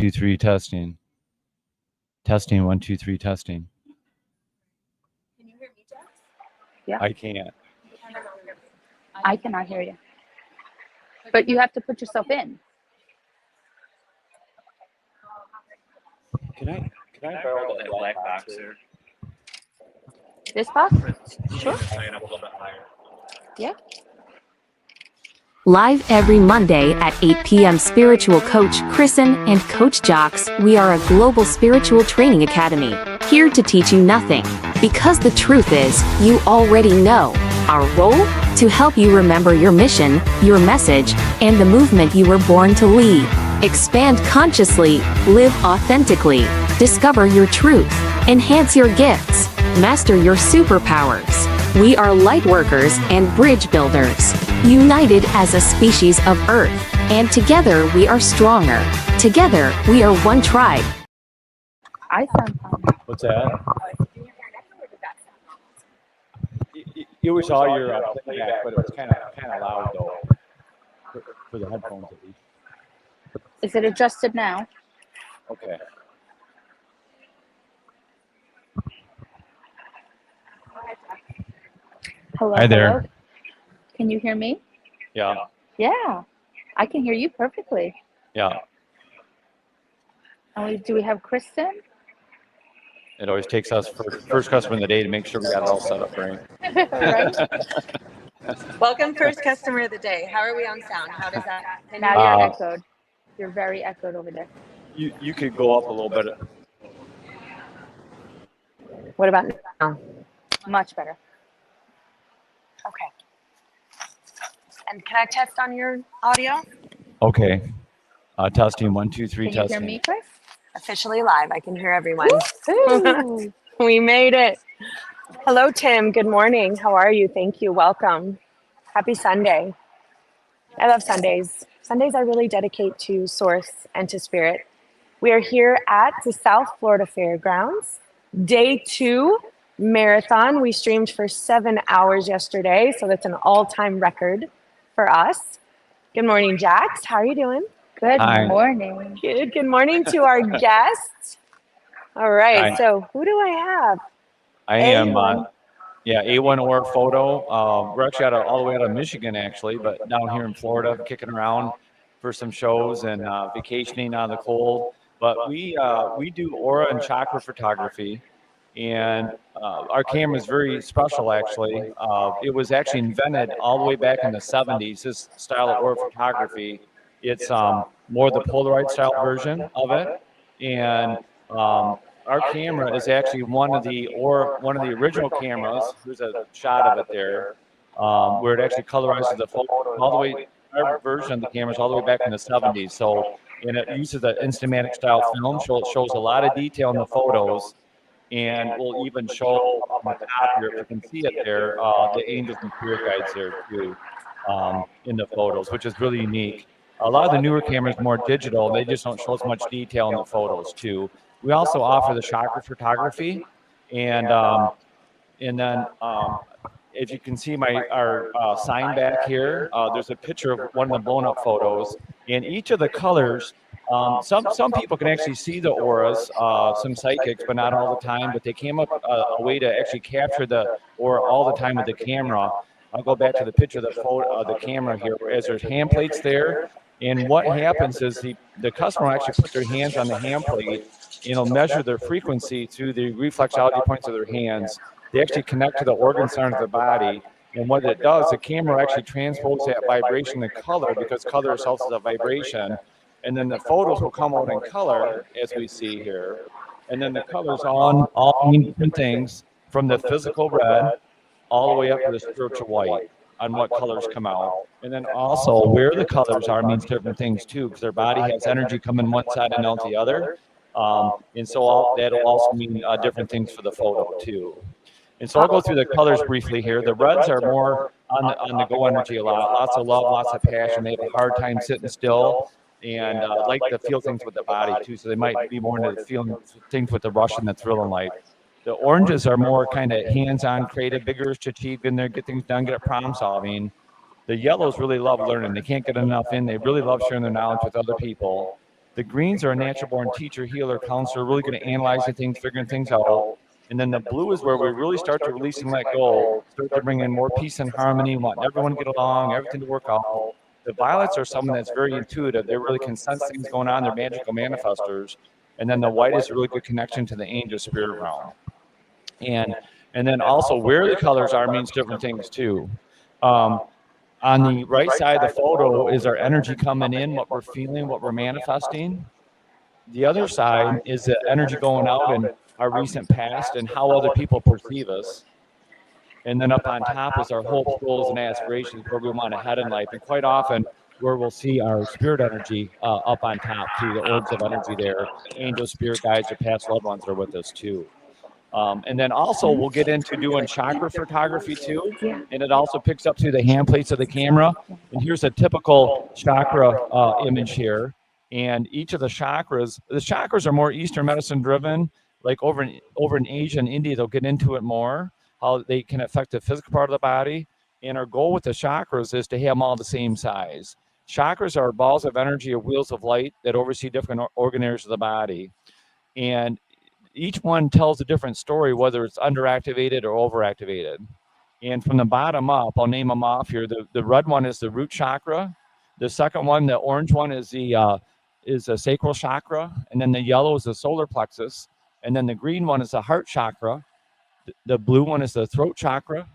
2, 3, testing. Testing, 1, 2, 3, testing. Can you hear me, Jess? Yeah. I can't. I cannot hear you. But you have to put yourself in. Can I borrow that black box here? This box? Sure. Sign up a little bit higher. Yeah. Live every Monday at 8 p.m. Spiritual Coach Kristen and Coach Jocks. We are a global spiritual training academy, here to teach you nothing, because the truth is, you already know. Our role? To help you remember your mission, your message, and the movement you were born to lead. Expand consciously, live authentically, discover your truth, enhance your gifts, master your superpowers. We are light workers and bridge builders, united as a species of Earth, and together we are stronger. Together we are one tribe. I sound fine. What's that? It was all your playback, but it was kind of loud though, for the headphones at least. Is it adjusted now? Okay. Hello. Hi there. Hello? Can you hear me? Yeah. Yeah. I can hear you perfectly. Yeah. And do we have Kristen? It always takes us first customer of the day to make sure we got it all set up right. Right? Welcome, first customer of the day. How are we on sound? How does that? Now you're echoed. You're very echoed over there. You could go up a little bit. What about now? Much better. Okay. And can I test on your audio? Okay. Testing, 1, 2, 3, Can you testing. hear me, Kris? Officially live. I can hear everyone. Woo! We made it. Hello, Tim. Good morning. How are you? Thank you. Welcome. Happy Sunday. I love Sundays. Sundays I really dedicate to Source and to Spirit. We are here at the South Florida Fairgrounds, day 2 marathon. We streamed for 7 hours yesterday, so that's an all-time record for us. Good morning, Jax. How are you doing? Good Hi. morning. Good morning to our guests. All right, Hi. so who do I have? I am, A1. A1 or photo. We're actually all the way out of Michigan, actually, but down here in Florida, kicking around for some shows and vacationing out of the cold. But we do aura and chakra photography, and our camera is very special, actually. It was actually invented all the way back in the 70s, this style of aura photography. It's more the Polaroid style version of it, and our camera is actually one of the original cameras. There's a shot of it there, where it actually colorizes the photo all the way. Our version of the camera is all the way back in the 70s. So, and it uses the Instamatic style film, so it shows a lot of detail in the photos, and we'll even show up on the top here, if you can see it there, the angels and spirit guides there too, in the photos, which is really unique. A lot of the newer cameras are more digital. They just don't show as much detail in the photos too. We also offer the chakra photography, and then if you can see our sign back here, there's a picture of one of the blown up photos. And each of the colors, some people can actually see the auras, some psychics, but not all the time. But they came up a way to actually capture the aura all the time with the camera. I'll go back to the picture of the photo of the camera here, as there's hand plates there. And what happens is the customer actually puts their hands on the hand plate, and it'll measure their frequency through the reflexology points of their hands. They actually connect to the organ centers of the body. And what it does, the camera actually transposes that vibration to color, because color itself is a vibration. And then the photos will come out in color, as we see here. And then the colors all mean different things, from the physical red all the way up to the spiritual white, on what colors come out. And then also where the colors are means different things too, because their body has energy coming one side and out the other. And so that'll also mean different things for the photo too. And so I'll go through the colors briefly here. The reds are more on the go energy a lot. Lots of love, lots of passion. They have a hard time sitting still, and like to feel things with the body too. So they might be more into feeling things with the Russian, the thrill in life. The oranges are more kind of hands-on, creative, bigger to achieve in there, get things done, get a problem solving. The yellows really love learning. They can't get enough in. They really love sharing their knowledge with other people. The greens are a natural born teacher, healer, counselor, really good at analyzing things, figuring things out. And then the blue is where we really start to release and let go, start to bring in more peace and harmony, want everyone to get along, everything to work out. The violets are someone that's very intuitive. They really can sense things going on. They're magical manifestors. And then the white is a really good connection to the angel spirit realm. And then also where the colors are means different things too. On the right side of the photo is our energy coming in, what we're feeling, what we're manifesting. The other side is the energy going out in our recent past and how other people perceive us. And then up on top is our hopes, goals, and aspirations, where we want to head in life. And quite often, where we'll see our spirit energy up on top too, the orbs of energy there. Angel, spirit guides, or past loved ones are with us too. And then also we'll get into doing chakra photography too. And it also picks up through the hand plates of the camera. And here's a typical chakra image here. And each of the chakras are more Eastern medicine driven. Like over in Asia and India, they'll get into it more, how they can affect the physical part of the body. And our goal with the chakras is to have them all the same size. Chakras are balls of energy or wheels of light that oversee different organ areas of the body. And each one tells a different story, whether it's underactivated or overactivated. And from the bottom up, I'll name them off here. The red one is the root chakra. The second one, the orange one, is the sacral chakra. And then the yellow is the solar plexus. And then the green one is the heart chakra. The blue one is the throat chakra.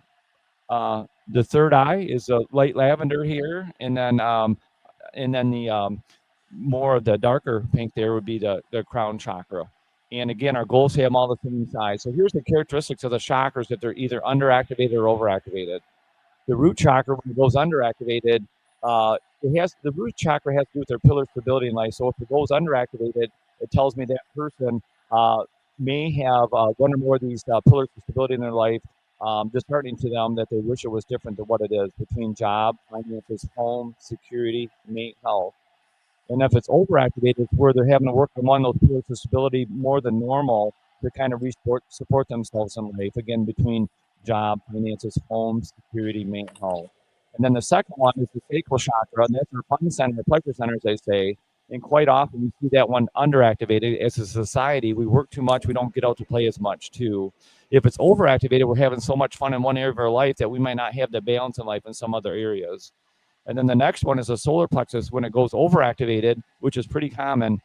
The third eye is the light lavender here. And then the more of the darker pink there would be the crown chakra. And again, our goals have them all the same size. So here's the characteristics of the chakras, that they're either underactivated or overactivated. The root chakra, when it goes underactivated, the root chakra has to do with their pillar stability in life. So if it goes underactivated, it tells me that person may have one or more of these pillars of stability in their life, disheartening to them, that they wish it was different than what it is, between job, finances, home, security, mate, health. And if it's overactivated, it's where they're having to work on one of those pillars of stability more than normal to kind of support themselves in life, again, between job, finances, home, security, mate, health. And then the second one is the sacral chakra, and that's our fun center, the pleasure center, as they say. And quite often we see that one underactivated. As a society, we work too much, we don't get out to play as much too. If it's overactivated, we're having so much fun in one area of our life that we might not have the balance in life in some other areas. And then the next one is the solar plexus. When it goes overactivated, which is pretty common,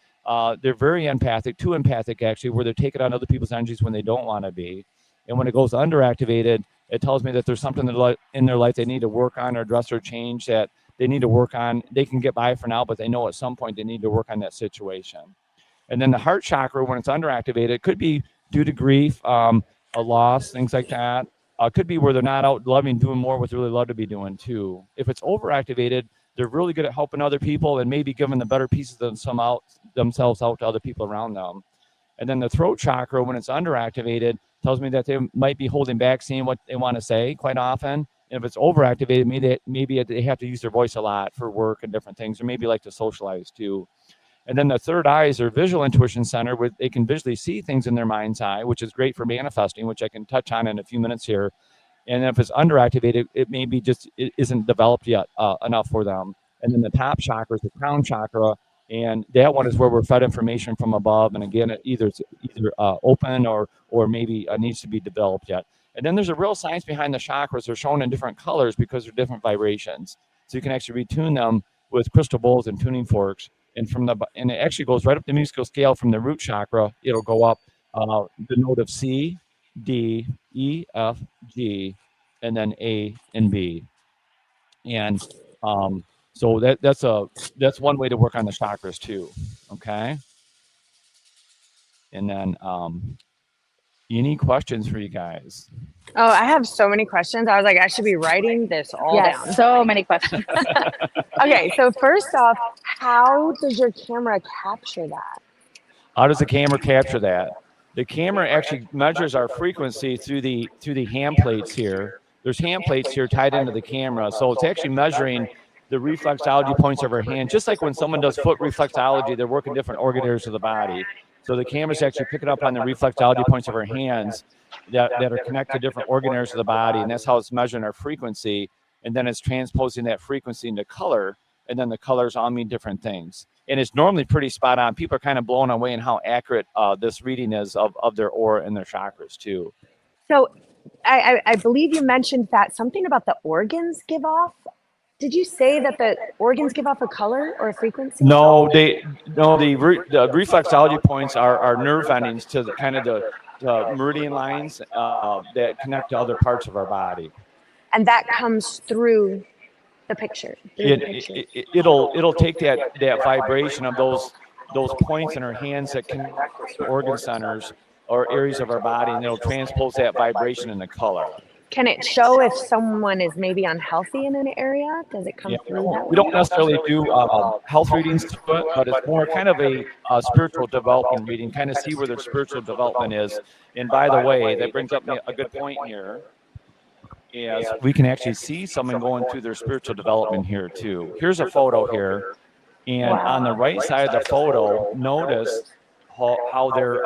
they're very empathic, too empathic actually, where they're taking on other people's energies when they don't want to be. And when it goes underactivated, it tells me that there's something in their life they need to work on or address or change, that they need to work on. They can get by for now, but they know at some point they need to work on that situation. And then the heart chakra, when it's underactivated, it could be due to grief, a loss, things like that. Could be where they're not out loving, doing more what they really love to be doing too. If it's overactivated, they're really good at helping other people and maybe giving the better pieces of themselves out to other people around them. And then the throat chakra, when it's underactivated, tells me that they might be holding back saying what they want to say quite often. And if it's overactivated, maybe they have to use their voice a lot for work and different things, or maybe like to socialize too. And then the third eye is their visual intuition center, where they can visually see things in their mind's eye, which is great for manifesting, which I can touch on in a few minutes here. And if it's underactivated, it maybe just it isn't developed yet enough for them. And then the top chakra is the crown chakra, and that one is where we're fed information from above. And again, it's either open or maybe needs to be developed yet. And then there's a real science behind the chakras. They're shown in different colors because they're different vibrations. So you can actually retune them with crystal bowls and tuning forks. And it actually goes right up the musical scale from the root chakra. It'll go up the note of C, D, E, F, G, and then A and B. And so that's one way to work on the chakras too. Okay. And then any questions for you guys? Oh, I have so many questions. I was like, I should be writing this all down. So many questions. Okay, so first off, how does your camera capture that? How does the camera capture that? The camera actually measures our frequency through the hand plates here. There's hand plates here tied into the camera, so it's actually measuring the reflexology points of our hand. Just like when someone does foot reflexology, they're working different organ areas of the body. So the camera's actually picking up on the reflexology points of our hands that are connected to different organ areas of the body, and that's how it's measuring our frequency. And then it's transposing that frequency into color, and then the colors all mean different things. and it's normally pretty spot on. People are kind of blown away in how accurate this reading is of their aura and their chakras too. So I believe you mentioned that something about the organs give off. Did you say that the organs give off a color or a frequency? No, the reflexology points are nerve endings to the kind of the meridian lines that connect to other parts of our body. And that comes through the picture. It'll take that vibration of those points in our hands that connect to organ centers or areas of our body, and it'll transpose that vibration into color. Can it show if someone is maybe unhealthy in an area? Does it come through that way? We don't necessarily do health readings to it, but it's more kind of a spiritual development reading, kind of see where their spiritual development is. And by the way, that brings up a good point here. Is we can actually see someone going through their spiritual development here too. Here's a photo here, and on the right side of the photo, notice how their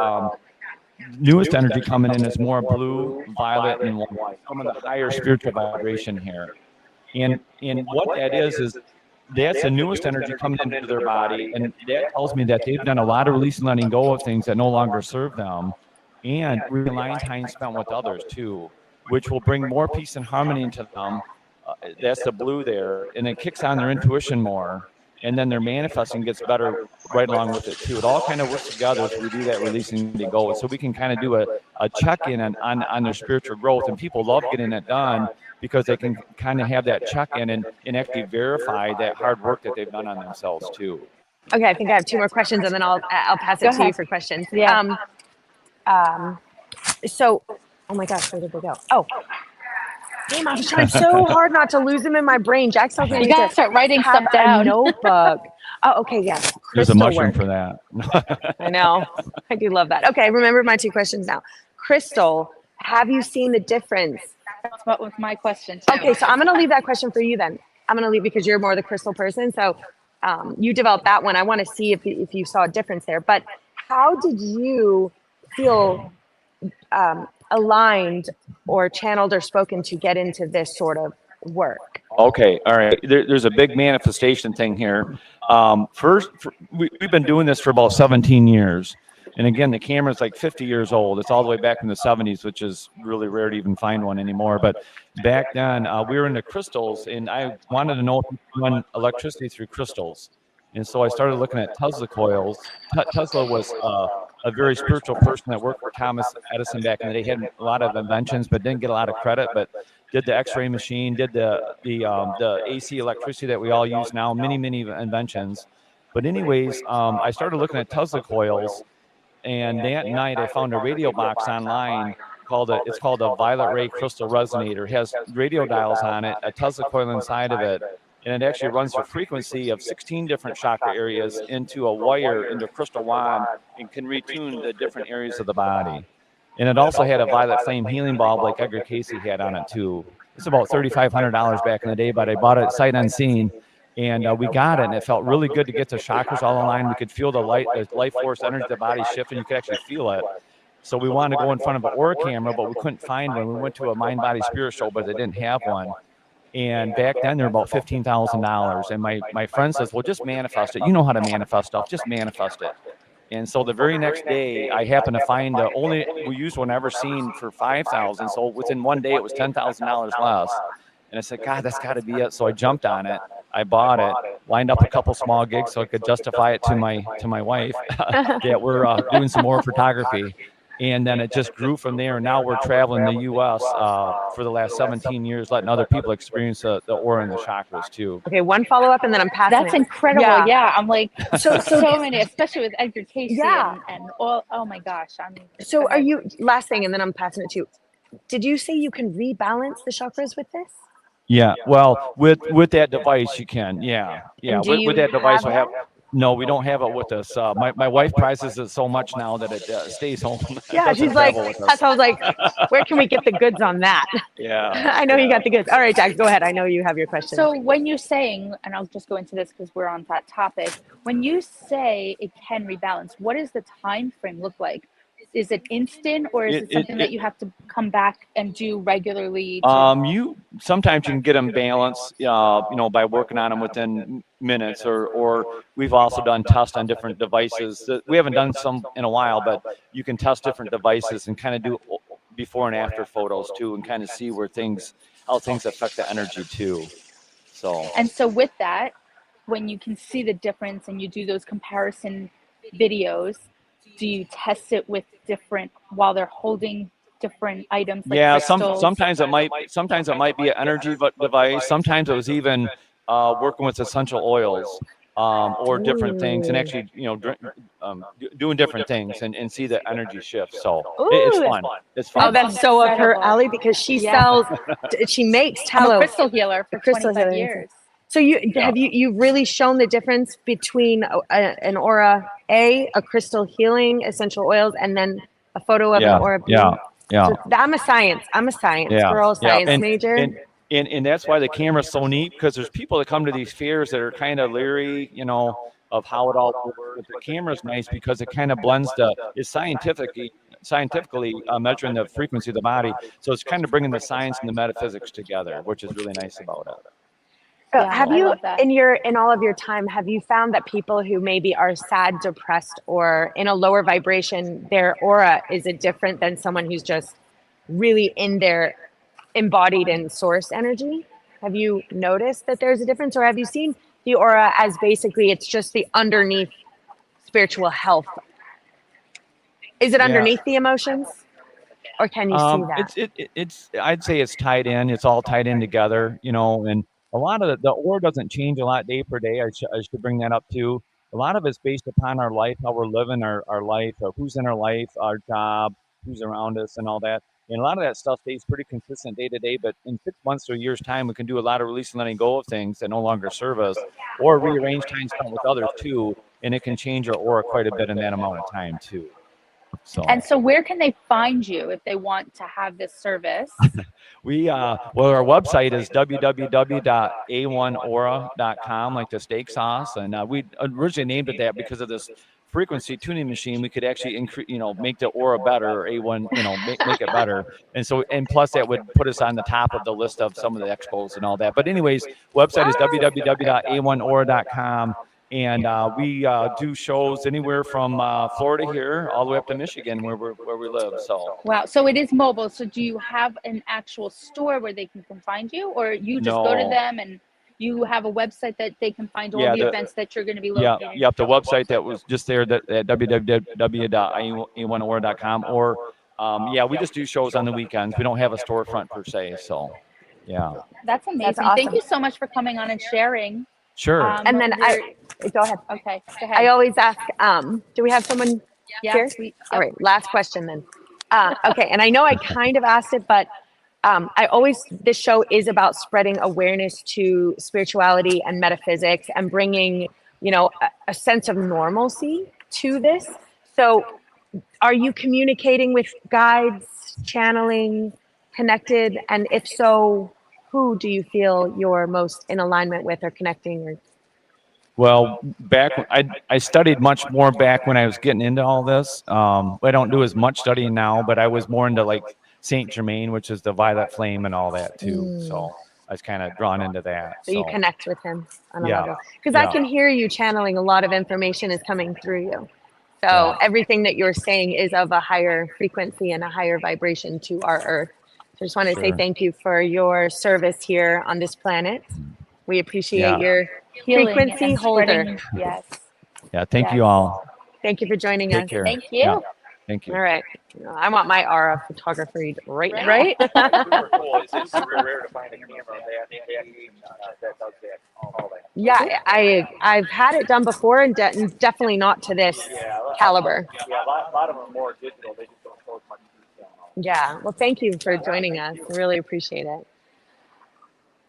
newest energy coming in is more blue, violet, and white. Some of the higher spiritual vibration here. And what that is that's the newest energy coming into their body, and that tells me that they've done a lot of release and letting go of things that no longer serve them, and realign time spent with others too, which will bring more peace and harmony into them. That's the blue there, and it kicks on their intuition more. And then their manifesting gets better right along with it too. It all kind of works together as we do that releasing the goal. So we can kind of do a check-in on their spiritual growth. And people love getting it done because they can kind of have that check-in and actually verify that hard work that they've done on themselves too. Okay, I think I have 2 more questions, and then I'll pass it to you for questions. Yeah. So, oh my gosh, where did they go? Oh, damn, I was trying so hard not to lose them in my brain. Jack tells me You gotta start writing stuff down. Notebook. Oh, okay, yes. There's a mushroom work. for that. I know. I do love that. Okay, remember my 2 questions now. Crystal, have you seen the difference? That's what was my question too. Okay, so I'm going to leave that question for you then. I'm going to leave because you're more the crystal person. So you developed that one. I want to see if you saw a difference there. But how did you feel aligned or channeled or spoken to get into this sort of work? Okay, all right. There's a big manifestation thing here. We've been doing this for about 17 years. And again, the camera's like 50 years old. It's all the way back in the 70s, which is really rare to even find one anymore. But back then, we were into crystals, and I wanted to know if you could run electricity through crystals. And so I started looking at Tesla coils. Tesla was a very spiritual person that worked for Thomas Edison back in the day. He had a lot of inventions, but didn't get a lot of credit. But did the X-ray machine, did the AC electricity that we all use now, many inventions. But anyways, I started looking at Tesla coils, and that night I found a radio box online it's called a violet ray crystal resonator. It has radio dials on it, a Tesla coil inside of it, and it actually runs a frequency of 16 different chakra areas into a wire, into a crystal wand, and can retune the different areas of the body. And it also had a violet flame healing bulb like Edgar Casey had on it too. It's about $3,500 back in the day, but I bought it sight unseen, and we got it, and it felt really good to get the chakras all aligned. We could feel the life force energy of the body shift, and you could actually feel it. So we wanted to go in front of an aura camera, but we couldn't find one. We went to a Mind Body Spirit show, but they didn't have one. And back then, they were about $15,000. And my friend says, well, just manifest it. You know how to manifest stuff. Just manifest it. And so the very next day, I happened to find the only we used one ever seen for $5,000. So within one day, it was $10,000 less. And I said, God, that's got to be it. So I jumped on it. I bought it, lined up a couple small gigs so I could justify it to my wife that we're doing some more photography. And then it just grew from there. And now we're traveling the U.S. For the last 17 years, letting other people experience the aura and the chakras too. Okay, one follow-up, and then I'm passing. That's incredible. Yeah, I'm like so many, especially with Edgar Casey and all. Oh my gosh, So are you? Last thing, and then I'm passing it to you. Did you say you can rebalance the chakras with this? Yeah. Well, with that device, you can. Yeah. With that device, I have. No, we don't have it with us. My wife prizes it so much now that it stays home. Yeah, she's like, that's how I was like, where can we get the goods on that? Yeah. I know you got the goods. All right, Jack, go ahead. I know you have your question. So when you're saying, and I'll just go into this because we're on that topic, when you say it can rebalance, what does the time frame look like is it instant, or is it something that you have to come back and do regularly? You sometimes you can get them balanced, by working on them within minutes, or we've also done tests on different devices. We haven't done some in a while, but you can test different devices and kind of do before and after photos too, and kind of see how things affect the energy too. And so with that, when you can see the difference and you do those comparison videos, do you test it with different while they're holding different items? Like crystals? Sometimes it might be an energy device. Sometimes it was even working with essential oils or different things, and actually doing different things and see the energy shift. So it's fun. It's fun. Oh, that's so up her alley, because she makes I'm a tallow. crystal healer for 25 years. So you really shown the difference between an aura, a crystal healing essential oils, and then a photo of an aura. Yeah. So I'm a science girl, science major. And that's why the camera's so neat, because there's people that come to these fairs that are kind of leery, of how it all works. But the camera's nice because it kind of blends it's scientifically measuring the frequency of the body. So it's kind of bringing the science and the metaphysics together, which is really nice about it. So have you, in all of your time, have you found that people who maybe are sad, depressed, or in a lower vibration, their aura, is it different than someone who's just really in their embodied in source energy? Have you noticed that there's a difference, or have you seen the aura as basically it's just the underneath spiritual health? Is it underneath the emotions, or can you see that? It's I'd say it's tied in. It's all tied in together, and a lot of the aura doesn't change a lot day per day. I should bring that up too. A lot of it's based upon our life, how we're living our life, who's in our life, our job, who's around us, and all that. And a lot of that stuff stays pretty consistent day to day. But in 6 months or a year's time, we can do a lot of release and letting go of things that no longer serve us, or rearrange time spent with others too. And it can change our aura quite a bit in that amount of time too. So where can they find you if they want to have this service? Our website is www.a1aura.com, like the steak sauce. And we originally named it that because of this frequency tuning machine. We could actually increase, make the aura better, or A1, make it better. And plus that would put us on the top of the list of some of the expos and all that. But anyways, website is www.a1aura.com. And we do shows anywhere from Florida here all the way up to Michigan, where we live. So wow, so it is mobile. So do you have an actual store where they can find you, or you just go to them and you have a website that they can find all the events that you're going to be locating? Yeah, the website that was just there at www.a1aura.com, or we just do shows on the weekends. We don't have a storefront per se, so yeah. That's amazing. That's awesome. Thank you so much for coming on and sharing. Sure. And then go ahead. Okay, go ahead. I always ask, do we have someone here? Yep. All right, last question then. Okay, and I know I kind of asked it, but this show is about spreading awareness to spirituality and metaphysics and bringing, a sense of normalcy to this. So are you communicating with guides, channeling, connected? And if so, who do you feel you're most in alignment with or connecting? Well, I studied much more back when I was getting into all this. I don't do as much studying now, but I was more into like Saint Germain, which is the violet flame and all that too. So I was kind of drawn into that. So you connect with him on a level. Because I can hear you channeling, a lot of information is coming through you. So everything that you're saying is of a higher frequency and a higher vibration to our earth. So I just want to say thank you for your service here on this planet. We appreciate your frequency holder. Yes. Yeah, thank you all. Thank you for joining Take us. care. Thank you. Yeah, thank you. All right. I want my aura photography right now. Right? Super cool. It's super rare to find a camera that does that. All that. Yeah, I've had it done before, and definitely not to this caliber. Yeah, a lot of them are more digital. They just don't show as much detail. Yeah. Well, thank you for joining us. I really appreciate it.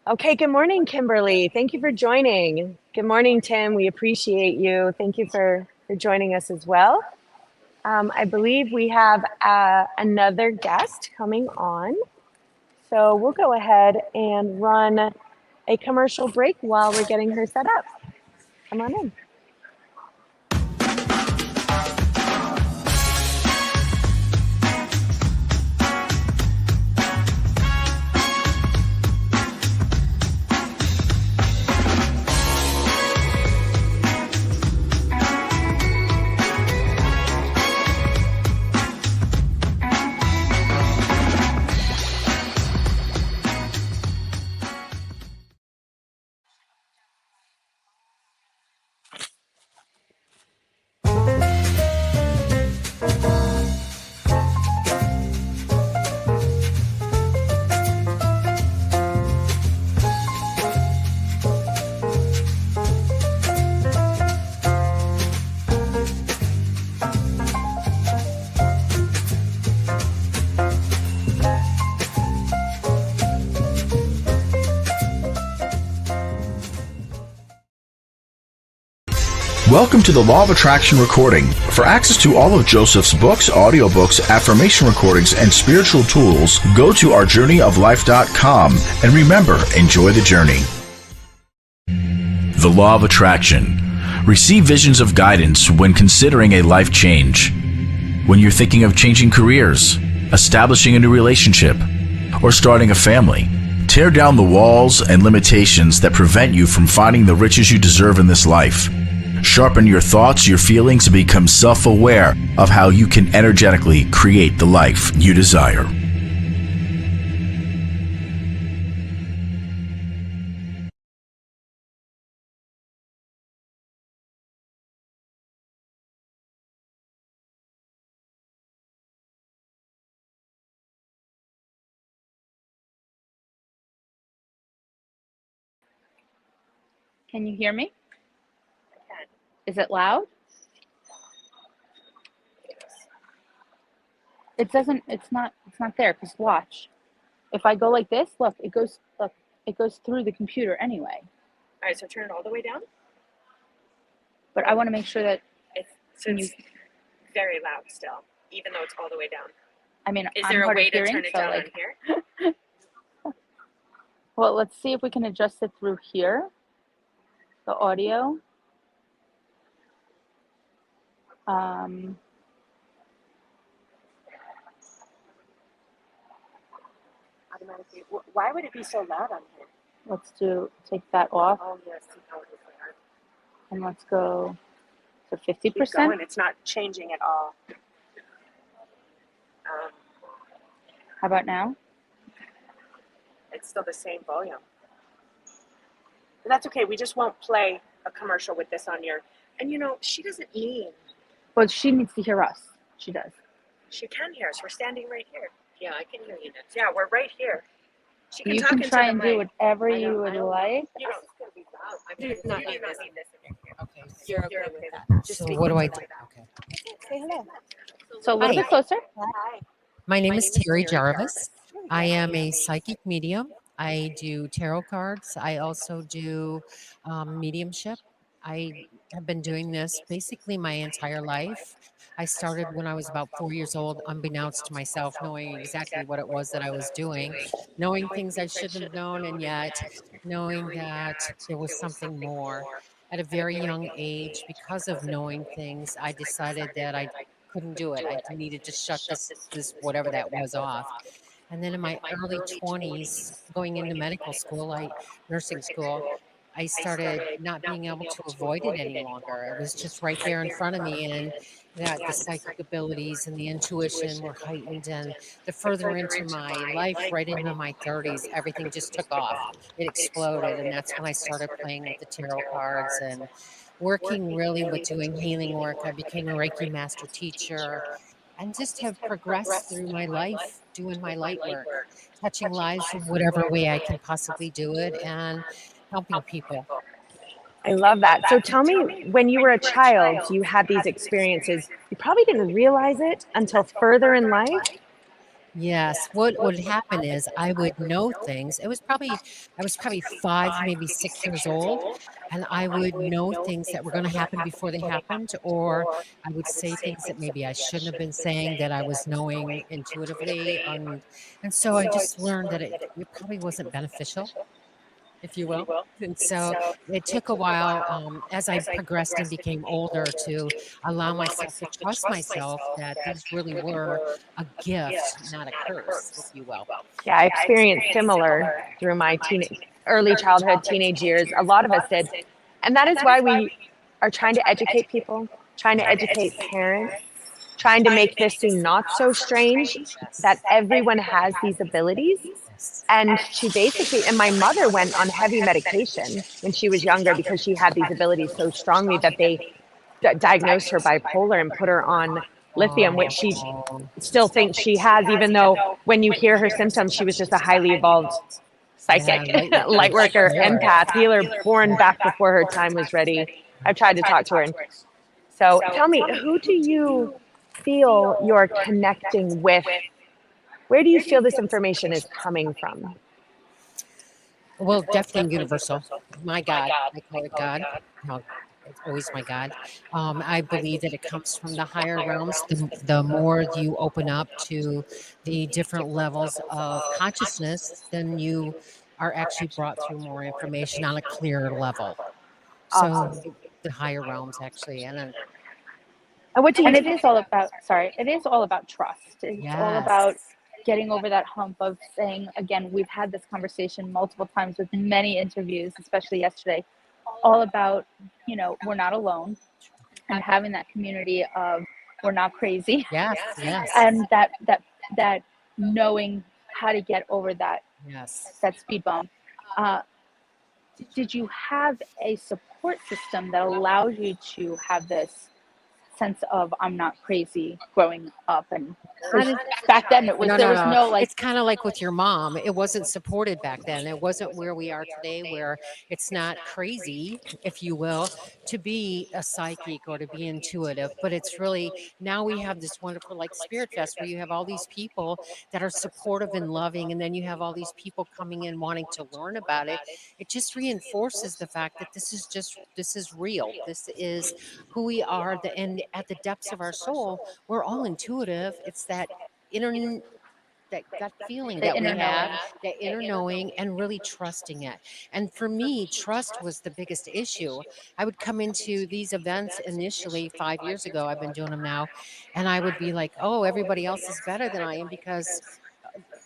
Okay. Good morning, Kimberly. Thank you for joining. Good morning, Tim. We appreciate you. Thank you for joining us as well. I believe we have another guest coming on. So we'll go ahead and run a commercial break while we're getting her set up. Come on in. Welcome to the Law of Attraction Recording. For access to all of Joseph's books, audiobooks, affirmation recordings, and spiritual tools, go to ourjourneyoflife.com. And remember, enjoy the journey. The Law of Attraction. Receive visions of guidance when considering a life change. When you're thinking of changing careers, establishing a new relationship, or starting a family, tear down the walls and limitations that prevent you from finding the riches you deserve in this life. Sharpen your thoughts, your feelings, and become self-aware of how you can energetically create the life you desire. Can you hear me? Is it loud? It's not there, because watch. If I go like this, look, it goes through the computer anyway. All right, so turn it all the way down. But I want to make sure that It's very loud still, even though it's all the way down. I mean, Is I'm there a hard way of to hearing, turn it so down like, on here? well, let's see if we can adjust it through here, the audio. Automatically. Why would it be so loud on here? Let's take that off, Oh, yes. See how it is there. and let's go to Keep 50%. going. It's not changing at all. How about now? It's still the same volume. But that's okay. We just won't play a commercial with this on your. And she doesn't mean. Well, she needs to hear us. She does. She can hear us. We're standing right here. Yeah, I can hear you. Yeah, we're right here. She can You talk can into try the and mic. do whatever you would like. You don't. It's gonna be loud. I mean, Do not you do need not this. need this in here. Okay, you're okay You're with okay that. with that. So Just what do I do? speak Okay. Say hello. So a little Hi. bit closer. Hi. My name is Terry Jarvis. I am a psychic medium. I do tarot cards. I also do mediumship. I have been doing this basically my entire life. I started when I was about 4 years old, unbeknownst to myself, knowing exactly what it was that I was doing, knowing things I shouldn't have known, and yet knowing that there was something more. At a very young age, because of knowing things, I decided that I couldn't do it. I needed to shut this whatever that was off. And then in my early 20s, going into medical school, nursing school, I started not being able to avoid it any longer. It was just right there in front of me, and that the psychic abilities and the intuition were heightened. And the further into my life, right into my 30s, everything just took off. It exploded, and that's when I started playing with the tarot cards and working really with doing healing work. I became a Reiki master teacher and just have progressed through my life doing my light work, touching lives in whatever way I can possibly do it, and helping people. I love that. So tell me, when you were a child, you had these experiences. You probably didn't realize it until further in life. Yes, what would happen is I would know things. I was probably 5, maybe 6 years old, and I would know things that were going to happen before they happened, or I would say things that maybe I shouldn't have been saying that I was knowing intuitively, and so I just learned that it probably wasn't beneficial, if you will. And so it took a while as I progressed and became older to allow myself to trust myself that these really were a gift, not a curse, if you will. Yeah, I experienced similar through my early childhood, teenage years. A lot of us did. And that is why we are trying to educate people, trying to educate parents, trying to make this seem not so strange that everyone has these abilities. And she basically, and my mother went on heavy medication when she was younger because she had these abilities so strongly that they diagnosed her bipolar and put her on lithium, which she still thinks she has, even though when you hear her symptoms, she was just a highly evolved psychic, light worker, empath, healer, born back before her time was ready. I've tried to talk to her. And so tell me, who do you feel you're connecting with? Where do you feel this information is coming from? Well, definitely universal. My God, I call it God. It's always my God. I believe that it comes from the higher realms. The more you open up to the different levels of consciousness, then you are actually brought through more information on a clearer level. So Awesome. the higher realms actually, and then And what do you And it is all about, sorry, it is all about trust. It's all about yes, getting over that hump of saying, again, we've had this conversation multiple times with many interviews, especially yesterday, all about, we're not alone, and having that community of we're not crazy, yes, yes, and that knowing how to get over that yes. speed bump. Did you have a support system that allows you to have this sense of I'm not crazy growing up? And Not in- back then it was No, there no, was no. no like It's kind of like with your mom. It wasn't supported back then. It wasn't where we are today, where it's not crazy, if you will, to be a psychic or to be intuitive. But it's really now we have this wonderful like Spirit Fest where you have all these people that are supportive and loving, and then you have all these people coming in wanting to learn about it. It just reinforces the fact that this is real. This is who we are. And at the depths of our soul, we're all intuitive. It's that inner that gut feeling the that we inner knowing. have, that inner knowing, and really trusting it. And for me, trust was the biggest issue. I would come into these events initially 5 years ago. I've been doing them now, and I would be like, "Oh, everybody else is better than I am because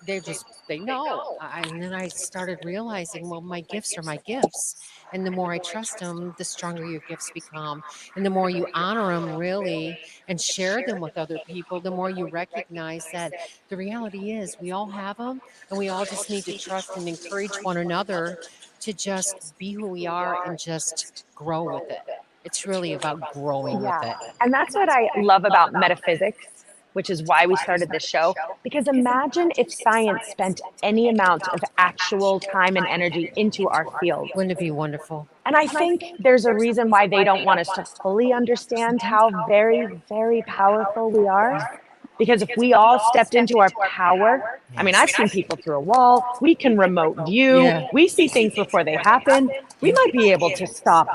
they know." And then I started realizing, well, my gifts are my gifts. And the more I trust them, the stronger your gifts become. And the more you honor them really and share them with other people, the more you recognize that the reality is we all have them and we all just need to trust and encourage one another to just be who we are and just grow with it. It's really about growing with Yeah. it. And that's what I love about metaphysics, which is why we started this show. Because imagine if science spent any amount of actual time and energy into our field. Wouldn't it be wonderful? And I think there's a reason why they don't want us to fully understand how very, very powerful we are. Because if we all stepped into our power, I mean, I've seen people through a wall. We can remote view. Yeah. We see things before they happen. We might be able to stop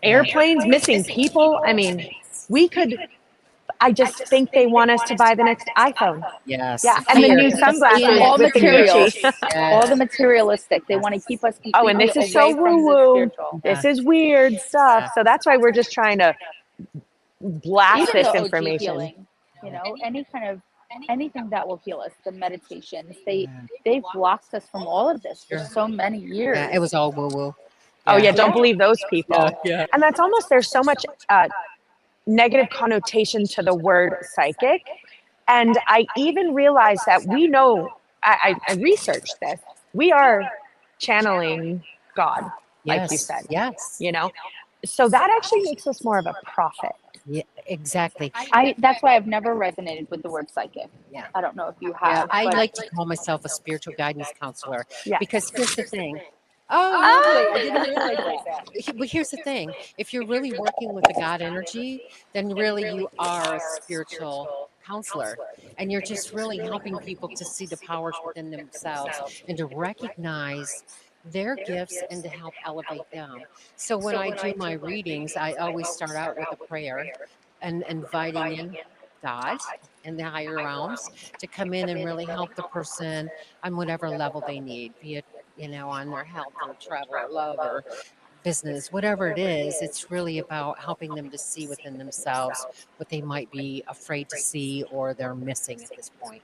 airplanes, missing people. I mean, we could. I just think they want us to buy the next iPhone. Yes. Yeah, and the Fear. new sunglasses All with the material. Gucci. All the materialistic. They want to keep us Oh, and completely this is so away from the woo-woo. spiritual. This is weird stuff. So that's why we're just trying to blast Even this the OG information. healing, anything that will heal us, the meditations, they've blocked us from all of this for so many years. Yeah, it was all woo woo. Oh yeah, don't believe those people. Yeah. And that's almost, there's so much negative connotation to the word psychic. And I even realized that we know, I researched this, we are channeling God, like you said, Yes. you know? So that actually makes us more of a prophet. Yeah, exactly. That's why I've never resonated with the word psychic. Yeah. I don't know if you Yeah, have. I but like to call myself a spiritual guidance counselor Yeah. because here's the thing. Oh, lovely. I didn't realize that. But here's the thing. If you're really working with the God energy, then really you are a spiritual counselor. And you're just really helping people to see the powers within themselves and to recognize their gifts and to help elevate them. So when I do my readings, I always start out with a prayer and inviting in God and the higher realms to come in and really help the person on whatever level they need, be it on their health or travel or love or business, whatever it is. It's really about helping them to see within themselves what they might be afraid to see or they're missing at this point.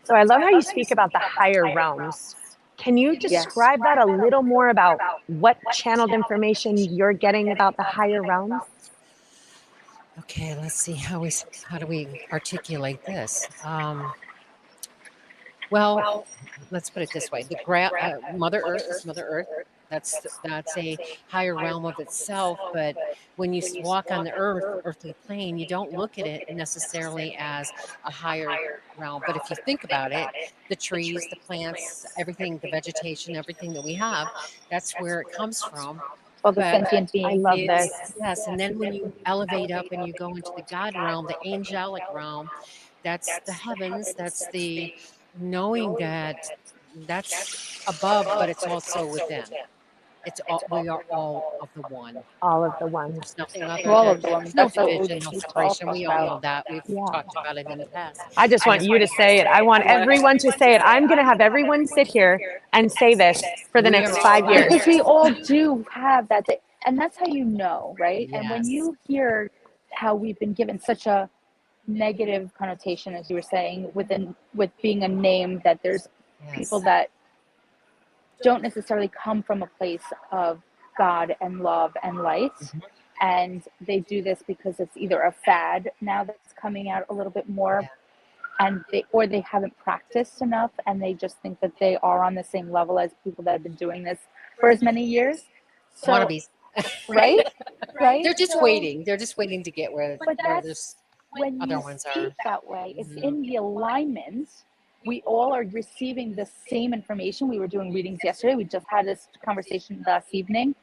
So I love how you speak about the higher realms. Can you describe that a little more about what channeled information you're getting about the higher realms? Okay, let's see how do we articulate this. Well, let's put it this way: Mother Earth is Mother Earth. That's a higher realm of itself. But when you walk on the earthly plane, you don't look at it necessarily as a higher realm. But if you think about it, the trees, the plants, everything, the vegetation, everything that we have, that's where it comes from. all the But sentient I beings. love this. Yes, and then when you elevate up and you go into the God realm, the angelic realm, that's the heavens, that's the knowing that that's above, but it's also within. It's all, we are all of the one. All of the ones. There's nothing other. We're all of There's them. no That's what division, no we all separation. talk We all know about. that. We've Yeah. talked about it in the past. I just want you to say it. I want everyone to say it. I'm going to have everyone sit here and say this for the We next are 5 all years. Because we all do have that, and that's how you know, right? And when Yes. you hear how we've been given such a negative connotation, as you were saying, with being a name, that there's people that don't necessarily come from a place of God and love and light, and they do this because it's either a fad now that's coming out a little bit more, and they haven't practiced enough, and they just think that they are on the same level as people that have been doing this for as many years. So, Wannabes. right? They're just waiting. They're just waiting to get where that's there's when other you ones speak are. that way, it's in the alignment. We all are receiving the same information. We were doing readings yesterday. We just had this conversation last evening.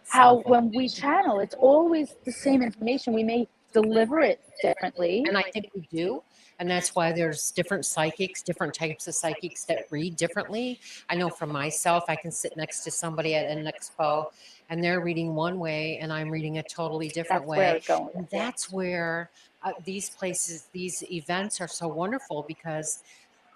How when we channel, it's always the same information. We may deliver it differently. And I think we do. And that's why there's different psychics, different types of psychics that read differently. I know for myself, I can sit next to somebody at an expo and they're reading one way and I'm reading a totally different That's where I way. was going. And that's where these places, these events are so wonderful, because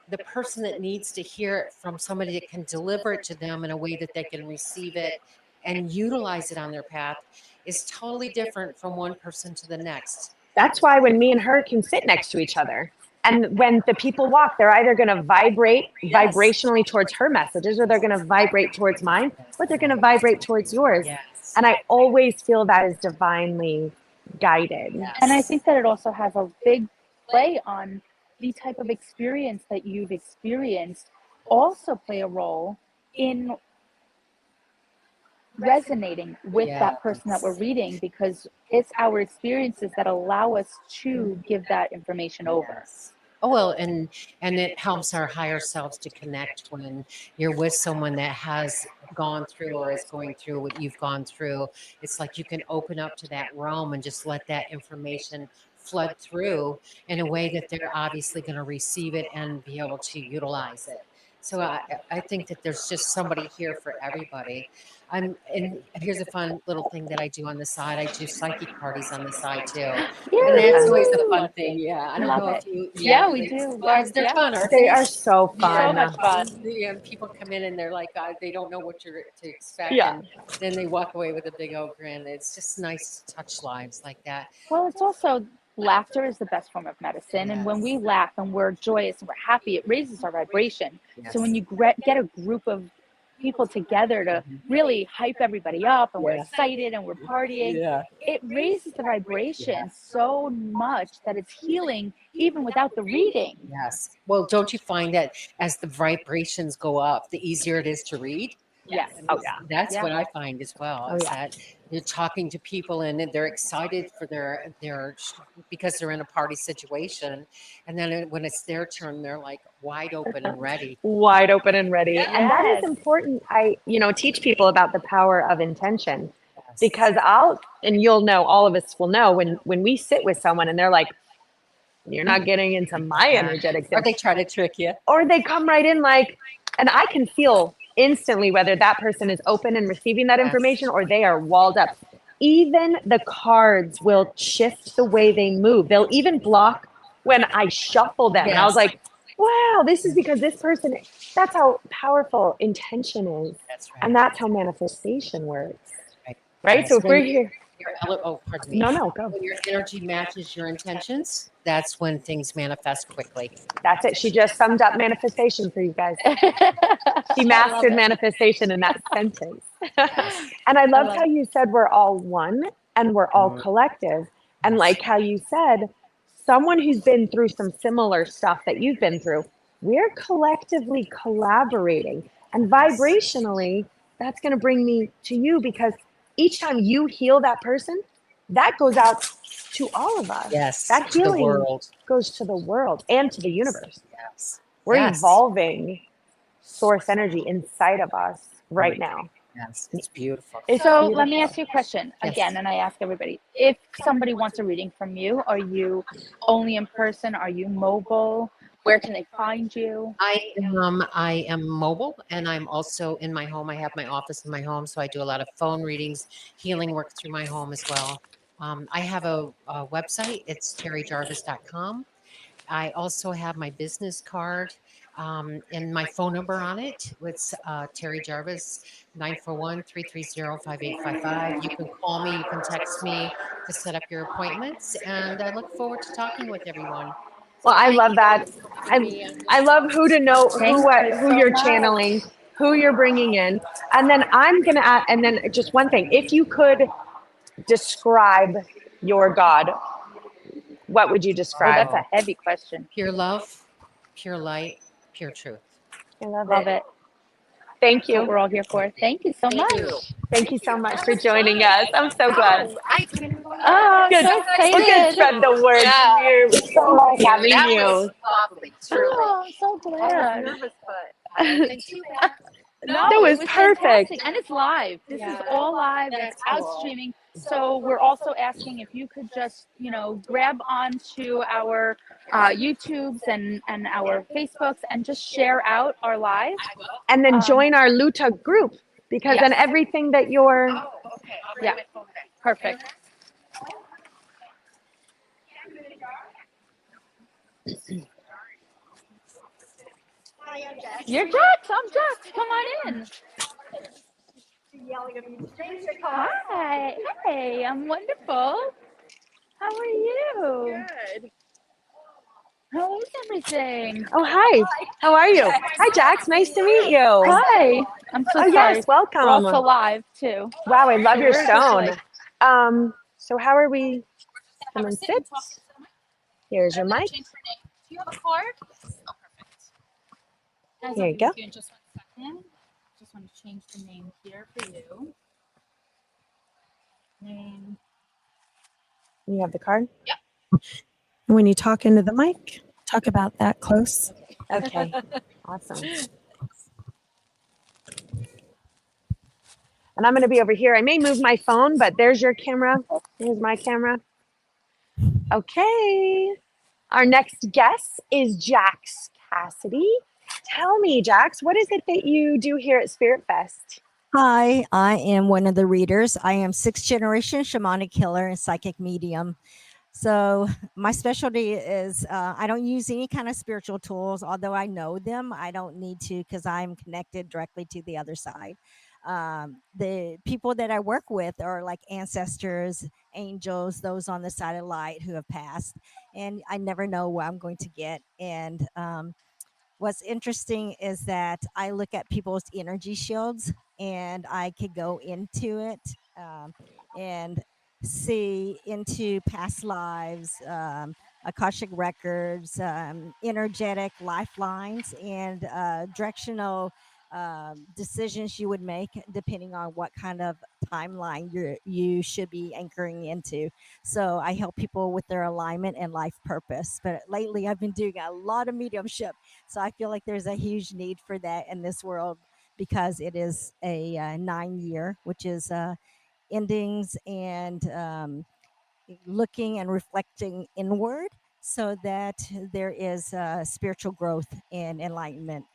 the person that needs to hear it from somebody that can deliver it to them in a way that they can receive it and utilize it on their path is totally different from one person to the next. That's why when me and her can sit next to each other, and when the people walk, they're either going to vibrate vibrationally towards her messages, or they're going to vibrate towards mine, or they're going to vibrate towards yours. Yes. And I always feel that is divinely guided. And I think that it also has a big play on the type of experience that you've experienced, also play a role in resonating with that person that we're reading, because it's our experiences that allow us to give that information over. Oh, well, and it helps our higher selves to connect when you're with someone that has gone through or is going through what you've gone through. It's like you can open up to that realm and just let that information flood through in a way that they're obviously going to receive it and be able to utilize it. So I think that there's just somebody here for everybody. And here's a fun little thing that I do on the side. I do psychic parties on the side too. Yeah, And that's always a fun thing. Yeah. I don't Love know it. if you. Yeah, we do. They're Yeah. fun, aren't They they? are so So fun. much fun. Yeah, people come in and they're like, they don't know what you're to expect. Yeah. And then they walk away with a big old grin. It's just nice to touch lives like that. Well, it's also, laughter is the best form of medicine. And when we laugh and we're joyous and we're happy, it raises our vibration. So when you get a group of people together to really hype everybody up, and we're excited and we're partying, it raises the vibration so much that it's healing even without the reading. Yes. Well, don't you find that as the vibrations go up, the easier it is to read? Yes. Oh, yeah. That's Yeah. what I find as well. Oh, Is yeah. that you're talking to people and they're excited for their because they're in a party situation, and then when it's their turn, they're like wide open and ready. Wide open and ready. And that is Yes. important. I teach people about the power of intention, Yes. because and you'll know, all of us will know, when we sit with someone and they're like, you're not getting into my energetic Or thing, they try to trick you. or they come right in like, and I can feel instantly whether that person is open and receiving that information or they are walled up. Even the cards will shift the way they move. They'll even block when I shuffle them. And I was like, wow, this is because this person, that's how powerful intention is. That's right. And that's how manifestation works. Right. Right? So if we're here, Pardon me. no, go. When your energy matches your intentions, that's when things manifest quickly. That's it. She just summed up manifestation for you guys. She mastered manifestation in that sentence. And I loved how you said we're all one and we're all collective. And like how you said, someone who's been through some similar stuff that you've been through, we're collectively collaborating. And vibrationally, that's going to bring me to you, because each time you heal that person, that goes out to all of us. Yes. That to the healing world. goes to the world and to the universe. Yes. We're Yes. evolving source energy inside of us right now. Yes, it's beautiful. It's So beautiful. let me ask you a question Yes. again, and I ask everybody: if somebody wants a reading from you, are you only in person? Are you mobile? Where can they find you? I am mobile, and I'm also in my home. I have my office in my home, so I do a lot of phone readings, healing work through my home as well. I have a website. It's terryjarvis.com. I also have my business card and my phone number on it. It's Terry Jarvis, 941-330-5855. You can call me, you can text me to set up your appointments, and I look forward to talking with everyone. Well, I Thank love you that. for having me on I this love show. who to know, Thank you who so you're much. channeling, who you're bringing in, and then I'm gonna add, and then just one thing: if you could describe your God, what would you Oh, describe? that's a heavy question. Pure love, pure light, pure truth. I love Love it. it. Thank That's what you. we're all here for. Thank you so much. Thank you so much for joining us. I'm so glad. Oh, I'm Good. so We're gonna excited. spread the word. We're so nice having you. Lovely, truly. Oh, I'm so glad. Nervous, but thank you. No, That was it was perfect. fantastic. And it's live. This is all live. That's It's out cool. streaming. So we're also asking if you could just, grab onto our YouTubes and our Facebooks and just share out our live. And then join our Luta group, because then Yes. everything that you're Yeah, perfect. You're Jax. I'm Jax. Come on in. Hi. Hey, I'm wonderful. How are you? Good. How is everything? Oh, hi. How are you? Hi, Jax. Nice to meet you. Hi. I'm so Oh, sorry. yes. Welcome. We're also live too. Wow, I love So your we're just stone. like- So how are we? Come and sit. Here's your mic. Do you have a card? Oh, perfect. Guys, Here I'll you be go. with you in just 1 second. Just want to change the name here for you. Name. You have the card? Yep. When you talk into the mic, talk about that close. Okay. Awesome. And I'm going to be over here. I may move my phone, but there's your camera. Here's my camera. Okay. Our next guest is Jax Cassidy. Tell me, Jax, what is it that you do here at Spirit Fest? Hi, I am one of the readers. I am sixth generation shamanic healer and psychic medium. So my specialty is I don't use any kind of spiritual tools, although I know them. I don't need to because I'm connected directly to the other side. The people that I work with are like ancestors, angels, those on the side of light who have passed, and I never know what I'm going to get. And what's interesting is that I look at people's energy shields and I could go into it and see into past lives, Akashic records, energetic lifelines, and directional decisions you would make depending on what kind of timeline you should be anchoring into. So I help people with their alignment and life purpose. But lately, I've been doing a lot of mediumship, so I feel like there's a huge need for that in this world because it is a 9-year, which is endings and looking and reflecting inward so that there is spiritual growth and enlightenment.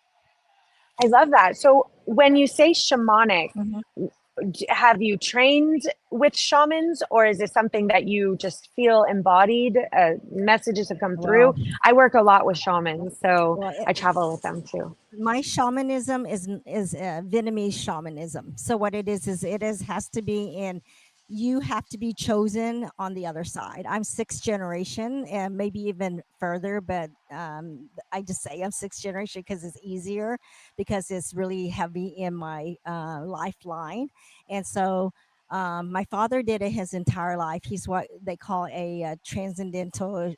I love that. So when you say shamanic, Mhm. have you trained with shamans, or is it something that you just feel embodied? Messages have come through. Well, I work a lot with shamans, so well, I travel with them too. my shamanism is Vietnamese shamanism. So what it is it is has to be in. You have to be chosen on the other side. I'm sixth generation and maybe even further, but I just say I'm sixth generation because it's easier because it's really heavy in my lifeline. And so my father did it his entire life. He's what they call a transcendental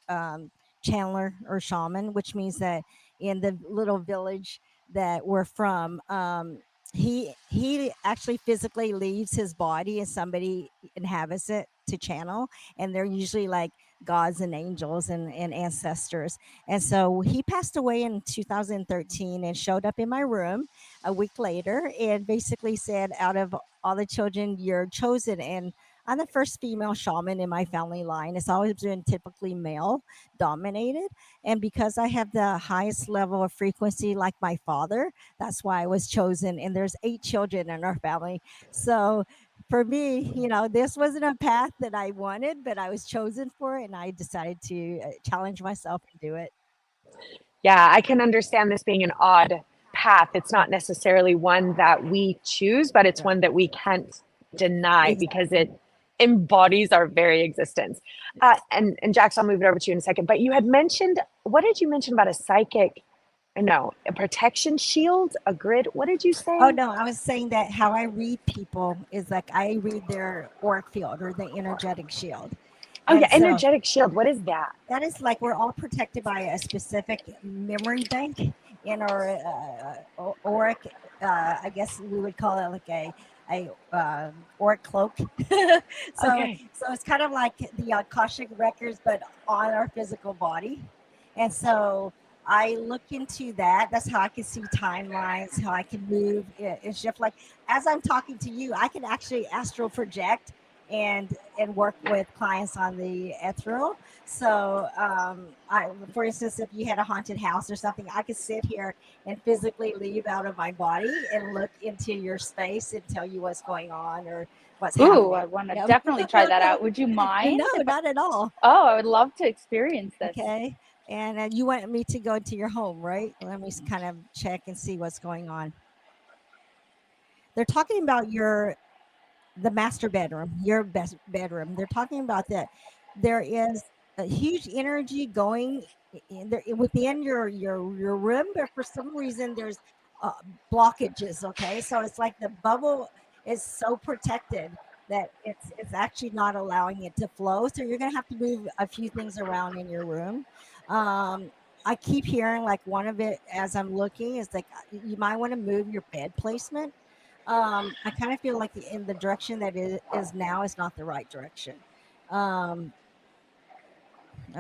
channeler or shaman, which means that in the little village that we're from, he actually physically leaves his body and somebody inhabits it to channel, and they're usually like gods and angels and ancestors. And so he passed away in 2013 and showed up in my room a week later and basically said, out of all the children, you're chosen. And I'm the first female shaman in my family line. It's always been typically male dominated. And because I have the highest level of frequency, like my father, that's why I was chosen. And there's 8 children in our family. So for me, this wasn't a path that I wanted, but I was chosen for it. And I decided to challenge myself and do it. Yeah, I can understand this being an odd path. It's not necessarily one that we choose, but it's one that we can't deny because it embodies our very existence. And Jax, I'll move it over to you in a second. But you had mentioned, what did you mention about a psychic? No, a protection shield, a grid. What did you say? Oh, no, I was saying that how I read people is like I read their auric field or the energetic shield. Oh, yeah, energetic shield. What is that? That is like we're all protected by a specific memory bank in our auric. I guess we would call it like a auric cloak. So it's kind of like the Akashic records, but on our physical body. And so I look into that. That's how I can see timelines, how I can move and shift. Like as I'm talking to you, I can actually astral project and work with clients on the ethereal. So for instance, if you had a haunted house or something, I could sit here and physically leave out of my body and look into your space and tell you what's going on or what's happening. Ooh, I want to definitely try that out. Would you mind? No, not at all. Oh, I would love to experience this. Okay. And you want me to go to your home, right? Let me kind of check and see what's going on. They're talking about the master bedroom, your best bedroom. They're talking about that there is a huge energy going within your room, but for some reason there's blockages. Okay, so it's like the bubble is so protected that it's actually not allowing it to flow. So you're gonna have to move a few things around in your room. I keep hearing like one of it as I'm looking is like you might want to move your bed placement. I kind of feel like in the direction that it is now is not the right direction. I'm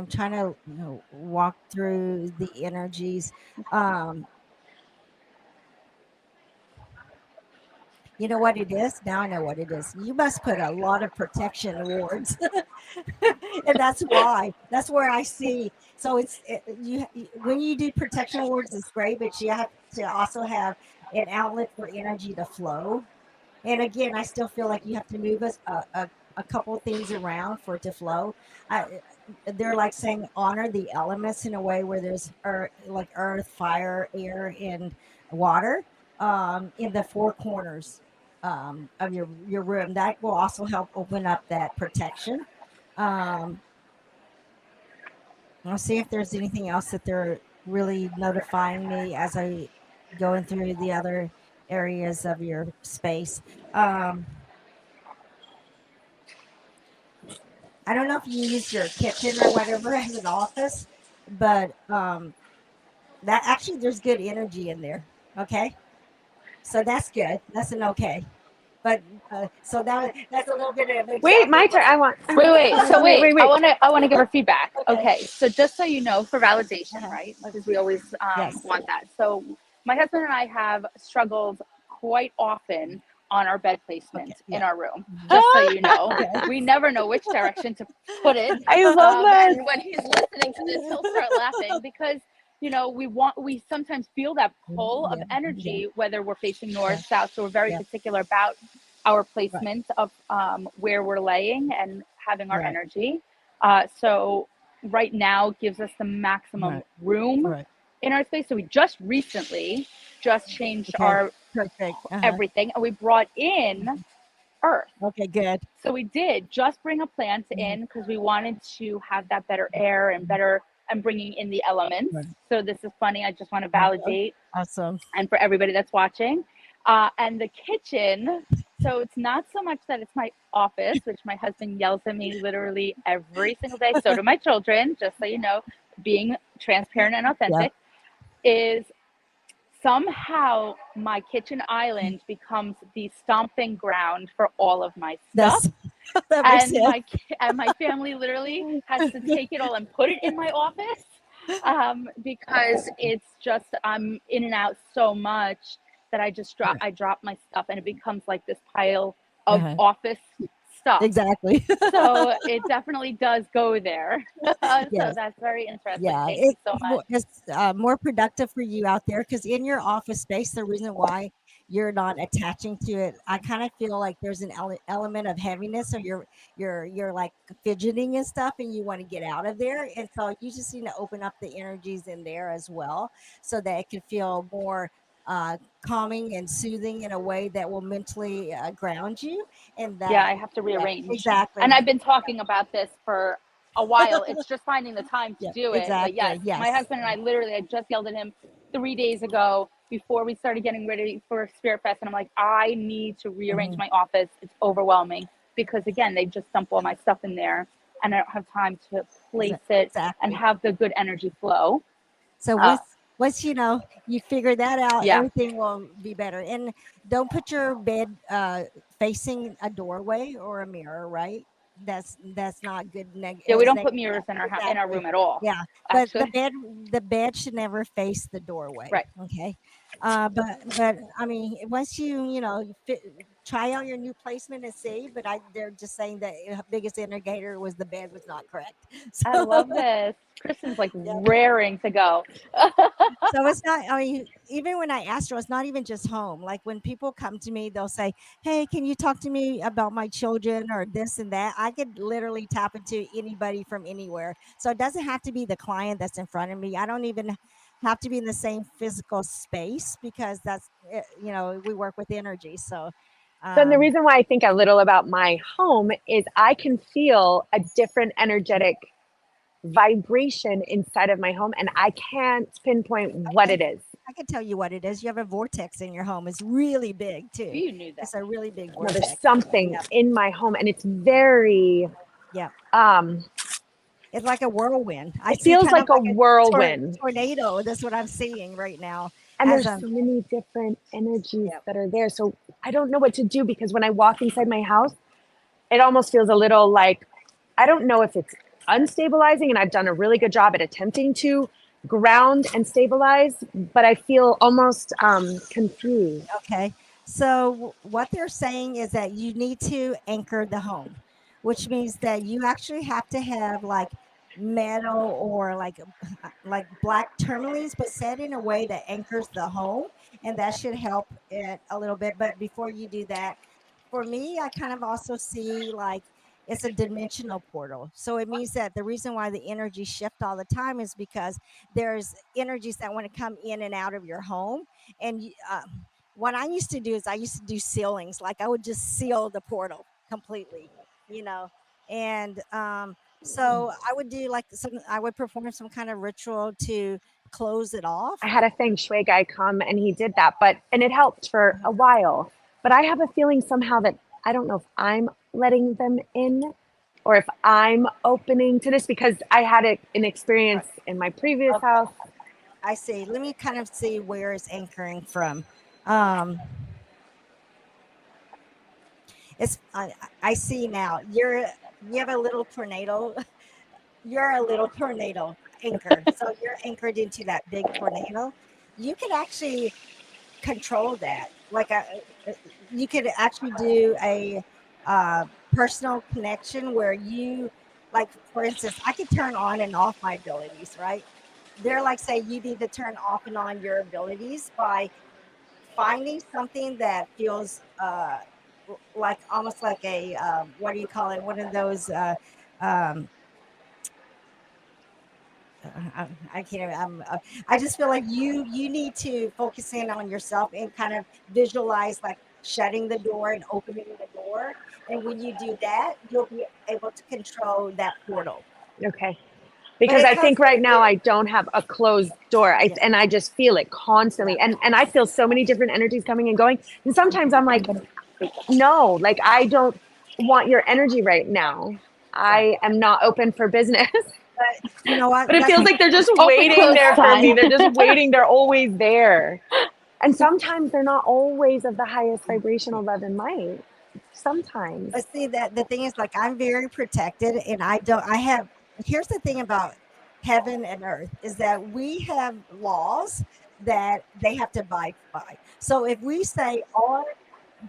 trying to walk through the energies. You know what it is? Now I know what it is. You must put a lot of protection awards. And that's why. That's where I see. So when you do protection awards, it's great, but you have to also have an outlet for energy to flow. And again, I still feel like you have to move a couple things around for it to flow. They're like saying honor the elements in a way where there's earth, fire, air, and water in the 4 corners of your room. That will also help open up that protection. I'll see if there's anything else that they're really notifying me as I going through the other areas of your space. I don't know if you use your kitchen or whatever as an office, but that actually there's good energy in there. Okay, so that's good. That's an okay. But so that's a little bit of wait, my turn. I want wait. So wait. I want to give her feedback. Okay. So just so you know, for validation, right? Because we always want that. So my husband and I have struggled quite often on our bed placement in our room. Just so you know, we never know which direction to put it. I love that. And when he's listening to this, he'll start laughing because we sometimes feel that pull of energy, whether we're facing north, south. So we're very particular about our placement of where we're laying and having our energy. So right now gives us the maximum room in our space. So we just recently changed our everything, and we brought in earth. Okay, good. So we did just bring a plant in because we wanted to have that better air and bringing in the elements. So this is funny. I just want to validate. Awesome. And for everybody that's watching, and the kitchen. So it's not so much that it's my office, which my husband yells at me literally every single day. So do my children, just so you know, being transparent and authentic, is somehow my kitchen island becomes the stomping ground for all of my stuff. That makes and sense. my family literally has to take it all and put it in my office, because it's just I'm in and out so much that I drop my stuff and it becomes like this pile of Uh-huh. office stuff. Exactly. So it definitely does go there. So Yes. that's very interesting. Yeah, Thank you so much. it's more productive for you out there because in your office space, the reason why you're not attaching to it, I kind of feel like there's an element of heaviness, or you're like fidgeting and stuff, and you want to get out of there, and so you just need to open up the energies in there as well, so that it can feel more calming and soothing in a way that will mentally ground you, and Yeah, that I have to yeah, rearrange. exactly. And I've been talking about this for a while. It's just finding the time to Yeah, do it. But yes, exactly. my Yes. husband and I just yelled at him 3 days ago before we started getting ready for Spirit Fest. And I'm like, I need to rearrange Mhm. my office. It's overwhelming because, again, they just dump all my stuff in there and I don't have time to place it and Exactly. have the good energy flow. So Uh, once you figure that out, yeah. everything will be better. And don't put your bed facing a doorway or a mirror, right? That's not good. Yeah, we don't put Yeah, mirrors in our exactly. room at all. Yeah, but Actually, the bed should never face the doorway. right. Okay, but I mean, once try out your new placement and see. But they're just saying that biggest indicator was the bed was not correct. I So love this. Kristen's like yeah. raring to go. So it's not, I mean, even when I asked her, it's not even just home. Like when people come to me, they'll say, hey, can you talk to me about my children or this and that? I could literally tap into anybody from anywhere. So it doesn't have to be the client that's in front of me. I don't even have to be in the same physical space because we work with energy. So, So the reason why I think a little about my home is I can feel a different energetic vibration inside of my home, and I can't pinpoint what it is. I can tell you what it is. You have a vortex in your home. It's really big too. You knew that. It's a really big No, vortex. there's something Yeah. in my home, and it's very Yeah. um It's like a whirlwind. it feels like a whirlwind. Tornado. That's what I'm seeing right now. And there's so many different energies that are there. So I don't know what to do because when I walk inside my house, it almost feels a little like, I don't know if it's unstabilizing, and I've done a really good job at attempting to ground and stabilize, but I feel almost confused. Okay. So what they're saying is that you need to anchor the home, which means that you actually have to have like metal or like black tourmalines, but set in a way that anchors the home, and that should help it a little bit. But before you do that, for me, I kind of also see like it's a dimensional portal. So it means that the reason why the energy shift all the time is because there's energies that want to come in and out of your home. And what I used to do is I used to do sealings. Like I would just seal the portal completely, and so I would do I would perform some kind of ritual to close it off. I had a feng shui guy come and he did that, and it helped for a while. But I have a feeling somehow that I don't know if I'm letting them in or if I'm opening to this because I had an experience in my previous house. I see. Let me kind of see where it's anchoring from. I see now. You have a little tornado. You're a little tornado anchor. So you're anchored into that big tornado. You could actually control that. You could actually do a personal connection where you, like, for instance, I could turn on and off my abilities, right? They're like, say you need to turn off and on your abilities by finding something that feels like almost like a what do you call it? One of those I can't. I just feel like you need to focus in on yourself and kind of visualize like shutting the door and opening the door. And when you do that, you'll be able to control that portal. Okay. Because I think right now I don't have a closed door, and I just feel it constantly, and I feel so many different energies coming and going. And sometimes I'm like, no, like I don't want your energy right now. I am not open for business. But you know what? But it feels like they're just waiting there for me. They're just waiting. They're always there. And sometimes they're not always of the highest vibrational love and light. sometimes. But see that the thing is, like, I'm very protected, and here's the thing about heaven and earth is that we have laws that they have to abide by. So if we say our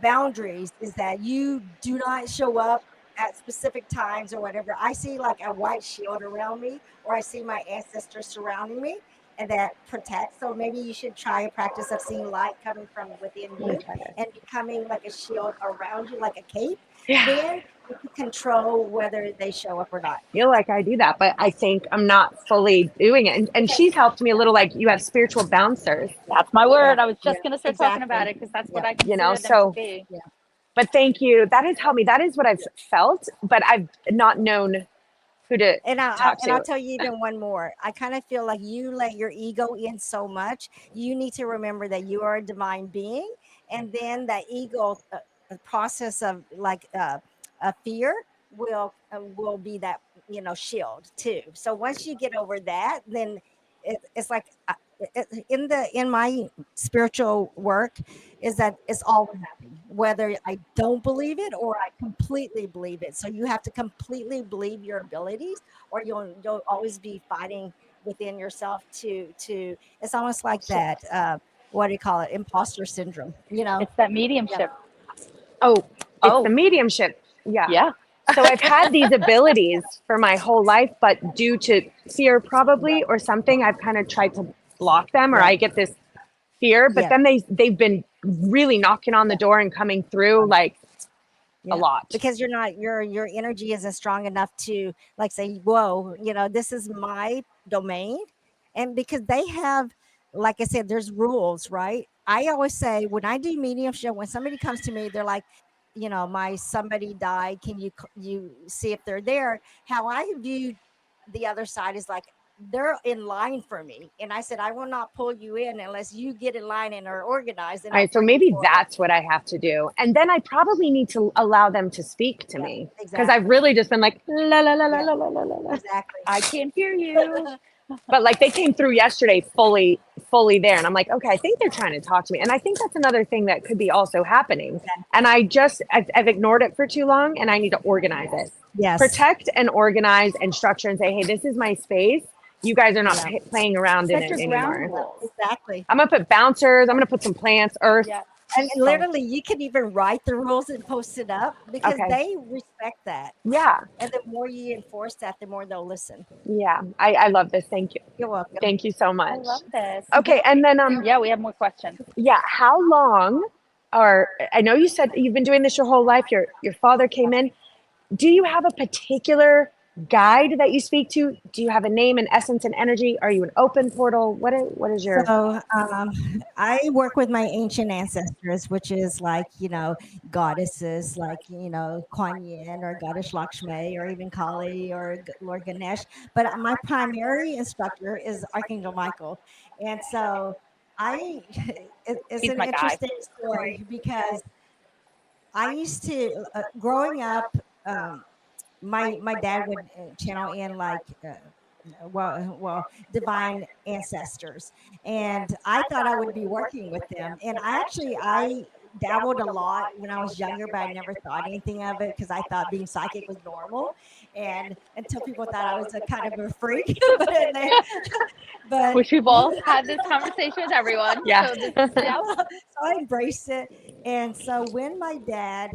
boundaries is that you do not show up at specific times or whatever, I see like a white shield around me, or I see my ancestors surrounding me, and that protects. So maybe you should try a practice of seeing light coming from within you and becoming like a shield around you, like a cape. Yeah. Then you can control whether they show up or not. I feel like I do that, but I think I'm not fully doing it. And she's helped me a little, like, you have spiritual bouncers. That's my word. Yeah, I was just going to start talking about it because that's what I consider You know, them so- to be. But thank you. That has helped me. That is what I've felt, but I've not known who to talk to. I'll tell you even one more. I kind of feel like you let your ego in so much. You need to remember that you are a divine being, and then that ego process of like a fear will be that, you know, shield too. So once you get over that, then it's like in my spiritual work is that it's all happening, whether I don't believe it or I completely believe it. So you have to completely believe your abilities, or you'll always be fighting within yourself to it's almost like that what do you call it, imposter syndrome, you know? It's that mediumship. It's the mediumship. Yeah. So I've had these abilities for my whole life, but due to fear probably or something, I've kind of tried to block them, or I get this fear, but then they've been really knocking on the door and coming through like a lot. Because you're not, your energy isn't strong enough to like say, whoa, you know, this is my domain. And because they have, like I said, there's rules, right? I always say when I do mediumship, when somebody comes to me, they're like, you know, somebody died. Can you see if they're there? How I view the other side is like, they're in line for me. And I said, I will not pull you in unless you get in line and are organized. And All right, so maybe that's what I have to do. And then I probably need to allow them to speak to me. Because I've really just been like, la, la, la, la, la, la, la, la. Exactly. I can't hear you. But like they came through yesterday fully there. And I'm like, okay, I think they're trying to talk to me. And I think that's another thing that could be also happening. And I've ignored it for too long, and I need to organize it. Yes. Protect and organize and structure and say, hey, this is my space. You guys are not playing around in it anymore. Exactly. I'm going to put bouncers. I'm going to put some plants, earth. Yeah. And literally, you can even write the rules and post it up because they respect that. Yeah. And the more you enforce that, the more they'll listen. Yeah. I love this. Thank you. You're welcome. Thank you so much. I love this. Okay. And then, yeah, we have more questions. yeah. How long I know you said you've been doing this your whole life. Your father came in. Do you have a particular guide that you speak to? Do you have a name and essence and energy? Are you an open portal? What is your... So I work with my ancient ancestors, which is like, you know, goddesses like, you know, Kuan Yin or Goddess Lakshmi or even Kali or Lord Ganesh. But my primary instructor is Archangel Michael. And so it's an interesting story because I used to, growing up, my dad would channel in like divine ancestors, and I thought I would be working with them. And I dabbled a lot when I was younger, but I never thought anything of it because I thought being psychic was normal, and until people thought I was a kind of a freak. but which we've all had this conversation with everyone. Yeah. So I embraced it. And so when my dad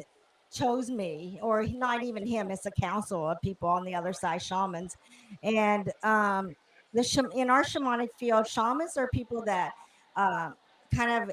chose me, or not even him, it's a council of people on the other side, shamans. And in our shamanic field, shamans are people that kind of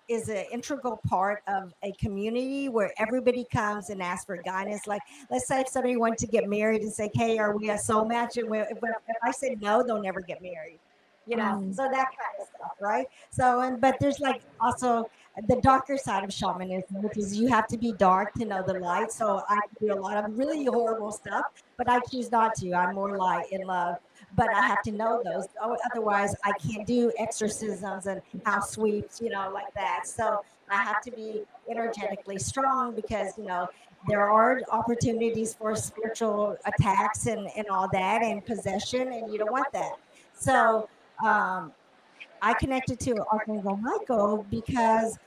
is an integral part of a community where everybody comes and asks for guidance. Like, let's say if somebody wanted to get married and say, hey, are we a soul match? And if I say no, they'll never get married. You know, so that kind of stuff, right? So, but there's like also the darker side of shamanism, which is you have to be dark to know the light. So I do a lot of really horrible stuff, but I choose not to. I'm more light and love, but I have to know those. Otherwise, I can't do exorcisms and house sweeps, you know, like that. So I have to be energetically strong because, you know, there are opportunities for spiritual attacks and all that and possession, and you don't want that. So I connected to Archangel Michael because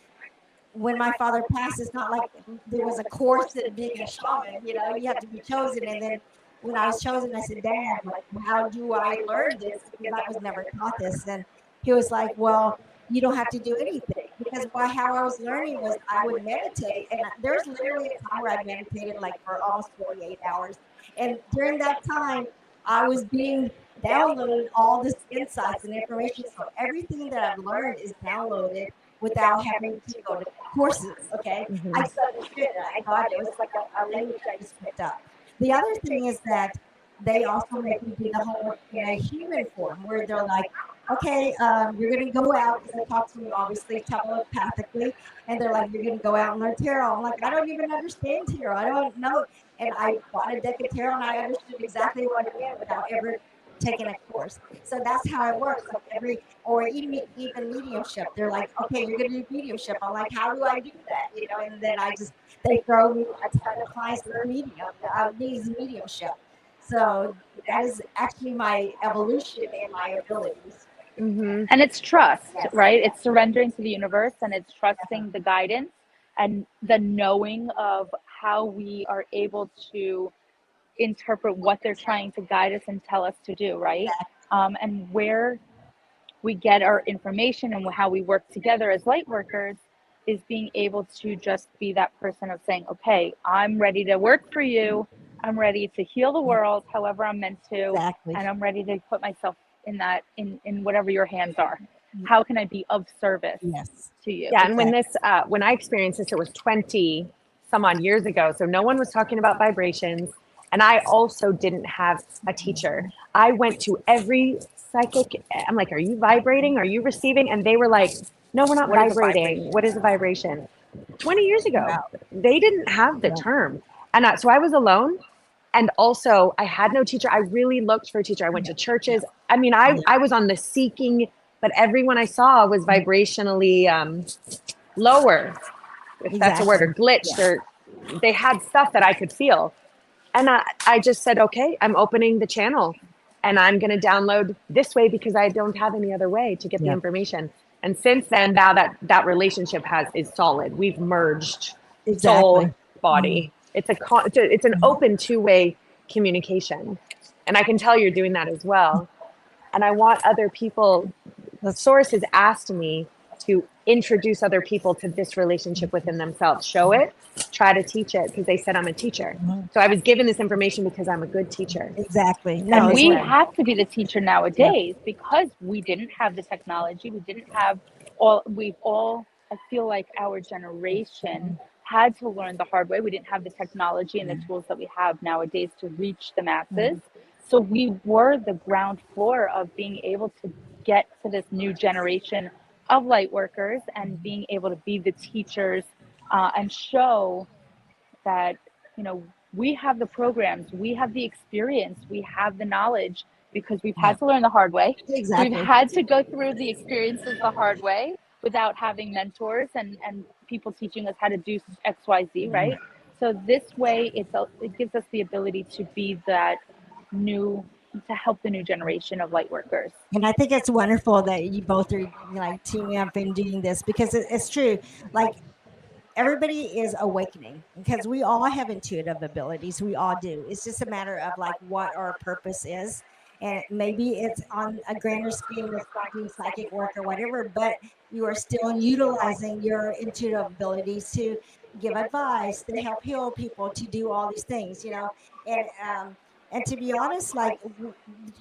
when my father passed, it's not like there was a course in being a shaman. You have to be chosen. And then when I was chosen, I said, Dad, like, how do I learn this? Because I was never taught this. And he was like, well, you don't have to do anything. Because how I was learning was I would meditate. And there's literally a time where I meditated like for almost 48 hours. And during that time, I was being downloaded all this insights and information. So everything that I've learned is downloaded without having to go to courses. Okay. I just understood it. I got it. It was like a language I just picked up. The other thing is that they also make me do the homework in a human form where they're like, okay, you're going to go out, because they talk to me obviously telepathically, and they're like, you're going to go out and learn tarot. I'm like, I don't even understand tarot. I don't know. And I bought a deck of tarot and I understood exactly what it meant without ever taking a course. So that's how it works. Like even mediumship. They're like, okay, you're going to do mediumship. I'm like, how do I do that? And then they throw me a ton of clients that are needs mediumship. So that is actually my evolution and my abilities. And it's trust, right? It's surrendering to the universe, and it's trusting the guidance and the knowing of how we are able to interpret what they're trying to guide us and tell us to do, right? And where we get our information and how we work together as light workers is being able to just be that person of saying, okay, I'm ready to work for you. I'm ready to heal the world however I'm meant to. And I'm ready to put myself in that, in whatever your hands are. How can I be of service to you? Yeah. And when I experienced this, it was 20 some odd years ago. So no one was talking about vibrations. And I also didn't have a teacher. I went to every psychic. I'm like, are you vibrating? Are you receiving? And they were like, no, we're not vibrating. What is a vibration? 20 years ago, they didn't have the term. And so I was alone. And also I had no teacher. I really looked for a teacher. I went to churches. I mean, I was on the seeking, but everyone I saw was vibrationally lower, if that's a word, or glitched, or they had stuff that I could feel. And I just said, okay, I'm opening the channel and I'm going to download this way because I don't have any other way to get the information. And since then, now that relationship is solid. We've merged soul, body. It's an open two-way communication. And I can tell you're doing that as well. And I want other people, the source has asked me to introduce other people to this relationship within themselves. Show it, try to teach it, because they said I'm a teacher. So I was given this information because I'm a good teacher. Exactly. No, and we have to be the teacher nowadays because we didn't have the technology. We didn't have I feel like our generation had to learn the hard way. We didn't have the technology and the tools that we have nowadays to reach the masses. So we were the ground floor of being able to get to this new generation of light workers and being able to be the teachers and show that, we have the programs, we have the experience, we have the knowledge, because we've had to learn the hard way. Exactly. We've had to go through the experiences the hard way without having mentors and people teaching us how to do XYZ, right? So this way, it gives us the ability to be that to help the new generation of light workers. And I think it's wonderful that you both are like teaming up and doing this, because it's true. Like, everybody is awakening because we all have intuitive abilities. We all do. It's just a matter of like what our purpose is. And maybe it's on a grander scheme of doing psychic work or whatever, but you are still utilizing your intuitive abilities to give advice, to help heal people, to do all these things, and to be honest, like,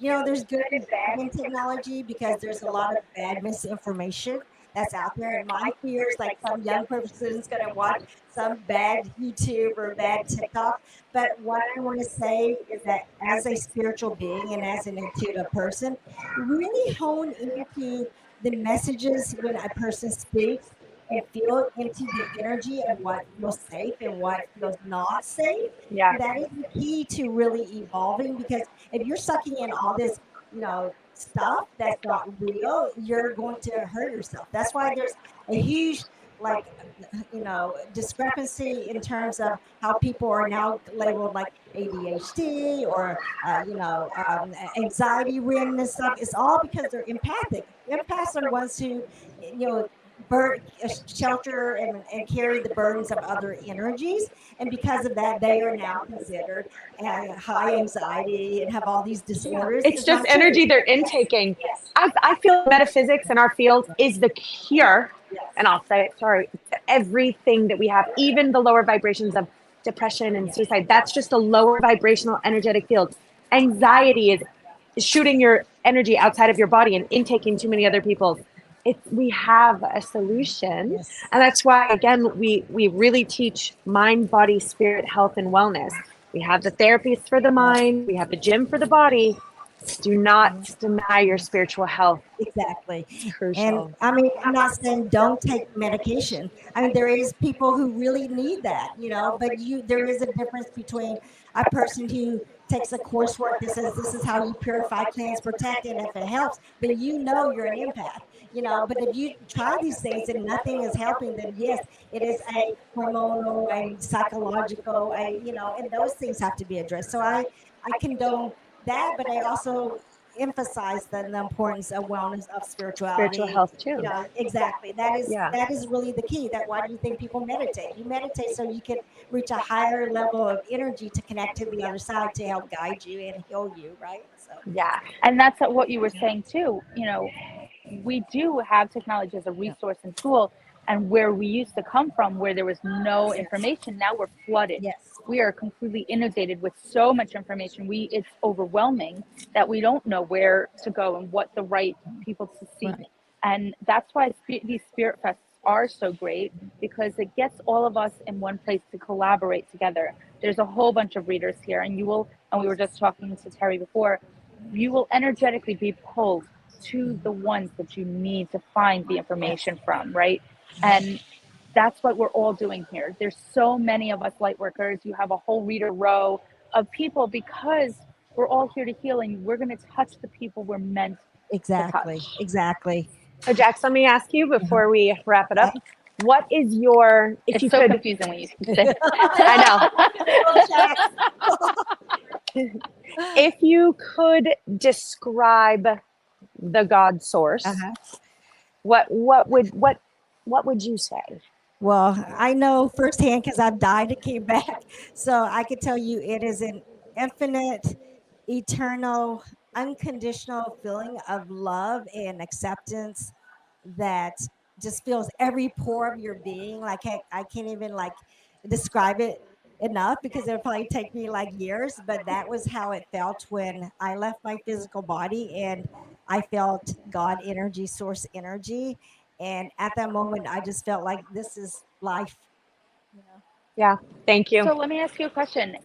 there's good and bad in technology, because there's a lot of bad misinformation that's out there. And my fear is like some young person is going to watch some bad YouTube or bad TikTok. But what I want to say is that as a spiritual being and as an intuitive person, really hone into the messages when a person speaks and feel into the energy of what feels safe and what feels not safe. Yeah. That is the key to really evolving, because if you're sucking in all this, stuff that's not real, you're going to hurt yourself. That's why there's a huge discrepancy in terms of how people are now labeled like ADHD or anxiety ridden and stuff. It's all because they're empathic. Empaths are ones who shelter and carry the burdens of other energies. And because of that, they are now considered high anxiety and have all these disorders. It's just energy they're intaking. I feel metaphysics in our field is the cure, and I'll say it, sorry, everything that we have, even the lower vibrations of depression and suicide. That's just a lower vibrational energetic field. Anxiety is shooting your energy outside of your body and intaking too many other people's. We have a solution. Yes. And that's why, again, we really teach mind, body, spirit, health, and wellness. We have the therapists for the mind. We have the gym for the body. Do not deny your spiritual health. Exactly. It's crucial. And I mean, I'm not saying don't take medication. I mean, there is people who really need that, you know, but there is a difference between a person who takes a coursework that says this is how you purify, cleanse, protect, and if it helps, then you know you're an empath. You know, but if you try these things and nothing is helping, then yes, it is a hormonal, a psychological, and those things have to be addressed. So I condone that, but I also emphasize the importance of wellness, of spirituality, Spiritual health too. You know, exactly. That is really the key. Why do you think people meditate? You meditate so you can reach a higher level of energy to connect to the other side to help guide you and heal you, right? So Yeah. And that's what you were saying too. You know, we do have technology as a resource and tool, and where we used to come from, where there was no information, now we're flooded. yes. We are completely inundated with so much information. It's overwhelming that we don't know where to go and what the right people to see. Right. And that's why these spirit fests are so great, because it gets all of us in one place to collaborate together. There's a whole bunch of readers here, and we were just talking to Terry before, you will energetically be pulled to the ones that you need to find the information from, right? And that's what we're all doing here. There's so many of us light workers. You have a whole reader row of people, because we're all here to heal, and we're going to touch the people we're meant Exactly. to touch. Exactly. So Jax, let me ask you before we wrap it up. What is your, if It's you so could, confusing when you say I know. If you could describe the God source, what would you say? Well, I know firsthand because I've died and came back. So I could tell you it is an infinite, eternal, unconditional feeling of love and acceptance that just fills every pore of your being. Like I can't even describe it enough, because it'll probably take me years, but that was how it felt when I left my physical body and I felt God energy, source energy. And at that moment, I just felt like this is life. You know? Yeah, thank you. So let me ask you a question.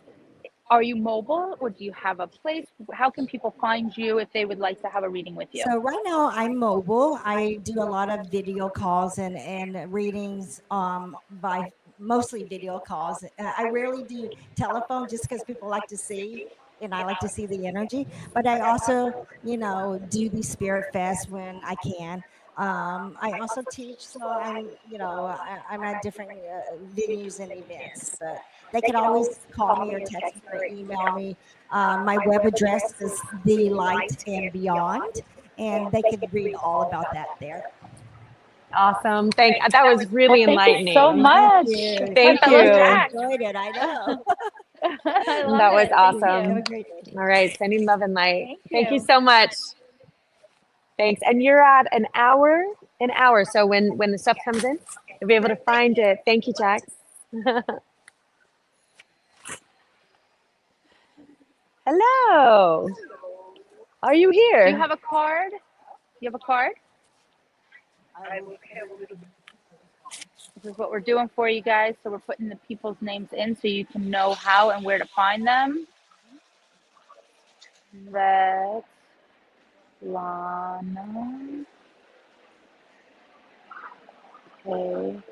Are you mobile, or do you have a place? How can people find you if they would like to have a reading with you? So right now I'm mobile. I do a lot of video calls and readings by mostly video calls. I rarely do telephone just because people like to see, and I like to see the energy. But I also, do the spirit fest when I can. I also teach, so I'm at different venues and events. But they can always call me or text me or email me. My web address is The Light and Beyond, and they can read all about that there. Awesome. That was really enlightening. Thank you so much. Thank I you. enjoyed it. I know. That was awesome. All right. Sending love and light. Thank you so much. Thanks. And you're at an hour. So when the stuff comes in, you'll be able to find it. Thank you, Jax. Hello. Are you here? Do you have a card? You have a card? This is what we're doing for you guys. So we're putting the people's names in so you can know how and where to find them. That's Lana. Okay.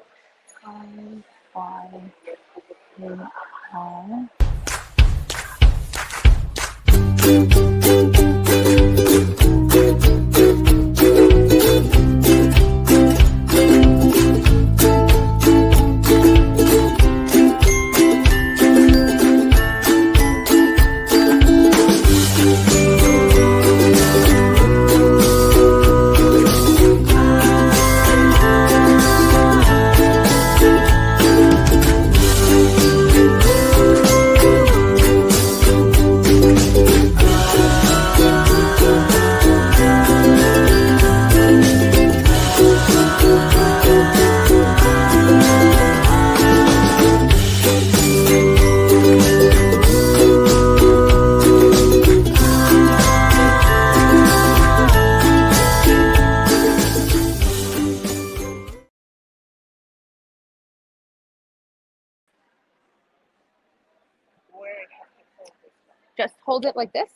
hold it like this.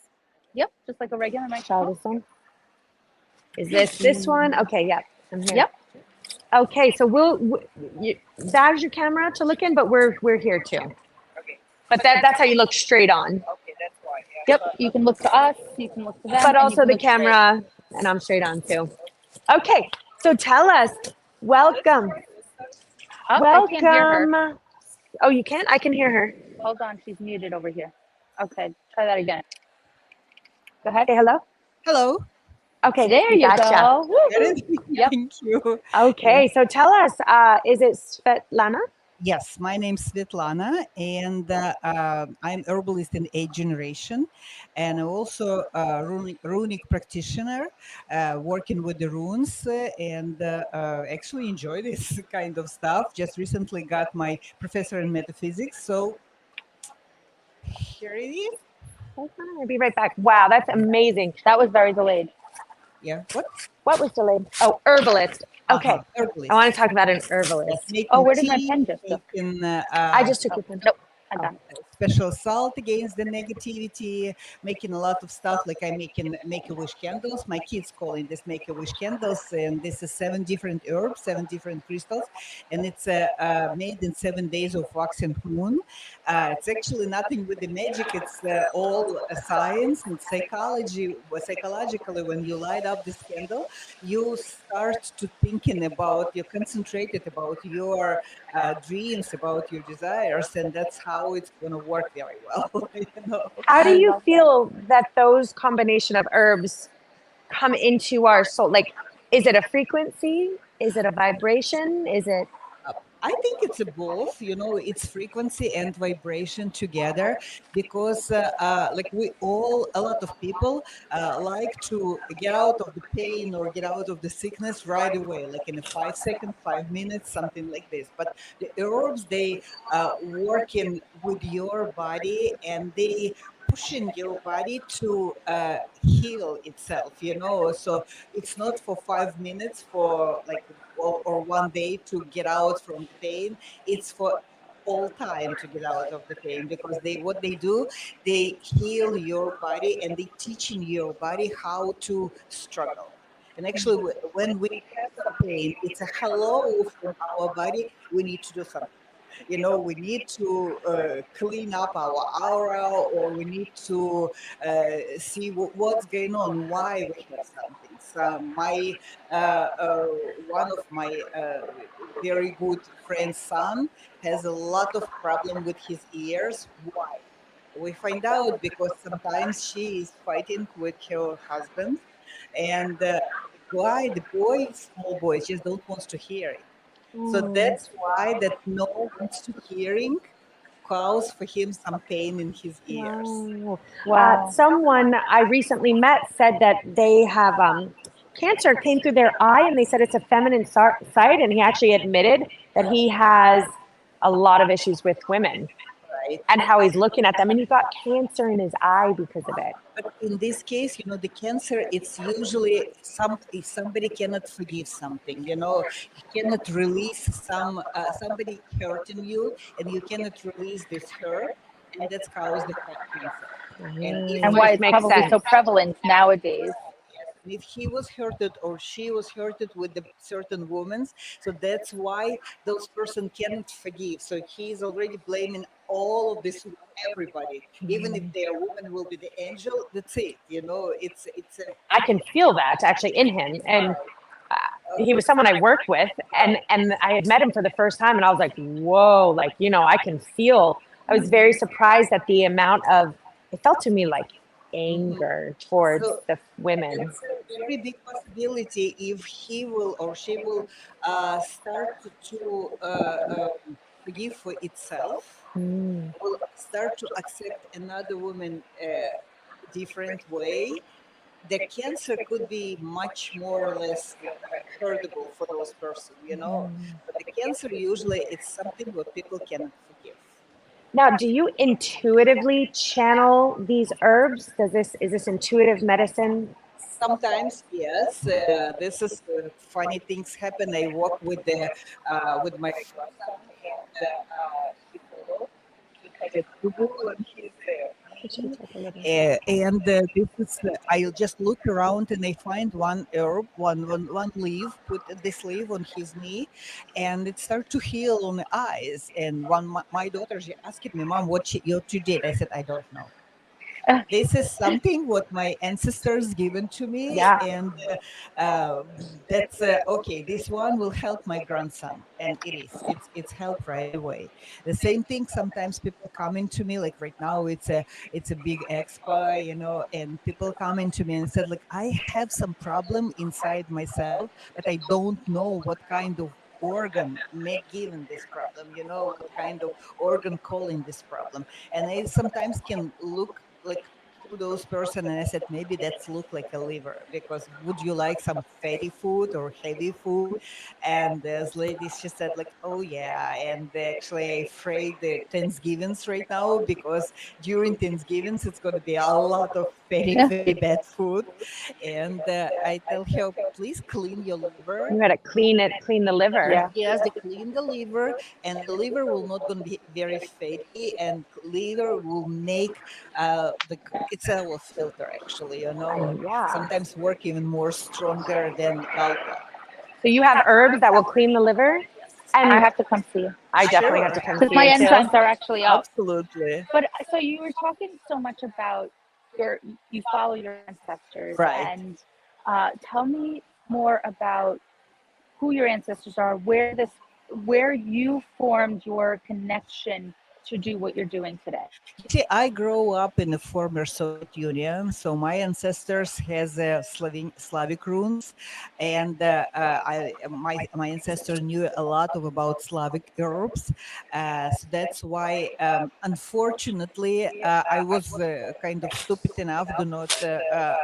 Yep, just like a regular Try microphone. this one. Is this one? Okay, yep. I'm here. Yep. Okay, so that's your camera to look in, but we're here too. Okay. But that's how you look straight on. Okay, that's why. Yep. You can look to us. You can look to them. But and you also can the look straight. camera, and I'm straight on too. Okay, so tell us, welcome. Oh, I can't hear her. Welcome. Oh, you can? I can hear her. Hold on, she's muted over here. Okay, try that again. Go ahead. Say hello. Hello. Okay, There you gotcha. go. That is, Yep. thank you. Okay, so tell us, is it Svetlana? Yes, my name's Svetlana, and I'm herbalist in 8th generation, and also a runic practitioner, working with the runes, and actually enjoy this kind of stuff. Just recently got my professor in metaphysics, so here it is. I'll be right back. Wow, that's amazing. That was very delayed. Yeah, what? What was delayed? Oh, herbalist. Okay, Herbalist. I want to talk about an Yes, herbalist. making Oh, where did my tea, pen just go? making, I just took your pen. Nope, I'm done. special salt against the negativity, making a lot of stuff like I'm making make-a-wish candles. My kids calling this make-a-wish candles, and this is 7 different herbs, 7 different crystals, and it's made in 7 days of wax and moon. It's actually nothing with the magic. It's all science and psychology. Psychologically, when you light up this candle, you start to thinking about, you're concentrated about your dreams, about your desires, and that's how it's going to work very well. You know? How do I you love feel that those combination of herbs come into our soul? Like, is it a frequency? Is it a vibration? Is it? I think it's a both, you know, it's frequency and vibration together, because like we all, a lot of people like to get out of the pain or get out of the sickness right away, like in a 5 second, 5 minutes, something like this. But the herbs, they working with your body, and they pushing your body to heal itself, you know. So it's not for 5 minutes for like or 1 day to get out from the pain. It's for all time to get out of the pain, because what they do, they heal your body, and they teaching your body how to struggle. And actually, when we have some pain, it's a hello from our body. We need to do something. You know, we need to clean up our aura, or we need to see what's going on, why we have something. So one of my very good friend's son has a lot of problem with his ears. Why? We find out because sometimes she is fighting with her husband, and the boy, small boys, just don't want to hear it. So that's why that no wants to hearing cause for him some pain in his ears. Wow. Someone I recently met said that they have cancer came through their eye, and they said it's a feminine side, and he actually admitted that he has a lot of issues with women, Right. and how he's looking at them, and he got cancer in his eye because of it. But in this case, you know, the cancer, it's usually if somebody cannot forgive something, you know, you cannot release somebody hurting you, and you cannot release this hurt, and that's caused the cancer. And why it's Makes probably sense. so prevalent nowadays. And if he was hurted or she was hurted with the certain women, so that's why those person cannot forgive. So he's already blaming all of this, everybody. Even if their woman will be the angel, that's it. You know, it's a I can feel that actually in him, and he was someone I worked with, and I had met him for the first time, and I was like, whoa, like, you know, I can feel. I was very surprised at the amount of. It felt to me like anger towards the women. It's a very big possibility if he will or she will start to forgive for itself, will start to accept another woman different way. The cancer could be much more or less hurtable for those person, you know. But the cancer usually it's something what people cannot forgive. Now, do you intuitively channel these herbs? Is this intuitive medicine? Sometimes, yes. This is funny things happen. I walk with my son, and he had a Google, and he's there. And this is I'll just look around and I find one herb, one leaf, put this leaf on his knee, and it started to heal on the eyes. And one my daughter, she asked me, "Mom, what you did?" I said, "I don't know. This is something what my ancestors given to me, Yeah. and that's okay. This one will help my grandson, and it is. It's help right away. The same thing. Sometimes people coming to me, like right now, it's a big expo, you know, and people coming to me and said, like, I have some problem inside myself, but I don't know what kind of organ may given this problem, you know, what kind of organ calling this problem. And I sometimes can look like to those person and I said, maybe that's look like a liver, because would you like some fatty food or heavy food? And this lady, she said like, oh yeah. And actually I afraid the Thanksgivings right now, because during Thanksgivings it's going to be a lot of very bad food. And I tell her, please clean your liver. You got to clean the liver. Yeah. Yes, they clean the liver, and the liver will not going to be very fatty, and liver will make it's a filter actually. You know, Yeah. sometimes work even more stronger than gallbladder. So you have herbs that will clean the liver? And I have to come see you. I definitely have Sure. to come Because see my you too. enzymes are actually up. Absolutely. But so you were talking so much about you follow your ancestors, Right. and tell me more about who your ancestors are, where you formed your connection to do what you're doing today. See, I grew up in the former Soviet Union, so my ancestors has Slavic runes, and my ancestor knew a lot of about Slavic herbs. So that's why, unfortunately, I was kind of stupid enough to not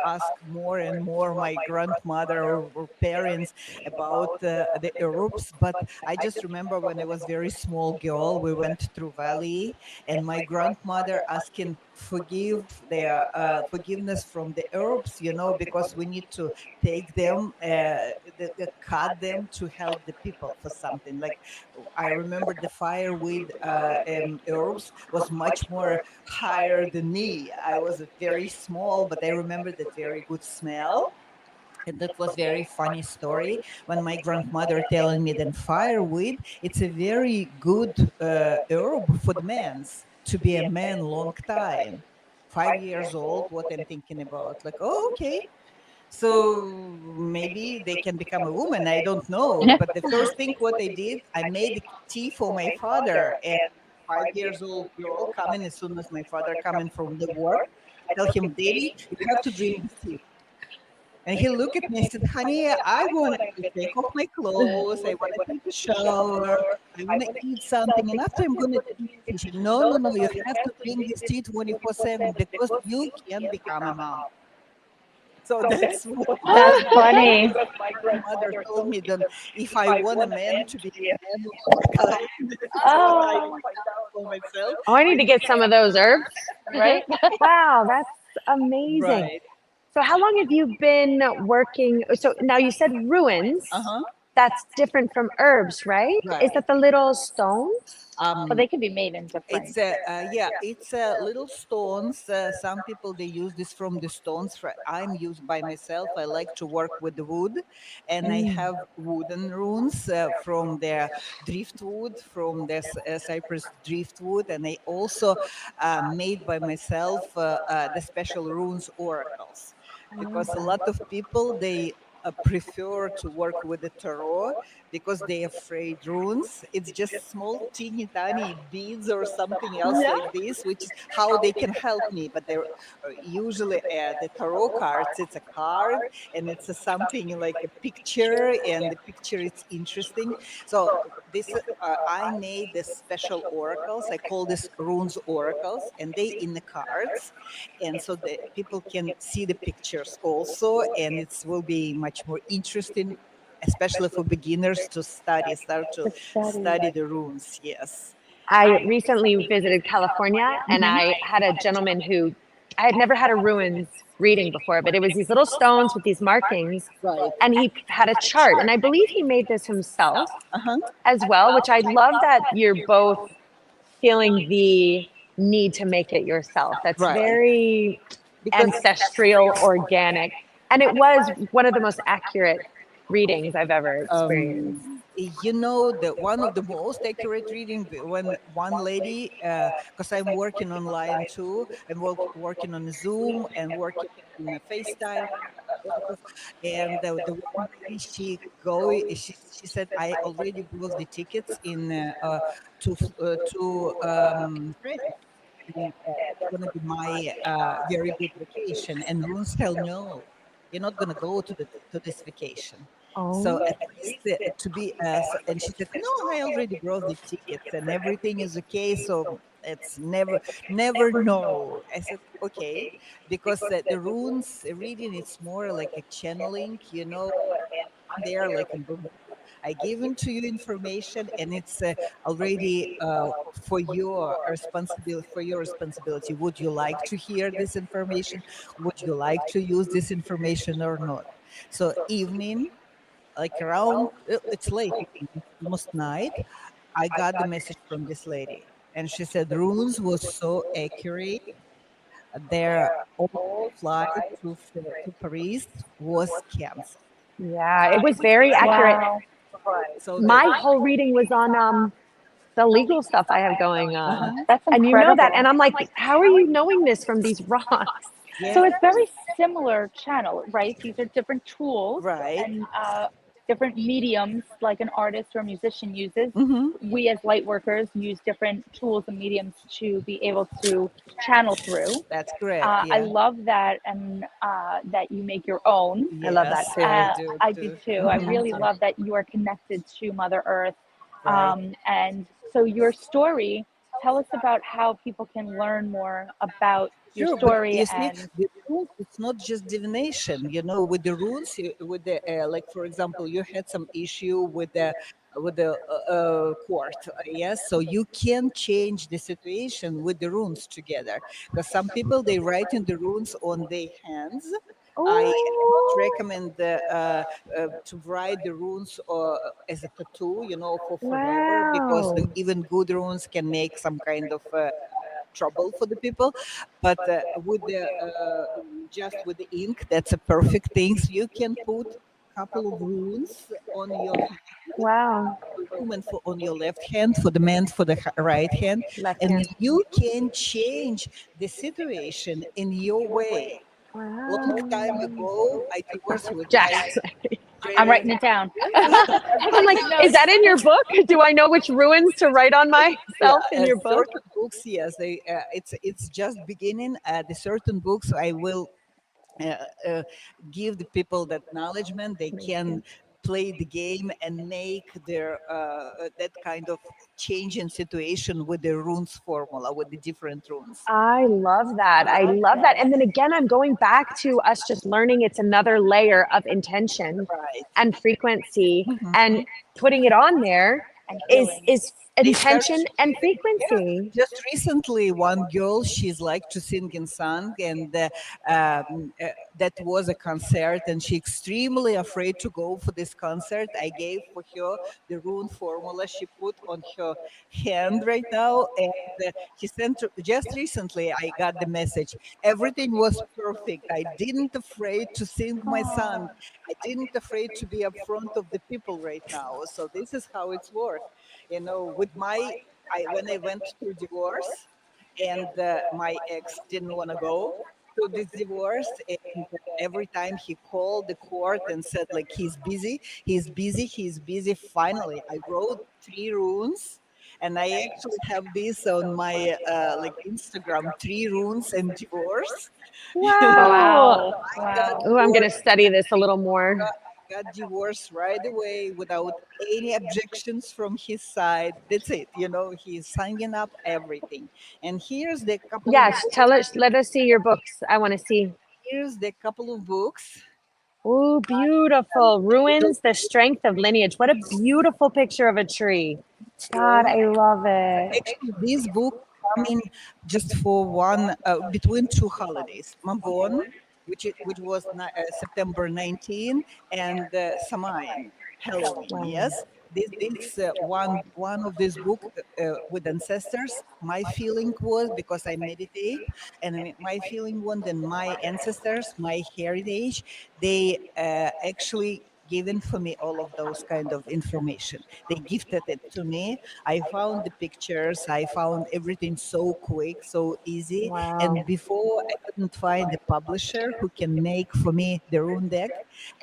ask more and more my grandmother or parents about the herbs. But I just remember when I was very small girl, we went through valley, and my grandmother asking forgiveness from the herbs, you know, because we need to take them, cut them to help the people for something. Like I remember the fireweed herbs was much more higher than me. I was very small, but I remember that very good smell. And that was very funny story when my grandmother telling me that fireweed, it's a very good herb for the men's to be a man long time. 5 years old, what I'm thinking about, like, oh, okay. So maybe they can become a woman. I don't know. But the first thing what I did, I made tea for my father. And 5 years old girl coming as soon as my father coming from the work, I tell him, Daddy, you have to drink this tea. And he looked at me and said, honey, I want to take off my clothes. I want to take a shower. I want to eat something. And after I'm going to eat, he said, no, no, no, you have to drink this tea 24/7 because you can become a mom. So that's what That's funny. my grandmother told me that if I want a man to be a man, that's what I find out for myself. Oh, I need to get some of those herbs. Right? Wow, that's amazing. Right. So how long have you been working? So now you said ruins. Uh-huh. That's different from herbs, right? Right. Is that the little stones? But they can be made in different. It's little stones. Some people they use this from the stones. I'm used by myself. I like to work with the wood, and I have wooden runes from the driftwood, from the cypress driftwood, and I also made by myself the special runes oracles, because a lot of people they prefer to work with the tarot because they're afraid runes. It's just small, teeny, tiny beads or something else like this, which is how they can help me. But they're usually the tarot cards. It's a card and it's something like a picture, and the picture is interesting. So this I made the special oracles. I call this runes oracles, and they in the cards, and so the people can see the pictures also, and it will be much more interesting, especially for beginners to start to study the runes. Yes. I recently visited California, and I had a gentleman who I had never had a ruins reading before, but it was these little stones with these markings, Right. and he had a chart, and I believe he made this himself Uh-huh. as well, which I love that you're both feeling the need to make it yourself. That's Right. very Because ancestral, organic. And it was one of the most accurate readings I've ever experienced. you know, the one of the most accurate reading when one lady, because I'm working online too, I'm working on Zoom and working on FaceTime, and the one lady, she said, I already bought the tickets in to and it's going to be my very good vacation. And runes tell no, you're not going to go to this vacation. So Oh, at least to be, and she said, no, I already brought the tickets and everything is okay. So it's never no. I said, okay, because the runes reading, it's more like a channeling, you know, and they are like in I given to you information, and it's already for your responsibility. Would you like to hear this information? Would you like to use this information or not? So evening, like around it's late, it's almost night. I got the message from this lady, and she said runes was so accurate. Their all flight to Paris was canceled. yeah, it was very accurate. Wow. So the My whole reading was on the legal stuff I have going on. That's And you know that. incredible. And I'm like, how are you knowing this from these rocks? So yeah, it's very similar channel, right? These are different tools right. and different mediums like an artist or a musician uses. Mm-hmm. We as light workers use different tools and mediums to be able to channel through. That's correct. I Yeah. love that, and that you make your own. I love that Yes, too. I do I do too. I really love that you are connected to Mother Earth. Right. And so your story, tell us about how people can learn more about your Sure, but story. you see, And the runes, it's not just divination. You know, with the runes, with the like, for example, you had some issue with the court, yes. So you can change the situation with the runes together. Because some people they write in the runes on their hands. I don't Oh, recommend to write the runes as a tattoo, you know, for forever, because wow. even good runes can make some kind of trouble for the people. But with the just with the ink, that's a perfect thing. So you can put a couple of runes on your hand, Wow. for woman for on your left hand, for the man for the right hand, Left and hand. you can change the situation in your way. Long time Wow. ago, I divorced with my Jack's. I'm writing it down. I'm like, is that in your book? Do I know which ruins to write on yeah, myself in your book? certain books. Yes, they it's just beginning. The certain books I will uh, uh, give the people that acknowledgement. They can play the game and make their that kind of change in situation with the runes formula, with the different runes. I love that. I love that. And then again, I'm going back to us just learning it's another layer of intention Right. and frequency, and putting it on there And is healing. They start. intention and Yeah, frequency. just recently, one girl, she's like to sing and song, and that was a concert, and she extremely afraid to go for this concert. I gave for her the rune formula she put on her hand right now, and she sent just recently. I got the message. Everything was perfect. I didn't afraid to sing my song. I didn't afraid to be up front of the people right now. So this is how it's worked. You know, with my when I went through divorce, and my ex didn't want to go to this divorce, and every time he called the court and said like he's busy, he's busy, he's busy. Finally, I wrote 3 runes. And I actually have this on my like Instagram, 3 runes and divorce. You know, Wow. Wow. I got Wow. Oh, I'm going to divorced study this a little more. got divorced right away without any objections from his side. That's it. You know, he's signing up everything. And here's the couple of Yes, tell us, let us see your books. I want to see. books. Oh, beautiful. So, Ruins, the strength of lineage. What a beautiful picture of a tree. God, I love it. actually, this book coming just for one between 2 holidays, Magon, which was September 19, and Samain, Halloween. Wow. Yes. One of this book with ancestors. My feeling was because I meditate, and my feeling was that my ancestors, my heritage, they actually given for me all of those kind of information. They gifted it to me. I found the pictures. I found everything so quick, so easy. Wow. And before I couldn't find a publisher who can make for me the rune deck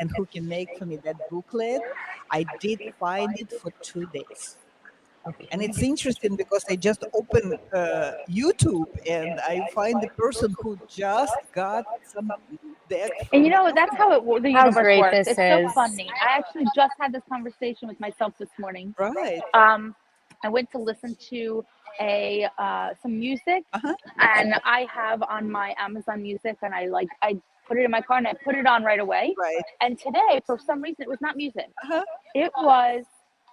and who can make for me that booklet. I did find it for 2 days. And it's interesting because I just open YouTube and I find the person who just got some deck And from that's how the How universe great works. this It's so is. funny. I actually just had this conversation with myself this morning. right. I went to listen to a some music, Uh-huh. and I have on my Amazon Music, and I put it in my car and I put it on right away. Right. And today, for some reason, it was not music. Uh-huh. It was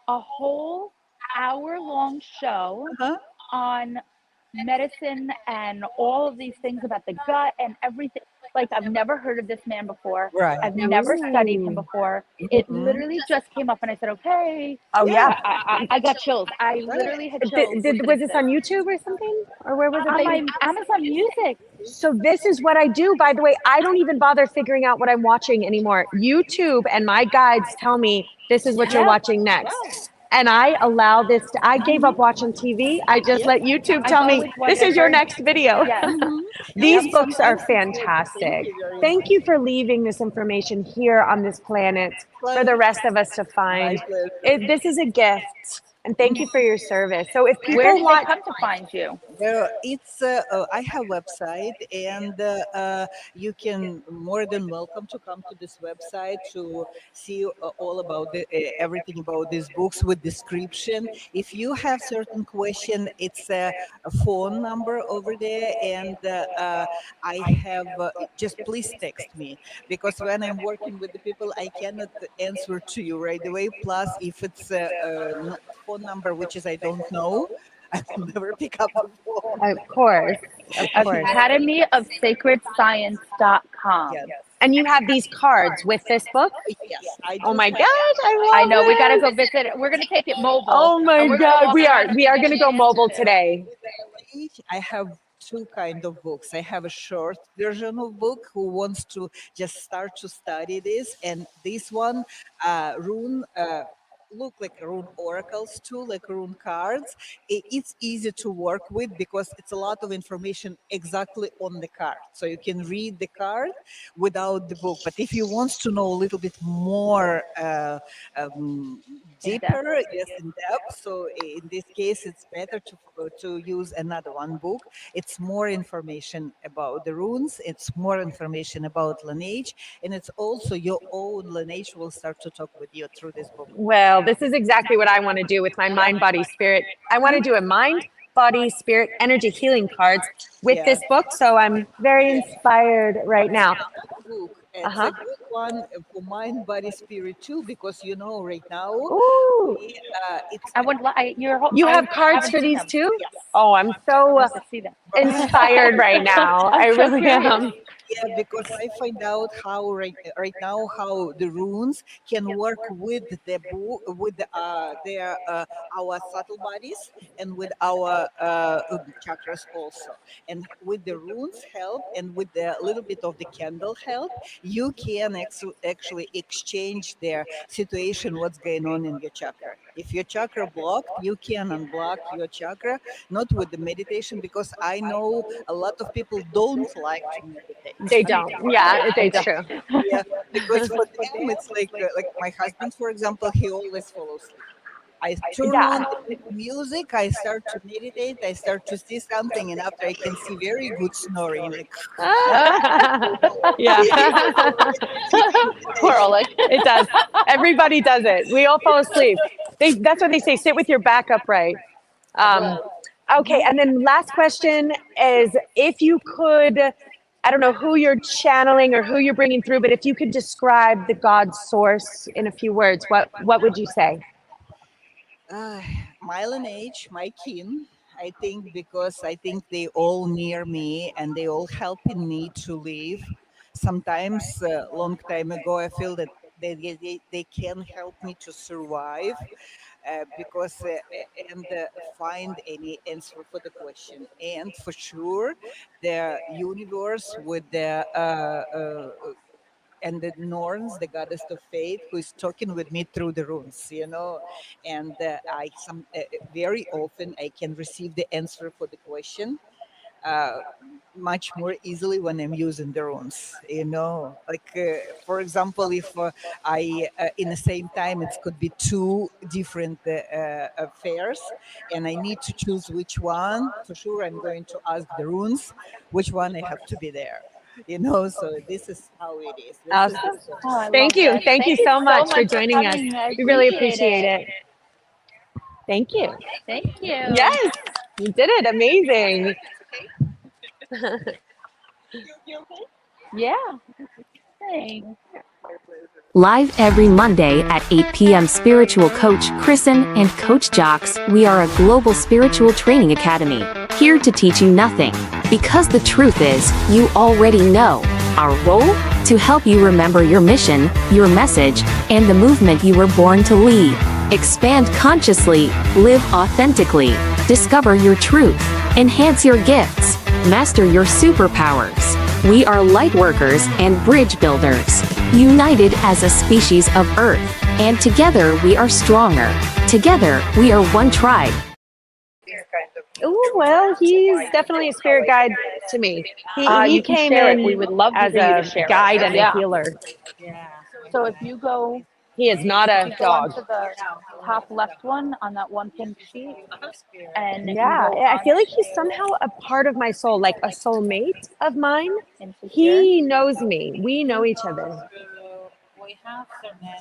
a whole hour-long show Uh-huh. on medicine and all of these things about the gut and everything. Like, I've never heard of this man before. Right. I've never studied him Ooh. before. It Mhm. literally just came up, and I said, okay. Oh yeah. I got chills. I literally had chills. Was this on YouTube or something, or where was it? On that my you- Amazon Music. So this is what I do. By the way, I don't even bother figuring out what I'm watching anymore. YouTube and my guides tell me this is what you're Yeah. watching next. And I allow this to, I gave up watching TV. I just let YouTube I tell go me with this is your whatever- next video. Yes. These Yep. books are Thank fantastic. you very Thank much. you for leaving this information here on this planet for the rest of us to find. My pleasure. This is a gift. And thank you for your service. So if people Where did they want, come to find you? I have website, and you can more than welcome to come to this website to see all about everything about these books with description. If you have certain question, it's a phone number over there, and I have just please text me, because when I'm working with the people, I cannot answer to you right away. Plus, if it's a phone number which is I don't know, I will never pick up the phone. of course, of course. Academy of Sacred Science.com. Yes. And you have these cards with this book? Yes, I do. Oh my gosh, I love I know, we gotta this. go visit it. We're gonna take it mobile. Oh my and we're gonna God, walk we around are and going to go mobile today. I have two kind of books. I have a short version of book who wants to just start to study this, and this one, rune. Look like rune oracles too, like rune cards. It's easy to work with because it's a lot of information exactly on the card, so you can read the card without the book. But if you want to know a little bit more um, deeper, yes, in depth, so in this case, it's better to use another one book. It's more information about the runes. It's more information about lineage, and it's also your own lineage will start to talk with you through this book. Well, this is exactly what I want to do with my mind, body, spirit. I want to do a mind, body, spirit, energy healing cards with this book. So I'm very inspired right now. Book. It's Uh-huh. a good one for mind, body, spirit too, because right now Ooh, it's I would like you have cards for these too? Oh, I'm so I have to see them. inspired right now. I I'm so really curious. am. yeah, because I find out how right now how the runes can work with the book with their our subtle bodies and with our chakras also, and with the runes help and with the little bit of the candle help, you can actually exchange their situation, what's going on in your chakra. If your chakra blocked, you can unblock your chakra, not with the meditation, because I know a lot of people don't like to meditate. They don't. Yeah, it's true. Yeah, because for them it's like my husband, for example, he always falls asleep. I turn on the music, I start to meditate, I start to see something, and after I can see very good snoring, like Yeah. Poor Oleg. It does. Everybody does it. We all fall asleep. That's what they say. Sit with your back upright. Okay. And then last question is, if you could, I don't know who you're channeling or who you're bringing through, but if you could describe the God source in a few words, what would you say? my lineage, my kin. I think because I think they all near me and they all helping me to live. Sometimes, long time ago, I feel that they can help me to survive, because and find any answer for the question. And for sure, the universe with the and the Norns, the goddess of faith, who is talking with me through the runes, and I some very often I can receive the answer for the question uh, much more easily when I'm using the runes. Like for example, if I in the same time it could be two different affairs, and I need to choose which one. For sure, I'm going to ask the runes which one I have to be there. So this is how it is. This is the Awesome. source. Oh, I Thank love you. that. Thank you so much for joining us. coming. I We really appreciate appreciate it. Thank you. Thank you. Yes, you did it. Amazing. Yeah. Thanks. Live every Monday at 8 p.m. Spiritual Coach Kristen and Coach Jocks, we are a global spiritual training academy, here to teach you nothing. Because the truth is, you already know. Our role? To help you remember your mission, your message, and the movement you were born to lead. Expand consciously, live authentically, discover your truth, enhance your gifts, master your superpowers. We are light workers and bridge builders, united as a species of Earth, and together we are stronger. Together we are one tribe. Oh, well, he's definitely a spirit guide to me. He You can came share in it. We would love to as hear you a to share guide it. and Yeah. a healer. So if you go, He is not a go dog. onto the top left one on that one pink sheet, and Yeah, you go I feel like on he's somehow a part of my soul, like a soulmate of mine. into here. He knows me. We know each other.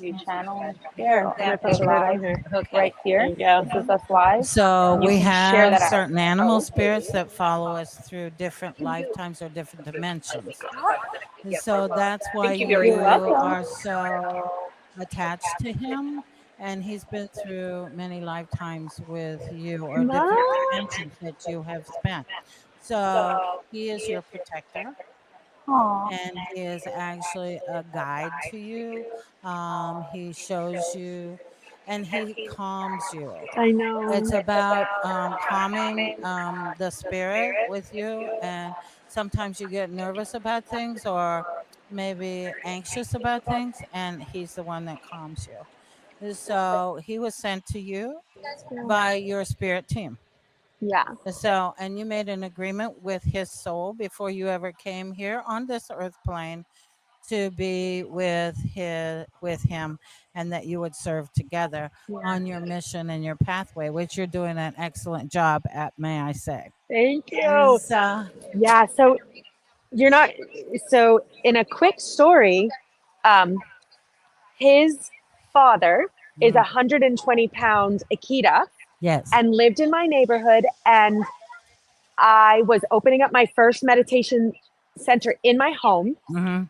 You channel Here, I'm gonna put you right on here. right here. There you go. This is us live. So You we can share have that out. certain animal spirits that follow us through different lifetimes or different dimensions. And so that's why you welcome. are so attached to him. And he's been through many lifetimes with you, or different dimensions that you have spent. So he is your protector, Aw. and he is actually a guide to you. He shows you, and he calms you. I know. It's about calming the spirit with you. And sometimes you get nervous about things, or maybe anxious about things, and he's the one that calms you. So he was sent to you by your spirit team. Yeah. So, and you made an agreement with his soul before you ever came here on this earth plane to be with him, and that you would serve together on your mission and your pathway, which you're doing an excellent job at, may I say. Thank you. So, Yeah. So you're not. So in a quick story, his father is 120-pound Akita yes. and lived in my neighborhood, and I was opening up my first meditation center in my home, Mm-hmm.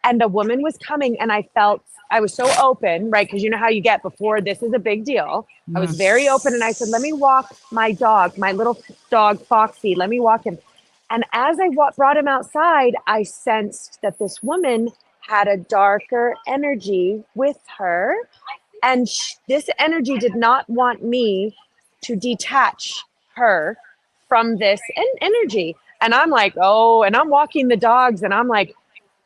and a woman was coming, and I felt I was so open, right? Because you know how you get before this is a big deal. I was very open, and I said, let me walk my dog, my little dog, Foxy. Let me walk him. And as I brought him outside, I sensed that this woman had a darker energy with her. And this energy did not want me to detach her from this energy. And I'm like, oh, and I'm walking the dogs, and I'm like,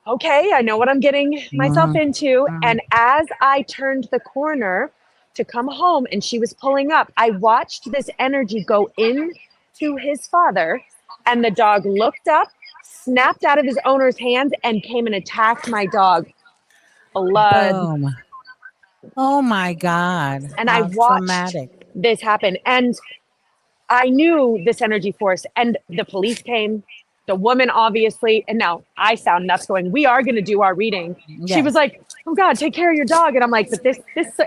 okay, I know what I'm getting myself into. And as I turned the corner to come home and she was pulling up, I watched this energy go into his father, and the dog looked up, snapped out of his owner's hands, and came and attacked my dog. Blood. Boom. Oh my God. And How I watched traumatic. this happen. And I knew this energy force, and the police came, the woman obviously, and now I sound nuts going, we are going to do our reading. She was like, oh God, take care of your dog. And I'm like, but this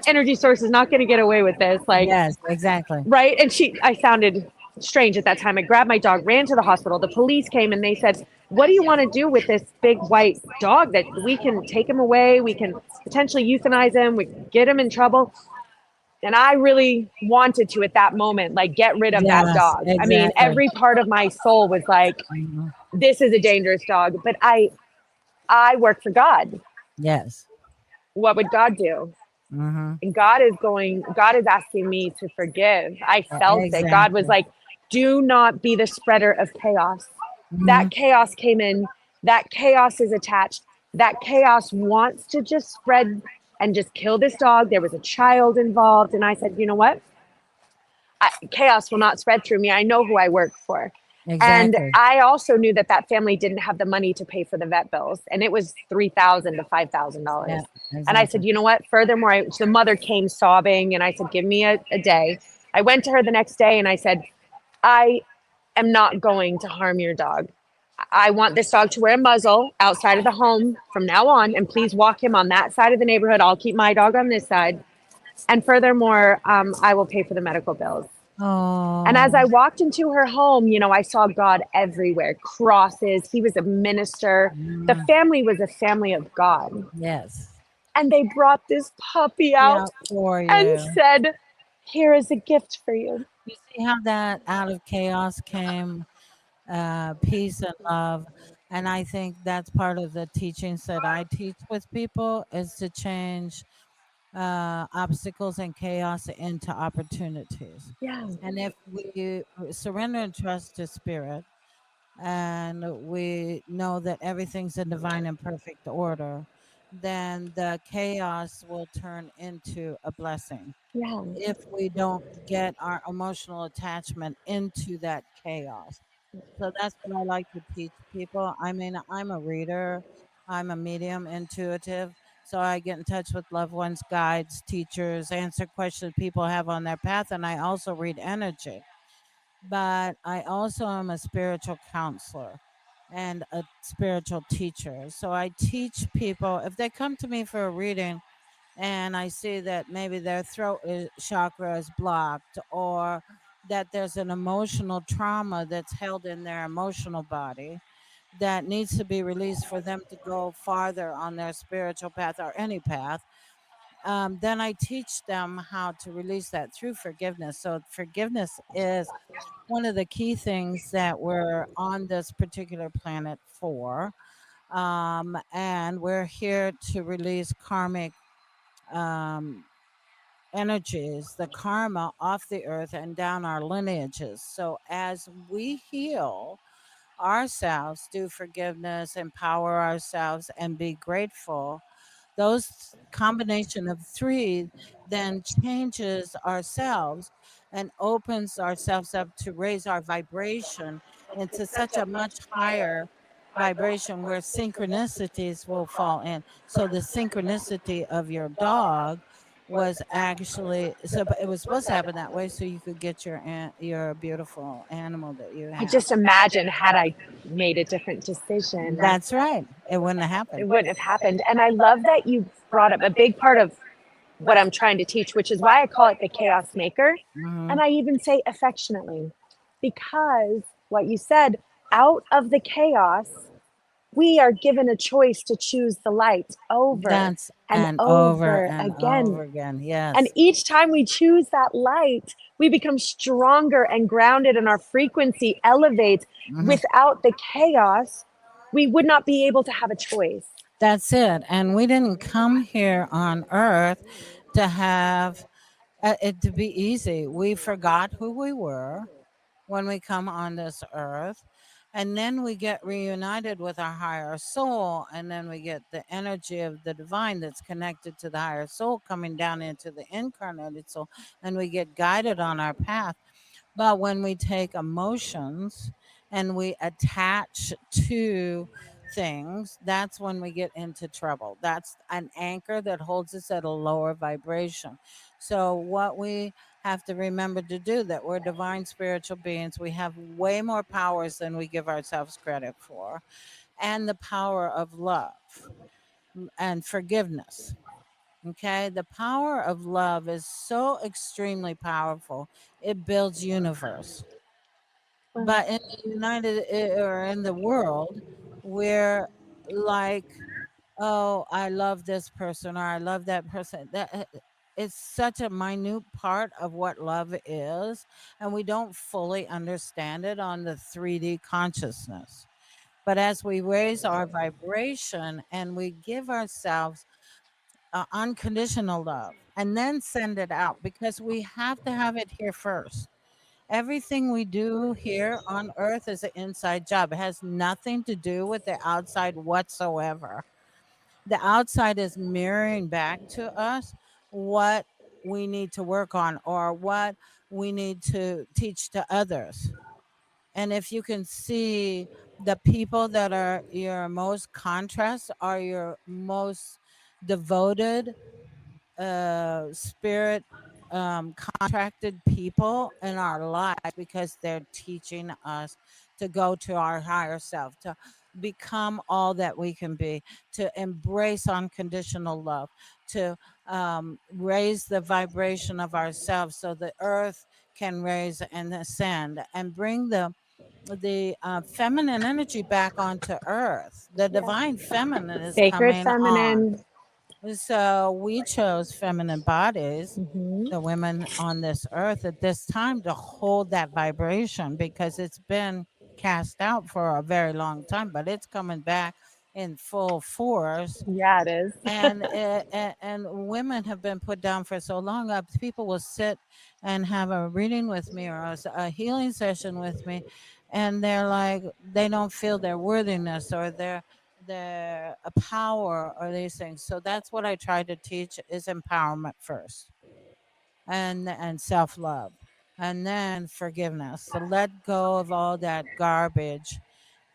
energy source is not going to get away with this. Like, yes, exactly. right. And I sounded strange at that time. I grabbed my dog, ran to the hospital. The police came and they said, what do you want to do with this big white dog that we can take him away? We can potentially euthanize him. We can get him in trouble. And I really wanted to, at that moment, like, get rid of that dog. Exactly. I mean, every part of my soul was like, this is a dangerous dog. But I work for God. Yes. what would God do? Mm-hmm. And God is asking me to forgive. I felt it. God was Exactly. like, do not be the spreader of chaos. Mm-hmm. That chaos came in, that chaos is attached, that chaos wants to just spread and just kill this dog. There was a child involved. And I said, you know what? Chaos will not spread through me. I know who I work for. And Exactly. I also knew that that family didn't have the money to pay for the vet bills, and it was $3,000 to $5,000. Yeah, And I said, exactly. you know what? Furthermore, the mother came sobbing, and I said, give me a day. I went to her the next day, and I said, I am not going to harm your dog. I want this dog to wear a muzzle outside of the home from now on, and please walk him on that side of the neighborhood. I'll keep my dog on this side. And furthermore, I will pay for the medical bills. And as Oh, I walked into her home, you know, I saw God everywhere, crosses. He was a minister. The mm, family was a family of God. yes. And they brought this puppy Yeah, out for and you. said, here is a gift for you. You see how that out of chaos came peace and love. And I think that's part of the teachings that I teach with people is to change obstacles and chaos into opportunities. Yeah. And if we surrender and trust to spirit, and we know that everything's in divine and perfect order, then the chaos will turn into a blessing Yeah. if we don't get our emotional attachment into that chaos. So that's what I like to teach people. I mean, I'm a reader, I'm a medium, intuitive. So I get in touch with loved ones, guides, teachers, answer questions people have on their path. And I also read energy. But I also am a spiritual counselor and a spiritual teacher. So I teach people, if they come to me for a reading, and I see that maybe their chakra is blocked or that there's an emotional trauma that's held in their emotional body that needs to be released for them to go farther on their spiritual path or any path, then I teach them how to release that through forgiveness. So, forgiveness is one of the key things that we're on this particular planet for. And we're here to release karmic um, energies, the karma off the earth and down our lineages. So as we heal ourselves, do forgiveness, empower ourselves, and be grateful, those combination of three then changes ourselves and opens ourselves up to raise our vibration into such a much higher vibration where synchronicities will fall in. So the synchronicity of your dog was actually, so it was supposed to happen that way so you could get your beautiful animal that you I have. just imagine had I made a different decision, That's right. It wouldn't have it happened. wouldn't have happened. And I love that you brought up a big part of what I'm trying to teach, which is why I call it the chaos maker. Hmm. And I even say affectionately, because what you said, out of the chaos, we are given a choice to choose the light over That's and and over over again. again. And Yes. each time we choose that light, we become stronger and grounded, and our frequency elevates. Hmm. Without the chaos, we would not be able to have a choice. That's it. And we didn't come here on earth to have it to be easy. We forgot who we were when we come on this earth. And then we get reunited with our higher soul. And then we get the energy of the divine that's connected to the higher soul coming down into the incarnated soul. And we get guided on our path. But when we take emotions and we attach to things, that's when we get into trouble. That's an anchor that holds us at a lower vibration. So, what we have to remember to do that we're divine spiritual beings. We have way more powers than we give ourselves credit for, and the power of love and forgiveness. Okay, the power of love is so extremely powerful. It builds universe. But in the or in the world, we're like, oh, I love this person or I love that person. It's such a minute part of what love is, and we don't fully understand it on the 3D consciousness. But as we raise our vibration and we give ourselves unconditional love and then send it out, because we have to have it here first. Everything we do here on earth is an inside job. It has nothing to do with the outside whatsoever. The outside is mirroring back to us what we need to work on or what we need to teach to others. And if you can see, the people that are your most contrast are your most devoted, spirit, contracted people in our life, because they're teaching us to go to our higher self, to become all that we can be, to embrace unconditional love, to raise the vibration of ourselves so the earth can raise and ascend and bring the feminine energy back onto earth. The divine feminine is Sacred coming on. feminine. So we chose feminine bodies, Hmm. the women on this earth at this time, to hold that vibration, because it's been cast out for a very long time, but it's coming back in full force. Yeah, it is. And women have been put down for so long. People will sit and have a reading with me or a healing session with me, and they're like, they don't feel their worthiness or their power or these things. So that's what I try to teach, is empowerment first, and self-love, and then forgiveness, to let go of all that garbage,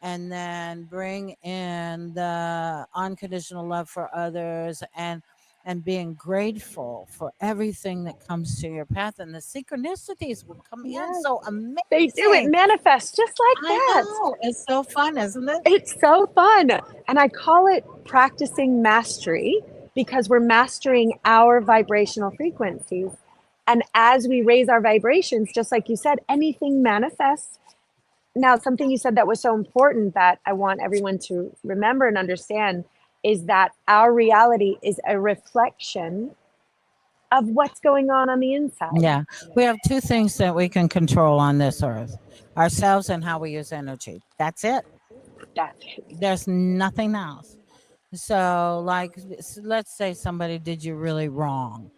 and then bring in the unconditional love for others, and being grateful for everything that comes to your path, and the synchronicities will come in Yes. so They do it amazing. manifest just like I that. know, it's so fun, isn't it? It's so fun. And I call it practicing mastery because we're mastering our vibrational frequencies. And as we raise our vibrations, just like you said, anything manifests. Now, something you said that was so important that I want everyone to remember and understand is that our reality is a reflection of what's going on the inside. Yeah, we have two things that we can control on this earth: ourselves and how we use energy. That's it. That's it. There's nothing else. So, like, let's say somebody did you really wrong,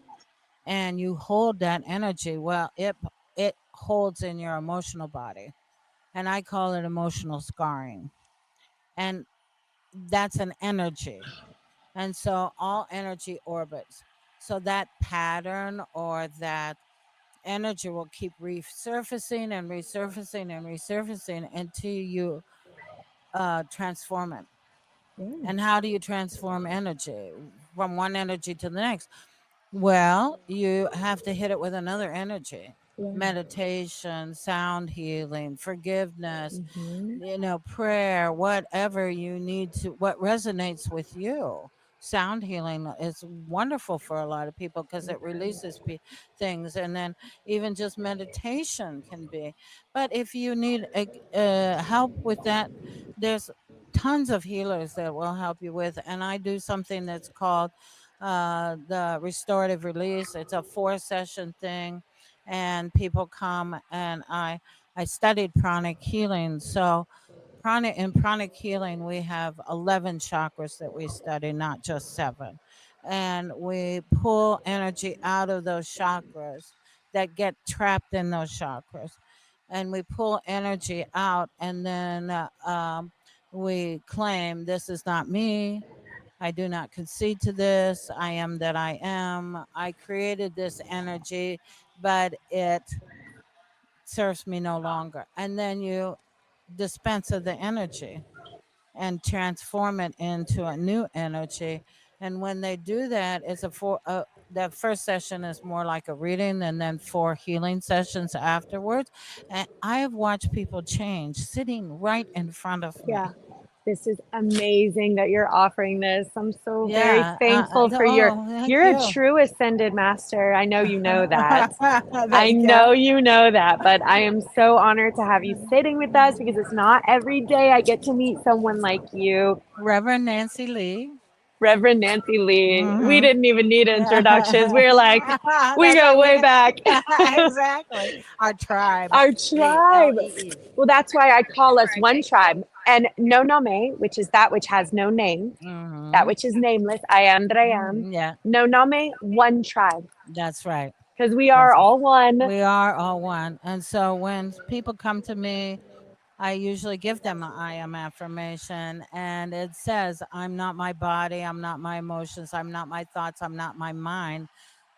and you hold that energy. Well, it holds in your emotional body, and I call it emotional scarring. And that's an energy. And so all energy orbits. So that pattern or that energy will keep resurfacing and resurfacing and resurfacing until you transform it. And how do you transform energy from one energy to the next? Well, you have to hit it with another energy. Meditation, sound healing, forgiveness, prayer, whatever you need to, what resonates with you. Sound healing is wonderful for a lot of people because it releases things, and then even just meditation can be. But if you need help with that, there's tons of healers that will help you with. And I do something that's called the restorative release. It's a 4-session thing, and people come, and I studied pranic healing. So in pranic healing, we have 11 chakras that we study, not just 7. And we pull energy out of those chakras that get trapped in those chakras. And we pull energy out, and then we claim, this is not me. I do not concede to this. I am that I am. I created this energy, but it serves me no longer. And then you dispense of the energy and transform it into a new energy. And when they do that, that first session is more like a reading, and then 4 healing sessions afterwards. And I have watched people change sitting right in front of me. Yeah. This is amazing that you're offering this. I'm so very Yeah. thankful for thank you're you. a true ascended master. I know you know that. I Thank you. know you know that, but I am so honored to have you sitting with us because it's not every day I get to meet someone like you. Reverend Nancy Lee. Reverend Nancy Lee. We Mhm. didn't even need introductions. We're like, we That's go why way back. exactly. Our tribe. Our tribe. LEE. Well, that's why I call us one tribe. And no name, which is that which has no name, that which is nameless. I am that I am. Yeah, No name, one tribe, that's right. because we are all one. We are all one. And so when people come to me, I usually give them an I am affirmation, and it says, I'm not my body, I'm not my emotions, I'm not my thoughts, I'm not my mind.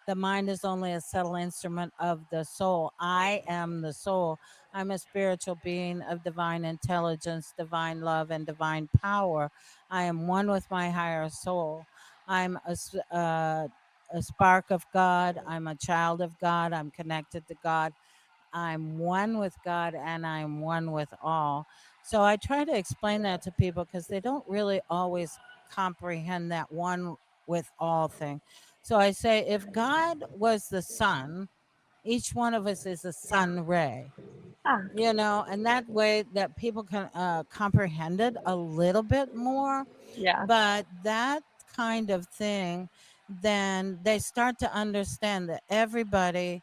The mind is only a subtle instrument of the soul. I am the soul. I'm a spiritual being of divine intelligence, divine love, and divine power. I am one with my higher soul. I'm a spark of God. I'm a child of God. I'm connected to God. I'm one with God and I'm one with all. So I try to explain that to people because they don't really always comprehend that one with all thing. So I say, if God was the sun, each one of us is a sun ray, Ah, and that way that people can comprehend it a little bit more. yeah. But that kind of thing, then they start to understand that everybody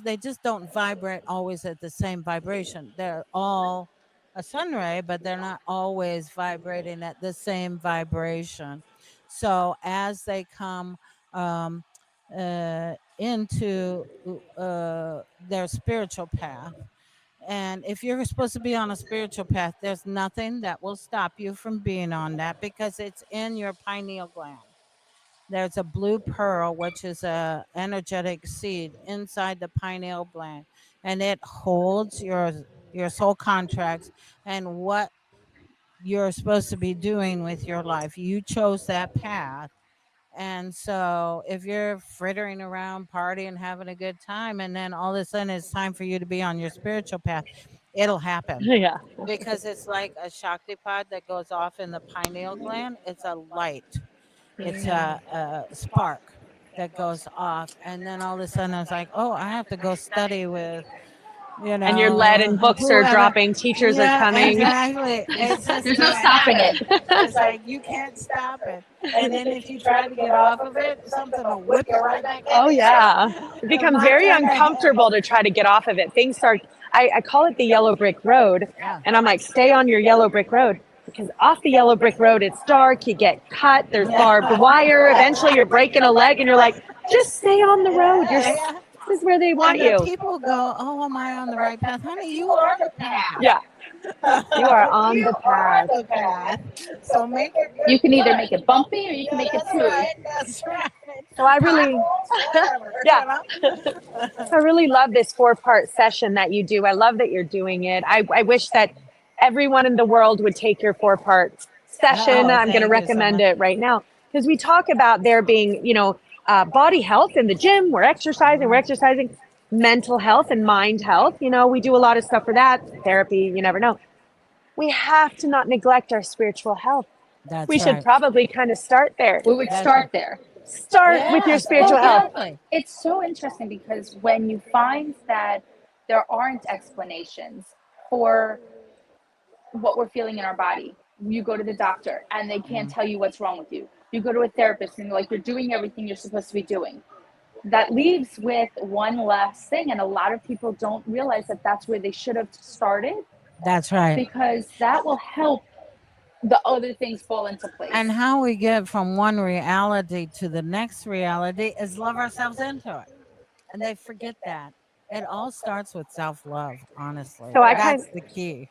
they just don't vibrate always at the same vibration. They're all a sun ray, but they're not always vibrating at the same vibration. So as they come um, into their spiritual path, and if you're supposed to be on a spiritual path, there's nothing that will stop you from being on that because it's in your pineal gland. There's a blue pearl, which is a energetic seed inside the pineal gland, and it holds your soul contracts and what you're supposed to be doing with your life. You chose that path. And so if you're frittering around, partying, having a good time, and then all of a sudden it's time for you to be on your spiritual path, it'll happen Yeah. because it's like a Shakti pod that goes off in the pineal gland. It's a light, it's a spark that goes off. And then all of a sudden I was like, oh, I have to go study with, And you're led and books are whoever. dropping, teachers are Yeah, coming. exactly. It's just There's no gonna stopping happen. it. It's like you can't stop it. And then if you try to get off of it, something will whip you right back in. Oh yeah. It It'll becomes knock very you on the head. uncomfortable to try to get off of it. Things start I call it the yellow brick road. Yeah. And I'm like, stay on your yellow brick road. Because off the yellow brick road it's dark, you get cut, there's barbed wire, eventually you're breaking a leg and you're like, just stay on the road. This is where they want And then you. people go, oh, am I on the right path? Honey, you are the path. Yeah. You are on the path. The path. So make it good. You can either make it bumpy or you can make it smooth. That's right. So I really yeah. So I really love this 4-part session that you do. I love that you're doing it. I wish that everyone in the world would take your 4-part session. I'm going to recommend it right now because we talk about there being, body health in the gym. We're exercising, mental health and mind health. We do a lot of stuff for that. Therapy, you never know. We have to not neglect our spiritual health. We should probably kind of start there. We would start there. Start with your spiritual health. It's so interesting because when you find that there aren't explanations for what we're feeling in our body, you go to the doctor and they can't tell you what's wrong with you. You go to a therapist and they're like, you're doing everything you're supposed to be doing. That leaves with one last thing. And a lot of people don't realize that that's where they should have started. That's right. Because that will help the other things fall into place. And how we get from one reality to the next reality is love ourselves into it. And they forget that. It all starts with self-love, honestly. So that's the key.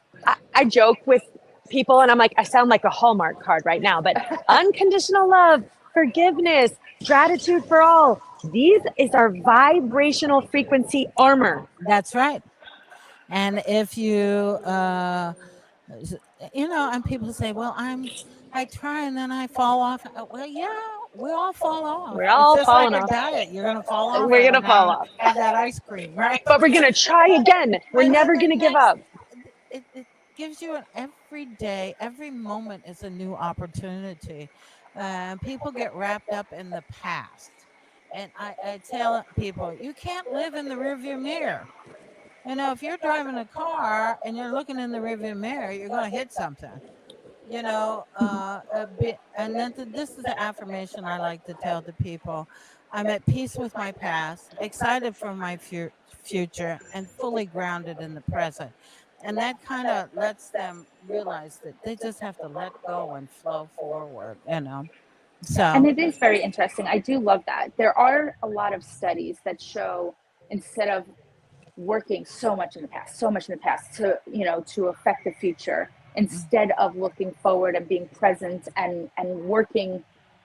I joke with people and I'm like, I sound like a Hallmark card right now, but unconditional love, forgiveness, gratitude for all. These is our vibrational frequency armor. That's right. And if you, and people say, well, I try and then I fall off. Well, yeah, we all fall off. We're all falling like off. A diet. You're going to fall off. We're going to fall off. Have that ice cream, right? But we're going to try again. We're never going to give up. It gives you every day, every moment is a new opportunity. People get wrapped up in the past. And I tell people, you can't live in the rearview mirror. If you're driving a car and you're looking in the rearview mirror, you're going to hit something. And then this is the affirmation I like to tell to people. I'm at peace with my past, excited for my future, and fully grounded in the present. And that kind of lets them realize that they just have to let go and flow forward, you know. And So, it is very interesting. I do love that. There are a lot of studies that show instead of working so much in the past to, to affect the future, instead of looking forward and being present and working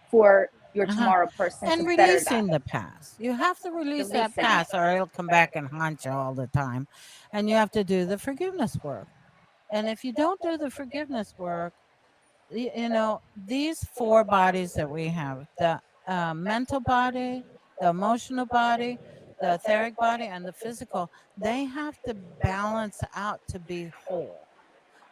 for your uh-huh. tomorrow person to And better that. releasing the past. You have to release that Releasing it. past or it'll come back and haunt you all the time. And you have to do the forgiveness work. And if you don't do the forgiveness work, you know, these four bodies that we have, the mental body, the emotional body, the etheric body, and the physical, they have to balance out to be whole.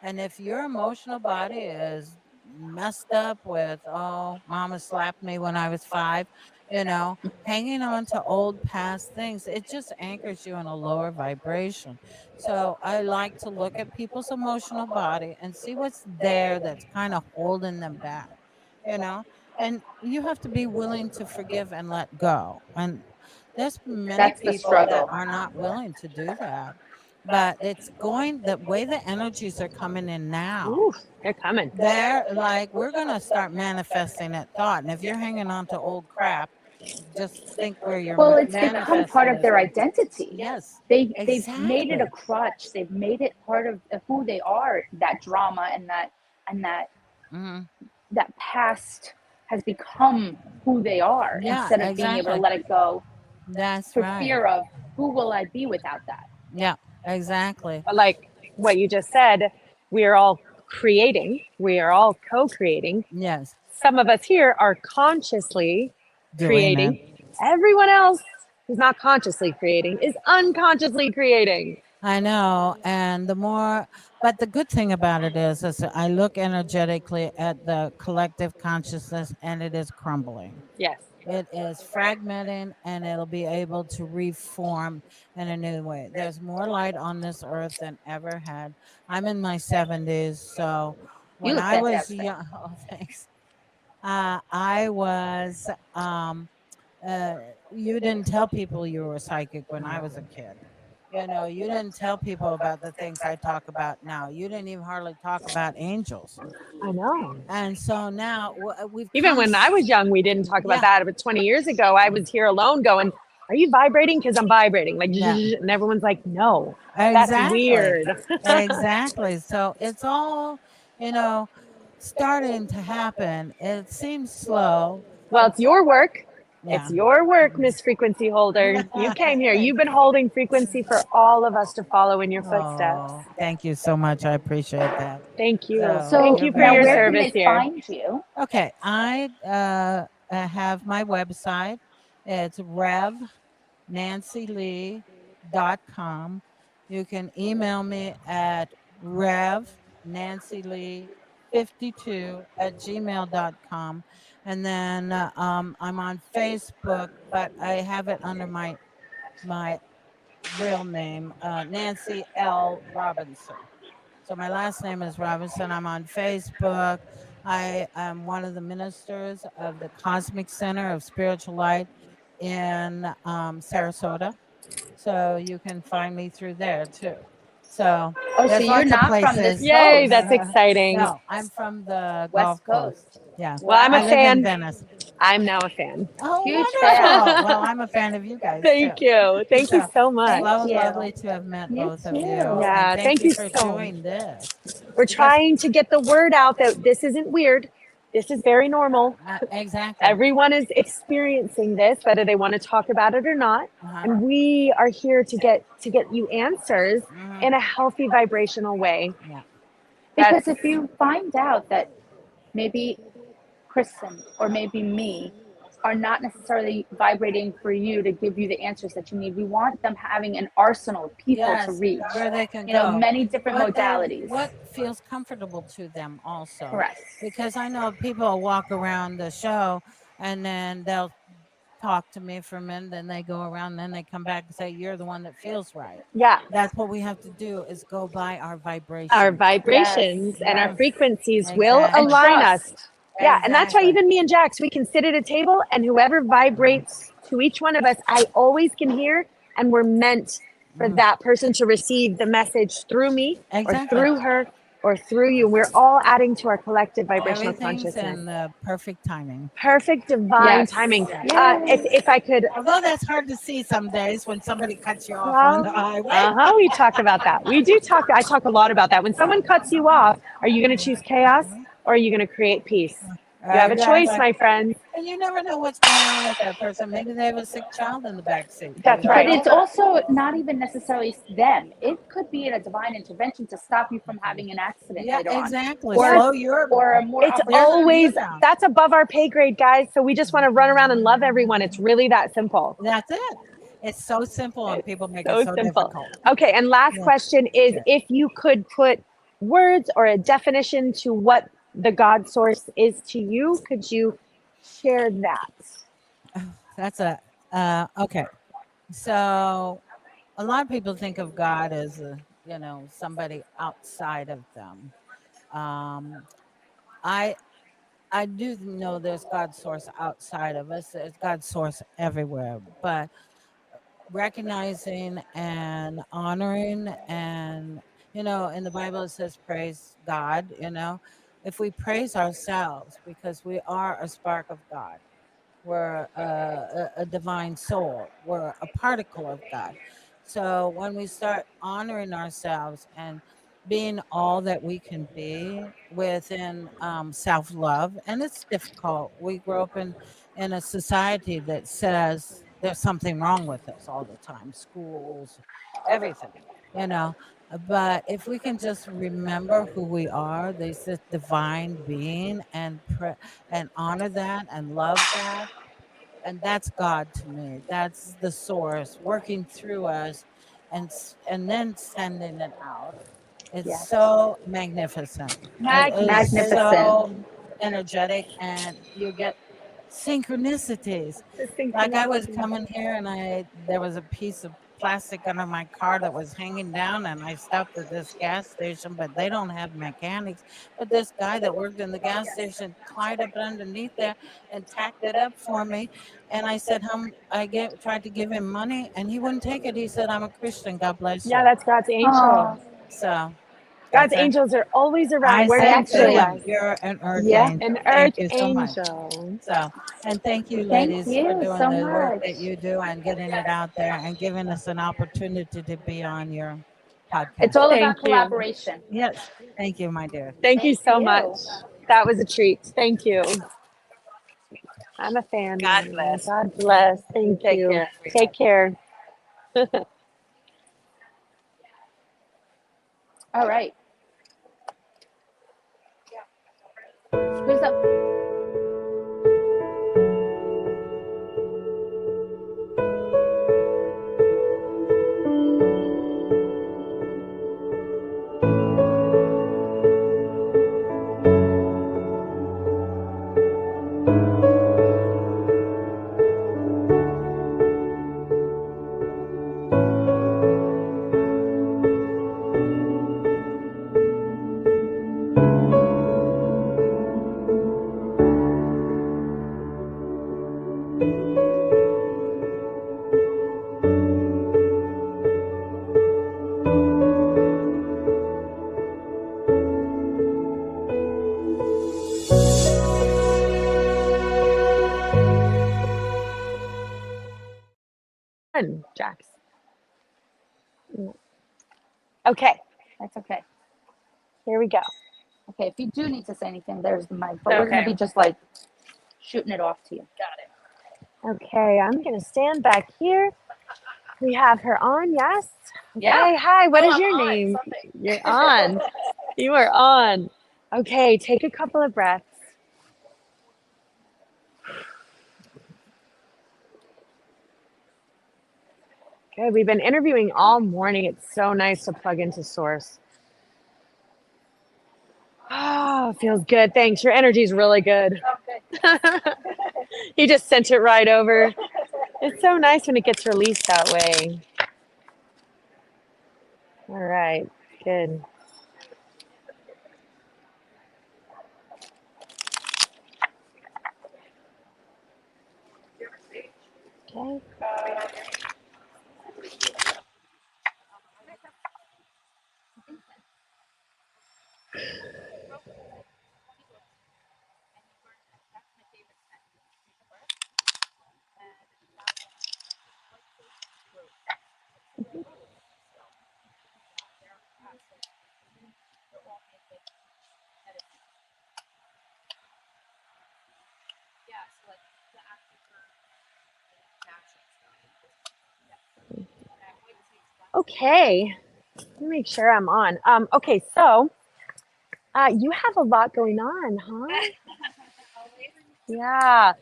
And if your emotional body is messed up with, oh, mama slapped me when I was 5, you know, hanging on to old past things, it just anchors you in a lower vibration. So I like to look at people's emotional body and see what's there that's kind of holding them back, you know, and you have to be willing to forgive and let go. And there's many That's the people that struggle. are not willing to do that, but it's going the way the energies are coming in now. Ooh, they're coming. They're like, we're going to start manifesting that thought. And if you're hanging on to old crap, just think where you're Well, it's become part manifesting of this their from. identity. Yes, They've made it exactly. a crutch. They've made it part of who they are. That drama and Hmm. that past has become who they are, Yeah, instead of being able to exactly. let it go That's for right. fear of who will I be without that. Yeah, exactly. But like what you just said, we are all creating, we are all co-creating. Yes, Some of us here are consciously doing it. creating. Everyone else who's not consciously creating is unconsciously creating. I know. And the more, but the good thing about it is I look energetically at the collective consciousness and it is crumbling. Yes. It is fragmenting and it'll be able to reform in a new way. There's more light on this earth than ever had. I'm in my 70s. So You when look I was fantastic. young, oh, thanks. I was, uh, you didn't tell people you were psychic when I was a kid. You know, you didn't tell people about the things I talk about now. You didn't even hardly talk about angels. I know. And so now we've Even come. when I was young, we didn't talk about Yeah, that. But 20 years ago, I was here alone going, are you vibrating? Because I'm vibrating. Like, yeah, and everyone's like, no, that's exactly. weird. Exactly. So it's all, you know, starting to happen. It seems slow. Well, it's your work. Yeah. It's your work, Miss Frequency Holder. You came here. Thank You've been you. holding frequency for all of us to follow in your footsteps. Oh, thank you so much. I appreciate that. Thank you. So So Thank you're you for now, your very where can service they here. find you? okay. I have my website. It's revnancylee.com. You can email me at revnancylee52@gmail.com. And then I'm on Facebook, but I have it under my real name, Nancy L. Robinson. So my last name is Robinson. I'm on Facebook. I am one of the ministers of the Cosmic Center of Spiritual Light in Sarasota. So you can find me through there too. So Oh, so there's you're lots of not from this places. Yay, coast, that's exciting. No, I'm from the West Gulf Coast. Coast. Yeah. Well, I'm I a Wow. live in fan. Venice. I'm now a fan. Oh, Huge wonderful. fan. Well, I'm a fan of you guys too. Thank you. Thank you So so much. Thank you. lovely to have met You both of you. too. And Yeah, thank thank you you for so doing this. We're Because trying to get the word out that this isn't weird. This is very normal. exactly. Everyone is experiencing this, whether they want to talk about it or not. Uh-huh. And we are here to get you answers Mhm. in a healthy vibrational way. Yeah. Because if you find out that maybe Kristen or maybe me are not necessarily vibrating for you to give you the answers that you need, we want them having an arsenal of people to Yes, reach. where they can You know, go. many different modalities. What feels comfortable to them also. Correct. Because I know people walk around the show and then they'll talk to me for a minute, then they go around, then they come back and say, you're the one that feels right. Yeah. That's what we have to do is go by our vibration. Our vibrations Yes, and our yes. frequencies will Exactly. And align trust. us. Yeah, and that's why Exactly. even me and Jax, we can sit at a table and whoever vibrates to each one of us, I always can hear, and we're meant for that person to receive the message through me or Exactly. through her or through you. We're all adding to our collective vibrational Everything's consciousness. in the perfect timing. Perfect divine Yes. timing. Yes. If I could, Although that's hard to see some days when somebody cuts you off well, on the highway. we talk about that. We do talk. I talk a lot about that. When someone cuts you off, are you going to choose chaos or are you going to create peace? You have a choice, Exactly. my friend. And you never know what's going on with that person. Maybe they have a sick child in the back seat. That's But right. it's also not even necessarily them. It could be a divine intervention to stop you from having an accident Yeah, later on. exactly. Or, Slow your or a more It's opportunity. always, down. that's above our pay grade, guys. So we just want to run around and love everyone. It's really that simple. That's it. It's so simple and people make So it so simple. difficult. Okay, and last Yeah. question is if you could put words or a definition to what the God source is to you, could you share that? That's okay. So a lot of people think of God as somebody outside of them. I I do know there's God's source outside of us. There's God's source everywhere, but recognizing and honoring and in the Bible it says praise God. If we praise ourselves because we are a spark of God, we're a divine soul, we're a particle of God. So when we start honoring ourselves and being all that we can be within self-love, and it's difficult. We grow up in a society that says there's something wrong with us all the time, schools, everything, you know. But if we can just remember who we are, there's this divine being, and honor that and love that, and that's God to me. That's the source working through us, and then sending it out. It's so magnificent. It's Magnificent. so energetic, and you get synchronicities. Like I was coming here, and there was a piece of plastic under my car that was hanging down, and I stopped at this gas station, but they don't have mechanics. But this guy that worked in the gas station climbed up underneath there and tacked it up for me. And I said, tried to give him money, and he wouldn't take it. He said, "I'm a Christian. God bless you." Yeah, that's God's angel. Oh, So God's that's it. angels are always around I working said to through him, us. "You're an earth Yeah. angel." An Thank earth you so much. angel. So, and thank you, Thank ladies, you for doing so the work much. that you do and getting it out there and giving us an opportunity to be on your podcast. It's all Thank about you. collaboration. Yes, thank you, my dear. Thank you Thank so you. much. That was a treat. Thank you. I'm a fan. God Mary. bless. God bless. Thank Take you. care. Take care. All right. Who's up? Fun, Jax. Okay, That's okay. here we go. Okay, if you do need to say anything, there's the mic. But we're going to Okay. be just like shooting it off to you. Okay, I'm going to stand back here. We have her on, yes? Yeah. Okay, hi, what is I'm your on name? something. You're on. You are on. Okay, take a couple of breaths. Good, we've been interviewing all morning. It's so nice to plug into Source. Oh, feels good. Thanks. Your energy's really good. You just sent it right over. It's so nice when it gets released that way. All right, good. Okay. Okay, let me make sure I'm on. Okay, so you have a lot going on, huh? Yeah,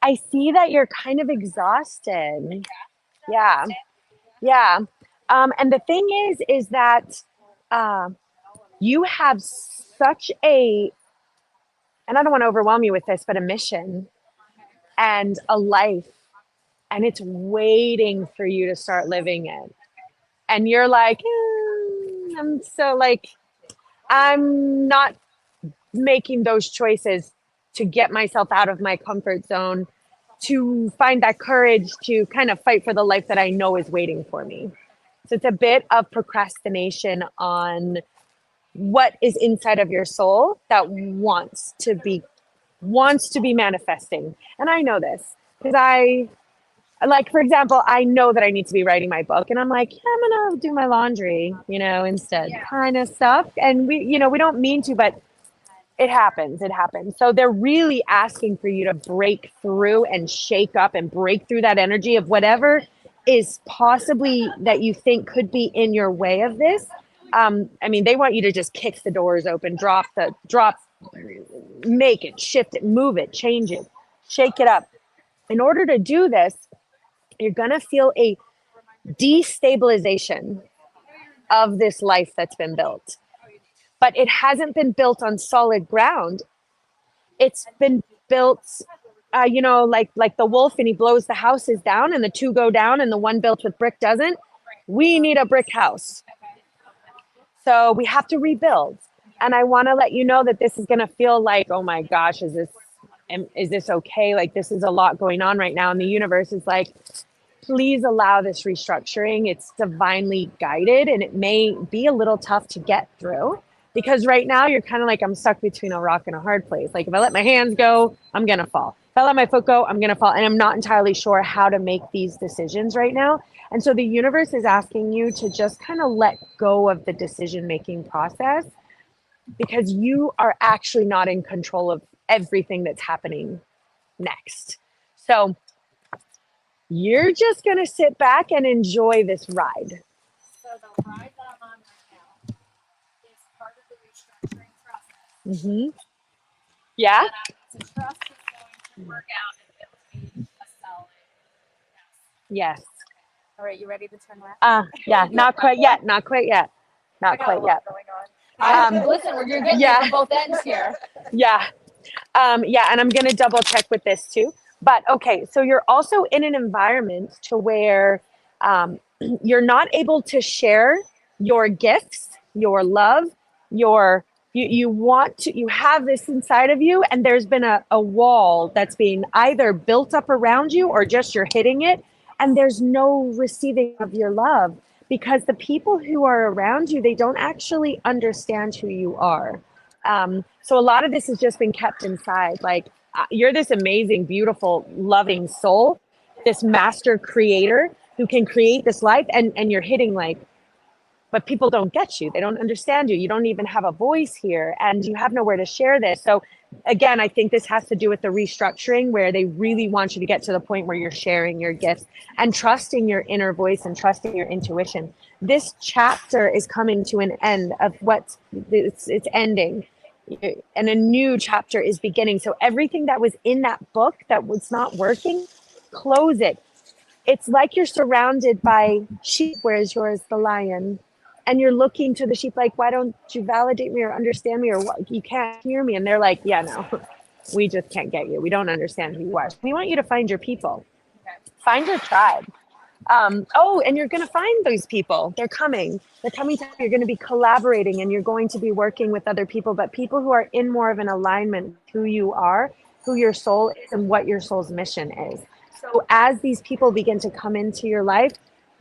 I see that you're kind of exhausted. Yeah, yeah. And the thing is that uh, you have such a, and I don't want to overwhelm you with this, but a mission and a life, and it's waiting for you to start living it. And you're like, I'm so like, I'm not making those choices to get myself out of my comfort zone, to find that courage to kind of fight for the life that I know is waiting for me. So it's a bit of procrastination on what is inside of your soul that wants to be manifesting. And I know this because I, like, for example, I know that I need to be writing my book, and I'm like, yeah, I'm gonna do my laundry, instead, kind of stuff. And we don't mean to, but it happens. It happens. So they're really asking for you to break through and shake up and break through that energy of whatever is possibly that you think could be in your way of this. I mean, they want you to just kick the doors open, make it, shift it, move it, change it, shake it up. In order to do this, you're going to feel a destabilization of this life that's been built. But it hasn't been built on solid ground. It's been built, like the wolf, and he blows the houses down and the two go down and the one built with brick doesn't. We need a brick house. So we have to rebuild. And I want to let you know that this is going to feel like, oh my gosh, is this okay? Like, this is a lot going on right now. And the universe is like, please allow this restructuring. It's divinely guided, and it may be a little tough to get through because right now you're kind of like, I'm stuck between a rock and a hard place. Like, if I let my hands go, I'm going to fall. If I let my foot go, I'm going to fall. And I'm not entirely sure how to make these decisions right now. And so the universe is asking you to just kind of let go of the decision-making process because you are actually not in control of everything that's happening next. So you're just going to sit back and enjoy this ride. So the ride that I'm on right now is part of the restructuring process. Mm-hmm. Yeah? And to trust is going to work out and build me a solid house. Yes. All right, you ready to turn left? Yeah, not quite yet. Not quite yet. Not quite yet. Listen, we're getting from both ends here. Yeah. And I'm going to double check with this too. But okay, so you're also in an environment to where you're not able to share your gifts, your love, you have this inside of you, and there's been a wall that's being either built up around you or just you're hitting it, and there's no receiving of your love because the people who are around you, they don't actually understand who you are. So a lot of this has just been kept inside. Like, you're this amazing, beautiful, loving soul, this master creator who can create this life, and you're hitting like, but people don't get you. They don't understand you. You don't even have a voice here, and you have nowhere to share this. So again, I think this has to do with the restructuring where they really want you to get to the point where you're sharing your gifts and trusting your inner voice and trusting your intuition. This chapter is coming to an end of it's ending. And a new chapter is beginning. So everything that was in that book that was not working, close it. It's like you're surrounded by sheep. Where's yours, the lion? And you're looking to the sheep like, why don't you validate me or understand me, or what? You can't hear me. And they're like, yeah, no, we just can't get you. We don't understand who you are. We want you to find your people. Find your tribe. And you're going to find those people. They're coming to, you're going to be collaborating, and you're going to be working with other people, but people who are in more of an alignment with who you are, who your soul is, and what your soul's mission is. So as these people begin to come into your life,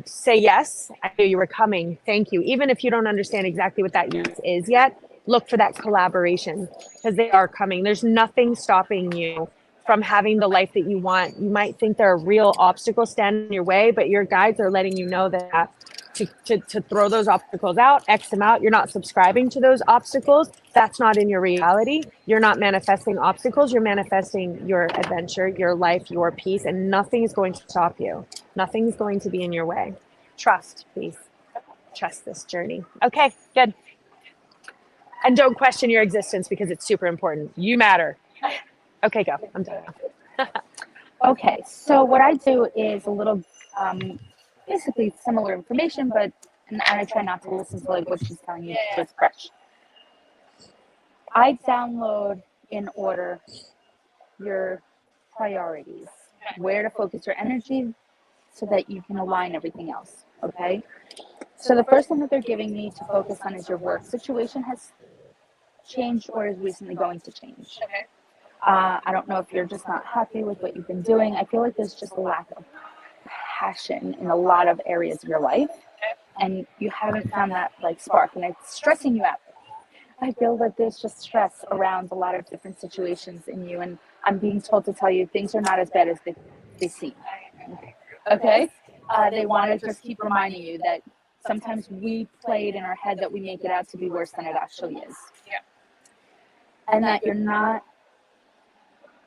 say, yes, I knew you were coming. Thank you. Even if you don't understand exactly what that yes is yet, look for that collaboration because they are coming. There's nothing stopping you from having the life that you want. You might think there are real obstacles standing in your way, but your guides are letting you know that to throw those obstacles out, X them out. You're not subscribing to those obstacles. That's not in your reality. You're not manifesting obstacles. You're manifesting your adventure, your life, your peace, and nothing is going to stop you. Nothing's going to be in your way. Trust, please. Trust this journey. Okay, good. And don't question your existence because it's super important. You matter. Okay, go. I'm done. Okay, so what I do is a little, basically similar information, but and I try not to listen to like what she's telling you to express. I download in order your priorities, where to focus your energy, so that you can align everything else. Okay. So the first thing that they're giving me to focus on is your work situation has changed or is recently going to change. Okay. I don't know if you're just not happy with what you've been doing. I feel like there's just a lack of passion in a lot of areas of your life, and you haven't found that like spark, and it's stressing you out. I feel that there's just stress around a lot of different situations in you, and I'm being told to tell you things are not as bad as they seem. Okay? They want to just keep reminding you that sometimes we play it in our head that we make it out to be worse than it actually is. Yeah. And that you're not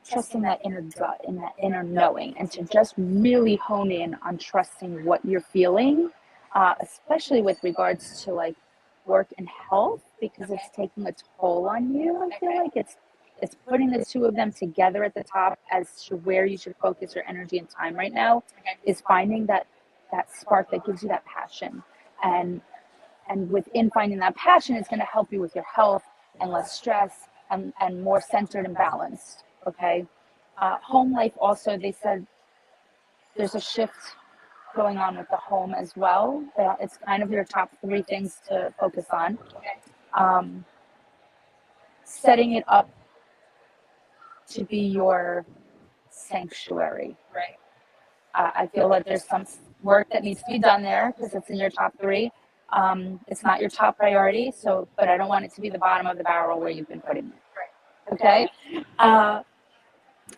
trusting that inner gut and that inner knowing, and to just really hone in on trusting what you're feeling, especially with regards to like work and health, because it's taking a toll on you. I feel like it's putting the two of them together at the top as to where you should focus your energy and time right now, is finding that spark that gives you that passion, and within finding that passion, it's going to help you with your health and less stress and more centered and balanced. Okay. Home life also, they said there's a shift going on with the home as well. It's kind of your top 3 things to focus on. Setting it up to be your sanctuary. Right. I feel like there's some work that needs to be done there because it's in your top 3. It's not your top priority, but I don't want it to be the bottom of the barrel where you've been putting it. Okay.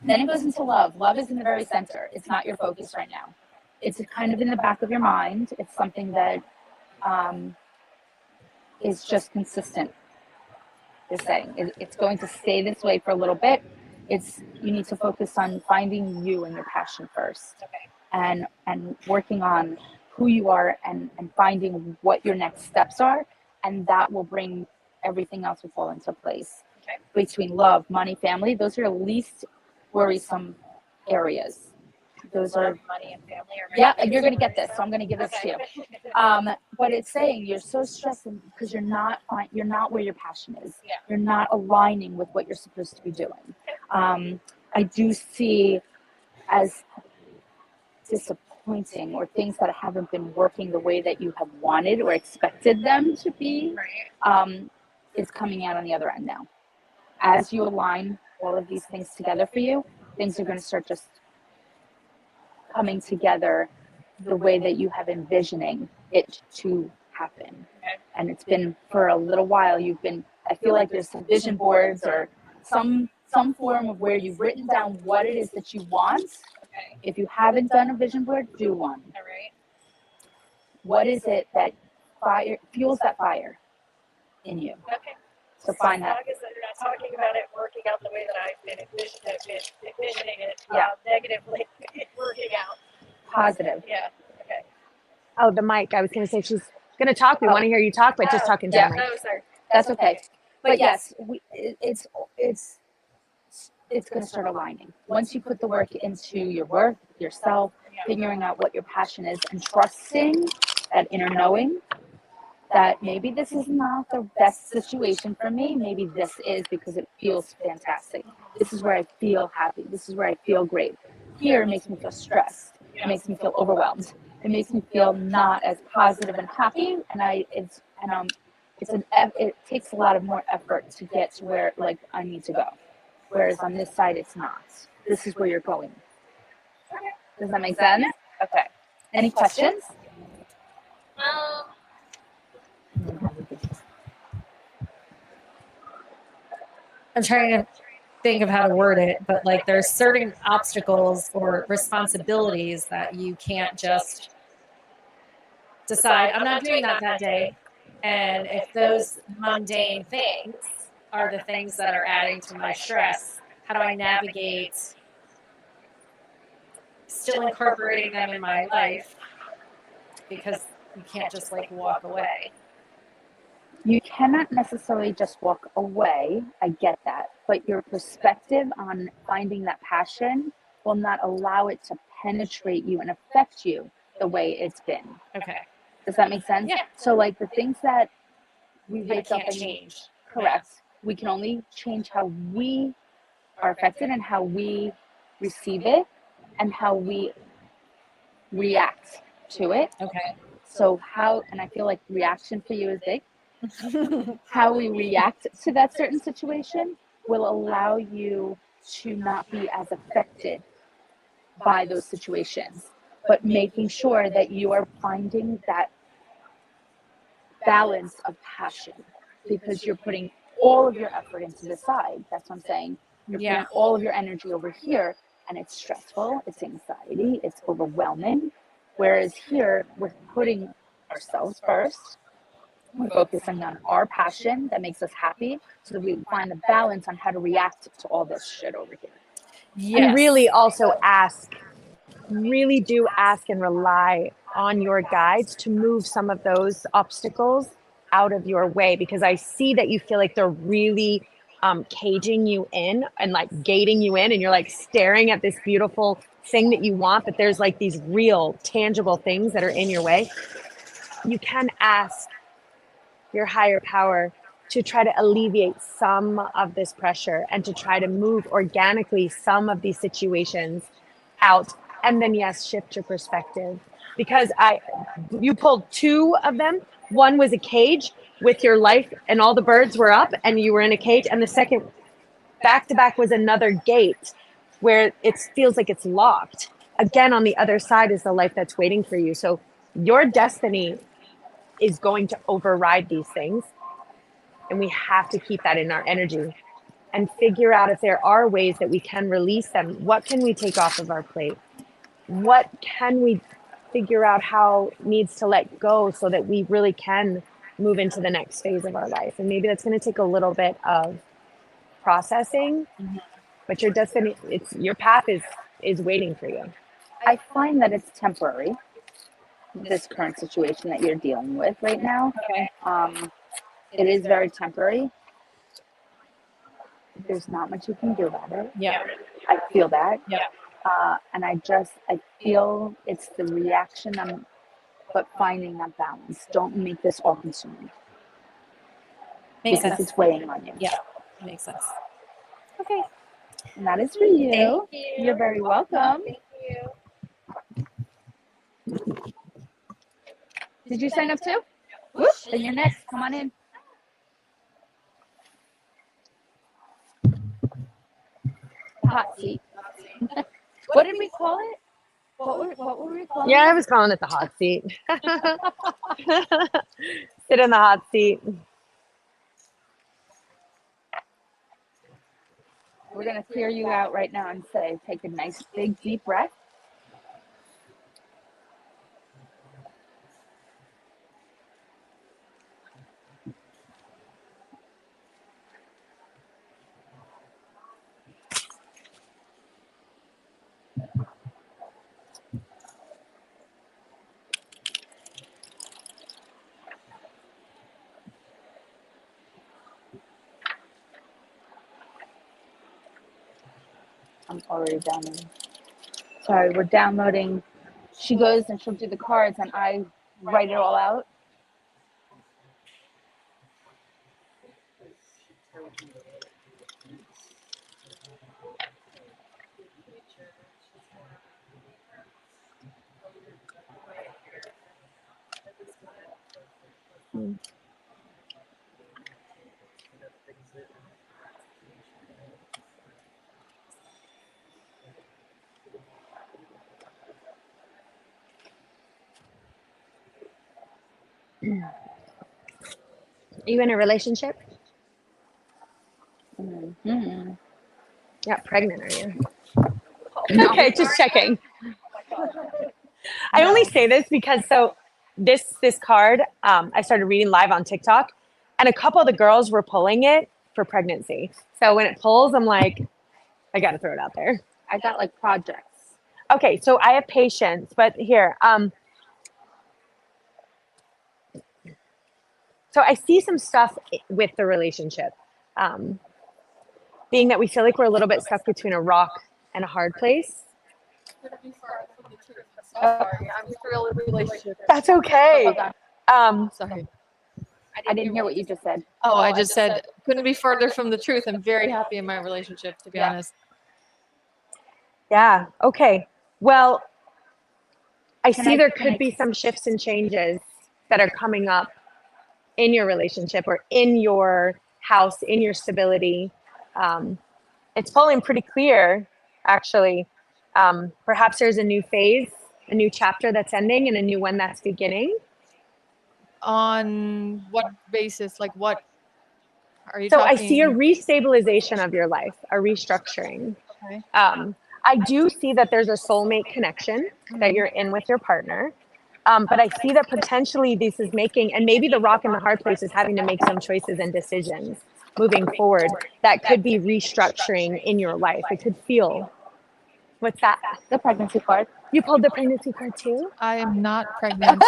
Then it goes into love. Love is in the very center. It's not your focus right now. It's kind of in the back of your mind. It's something that is just consistent. They're saying it's going to stay this way for a little bit. You need to focus on finding you and your passion first, and working on who you are and finding what your next steps are, and that will bring everything else will fall into place. Between love, money, family, those are your least worrisome areas. Those are money and family. you're going to get this, so I'm going to give this to you. But it's saying you're so stressed because you're not where your passion is. Yeah. You're not aligning with what you're supposed to be doing. I do see as disappointing or things that haven't been working the way that you have wanted or expected them to be, is coming out on the other end now. As you align all of these things together for you, things are going to start just coming together the way that you have envisioning it to happen. And it's been for a little while, I feel like there's some vision boards or some form of where you've written down what it is that you want. If you haven't done a vision board, do one. All right. What is it that fuels that fire in you? Okay. So find that. As long as they're not talking about it working out the way that I've been envisioning it, Yeah. Negatively working out. Positive. Yeah. Okay. Oh, the mic. I was going to say she's going to talk. We want to hear you talk, but just talking to the mic. Oh, sorry. That's okay. But yes, it's going to start aligning. Once you put the work into your work, yourself, figuring out what your passion is, and trusting that inner knowing that maybe this is not the best situation for me. Maybe this is because it feels fantastic. This is where I feel happy. This is where I feel great. Here it makes me feel stressed. It makes me feel overwhelmed. It makes me feel not as positive and happy. It takes a lot of more effort to get to where like I need to go. Whereas on this side, it's not. This is where you're going. Does that make sense? Okay. Any questions? I'm trying to think of how to word it, but like there's certain obstacles or responsibilities that you can't just decide I'm not doing that day. And if those mundane things are the things that are adding to my stress, how do I navigate still incorporating them in my life? Because you can't just like walk away. You cannot necessarily just walk away. I get that. But your perspective on finding that passion will not allow it to penetrate you and affect you the way it's been. Okay. Does that make sense? Yeah. So like the things that we I wake up can't and change. correct. We can only change how we are affected and how we receive it and how we react to it. Okay. So how, and I feel like reaction for you is big. How we react to that certain situation will allow you to not be as affected by those situations, but making sure that you are finding that balance of passion, because you're putting all of your effort into the side. That's what I'm saying. You're putting all of your energy over here, and it's stressful, it's anxiety, it's overwhelming. Whereas here, we're putting ourselves first. We're focusing on our passion that makes us happy, so that we find the balance on how to react to all this shit over here. Yes. And really also really do ask and rely on your guides to move some of those obstacles out of your way, because I see that you feel like they're really caging you in and like gating you in, and you're like staring at this beautiful thing that you want, but there's like these real tangible things that are in your way. You can ask your higher power to try to alleviate some of this pressure and to try to move organically some of these situations out. And then, yes, shift your perspective, because you pulled two of them. One was a cage with your life and all the birds were up and you were in a cage. And the second back to back was another gate where it feels like it's locked. Again, on the other side is the life that's waiting for you. So your destiny is going to override these things. And we have to keep that in our energy and figure out if there are ways that we can release them. What can we take off of our plate? What can we figure out how needs to let go so that we really can move into the next phase of our life? And maybe that's going to take a little bit of processing, but your destiny, your path is waiting for you. I find that it's temporary, this current situation that you're dealing with right now. Okay. It is very temporary. There's not much you can do about it. Yeah. I feel that. Yeah. And I feel it's the reaction, but finding that balance. Don't make this all consuming. Makes because sense. It's weighing on you. Yeah, makes sense. Okay. And that is for you. Thank you. You're very welcome. Thank you. Did you sign up too? Whoop, then you're next. Come on in. The hot seat. What did we call it? What were we calling Yeah, it? I was calling it the hot seat. Sit in the hot seat. We're going to clear you out right now and say, take a nice big deep breath. I'm already downloading. Sorry, we're downloading. She goes and she'll do the cards and I write it all out. Are you in a relationship? Mm-hmm. Yeah, pregnant, are you? Okay, just checking. I only say this because this card, I started reading live on TikTok, and a couple of the girls were pulling it for pregnancy. So when it pulls, I'm like, I got to throw it out there. I got like projects. Okay, so I have patience, but here, so I see some stuff with the relationship, being that we feel like we're a little bit stuck between a rock and a hard place. Sorry, I'm still in a relationship. That's okay. Sorry. I didn't hear what you just said. Oh, I just said couldn't be further from the truth. I'm very happy in my relationship, to be honest. Yeah. Okay. Well, I see there could be some shifts and changes that are coming up in your relationship or in your house, in your stability. It's pulling pretty clear, actually. Perhaps there's a new phase, a new chapter that's ending and a new one that's beginning. On what basis? Like what are you So talking? I see a restabilization of your life, a restructuring. Okay. I do see that there's a soulmate connection that you're in with your partner. But I see that potentially this is making, and maybe the rock and the hard place is having to make some choices and decisions moving forward that could be restructuring in your life. It could feel, what's that? The pregnancy card. You pulled the pregnancy card too? I am not pregnant.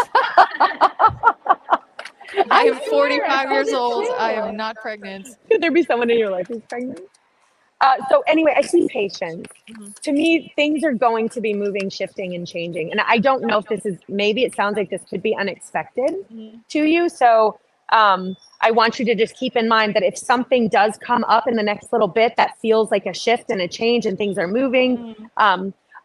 I am 45 years old. I am not pregnant. Could there be someone in your life who's pregnant? So anyway, I see patience. To me, things are going to be moving, shifting, and changing. And I don't know if this is, maybe it sounds like this could be unexpected to you. So I want you to just keep in mind that if something does come up in the next little bit that feels like a shift and a change and things are moving,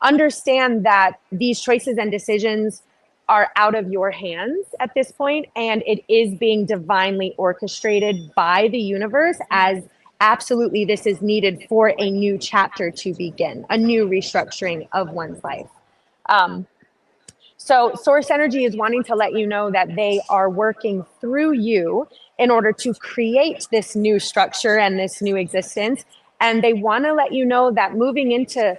understand that these choices and decisions are out of your hands at this point, and it is being divinely orchestrated by the universe as absolutely this is needed for a new chapter to begin, a new restructuring of one's life. So source energy is wanting to let you know that they are working through you in order to create this new structure and this new existence. And they want to let you know that moving into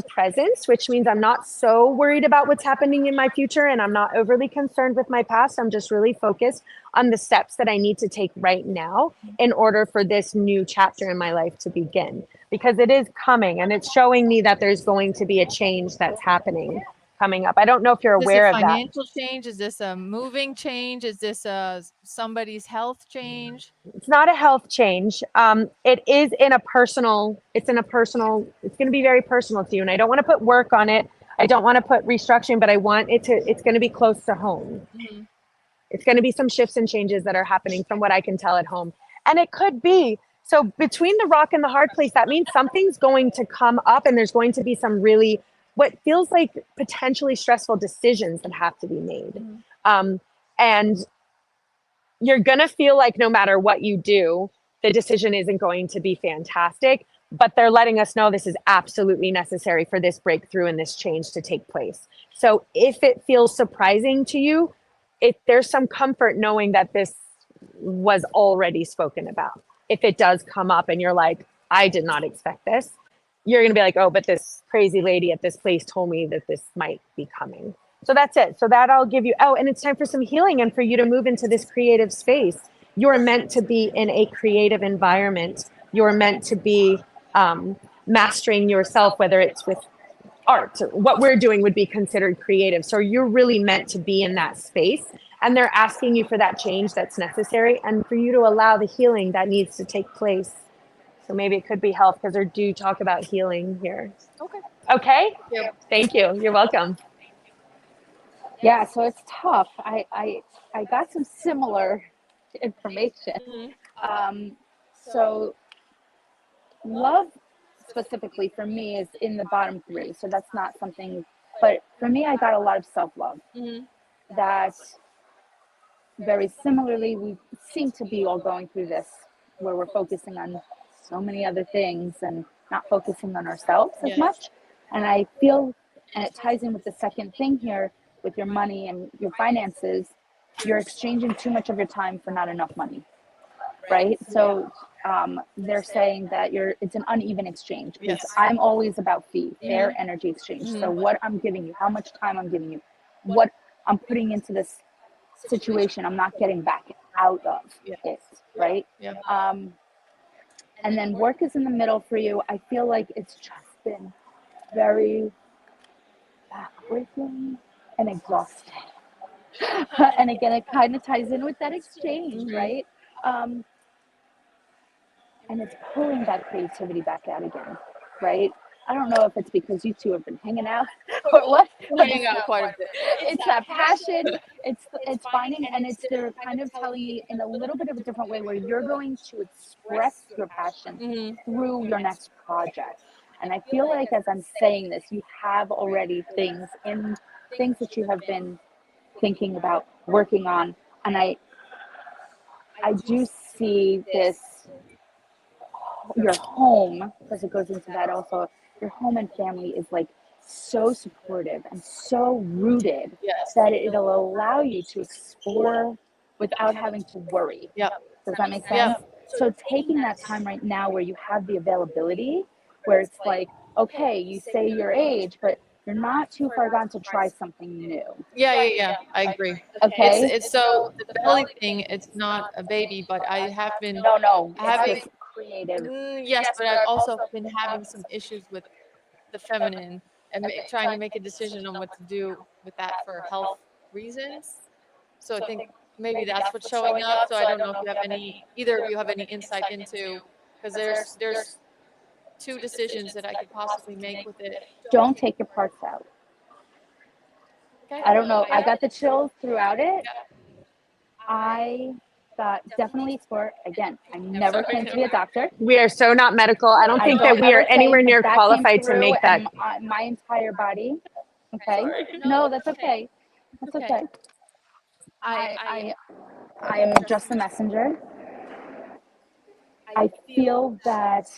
presence, which means I'm not so worried about what's happening in my future and I'm not overly concerned with my past. I'm just really focused on the steps that I need to take right now in order for this new chapter in my life to begin, because it is coming and it's showing me that there's going to be a change that's happening coming up. I don't know if you're aware of that. Is this a financial change? Is this a moving change? Is this somebody's health change? It's not a health change. It is in a personal, it's going to be very personal to you. And I don't want to put work on it. I don't want to put restructuring, but I want it to, it's going to be close to home. It's going to be some shifts and changes that are happening from what I can tell at home. And it could be, so between the rock and the hard place, that means something's going to come up and there's going to be some really, what feels like potentially stressful decisions that have to be made. And you're going to feel like no matter what you do, the decision isn't going to be fantastic, but they're letting us know this is absolutely necessary for this breakthrough and this change to take place. So if it feels surprising to you, there's some comfort knowing that this was already spoken about. If it does come up and you're like, I did not expect this, you're going to be like, oh, but this crazy lady at this place told me that this might be coming. So that's it. So that I'll give you, oh, and it's time for some healing and for you to move into this creative space. You're meant to be in a creative environment. You're meant to be mastering yourself, whether it's with art. What we're doing would be considered creative. So you're really meant to be in that space. And they're asking you for that change that's necessary and for you to allow the healing that needs to take place. So maybe it could be health, because they do talk about healing here. Okay? Yep. Thank you. You're welcome. Yeah, so it's tough. I got some similar information. So love specifically for me is in the bottom 3. So that's not something, but for me, I got a lot of self-love. That very similarly, we seem to be all going through this where we're focusing on so many other things and not focusing on ourselves as much. And I feel, and it ties in with the second thing here with your money and your finances, you're exchanging too much of your time for not enough money, right? So they're saying that it's an uneven exchange, because I'm always about fair energy exchange. So what I'm giving you, how much time I'm giving you, what I'm putting into this situation I'm not getting back out of it, right? Yeah. And then work is in the middle for you. I feel like it's just been very backbreaking and exhausting. And again, it kind of ties in with that exchange, right? And it's pulling that creativity back out again, right? I don't know if it's because you two have been hanging out or what. Hanging out quite a bit. It's that passion. It's finding, and it's they're kind of telling you in a little bit of a different way where you're going to express your passion through your next project. And I feel like as I'm saying this, you have already things that you have been thinking about working on, and I do see this. Your home, because it goes into that also, your home and family is like so supportive and so rooted that it'll allow you to explore without having to worry. Yep. Does that make sense? So taking that time right now where you have the availability, where it's like, okay, you say your age, but you're not too far gone to try something new. Yeah. I agree. Okay. It's so the belly thing. It's not a baby, but I have been having creative. Yes, but I've also been having some issues with the feminine and trying to make a decision on what to do with that for health reasons. So I think maybe that's what's showing up. So I don't know if you have either of you have any insight into, because there's two decisions that I could possibly make with it. Don't take your parts out. Okay. I don't know. I got the chills throughout it. I thought definitely explore. Again, I never claimed to be a doctor. We are so not medical. I don't think that we are anywhere near qualified to make that. My entire body. Okay. No, that's okay. That's okay. I am just the messenger. I feel that,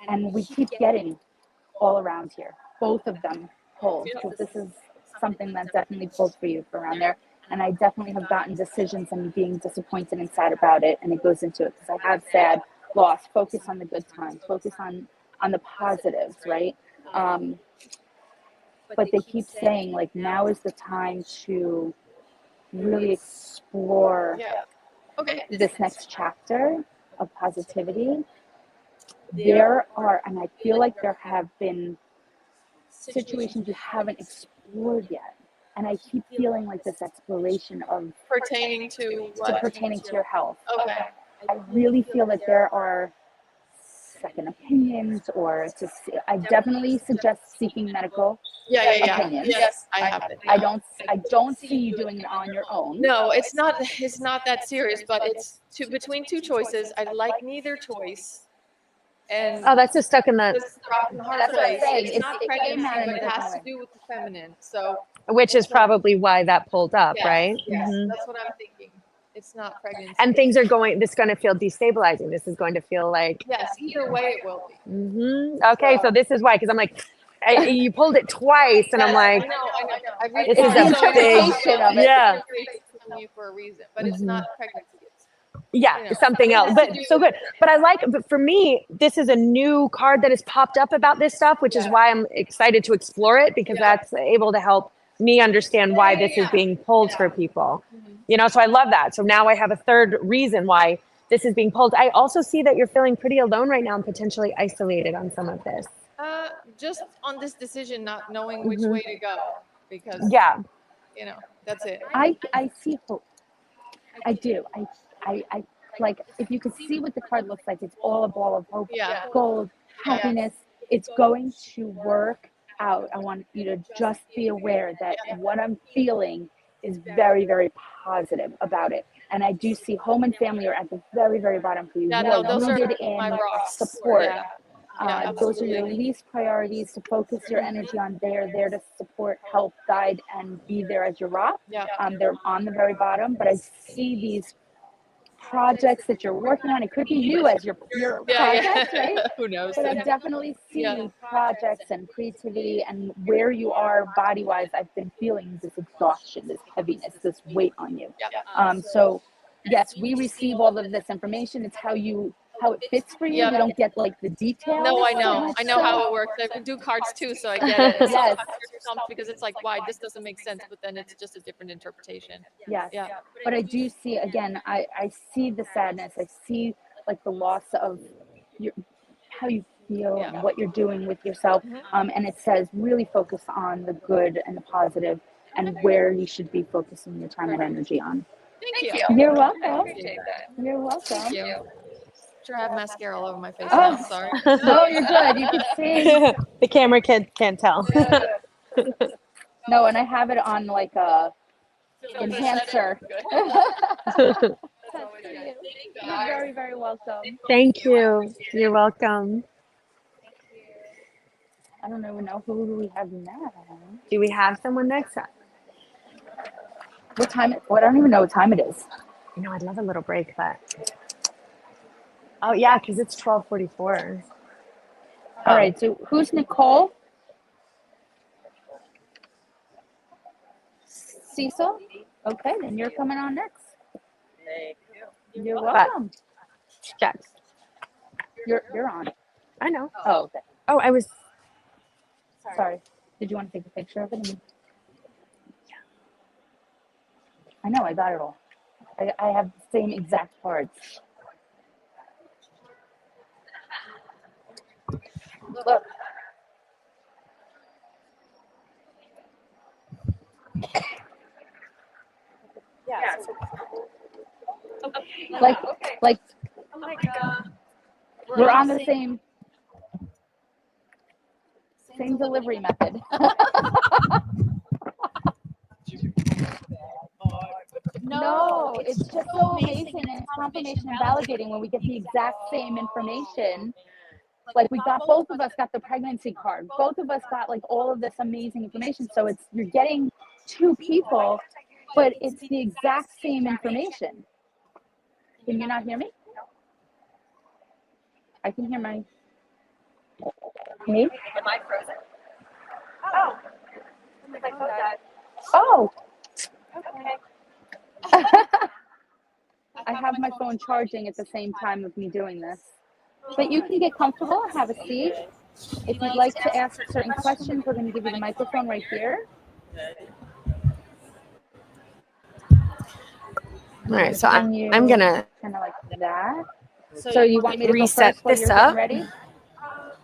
and we keep getting all around here. Both of them pulled. So this is something that definitely pulls for you for around there. And I definitely have gotten decisions and being disappointed and sad about it. And it goes into it because I have sad loss. Focus on the good times. Focus on the positives, right? But they keep saying, like, now is the time to really explore this next chapter of positivity. There are, and I feel like there have been situations you haven't explored yet. And I keep feeling like this exploration of pertaining to what? Pertaining to your health. Okay. I really feel that there are second opinions, or I definitely suggest seeking medical opinions. Yes, I have it. I don't see you doing it on your own. No, it's not that serious, but it's between two choices. I like neither choice. And that's just stuck in the. That's what I'm saying. It's not pregnancy, but it has to do with the feminine. So. Which is probably why that pulled up, right? Yes, that's what I'm thinking. It's not pregnancy. And things are going. This is going to feel destabilizing. This is going to feel like. Yes, either way it will be. Okay, so this is why, because I'm like, you pulled it twice, and I'm like, I know. This is a big, yeah. For a reason, but it's not pregnancy. Yeah, something else, but so good. But but for me, this is a new card that has popped up about this stuff, which is why I'm excited to explore it, because that's able to help me understand why this is being pulled for people. You know, so I love that. So now I have a third reason why this is being pulled. I also see that you're feeling pretty alone right now and potentially isolated on some of this. Just on this decision, not knowing which way to go, because you know, that's it. I see hope. I do. I like, if you could see what the card looks like, it's all a ball of hope, gold, happiness. It's going to work out. I want you to just be aware that what I'm feeling is very, very positive about it. And I do see home and family are at the very, very bottom for you. You are rooted in support. Those are your least priorities, to focus your energy on. They're there to support, help, guide, and be there as your rock. They're on the very bottom, but I see these projects that you're working on. It could be you as your project, right? Who knows? But I definitely see projects and creativity, and where you are body-wise. I've been feeling this exhaustion, this heaviness, this weight on you. So yes, we receive all of this information. It's how you how it fits for you. Yeah. We don't get like the details. No, I so know. much I know so. how it works. I do cards too, so I get it. And Yes. sometimes you're stumped because it's like, why? This doesn't make sense, but then it's just a different interpretation. Yes. Yeah. But I do see, again, I see the sadness. I see like the loss of your, how you feel and what you're doing with yourself. And it says really focus on the good and the positive and where you should be focusing your time and energy on. Thank you. You're I welcome. appreciate that. You're welcome. Thank you. Sure, I have mascara all over my face Oh. now. Sorry. No, you're good. You can see. The camera kid can't tell. No, and I have it on like a enhancer. Good. You're very, very welcome. Thank you. You're welcome. I don't even know who we have now. Do we have someone next? What time? What? I don't even know what time it is. You know, I'd love a little break, but oh yeah, because it's 12:44. All right. So who's Nicole? Cecil? Okay, then you're coming on next. Thank you. You're welcome. Jax. You're on. I know. Oh, okay. Oh, I was. Sorry. Did you want to take a picture of it? I know. I got it all. I have the same exact cards. Look. Yeah. Like. Oh my God. We're on the same delivery method. No, it's just so amazing and it's confirmation and validating when we get the exact same information. Like both of us got the pregnancy card. Both of us got like all of this amazing information. So you're getting two people, but it's the exact same information. Can you not hear me? I can hear me. Am I frozen? Oh. Oh. Okay. I have my phone charging at the same time of me doing this. But you can get comfortable, have a seat. If you'd like to ask certain questions, we're going to give you the microphone right here. All right, so I'm gonna kind of like that. So you want me to reset go first this while up. you're getting ready?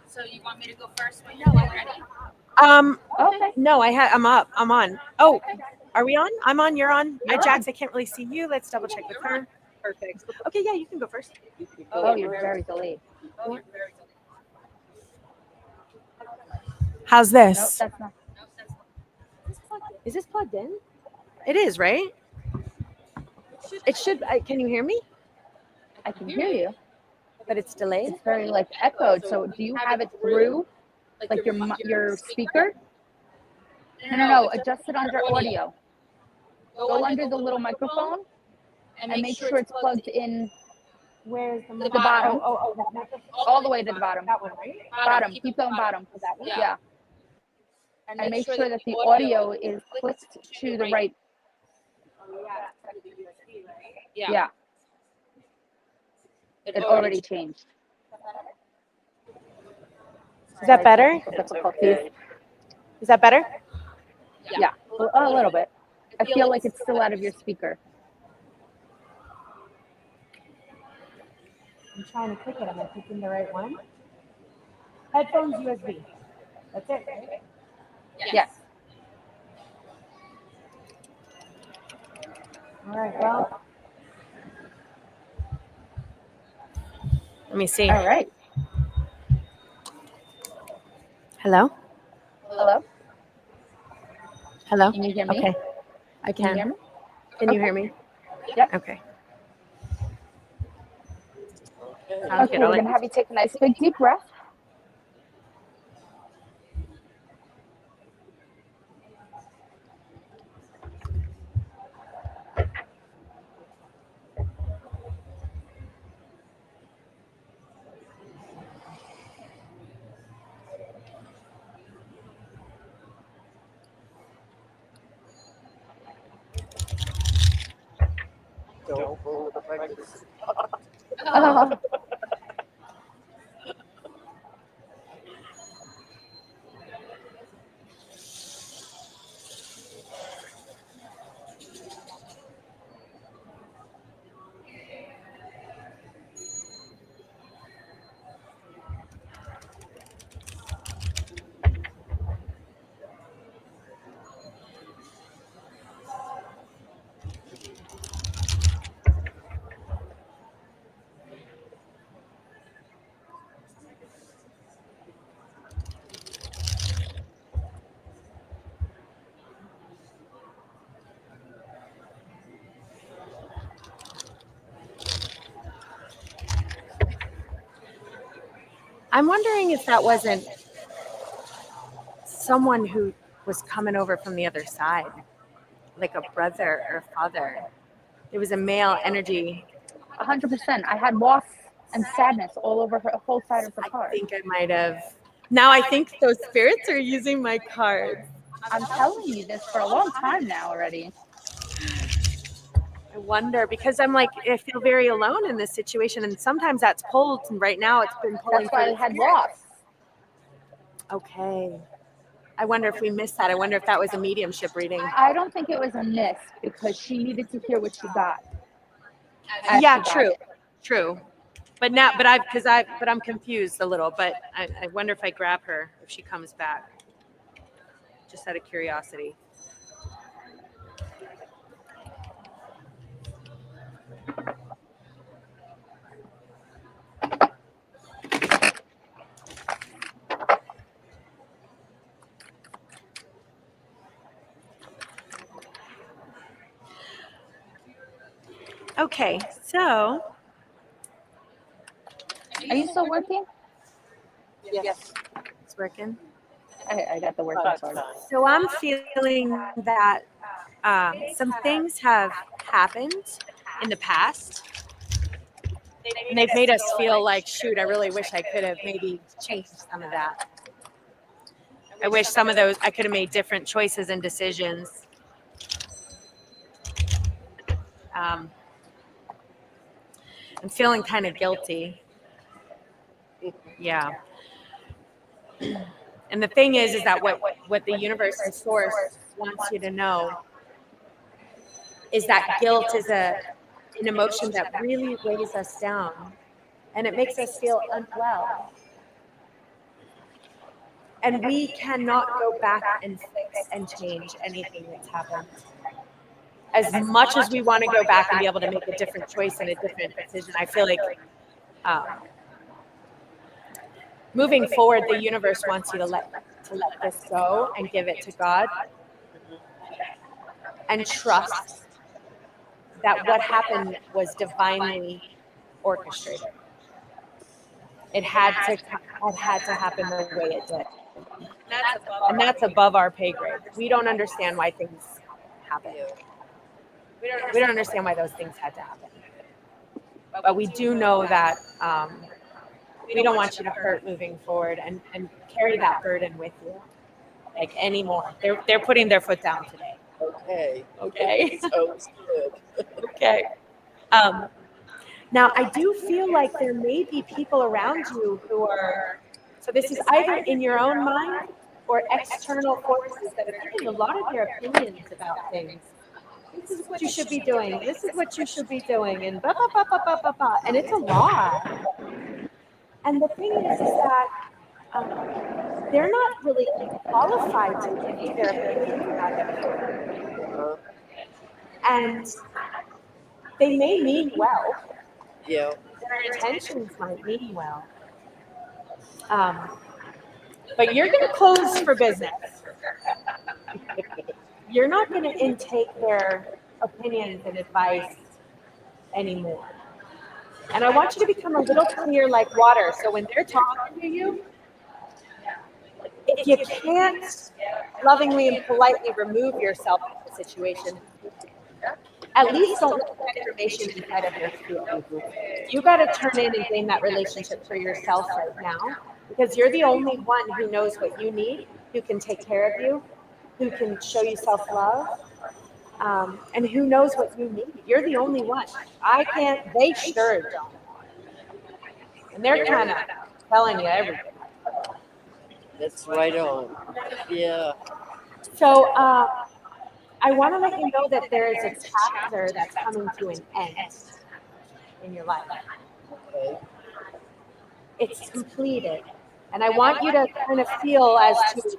So you want me to go first when you're ready? Okay. No, I'm up. I'm on. Oh, are we on? I'm on. You're on. Jax, I can't really see you. Let's double check with her. Perfect. Okay, yeah, you can go first. Oh, you're very delayed. How's Nope, this? that's not. Is this plugged in? It is, right? It should. Can you hear me? I can hear you. But it's delayed. It's very like echoed. So do you have it through like your speaker? No. Adjust it under audio. Go under the little microphone and make sure it's plugged in. Where's The bottom. Oh, All the way to the bottom. that one, right? Bottom. Keep going bottom. Yeah. And make sure that the audio is clicked to the right. Yeah. It already changed. Is that better? Difficulties. Is that better? Yeah, a little bit. I feel like it's still out of your speaker. I'm trying to click it. Am I clicking the right one? Headphones USB. That's it, right? Yes. All right, well. Let me see. All right. Hello? Hello? Hello? Can you hear me? Okay. I Can you can. hear me? Can you hear me? Yep. Okay. Okay, we're going to have you take a nice big deep breath. I'm wondering if that wasn't someone who was coming over from the other side, like a brother or father. It was a male energy. 100%. I had loss and sadness all over her whole side of her card. I think I might have. Now I think those spirits are using my cards. I'm telling you this for a long time now already. I wonder, because I'm like, I feel very alone in this situation, and sometimes that's pulled, and right now it's been pulling. That's why I had loss. Okay. I wonder if we missed that. I wonder if that was a mediumship reading. I don't think it was a miss because she needed to hear what she got. Yeah, true. True. But now, but I'm confused a little, but I wonder if I grab her, if she comes back. Just out of curiosity. Okay, so. Are you still working? Yes. It's working. I got the working part. So I'm feeling that some things have happened in the past. And they've made us feel like, shoot, I really wish I could have maybe changed some of that. I wish some of those, I could have made different choices and decisions. I'm feeling kind of guilty. Yeah. And the thing is that what the universe and source wants you to know is that guilt is an emotion that really weighs us down, and it makes us feel unwell. And we cannot go back and fix and change anything that's happened. As much as we want to go back and be able to make a different choice and a different decision, I feel like moving forward, the universe wants you to let this go and give it to God and trust that what happened was divinely orchestrated. It had to happen the way it did. And that's above our pay grade. We don't understand why things happen. We don't understand why those things had to happen. But we do know that we don't want you to hurt moving forward and carry that burden with you like anymore. They're putting their foot down today. Okay. Sounds good. Okay. Now, I do feel like there may be people around you who are, so this is either in your own mind or external forces that are giving a lot of your opinions about things. This is what you should be doing. This is what you should be doing. And blah, blah, blah, blah, blah, blah, blah. And it's a lot. And the thing is that they're not really qualified to give you their opinions about everything. And they may mean well. Yeah. Their intentions might mean well. But you're going to close for business. You're not going to intake their opinions and advice anymore. And I want you to become a little clear like water. So when they're talking to you, if you can't lovingly and politely remove yourself from the situation, at least don't let that information inside of your field. You got to turn in and gain that relationship for yourself right now, because you're the only one who knows what you need, who can take care of you, who can show you self-love, and who knows what you need. You're the only one. I can't, they sure don't. And they're kind of telling you everything. That's right on. Yeah. So I want to let you know that there is a chapter that's coming to an end in your life. Okay. It's completed. And I want you to kind of feel as to,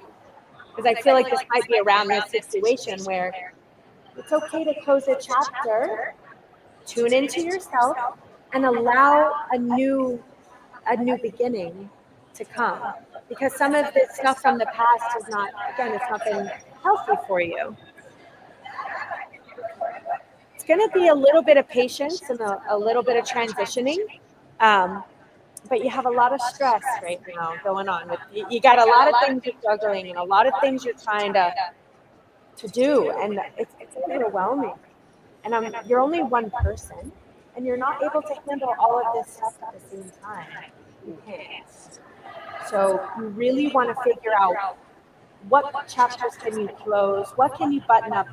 because I feel like this might be around this situation where it's okay to close a chapter, tune into yourself, and allow a new beginning to come. Because some of this stuff from the past has not, again, it's not been healthy for you. It's going to be a little bit of patience and a little bit of transitioning. but you have a lot of stress right now going on. With you got a lot of things you're juggling and a lot of things you're trying to do, and it's overwhelming. And you're only one person, and you're not able to handle all of this stuff at the same time. You can't. So you really want to figure out what chapters can you close, what can you button up,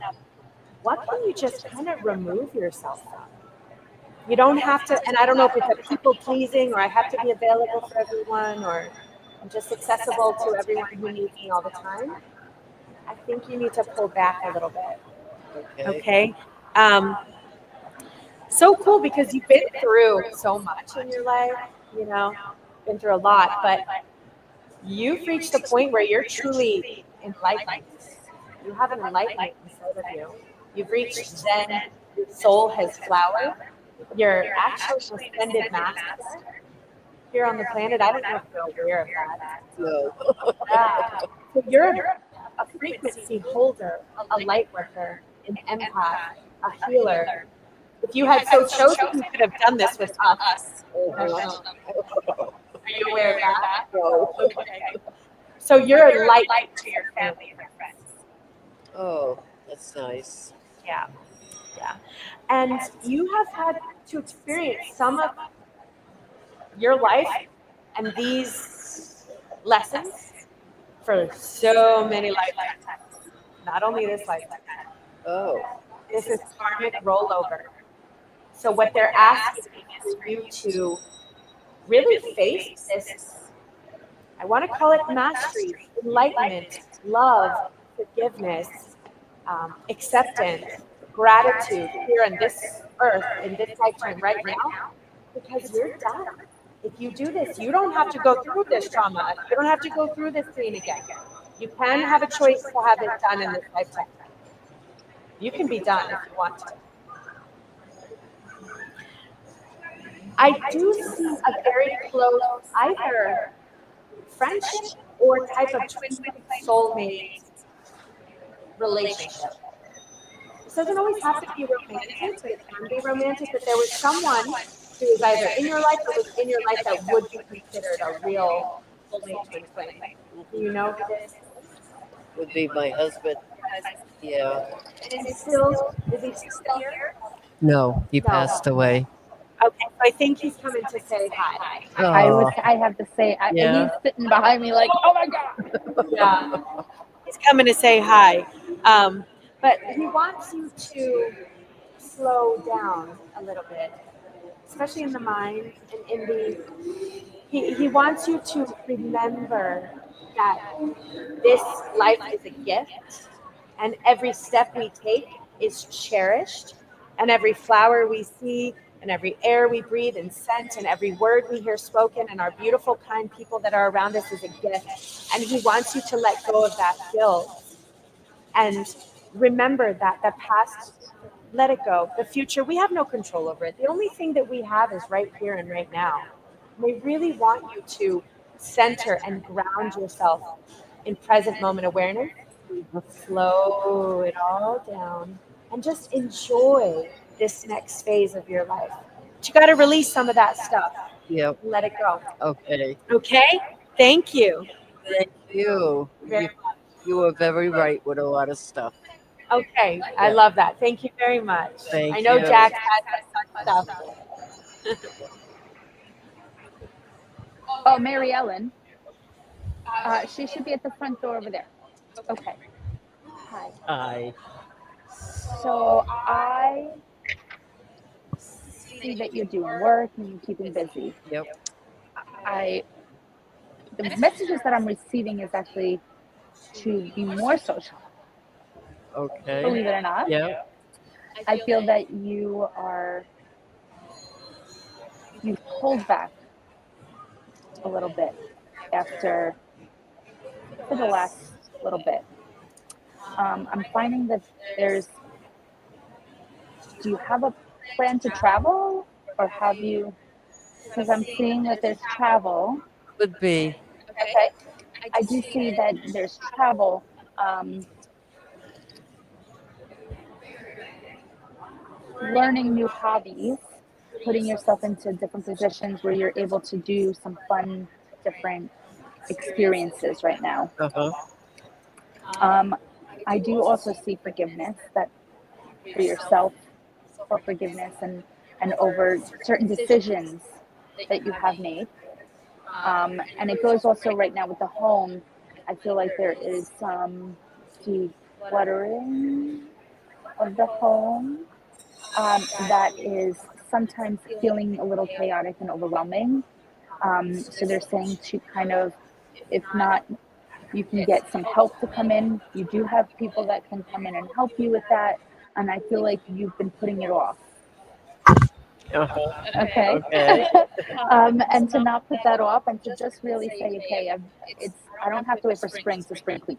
what can you just kind of remove yourself from. You don't have to, and I don't know if it's a people pleasing or I have to be available for everyone or I'm just accessible to everyone who needs me all the time. I think you need to pull back a little bit. Okay. So cool because you've been through so much in your life, you know, been through a lot, but you've reached a point where you're truly enlightened. You have an enlightenment inside of you. You've reached Zen. Your soul has flowered. You're actually an ascended master here on the planet. I don't know if you're aware of that. No. So you're a frequency holder, a light worker, an empath, a healer. If you had so chosen, you could have done this with us. Are you aware of that? No. Okay. So you're a light to your family and your friends. Oh, that's nice. Yeah. And you have had to experience some of your life and these lessons for so many lifetimes. Not only this lifetime. Oh. This is karmic rollover. So what they're asking is for you to really face this. I want to call it mastery, enlightenment, love, forgiveness, acceptance, gratitude here on this earth, in this lifetime right now, because you're done. If you do this, you don't have to go through this trauma. You don't have to go through this pain again. You can have a choice to have it done in this lifetime. You can be done if you want to. I do see a very close either friendship or type of twin soulmate relationship. This doesn't always have to be romantic, but it can be romantic. But there was someone who is either in your life or was in your life that would be considered a real soulmate twin flame. Do you know who this Would be my husband. Yeah. is? Is he still here? No, he passed away. Okay, so I think he's coming to say hi. I have to say, Yeah. he's sitting behind me like, oh my God. Yeah, he's coming to say hi. But he wants you to slow down a little bit, especially in the mind and in the. He wants you to remember that this life is a gift, and every step we take is cherished, and every flower we see, and every air we breathe and scent, and every word we hear spoken, and our beautiful, kind people that are around us is a gift. And he wants you to let go of that guilt and remember that the past, let it go. The future, we have no control over it. The only thing that we have is right here and right now. We really want you to center and ground yourself in present moment awareness. Slow it all down and just enjoy this next phase of your life. But you got to release some of that stuff. Yep. Let it go. Okay. Okay? Thank you. Thank you. You were very right with a lot of stuff. Okay. I love that. Thank you very much. Thank I know you. Jack has some stuff. Oh, Mary Ellen. She should be at the front door over there. Okay. Hi. Hi. So I see that you're doing work and you're keeping busy. Yep. The messages that I'm receiving is actually to be more social. Okay. Believe it or not. Yeah. I feel that you've pulled back a little bit for the last little bit. I'm finding that do you have a plan to travel, or have you, because I'm seeing that there's travel. Could be. Okay. I do see that there's travel. Learning new hobbies, putting yourself into different positions where you're able to do some fun, different experiences right now. I do also see forgiveness, that for yourself, for forgiveness and over certain decisions that you have made. And it goes also right now with the home. I feel like there is some decluttering of the home that is sometimes feeling a little chaotic and overwhelming. So they're saying to kind of, if not, you can get some help to come in. You do have people that can come in and help you with that. And I feel like you've been putting it off. Okay. And to not put that off and to just really say, okay, I don't have to wait for spring to spring clean.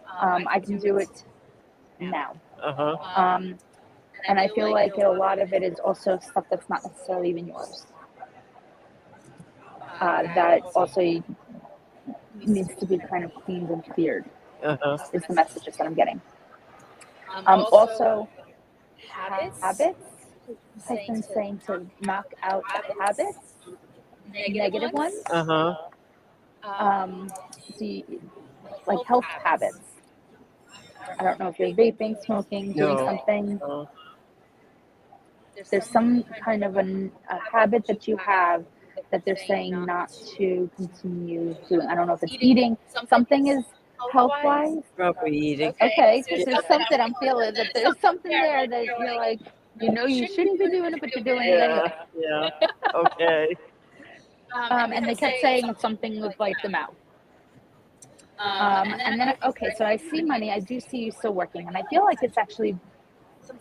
I can do it now. And I feel like a lot of it is also stuff that's not necessarily even yours. That also needs to be kind of cleaned and cleared. Is the messages that I'm getting. Also, habits. Has been saying to knock out habits, negative ones. Like health habits. I don't know if you're vaping, smoking, doing something. There's some kind of a habit that you have that they're saying not to continue doing. I don't know if it's eating. Something is health-wise. Proper eating. Okay, because there's something I'm feeling that there's something there that you're like, you know, you shouldn't be doing it, but you're doing it anyway. Yeah. Okay. And they kept saying it's something with like the mouth. And then, okay, so I see money. I do see you still working, and I feel like it's actually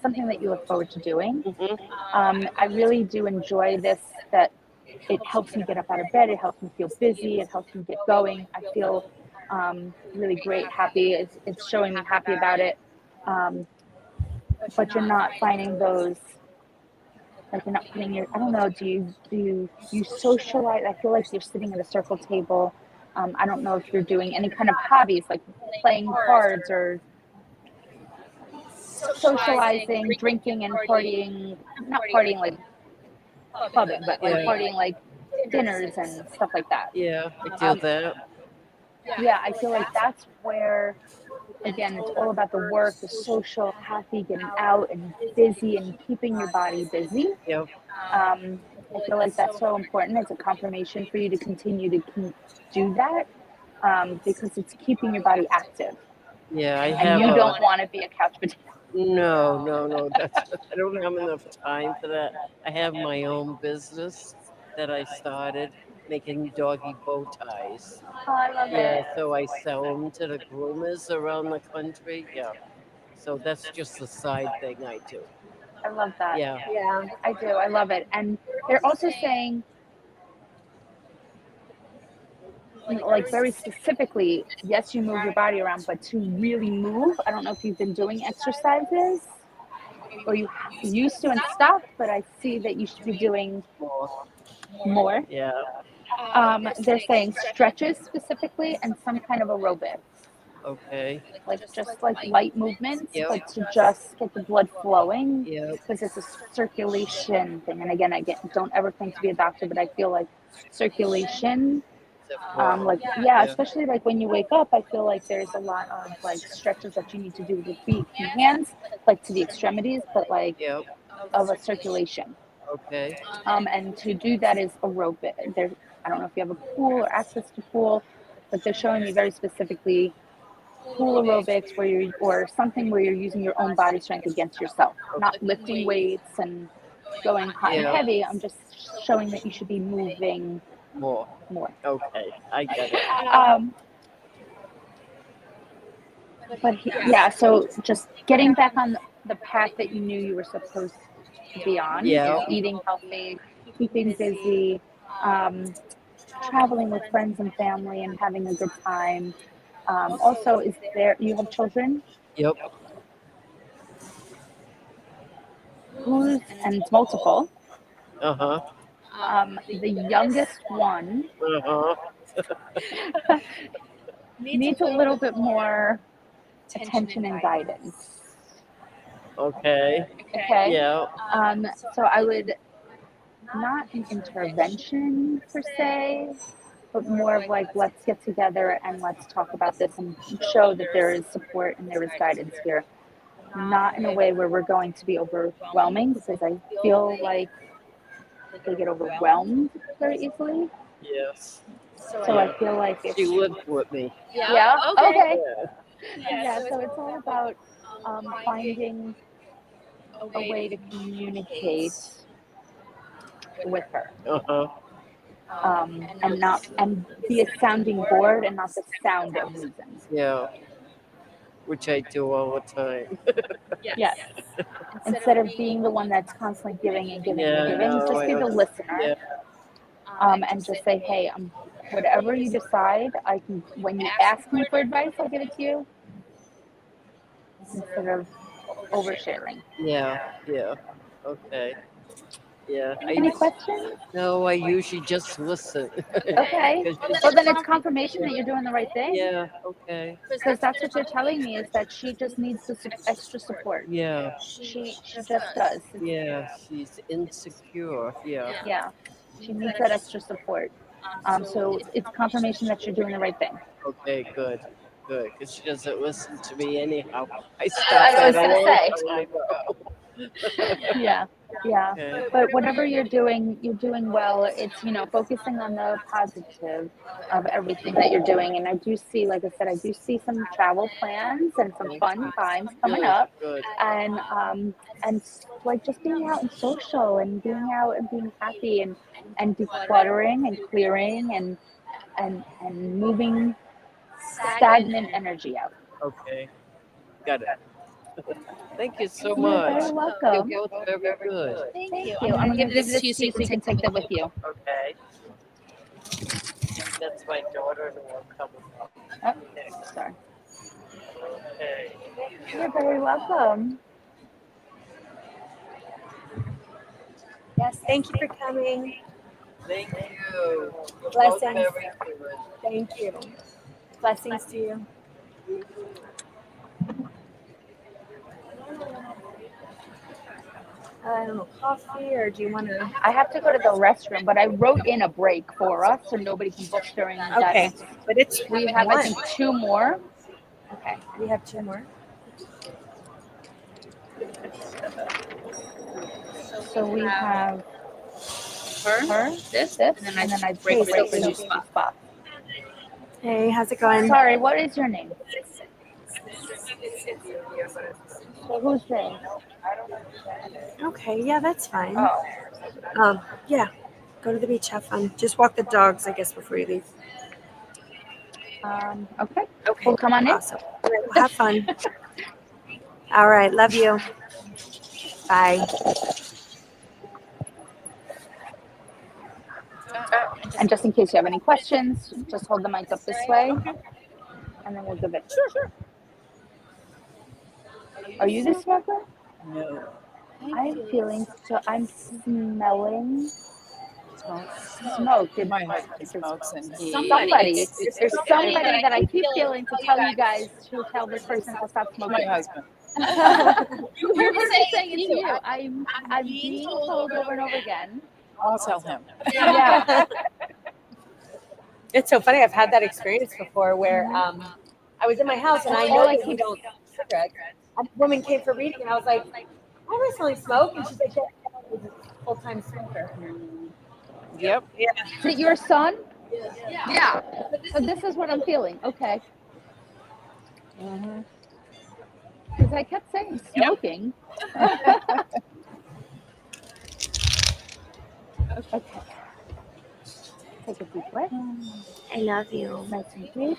something that you look forward to doing. I really do enjoy this, that it helps me get up out of bed. It helps me feel busy. It helps me get going. I feel really great, happy. It's showing me happy about it. But you're not finding those, like you're not putting your, I don't know, do you socialize? I feel like you're sitting at a circle table. I don't know if you're doing any kind of hobbies, like playing cards or socializing, drinking and partying, not partying like clubbing, but like partying like dinners and stuff like that. Yeah, I do that. Yeah, I feel like that's where, again, it's all about the work, the social, happy, getting out and busy and keeping your body busy. I feel like that's so important. It's a confirmation for you to continue to do that because it's keeping your body active. Yeah, I and have. You don't want to be a couch potato. No. I don't have enough time for that. I have my own business that I started making doggy bow ties. Oh, I love it. So I sell them to the groomers around the country. Yeah. So that's just a side thing I do. I love that. Yeah. Yeah, I do. I love it. And they're also saying, like very specifically, yes, you move your body around, but to really move, I don't know if you've been doing exercises or you used to and stopped, but I see that you should be doing more. Yeah. They're saying stretches specifically and some kind of aerobics. Okay. Like just like light movements, but to just get the blood flowing, because it's a circulation thing. And again, don't ever claim to be a doctor, but I feel like circulation, especially like when you wake up, I feel like there's a lot of like stretches that you need to do with your feet and hands, like to the extremities, but like of a circulation. Okay. And to do that is aerobic. I don't know if you have a pool or access to pool, but they're showing me very specifically pool aerobics or something where you're using your own body strength against yourself, not lifting weights and going hot and heavy. I'm just showing that you should be moving more. Okay, I get it. So just getting back on the path that you knew you were supposed to be on. Eating healthy, keeping busy, traveling with friends and family and having a good time. Also, you have children? Yep. And it's multiple. Uh-huh. The youngest one needs a little bit more attention and guidance. Okay. Okay. Yeah. So I would not an intervention per se, but more of like, let's get together and let's talk about this and show that there is support and there is guidance here. Not in a way where we're going to be overwhelming, because I feel like they get overwhelmed very easily. Yes. So I feel like it's... She lived with me. Yeah? Okay. Yeah. Yeah, so it's all about finding a way to communicate with her. Uh-huh. And be a sounding board and not the sound of reason. Yeah. Which I do all the time. Yes. Instead of being the one that's constantly giving and giving Yeah, and giving, no, just be the listener. Yeah. And just say, hey, whatever you decide, I can. When you ask me for advice, I'll give it to you. Instead of oversharing. Yeah. Yeah. Okay. Yeah. Any questions? No, I usually just listen. Okay. Well, then it's confirmation that you're doing the right thing. Yeah. Okay. Because that's what you're telling me, is that she just needs the extra support. Yeah. She just does. Yeah. She's insecure. Yeah. Yeah. She needs that extra support. So it's confirmation that you're doing the right thing. Okay. Good. Good. Because she doesn't listen to me anyhow. I stopped I was that gonna a say. long time ago. Yeah. Yeah. Okay. But whatever you're doing well. It's, focusing on the positive of everything that you're doing. And I do see, like I said, I do see some travel plans and some fun times coming up. Good. And like just being out and social and being out and being happy and decluttering and clearing and moving stagnant energy out. Okay. Got it. Thank you so You're much. very welcome. You're both very good. Thank you. I'm going to give this to you so you can take that with you. Okay. That's my daughter who will come up next. Sorry. Okay. You're very welcome. Yes, thank you for coming. Thank you. You're Blessings. both very good. Thank you. Blessings to you. I don't know, coffee, or do you want to? I have to go to the restroom, but I wrote in a break for us so nobody can book during that. Okay, but it's We have, I think, 2 more. Okay, we have 2 more. So we have her, this, and then I break for the new spot. Hey, how's it going? Sorry, what is your name? So who's Jane? Okay, yeah, that's fine. Oh. Yeah, go to the beach, have fun. Just walk the dogs, I guess, before you leave. Okay. Okay. Well, come on in. Awesome. All right, well, have fun. All right, love you. Bye. And just in case you have any questions, just hold the mic up this way, and then we'll give it. Sure. Are you the smoker? No. I'm feeling, so I'm smelling smoke. My husband smokes, and he... Somebody. There's somebody that I keep feeling to tell you guys to tell this person to stop smoking. My husband. You hear me saying it's you. I'm being told over and over again. I'll tell him. Yeah. It's so funny. I've had that experience before where I was in my house and I know that you don't cigarette. A woman came for reading and I was like, I was smelling smoke, and she's like, yeah, I was a full-time smoker. Yep. Yeah. Is it your son? Yeah. So this is what I'm feeling. Okay. Because I kept saying smoking. Okay. Take a deep breath. I love you. Nice and deep.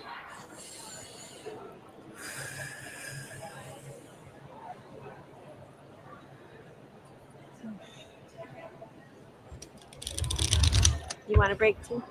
You want a break too?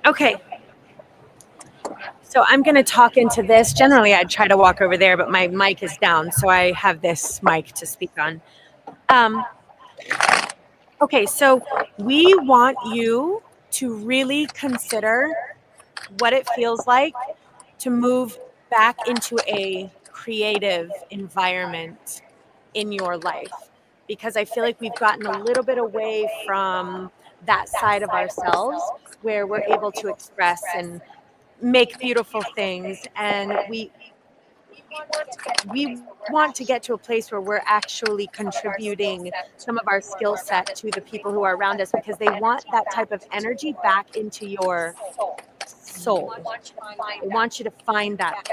Okay. So I'm going to talk into this. Generally, I'd try to walk over there, but my mic is down, so I have this mic to speak on. Okay, so we want you to really consider what it feels like to move back into a creative environment in your life, because I feel like we've gotten a little bit away from that side of ourselves where we're able to express and make beautiful things, and we want to get to a place where we're actually contributing some of our skill set to the people who are around us, because they want that type of energy back into your soul. They want you to find that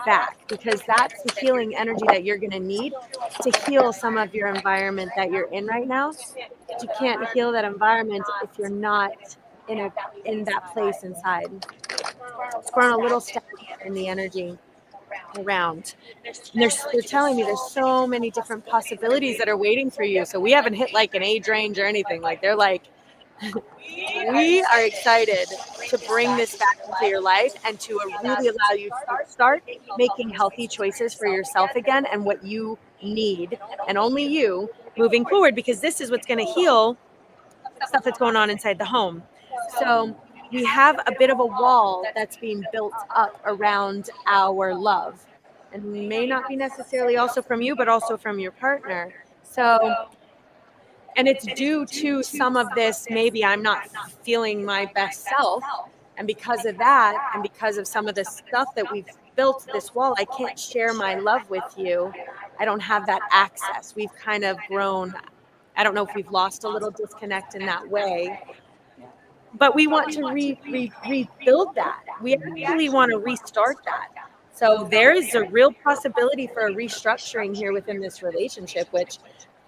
back, because that's the healing energy that you're going to need to heal some of your environment that you're in right now. You can't heal that environment if you're not in that place inside. It's growing a little stagnant in the energy around. And they're telling me there's so many different possibilities that are waiting for you. So we haven't hit like an age range or anything. Like they're like, we are excited to bring this back into your life and to really allow you to start making healthy choices for yourself again and what you need, and only you, moving forward, because this is what's going to heal stuff that's going on inside the home. So we have a bit of a wall that's being built up around our love, and may not be necessarily also from you, but also from your partner. So, and it's due to some of this, maybe I'm not feeling my best self. And because of that, and because of some of the stuff that we've built this wall, I can't share my love with you. I don't have that access. We've kind of grown. I don't know if we've lost a little disconnect in that way, but we want to rebuild that. We actually want to restart that. So there is a real possibility for a restructuring here within this relationship, which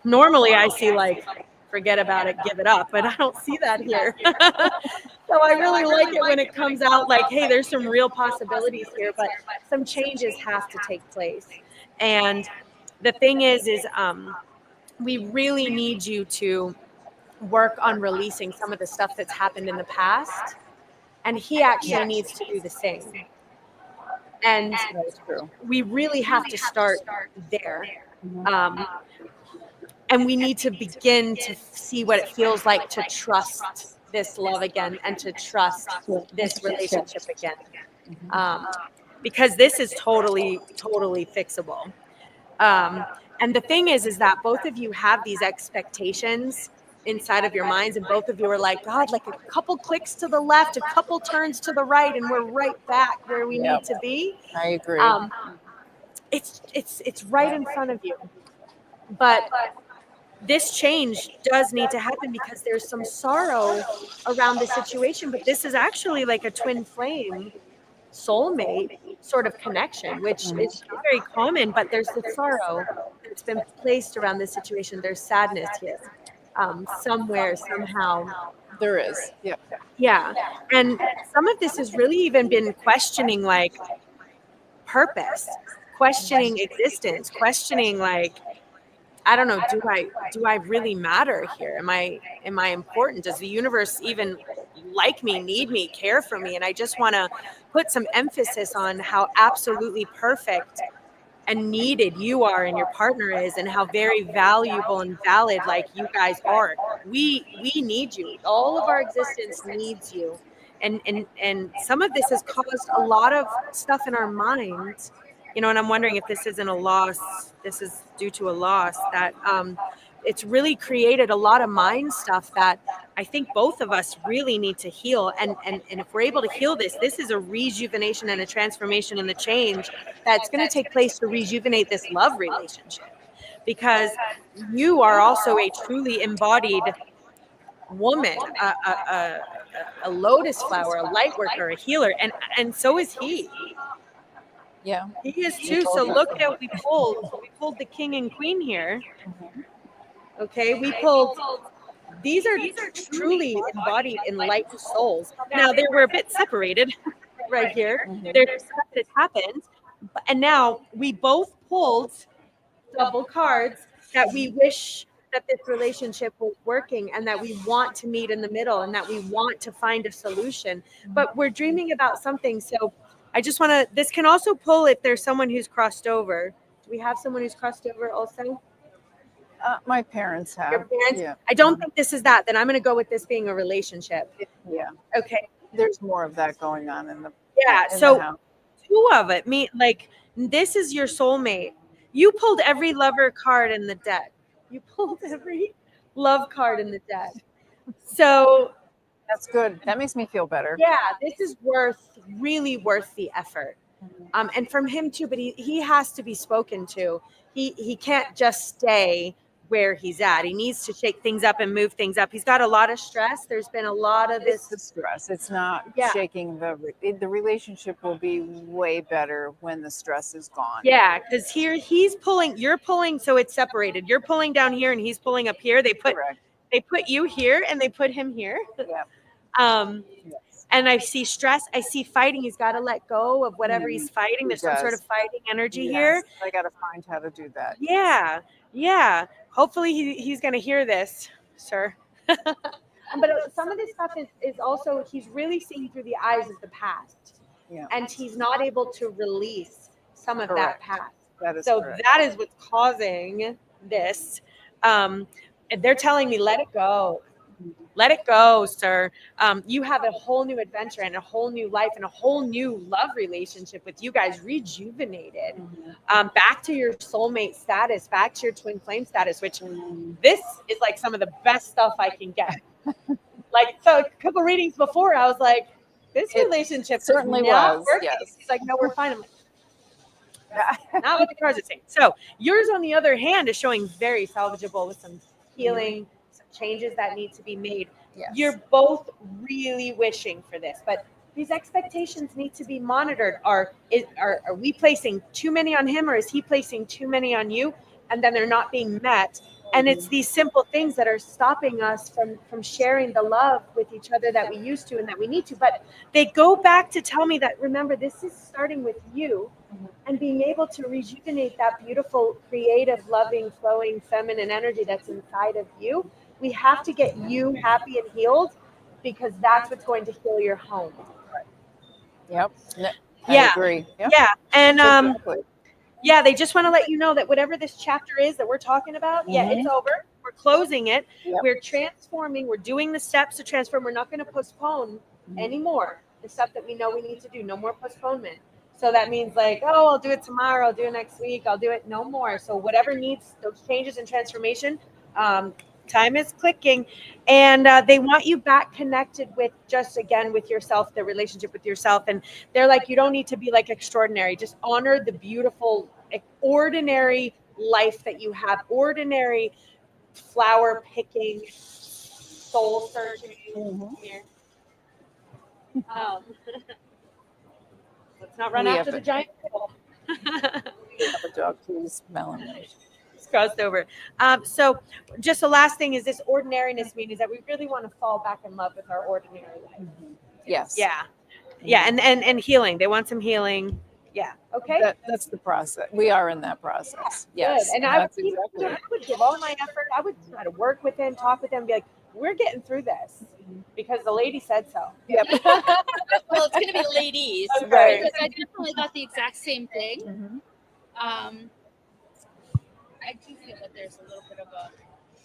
normally I see like, forget about it, give it up, but I don't see that here. So I really like it when it comes out like, hey, there's some real possibilities here, but some changes have to take place. And the thing is we really need you to work on releasing some of the stuff that's happened in the past, and he actually needs to do the same. And we really have to start there. And we need to begin to see what it feels like to trust this love again and to trust this relationship again. Because this is totally fixable. And the thing is that both of you have these expectations inside of your minds, and both of you are like, God, like a couple clicks to the left, a couple turns to the right, and we're right back where we need to be. I agree. It's right in front of you. But this change does need to happen because there's some sorrow around the situation. But this is actually like a twin flame soulmate sort of connection, which is very common, but there's the sorrow that's been placed around this situation. There's sadness here. Somewhere, somehow. There is. Yeah. Yeah. And some of this has really even been questioning like purpose, questioning existence, questioning like, I don't know, do I really matter here? Am I important? Does the universe even like me, need me, care for me? And I just want to put some emphasis on how absolutely perfect and needed you are and your partner is, and how very valuable and valid like you guys are. We need you. All of our existence needs you. And some of this has caused a lot of stuff in our minds, you know, and I'm wondering if this isn't a loss, this is due to a loss that it's really created a lot of mind stuff that I think both of us really need to heal. And if we're able to heal this is a rejuvenation and a transformation and a change that's going to take place to rejuvenate this love relationship, because you are also a truly embodied woman, a lotus flower, a light worker, a healer, and so is he. Yeah. He is too. So look at what we pulled. We pulled the king and queen here. Okay, we pulled, these are truly embodied enlightened souls. Now they were a bit separated right here. There's stuff that happened. And now we both pulled double cards that we wish that this relationship was working and that we want to meet in the middle and that we want to find a solution, but we're dreaming about something. So I just want to, this can also pull if there's someone who's crossed over. Do we have someone who's crossed over also? My parents have. Your parents? Yeah. I don't think this is that. Then I'm going to go with this being a relationship. Yeah. Okay. There's more of that going on in the Yeah. in So the house. two of it. Like, this is your soulmate. You pulled every lover card in the deck. You pulled every love card in the deck. So That's good. That makes me feel better. yeah, this is really worth the effort. And from him too, but he has to be spoken to. He can't just stay where he's at. He needs to shake things up and move things up. He's got a lot of stress. There's been a lot of It's the stress. It's not shaking the relationship will be way better when the stress is gone. Yeah, because here you're pulling, so it's separated. You're pulling down here and he's pulling up here. They put you here and they put him here. Yeah. And I see stress. I see fighting. He's got to let go of whatever he's fighting. There's some sort of fighting energy here. I got to find how to do that. Yeah. Yeah. Hopefully he's going to hear this, sir. But some of this stuff is also, he's really seeing through the eyes of the past. Yeah. And he's not able to release some of that past. That is so correct. that is what's causing this. And they're telling me, let it go. Let it go, sir. You have a whole new adventure and a whole new life and a whole new love relationship with you guys rejuvenated. Back to your soulmate status, back to your twin flame status, which this is like some of the best stuff I can get. Like, so a couple readings before, I was like, this relationship certainly not was, working. yes. He's like, no, we're fine. I'm like, not what the cards are saying. So yours, on the other hand, is showing very salvageable with some healing, some changes that need to be made. Yes. You're both really wishing for this, but these expectations need to be monitored. Are we placing too many on him, or is he placing too many on you? And then they're not being met. And it's these simple things that are stopping us from sharing the love with each other that we used to and that we need to. But they go back to tell me that, remember, this is starting with you and being able to rejuvenate that beautiful, creative, loving, flowing, feminine energy that's inside of you. We have to get you happy and healed, because that's what's going to heal your home. Yep. I agree. Yep. Yeah. And Exactly. yeah, they just want to let you know that whatever this chapter is that we're talking about, it's over. We're closing it. Yep. We're transforming. We're doing the steps to transform. We're not going to postpone anymore the stuff that we know we need to do. No more postponement. So that means like, oh, I'll do it tomorrow. I'll do it next week. I'll do it no more. So whatever needs those changes and transformation, time is clicking. And they want you back connected with just, again, with yourself, the relationship with yourself. And they're like, you don't need to be like extraordinary. Just honor the beautiful, ordinary life that you have. Ordinary flower picking, soul searching. Here. Let's not run after the giant pool. Have a dog, please, Melanie. Crossed over. So just the last thing is this ordinariness means that we really want to fall back in love with our ordinary life. Yes. Yeah. Yeah. And healing. They want some healing. Yeah. Okay. That's the process. We are in that process. Yes. Good. And I would give all my effort. I would try to work with them, talk with them, be like, we're getting through this because the lady said so. Yep. Well, it's going to be ladies. Okay. Because I definitely got the exact same thing. I do feel that there's a little bit of a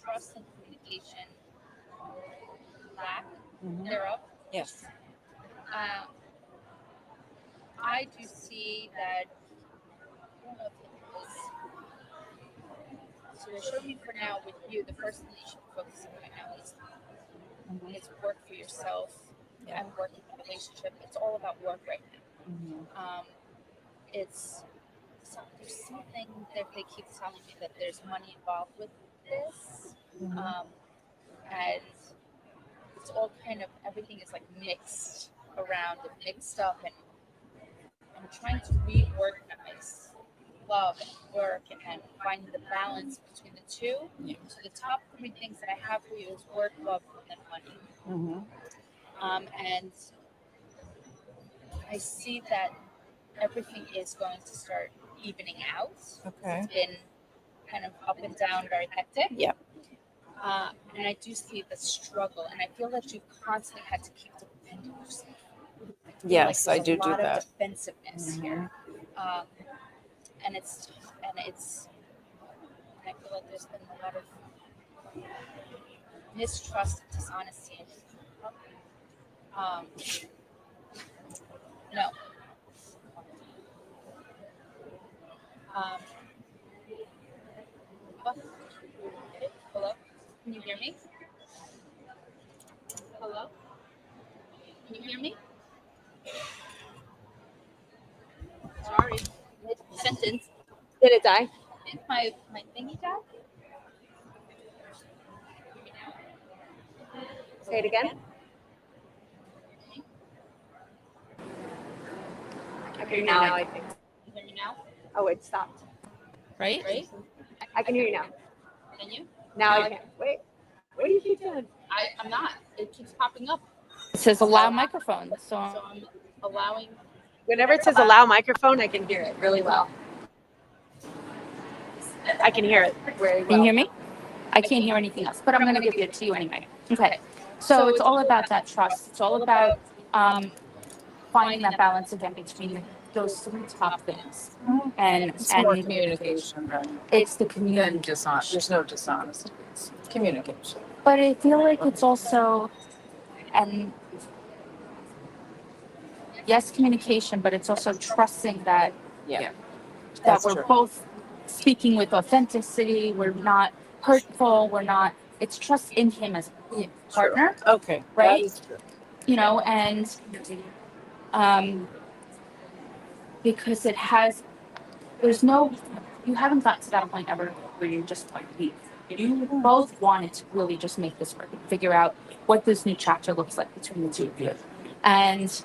trust and communication lack thereof. Yes. I do see that, I don't know if it was, so they're showing me for now with you, the first thing that you should be focusing on right now is work for yourself and work in the relationship. It's all about work right now. There's something that they keep telling me that there's money involved with this, and it's all kind of, everything is like mixed around and mixed up, and I'm trying to reorganize love and work and find the balance between the two. So the top 3 things that I have for you is work, love, and money. And I see that everything is going to start evening out. Okay. It's been kind of up and down, very hectic. Yeah. And I do see the struggle, and I feel that you've constantly had to keep defending yourself. Yes, I do A lot do that. of defensiveness here, and I feel like there's been a lot of mistrust, dishonesty. No. Hello? Can you hear me? Hello? Can you hear me? Sorry. Sentence. Did it die? Did my thingy die? Say it again. I can hear you now, I think. You hear me now? Oh, it stopped. Right? I can hear you now. Can you? Now I can. Wait. What do you keep doing? I'm not. It keeps popping up. It says allow microphone, so I'm allowing. Whenever it says allow microphone, I can hear it really well. I can hear it very well. Can you hear me? I can't hear anything else, but I'm going to give it to you anyway. Okay. So it's all about that trust. It's all about finding that balance again between those three top things. And It's more communication, right? it's the communication. Than dishonest. There's no dishonesty. It's communication. But I feel like it's also, and yes, communication, but it's also trusting that that That's we're true. both speaking with authenticity. We're not hurtful. We're not. It's trust in him as a partner. Okay. Right? That is true. You know, and because you haven't got to that point ever where you're just like, you both wanted to really just make this work and figure out what this new chapter looks like between the two of you. And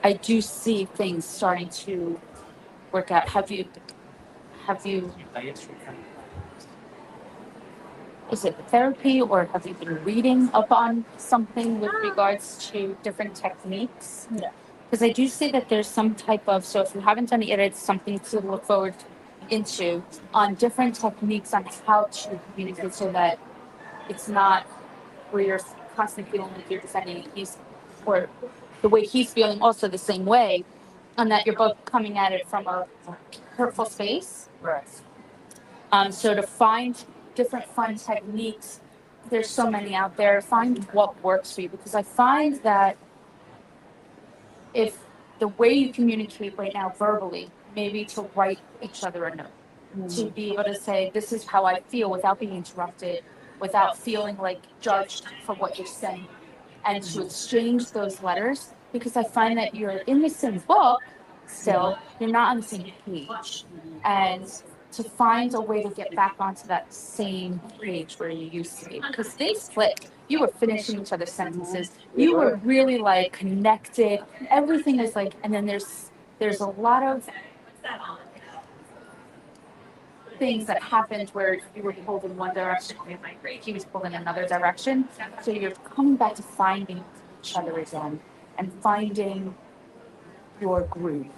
I do see things starting to work out. Have you, is it therapy, or have you been reading up on something with regards to different techniques? Yeah. Because I do see that there's some type of, so if you haven't done it yet, it's something to look forward into on different techniques on how to communicate so that it's not where you're constantly feeling like you're defending or the way he's feeling also the same way, and that you're both coming at it from a hurtful space. Right. So to find different fun techniques, there's so many out there, find what works for you, because I find that if the way you communicate right now verbally, maybe to write each other a note, to be able to say, this is how I feel without being interrupted, without feeling like judged for what you're saying, and to exchange those letters, because I find that you're in the same book still, you're not on the same page. And to find a way to get back onto that same page where you used to be, because things flipped. You were finishing each other's sentences. You were really like connected. Everything is like, and then there's a lot of things that happened where you were pulled in one direction, he was pulled in another direction. So you're coming back to finding each other again and finding your groove,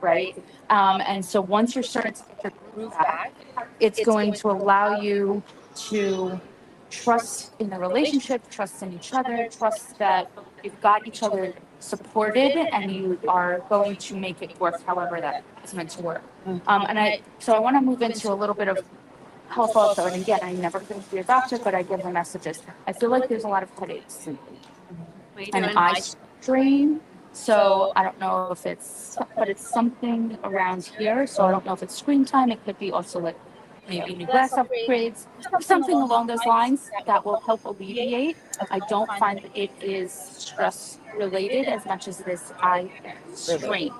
right? And so once you're starting to get your groove back, it's going to allow you to trust in the relationship, trust in each other, trust that you've got each other supported and you are going to make it work however that is meant to work. And I want to move into a little bit of health also. And again, I never been to your doctor, but I give the messages. I feel like there's a lot of headaches and an eye strain. So I don't know if but it's something around here. So I don't know if it's screen time. It could be also like maybe new glass upgrades, something along those lines that will help alleviate. I don't find that it is stress related as much as it is eye strain.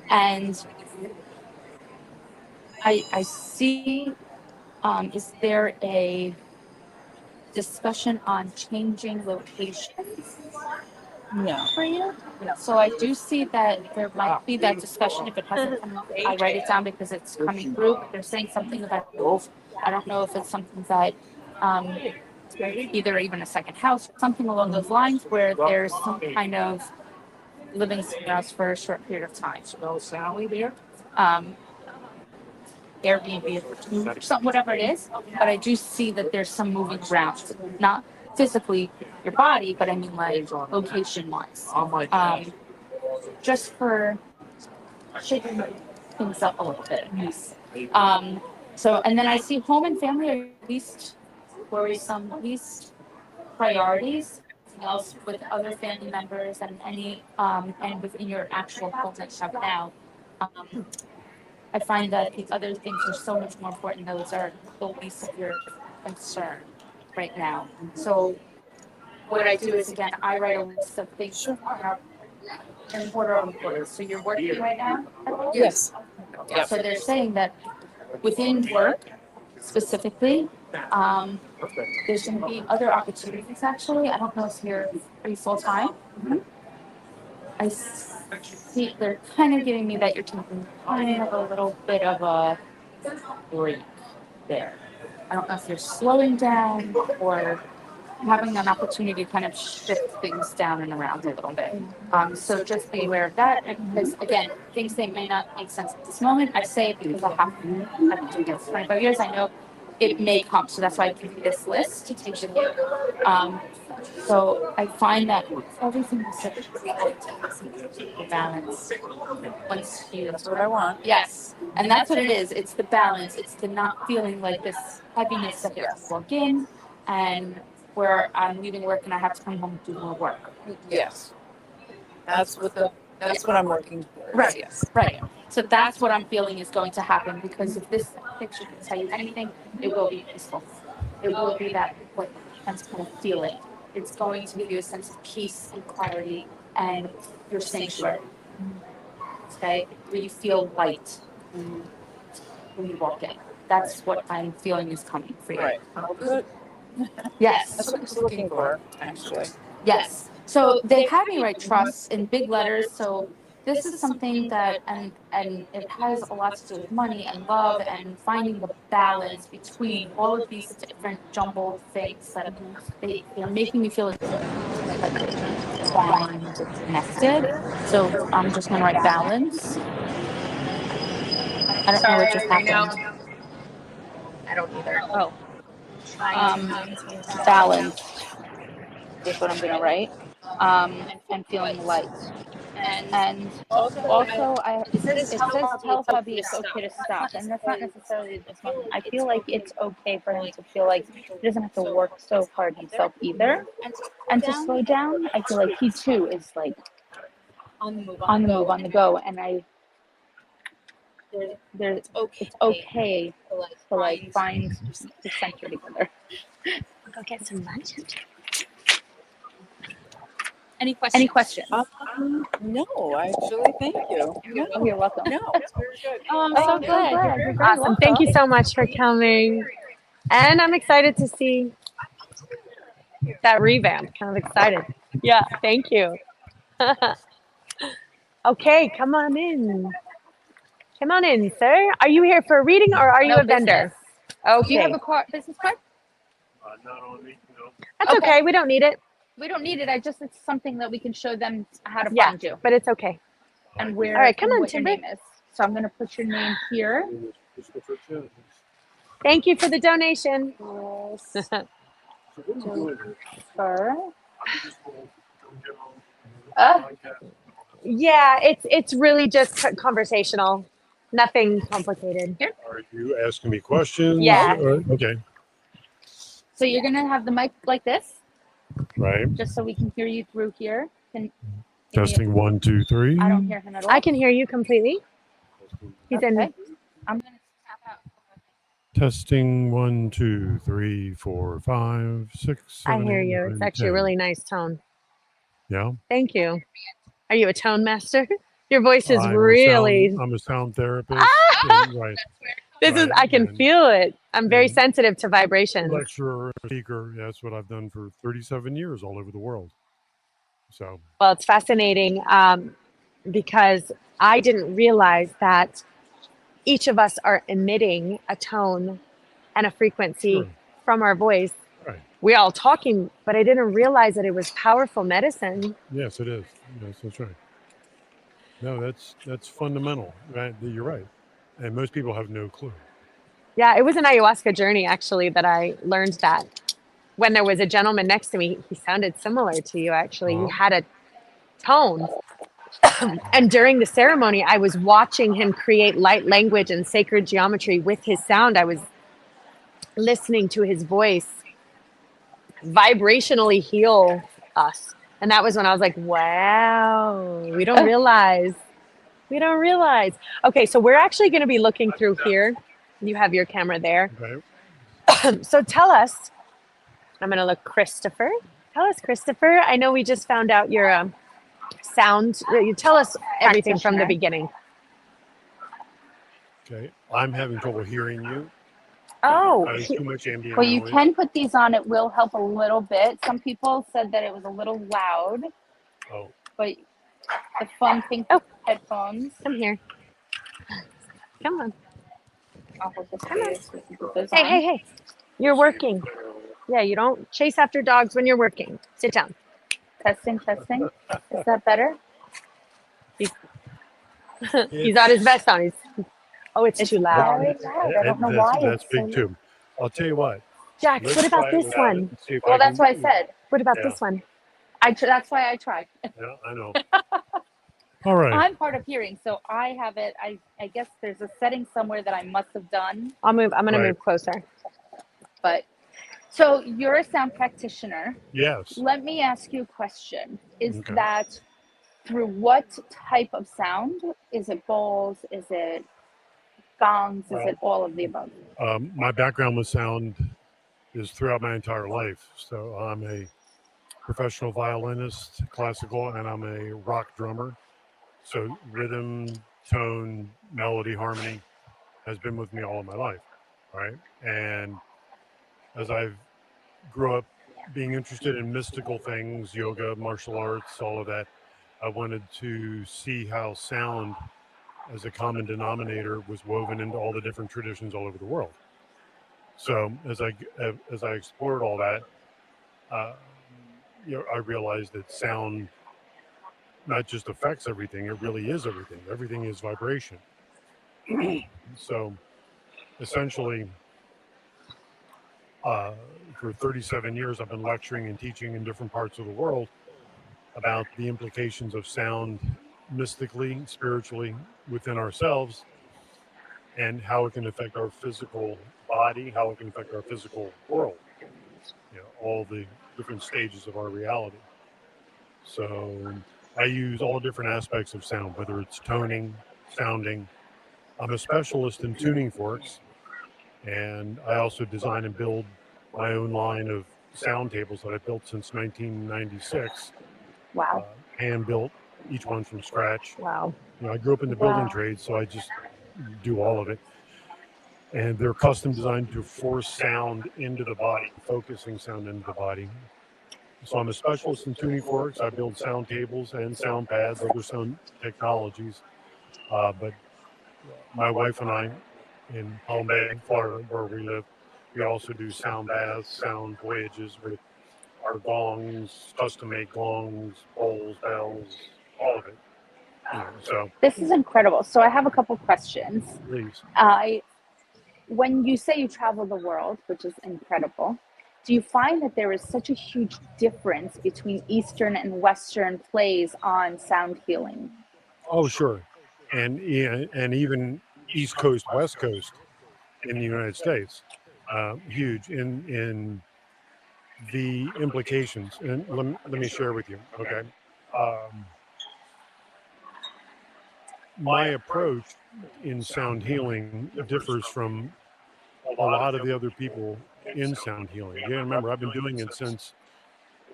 And I see, is there a discussion on changing locations? No. For you? So I do see that there might be that discussion. If it hasn't come up, I write it down because it's coming through. But they're saying something about both. I don't know if it's something that either even a second house, something along those lines, where there's some kind of living somewhere else for a short period of time. So Sally there. Airbnb or something, whatever it is. But I do see that there's some moving around, not physically your body, but I mean like location wise. Just for shaking things up a little bit. So, and then I see home and family are least worrisome, least priorities. Everything else with other family members and and within your actual home that you have now. I find that the other things are so much more important. Those are the least of your concern right now. So what I do is, again, I write a list of things in order. So you're working right now? Yes. So they're saying that within work specifically, there's going to be other opportunities actually. I don't know if are you full time? I see they're kind of giving me that you're taking kind of a little bit of a break there. I don't know if you're slowing down or having an opportunity to kind of shift things down and around a little bit. So just be aware of that. Because again, things that may not make sense at this moment, I say it because I've been doing this 25 years. I know it may come. So that's why I give you this list to take with you. So I find that everything is such a balance. That's what I want. Yes. And that's what it is. It's the balance. It's the not feeling like this heaviness that you walk in and where I'm leaving work and I have to come home and do more work. Yes. That's what I'm working towards. Right. Yes. Right. So that's what I'm feeling is going to happen because if this picture can tell you anything, it will be peaceful. It will be that what I'm kind of feeling. It's going to give you a sense of peace and clarity and your sanctuary. Okay, where you feel light when you walk in. That's what I'm feeling is coming for you. Right. Good. Yes. That's what I was looking for, actually. Yes. So they had me write trust in big letters. So this is something that, and it has a lot to do with money and love and finding the balance between all of these different jumbled things that they're making me feel like connected. So I'm just going to write balance. I don't know what just happened. I don't either. Oh. Balance is what I'm going to write. And feeling light. And also, it says tell hubby it's okay to stop, and that's not necessarily this moment. I feel like it's okay for him to feel like he doesn't have to work so hard himself either, and to slow down. I feel like he too is like on the move, on the go, and it's okay to like find the center together. Go get some lunch. Any questions? No, actually, thank you. No. Oh, you're welcome. No, it's very good. Oh, I'm so glad. You're very Awesome. Thank you so much for coming. And I'm excited to see that revamp. Kind of excited. Yeah, thank you. Okay, come on in. Come on in, sir. Are you here for a reading or are you No, a vendor? Do you have Okay. a business card? Not on me, no. That's okay. We don't need it. We don't need it. It's something that we can show them how to Yeah, find you but it's okay. and where All right, come and on, what your Timber. name is. So I'm going to put your name here. Thank you for the donation. Yeah, it's really just conversational. Nothing complicated. Are you asking me questions? Yeah. Okay. So you're going to have the mic like this, Right. just so we can hear you through here. Testing 1, 2, 3. I don't hear him at all. I can hear you completely. He's in. Okay. I'm going to tap out. Testing 1, 2, 3, 4, 5, 6, 7, I hear 8, you. 9, It's actually a 10. really nice tone. Yeah. Thank you. Are you a tone master? Your voice is I'm really. I'm a sound therapist. Right. I can feel it. I'm very sensitive to vibrations. Lecturer, speaker. Yeah, that's what I've done for 37 years all over the world. So. Well, it's fascinating because I didn't realize that each of us are emitting a tone and a frequency from our voice. Right. We're all talking, but I didn't realize that it was powerful medicine. Yes, it is. Yes, that's right. No, that's fundamental. Right? You're right. And most people have no clue. Yeah, it was an ayahuasca journey actually that I learned that when there was a gentleman next to me, he sounded similar to you actually. He had a tone. And during the ceremony, I was watching him create light language and sacred geometry with his sound. I was listening to his voice vibrationally heal us. And that was when I was like, wow, we don't realize. We don't realize. Okay, so we're actually going to be looking through here. You have your camera there. Okay. So tell us, I'm going to look Christopher. Tell us, Christopher, I know we just found out your sound. You tell us everything from the beginning. Okay. I'm having trouble hearing you. Oh, too much ambient well, you noise. can put these on. It will help a little bit. Some people said that it was a little loud. Oh. But the fun pink headphones. Come here. Come on. I'll hold this Come on. so we can put those Hey, on. hey, hey. You're working. Yeah, you don't chase after dogs when you're working. Sit down. Testing, testing. Is that better? He's got his vest on. It's too loud. Very loud. I don't know why That's it's so big too. I'll tell you what. Jax, Let's what about try it this without it one? and see if Well, I that's can- what I said. What about Yeah. this one? That's why I tried. Yeah, I know. All right. I'm hard of hearing, so I have it. I guess there's a setting somewhere that I must have done. I'm going to move closer. But so you're a sound practitioner. Yes. Let me ask you a question. Is Okay. that through what type of sound? Is it bowls? Is it gongs? Is it all of the above? My background with sound is throughout my entire life. So I'm a professional violinist, classical, and I'm a rock drummer. So rhythm, tone, melody, harmony has been with me all of my life, right? And as I've grew up being interested in mystical things, yoga, martial arts, all of that, I wanted to see how sound as a common denominator was woven into all the different traditions all over the world. So as I explored all that, I realized that sound not just affects everything, it really is everything. Everything is vibration. So essentially, for 37 years, I've been lecturing and teaching in different parts of the world about the implications of sound mystically, spiritually within ourselves, and how it can affect our physical body, how it can affect our physical world, all the different stages of our reality. So I use all different aspects of sound, whether it's toning, sounding. I'm a specialist in tuning forks, and I also design and build my own line of sound tables that I built since 1996. Wow. Hand built, each one from scratch. Wow. I grew up in the building trade, so I just do all of it. And they're custom designed to force sound into the body, focusing sound into the body. So I'm a specialist in tuning forks. I build sound tables and sound pads, other sound technologies. But my wife and I, in Palm Bay, Florida, where we live, we also do sound baths, sound voyages with our gongs, custom-made gongs, bowls, bells, all of it. So This is incredible. So I have a couple questions. Please. When you say you travel the world, which is incredible, do you find that there is such a huge difference between Eastern and Western plays on sound healing? Oh, sure. And even East Coast, West Coast in the United States, huge in the implications. And let me share with you, okay? My approach in sound healing differs from a lot of the other people in sound healing. You gotta remember, I've been doing it since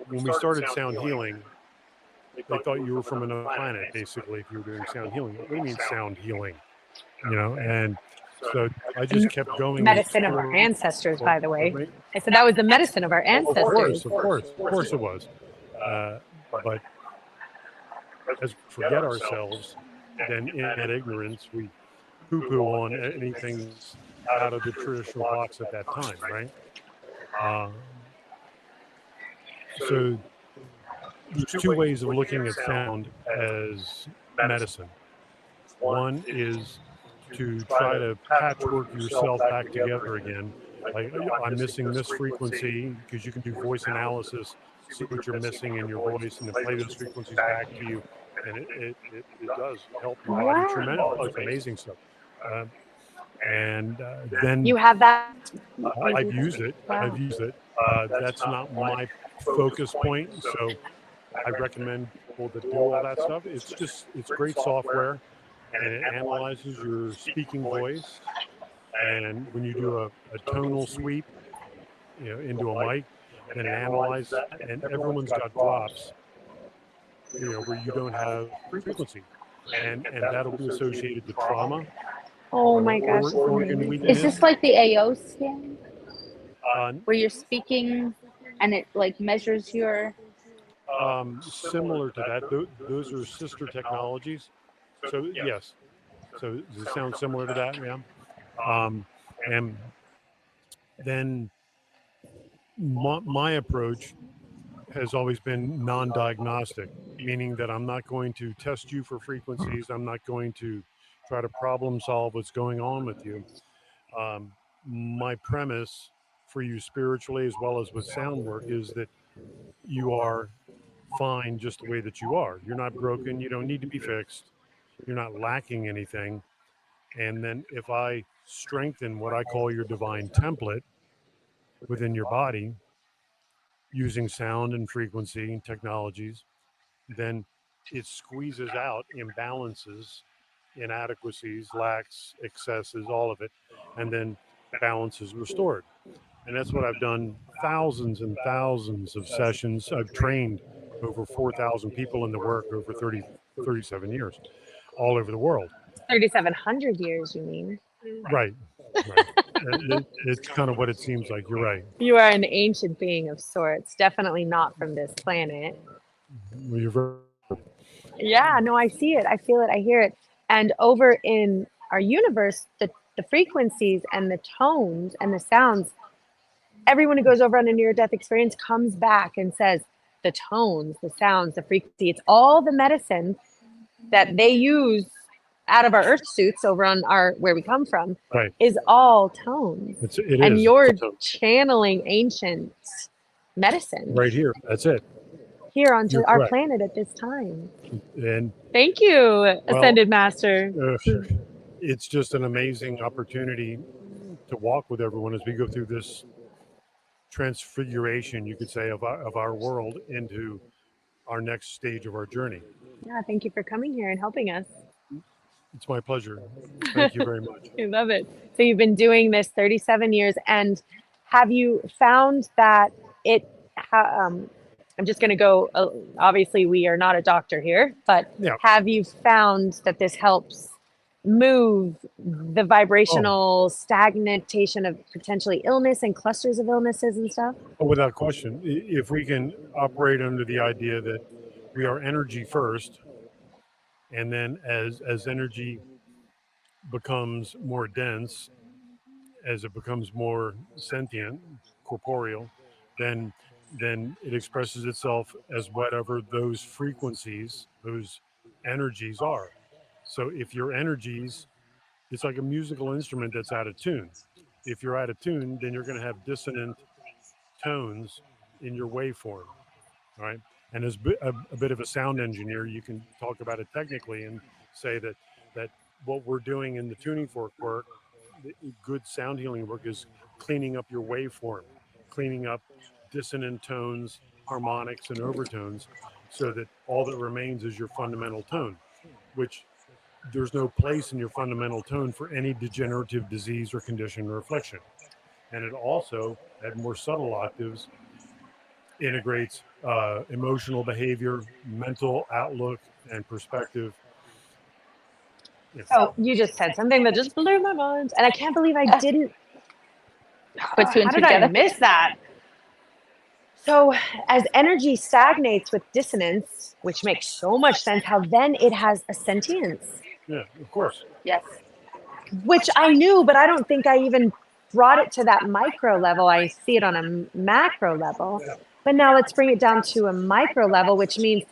when we started sound healing. They thought you were from another planet, basically, if you were doing sound healing. What do you mean sound healing? And so I just kept going. Medicine of our ancestors, by the way. I said that was the medicine of our ancestors. Of course it was. But as we forget ourselves, then in that ignorance, we poo-poo on anything out of the traditional box at that time, right? So there's two ways of looking at sound as medicine. One is to try to patchwork yourself back together again. Like, I'm missing this frequency, because you can do voice analysis, see what you're missing in your voice, and then play those frequencies back to you. And it does help your body Wow. tremendously. It's amazing stuff. And then You have that? I've used it. Wow. I've used it. That's not my focus point. So I recommend people that do all that stuff. It's great software, and it analyzes your speaking voice. And when you do a tonal sweep, into a mic, then it analyzes, and everyone's got drops, where you don't have frequency, and that'll be associated to trauma. Oh my gosh. Organ Is weakness. this like the AO scan? Uh, Where you're speaking and it like measures your... Similar to that. Those are sister technologies. So yes. So does it sound similar to that? Yeah. And then my approach has always been non-diagnostic, meaning that I'm not going to test you for frequencies. I'm not going to try to problem solve what's going on with you. My premise for you spiritually, as well as with sound work, is that you are fine just the way that you are. You're not broken. You don't need to be fixed. You're not lacking anything. And then if I strengthen what I call your divine template within your body using sound and frequency and technologies, then it squeezes out imbalances, inadequacies, lacks, excesses, all of it, and then balance is restored. And that's what I've done thousands and thousands of sessions. I've trained over 4,000 people in the work over 37 years, all over the world. 3,700 years, you mean? Right. It's kind of what it seems like. You're right. You are an ancient being of sorts, definitely not from this planet. Well, you're very... Yeah, no, I see it. I feel it. I hear it. And over in our universe, the frequencies and the tones and the sounds, everyone who goes over on a near-death experience comes back and says, the tones, the sounds, the frequency, it's all the medicine that they use out of our earth suits over on where we come from, right, is all tones. And you're channeling ancient medicine right here. That's it. Here onto You're our correct. planet at this time. And thank you, Ascended Master. It's just an amazing opportunity to walk with everyone as we go through this transfiguration, you could say, of our world into our next stage of our journey. Yeah, thank you for coming here and helping us. It's my pleasure. Thank you very much. I love it. So you've been doing this 37 years, and have you found that it, I'm just going to go, obviously we are not a doctor here, but have you found that this helps move the vibrational stagnation of potentially illness and clusters of illnesses and stuff? Oh, without question. If we can operate under the idea that we are energy first, and then as energy becomes more dense, as it becomes more sentient, corporeal, then it expresses itself as whatever those frequencies, those energies are. So if your energies, it's like a musical instrument that's out of tune. If you're out of tune, then you're going to have dissonant tones in your waveform, all right? And as a bit of a sound engineer, you can talk about it technically and say that what we're doing in the tuning fork work, good sound healing work, is cleaning up your waveform, cleaning up dissonant tones, harmonics, and overtones, so that all that remains is your fundamental tone, which there's no place in your fundamental tone for any degenerative disease or condition or affliction. And it also, at more subtle octaves, integrates emotional behavior, mental outlook, and perspective. Yes. Oh, you just said something that just blew my mind, and I can't believe I didn't. How did I miss that? So as energy stagnates with dissonance, which makes so much sense, how then it has a sentience. Yeah, of course. Yes. Which I knew, but I don't think I even brought it to that micro level. I see it on a macro level. But now let's bring it down to a micro level, which means,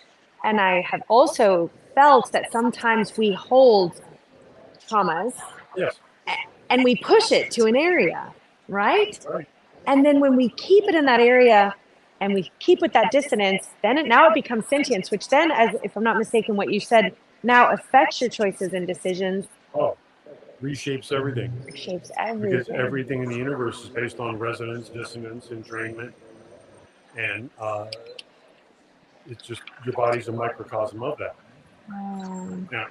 and I have also felt that sometimes we hold traumas Yes. And we push it to an area, right? And then when we keep it in that area and we keep with that dissonance, then now it becomes sentience, which then, as if I'm not mistaken, what you said now affects your choices and decisions. Oh, reshapes everything. Reshapes Because everything. everything in the universe is based on resonance, dissonance, entrainment, and it's just your body's a microcosm of that. Yeah.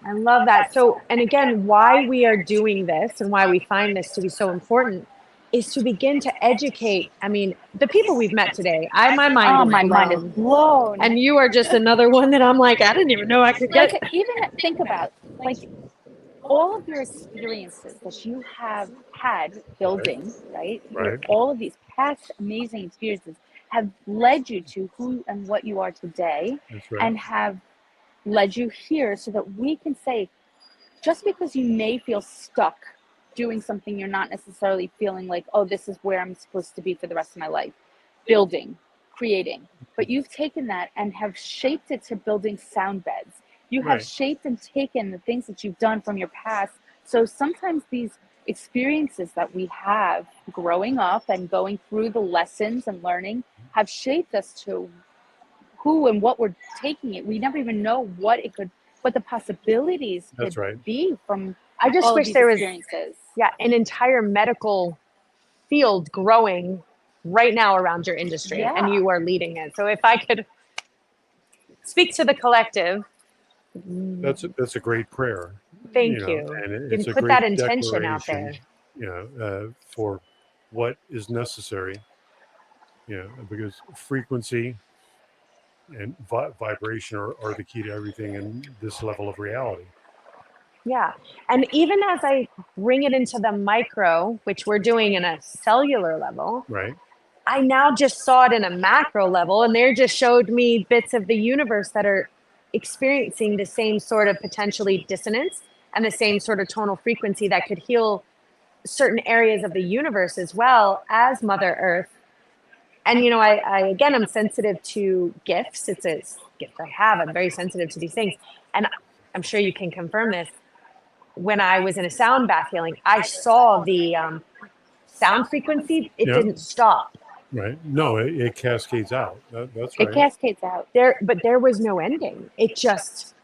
I love that. So, and again, why we are doing this and why we find this to be so important is to begin to educate. I mean, the people we've met today, my mind is blown. And you are just another one that I'm like, I didn't even know I could get. Like, even think about, like, all of your experiences that you have had building, right? All of these past amazing experiences have led you to who and what you are today. That's right. And have led you here so that we can say, just because you may feel stuck doing something you're not necessarily feeling like, oh, this is where I'm supposed to be for the rest of my life, building, creating, but you've taken that and have shaped it to building sound beds. You have shaped and taken the things that you've done from your past. So sometimes these experiences that we have growing up and going through the lessons and learning have shaped us to who and what we're taking it. We never even know what the possibilities could be from I just all wish of there these was, experiences. an entire medical field growing right now around your industry, and you are leading it. So if I could speak to the collective. That's a great prayer. Thank you. And it's a put great that intention out there. For what is necessary. Because frequency and vibration are the key to everything in this level of reality. Yeah. And even as I bring it into the micro, which we're doing in a cellular level, right? I now just saw it in a macro level, and they just showed me bits of the universe that are experiencing the same sort of potentially dissonance and the same sort of tonal frequency that could heal certain areas of the universe as well as Mother Earth. And, I again, I'm sensitive to gifts. It's a gift I have. I'm very sensitive to these things. And I'm sure you can confirm this. When I was in a sound bath healing, I saw the sound frequency. It didn't stop. Right. No, it cascades out. That's right. It cascades out. But there was no ending. It just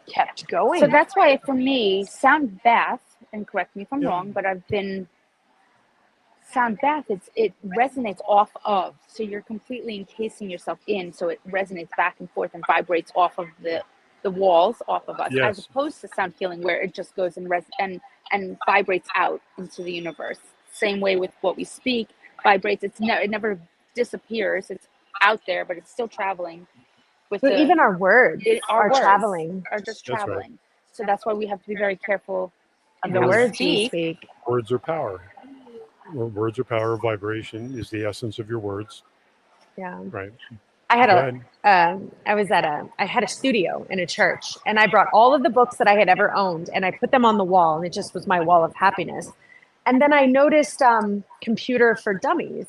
kept going. So that's why, for me, sound bath, and correct me if I'm wrong, but I've been sound bath, it resonates off of. So you're completely encasing yourself in, so it resonates back and forth and vibrates off of the walls, off of us, as opposed to sound healing, where it just goes and vibrates out into the universe. Same way with what we speak, vibrates. It never disappears. It's out there, but it's still traveling. But even our words are traveling. Are just traveling. So that's why we have to be very careful of the words we speak. Words are power. Words are power. Vibration is the essence of your words. Yeah. Right. I had a studio in a church, and I brought all of the books that I had ever owned, and I put them on the wall, and it just was my wall of happiness. And then I noticed computer for dummies,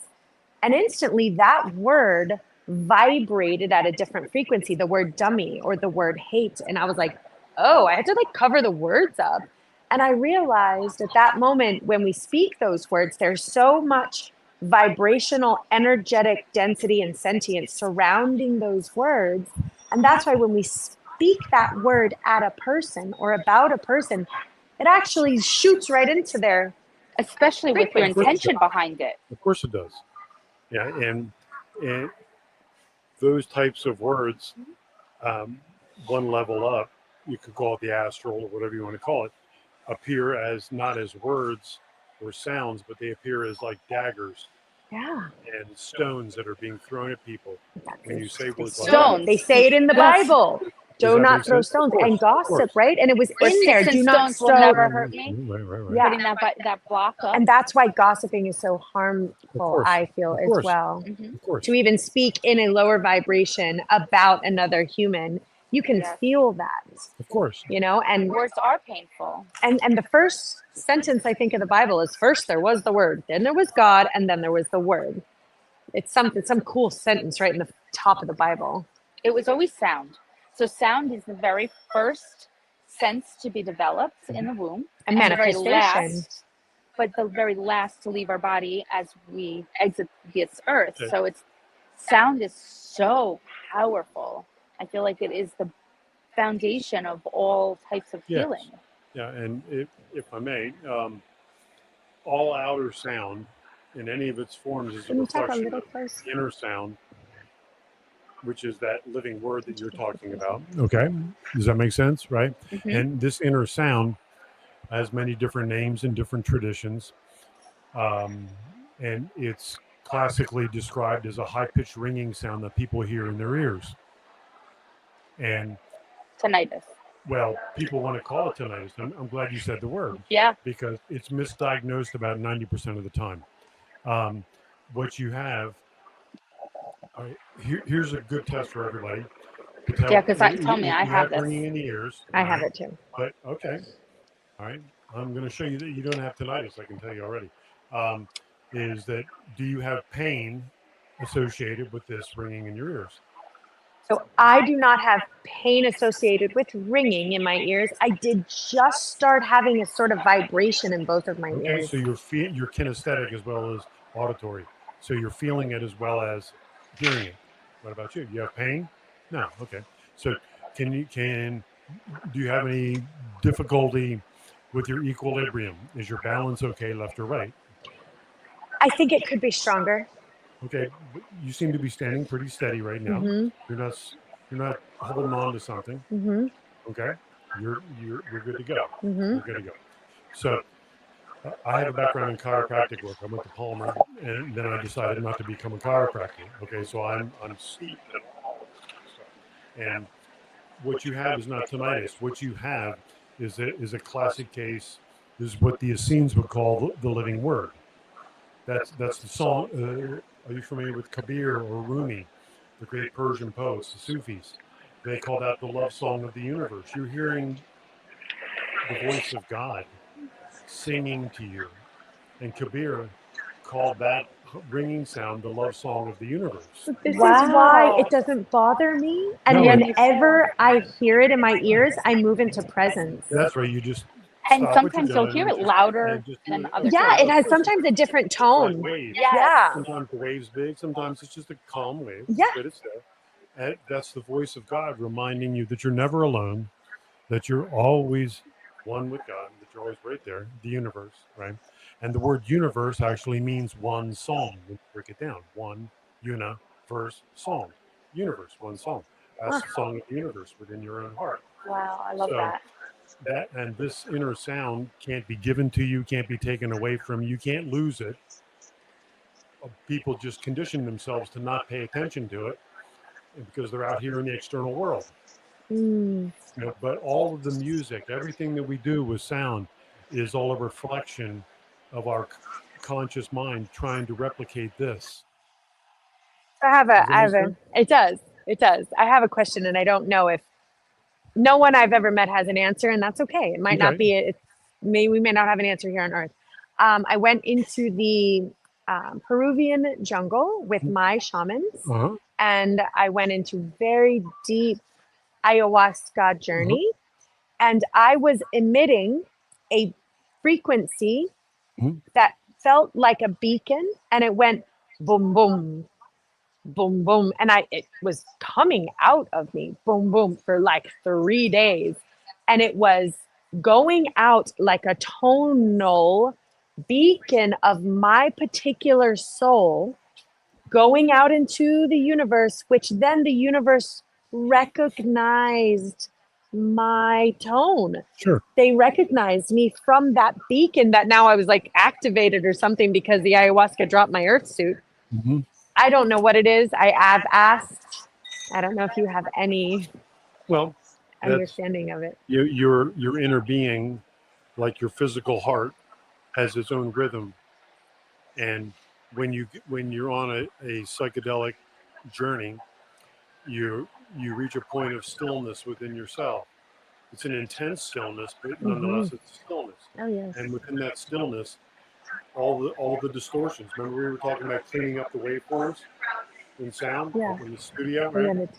and instantly that word vibrated at a different frequency, the word dummy or the word hate. And I was like, oh, I had to cover the words up. And I realized at that moment, when we speak those words, there's so much vibrational, energetic density and sentience surrounding those words. And that's why when we speak that word at a person or about a person, it actually shoots right into their, especially with your intention behind it. Of course it does. Yeah. And those types of words, one level up, you could call it the astral or whatever you want to call it, appear as not as words or sounds, but they appear as like daggers. Yeah. And stones that are being thrown at people. When you say words like stones, they say it in the Bible. Do not throw stones and gossip, right? And it was in there. Do not will never hurt me. Right. Yeah. Putting that block up. And that's why gossiping is so harmful, I feel, as well. Of course. To even speak in a lower vibration about another human, you can feel that. Of course. And words are painful. And the first sentence I think of the Bible is, first there was the Word, then there was God, and then there was the Word. It's some cool sentence right in the top of the Bible. It was always sound. So sound is the very first sense to be developed in the womb. A and the very manifestation. last, but the very last to leave our body as we exit this earth. Okay. So it's sound is so powerful. I feel like it is the foundation of all types of Yes. healing. Yeah, and if I may, all outer sound in any of its forms is a Can you talk a reflection little of closer? inner sound, which is that living word that you're talking about. Okay, does that make sense? Right? Mhm. And this inner sound has many different names and different traditions, and it's classically described as a high-pitched ringing sound that people hear in their ears. And Tinnitus. well, people want to call it tinnitus. I'm glad you said the word. Yeah. Because it's misdiagnosed about 90% of the time. What you have, all right, here's a good test for everybody. To tell, Yeah, 'cause tell me, if I you have ringing this. in the ears. I have right, it too. But okay, all right. I'm going to show you that you don't have tinnitus. I can tell you already. Is that do you have pain associated with this ringing in your ears? So I do not have pain associated with ringing in my ears. I did just start having a sort of vibration in both of my Okay, ears. so you're kinesthetic as well as auditory. So you're feeling it as well as hearing it. What about you? You have pain? No. Okay. So do you have any difficulty with your equilibrium? Is your balance okay, left or right? I think it could be stronger. Okay, but you seem to be standing pretty steady right now. Mm-hmm. You're not holding on to something. Mm-hmm. Okay, you're good to go. Mm-hmm. You're good to go. So I have a background in chiropractic work. I went to Palmer, and then I decided not to become a chiropractor. Okay, so I'm steeped in all this stuff. And what you have is not tinnitus. What you have is a classic case. Is what the Essenes would call the living word. That's the song. Are you familiar with Kabir or Rumi, the great Persian poets, the Sufis? They call that the love song of the universe. You're hearing the voice of God singing to you. And Kabir called that ringing sound the love song of the universe. This is why it doesn't bother me. And No, whenever I hear it in my ears, I move into presence. That's right. You just And stop what you're sometimes you'll doing hear and it just- louder and just do than it. other Yeah, times. it has sometimes a different It's like tone. waves. Yeah. Sometimes the wave's big. Sometimes it's just a calm wave. Yeah. But it's there. And that's the voice of God reminding you that you're never alone, that you're always one with God, that you're always right there, the universe, right? And the word universe actually means one song. When you break it down, one universe song. Universe, one song. That's the song of the universe within your own heart. Wow, I love So that. that and this inner sound can't be given to you, can't be taken away from you, you can't lose it. People just condition themselves to not pay attention to it because they're out here in the external world. Mm. You know, but all of the music, everything that we do with sound is all a reflection of our conscious mind trying to replicate this. I Does that have make a, it does. I have a question and I don't know if no one I've ever met has an answer, and that's okay. It might not Okay. be, we may not have an answer here on Earth. I went into the Peruvian jungle with my shamans, Uh-huh. and I went into very deep ayahuasca journey, and I was emitting a frequency that felt like a beacon, and it went boom, boom, boom, boom, and it was coming out of me, boom, boom, for like 3 days, and it was going out like a tonal beacon of my particular soul going out into the universe, which then the universe recognized my tone. Sure. They recognized me from that beacon that now I was like activated or something because the ayahuasca dropped my earth suit. Mm-hmm. I don't know what it is. I have asked. I don't know if you have any Well, that's understanding of it. your inner being, like your physical heart, has its own rhythm. And when you're on a psychedelic journey, you reach a point of stillness within yourself. It's an intense stillness, but nonetheless it's stillness. Oh yes. And within that stillness, all the distortions. Remember we were talking about cleaning up the waveforms in sound in the studio, right?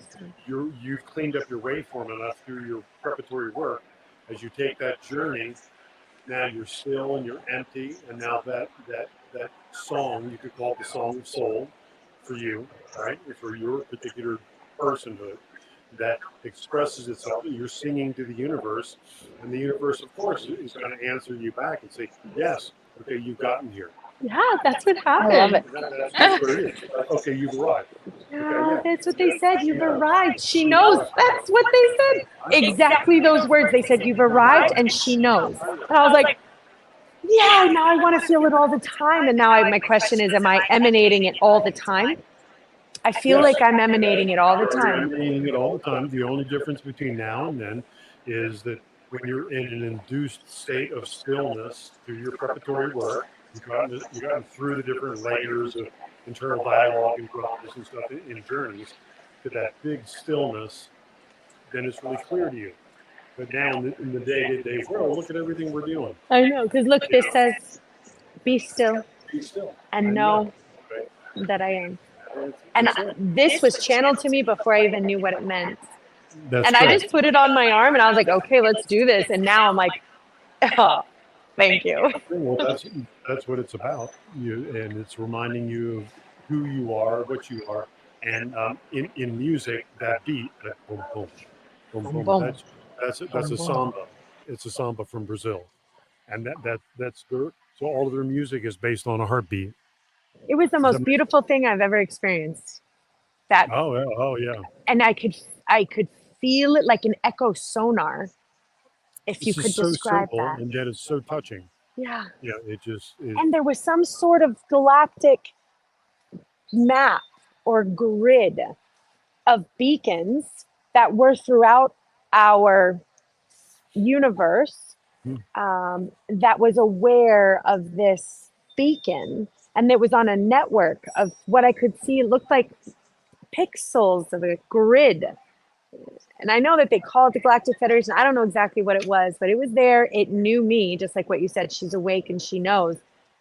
You've cleaned up your waveform enough through your preparatory work. As you take that journey Now you're still and you're empty, and now that song, you could call it the song of soul for you, right? For your particular personhood that expresses itself. You're singing to the universe, and the universe, of course, is going to answer you back and say, yes, okay, you've gotten here. Yeah, that's what happened. I love it. That's what it is. Okay, you've arrived. Yeah, that's what they said. You've arrived. She knows. That's what they said. Exactly those words. They said, you've arrived and she knows. And I was like, yeah, now I want to feel it all the time. And now my question is, am I emanating it all the time? I feel like I'm emanating it all the You're time. emanating it all the time. The only difference between now and then is that when you're in an induced state of stillness through your preparatory work, you've gotten through the different layers of internal dialogue and process and stuff in journeys to that big stillness, then it's really clear to you. But now in the day-to-day world, look at everything we're doing. I know, because look, this says, be still, and know Right? that I am. And this was channeled to me before I even knew what it meant. That's And I correct. just put it on my arm and I was like, okay, let's do this. And now I'm like, oh, thank you. Well, that's what it's about. And it's reminding you of who you are, what you are, and in music, that beat, that boom boom, boom boom, Boom. that's a samba. It's a samba from Brazil, and that's their, so all of their music is based on a heartbeat. It was the most beautiful thing I've ever experienced. That Oh yeah. and I could feel it like an echo sonar. If you This could is so describe simple, that. and yet it's so touching. Yeah. Yeah, it just is. And there was some sort of galactic map or grid of beacons that were throughout our universe that was aware of this beacon. And it was on a network of what I could see. It looked like pixels of a grid. And I know that they call it the Galactic Federation. I don't know exactly what it was, but it was there. It knew me, just like what you said. She's awake and she knows.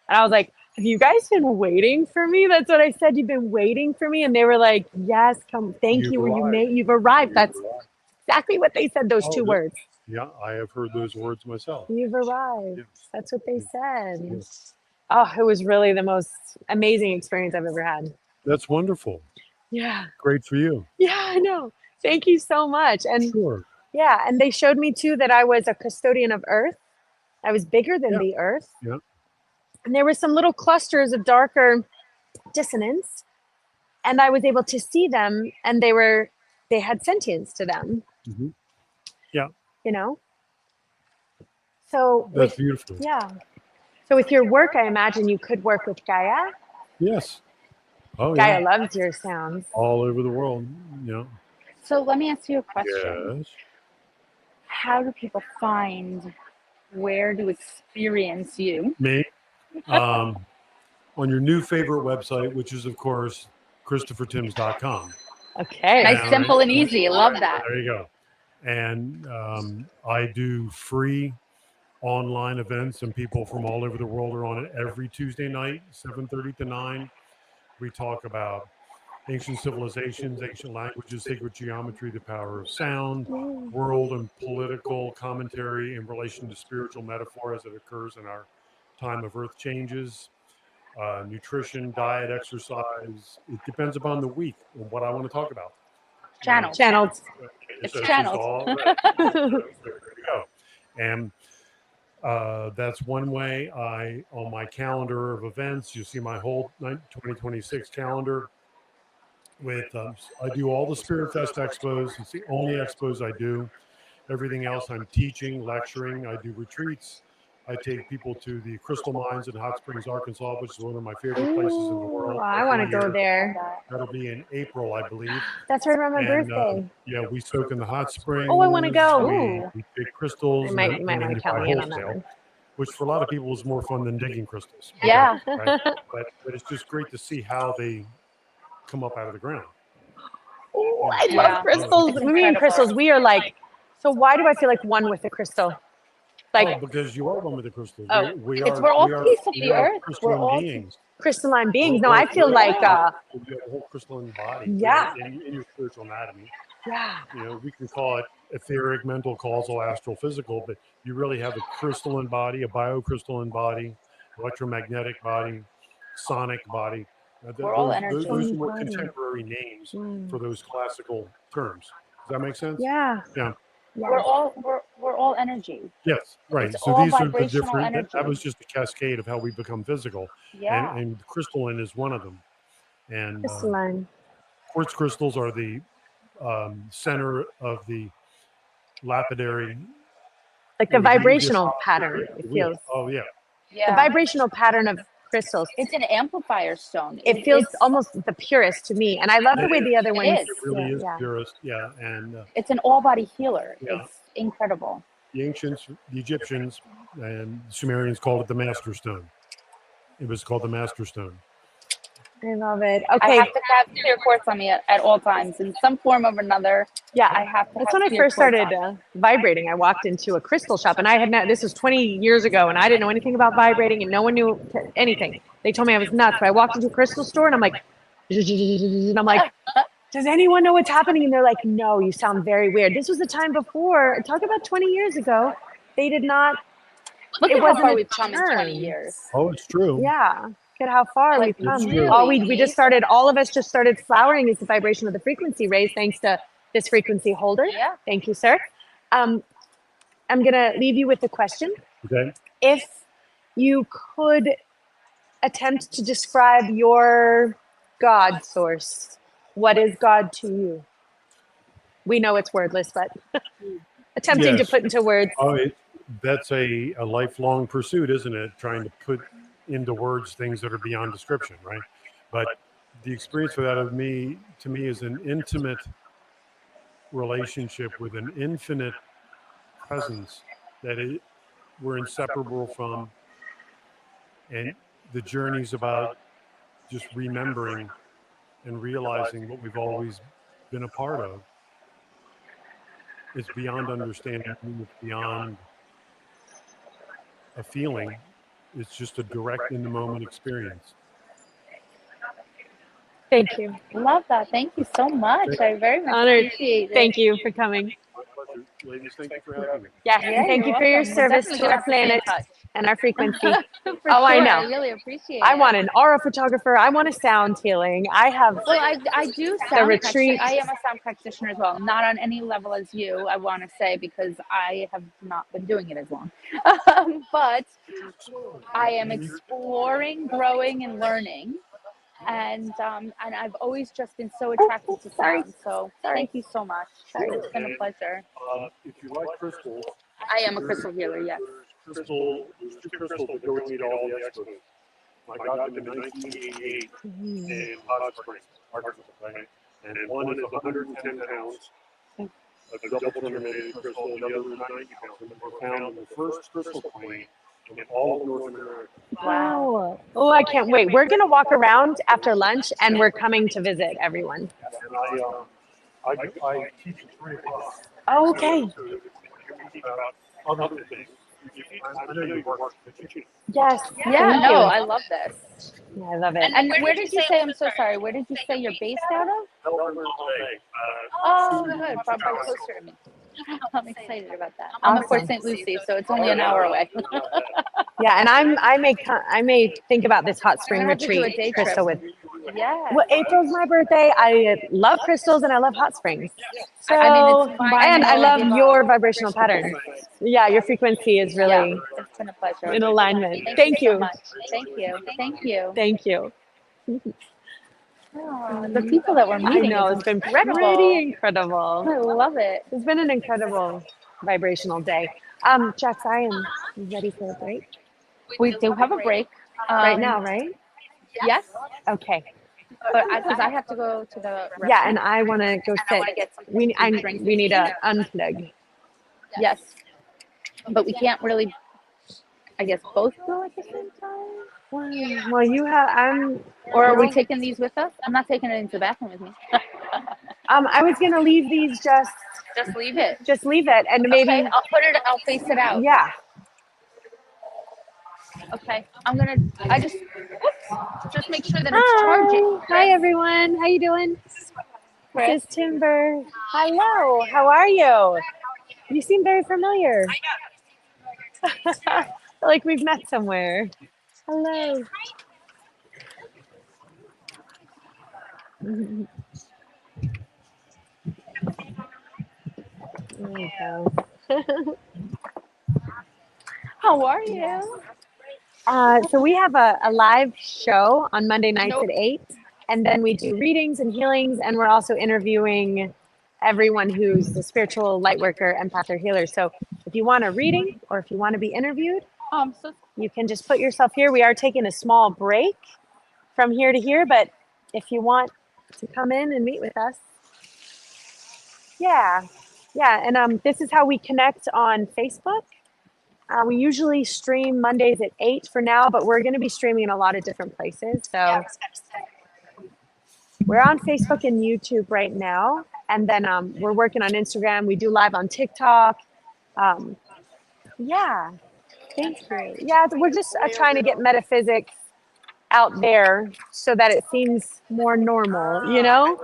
And I was like, have you guys been waiting for me? That's what I said. You've been waiting for me. And they were like, yes, come. Thank you. You've arrived. That's exactly what they said, those two words. Yeah, I have heard those words myself. You've arrived. That's what they said. Oh, it was really the most amazing experience I've ever had. That's wonderful. Yeah. Great for you. Yeah, I know. Thank you so much. And Sure. yeah, and they showed me too that I was a custodian of Earth. I was bigger than the Earth. Yeah. And there were some little clusters of darker dissonance. And I was able to see them, and they had sentience to them. Mm-hmm. Yeah. You know? So That's beautiful. Yeah. So with your work, I imagine you could work with Gaia. Yes. Oh, Gaia yeah. loves your sounds. All over the world. Yeah. So let me ask you a question. Yes. How do people find where to experience you? Me. On your new favorite website, which is, of course, ChristopherTims.com. Okay. Nice, simple, and easy. Love that. There you go. And I do free online events, and people from all over the world are on it every Tuesday night, 7:30 to 9. We talk about ancient civilizations, ancient languages, sacred geometry, the power of sound, world and political commentary in relation to spiritual metaphor as it occurs in our time of earth changes, nutrition, diet, exercise. It depends upon the week and what I want to talk about. Channels. It's channels. all right. So there you go. And that's one way. On my calendar of events, you see my whole 2026 calendar. With I do all the Spirit Fest expos. It's the only expos I do. Everything else I'm teaching, lecturing. I do retreats. I take people to the Crystal Mines in Hot Springs, Arkansas, which is one of my favorite places in the world. I want to go there. That'll be in April, I believe. That's right around my birthday. Yeah, we soak in the hot springs. Oh, I want to go. We dig crystals. You might want to count me in on that one. Which for a lot of people is more fun than digging crystals. Yeah. Right? but it's just great to see how they come up out of the ground. Oh, I love crystals. Me and crystals, we are like, so why do I feel like one with the crystal? Like, because you are one with the crystals. Oh, we're all piece of the earth. We're all beings. Crystalline beings. No, I feel like you have a whole crystalline body. Yeah. In your spiritual anatomy. Yeah. You know, we can call it etheric, mental, causal, astral, physical, but you really have a crystalline body, a biocrystalline body, electromagnetic body, sonic body. We're all energy. Those are more contemporary names for those classical terms. Does that make sense? Yeah. Yeah. We're all energy. Yes, right. It's So all these are the vibrational different. energy. That was just a cascade of how we become physical, Yeah. and crystalline is one of them. And Crystalline. quartz crystals are the center of the lapidary. Like the vibrational pattern, it feels. Oh yeah. The vibrational pattern of crystals. It's an amplifier stone. It feels almost the purest to me, and I love the way the other ones. It really is purest. Yeah, and it's an all-body healer. Yeah. It's incredible. The ancients, the Egyptians, and Sumerians called it the Master Stone. It was called the Master Stone. I love it. I Okay. have to have clear quartz on me at all times in some form or another. Yeah, I have to. That's have when I clear first quartz started on. vibrating. I walked into a crystal shop, and I had not. This was 20 years ago, and I didn't know anything about vibrating, and no one knew anything. They told me I was nuts. But I walked into a crystal store, and I'm like, and I'm like, does anyone know what's happening? And they're like, no, you sound very weird. This was the time before. Talk about 20 years ago. They did not. Look it at how wasn't far a we've come in 20 term. years. Oh, it's true. Yeah. Look at how far we've come. true. Oh, we just started. All of us just started flowering as the vibration of the frequency raised, thanks to this frequency holder. Yeah. Thank you, sir. I'm gonna leave you with a question. Okay. If you could attempt to describe your God source, what is God to you? We know it's wordless, but attempting to Yes. put into words. Oh, that's a lifelong pursuit, isn't it? Trying to put into words things that are beyond description, right? But the experience for that to me is an intimate relationship with an infinite presence that we're inseparable from, and the journey's about just remembering and realizing what we've always been a part of. It's beyond understanding, it's beyond a feeling. It's just a direct in the moment experience. Thank you. Love that. Thank you so much. I very much Honored. appreciate it. Thank you for coming. My pleasure. Ladies, thank you for having me. Yes, Yeah, and thank you're you for your welcome. We'll service definitely to our have to stay in planet touch. and our frequency. For Oh, I sure. know. I really appreciate I it. want an aura photographer. I want a sound healing. I have Well, I do the sound retreat. I am a sound practitioner as well. Not on any level as you, I want to say, because I have not been doing it as long. But I am exploring, growing, and learning. And I've always just been so attracted to sound. So thank you so much. It's been a pleasure. If you like crystals, I am a crystal healer, yes. there's two crystals that go to meet all the experts. I got them in 1988 in Hot Springs, Arkansas, right? And one is 110 pounds of double terminated crystal, the other is 90 pounds. And they were found in the first crystal plane in all of North America. Wow. Oh, I can't wait. We're going to walk around after lunch, and we're coming to visit everyone. And I teach at 3 o'clock. Oh, okay. So you teach about other things. I know you work with teaching. Yes. Yeah, thank no, you. I love this. Yeah, I love it. And where did you say, I'm so sorry, where did you say you're based out of? Oh, good. Probably closer to me. I'm excited about that. I'm of course St. Lucie, so it's only an hour away. Yeah, and I may think about this hot spring I'm gonna have to do a retreat, day Crystal. trip. With Yeah. well, April's my birthday. I love crystals and I love hot springs. So, I mean, it's fine. and I love Give your up. vibrational pattern. Yeah, your frequency is really Yeah, it's been a pleasure. in alignment. Thank Thank you so you. much. Thank you. Thank you. Thank you. Oh, the people that we're meeting I know, is it's been incredible. pretty incredible. I love it. It's been an incredible vibrational day. Jax, I am ready for a break. We do have a break. Right now, right? Yes. Okay. But because I have to go to the Yeah, and I want to go I sit. wanna get some We drinks. need to unplug. Yes. But we can't really, I guess, both go at the same time. Well, you have. Or are we taking these with us? I'm not taking it into the bathroom with me. I was gonna leave these just leave it. Just leave it, and maybe Okay, I'll face it out. Yeah. Okay. I just make sure that it's charging. Hi everyone. How you doing? Kris. This is Timber. Hello. How are you? You seem very familiar. Like we've met somewhere. Hello. There you go. How are you? So we have a live show on Monday nights at 8, and then we do readings and healings, and we're also interviewing everyone who's the spiritual light worker, empath, or healer. So if you want a reading or if you want to be interviewed, you can just put yourself here. We are taking a small break from here to here, but if you want to come in and meet with us, yeah. And this is how we connect on Facebook. We usually stream Mondays at 8 for now, but we're going to be streaming in a lot of different places. So we're on Facebook and YouTube right now. And then we're working on Instagram. We do live on TikTok. Yeah, thank you. Yeah, we're just trying to get metaphysics out there so that it seems more normal, you know?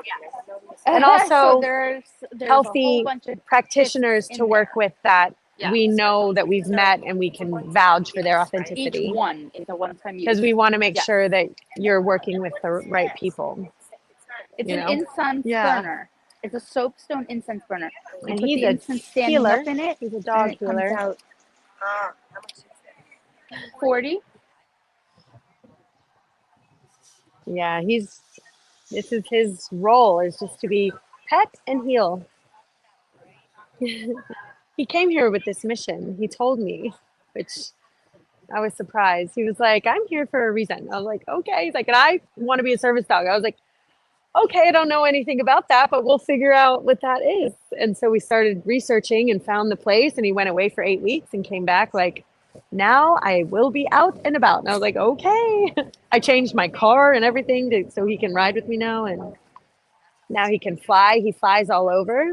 And So also there's a whole healthy bunch of practitioners tips to in work there. with that Yeah. we know that we've met and we can vouch for their authenticity. Each one is a one-time use. Because we want to make Yes. sure that you're working with the right people. It's you an know? incense Yeah. burner. It's a soapstone incense burner. You And put he's the a incense standing healer. up in it, He's a and dog it comes healer. out 40. Yeah, this is his role, is just to be pet and heal. He came here with this mission. He told me, which I was surprised. He was like, I'm here for a reason. I was like, okay. He's like, and I want to be a service dog. I was like, okay, I don't know anything about that, but we'll figure out what that is. And so we started researching and found the place, and he went away for 8 weeks and came back like, now I will be out and about. And I was like, okay. I changed my car and everything so he can ride with me now. And now he can fly. He flies all over.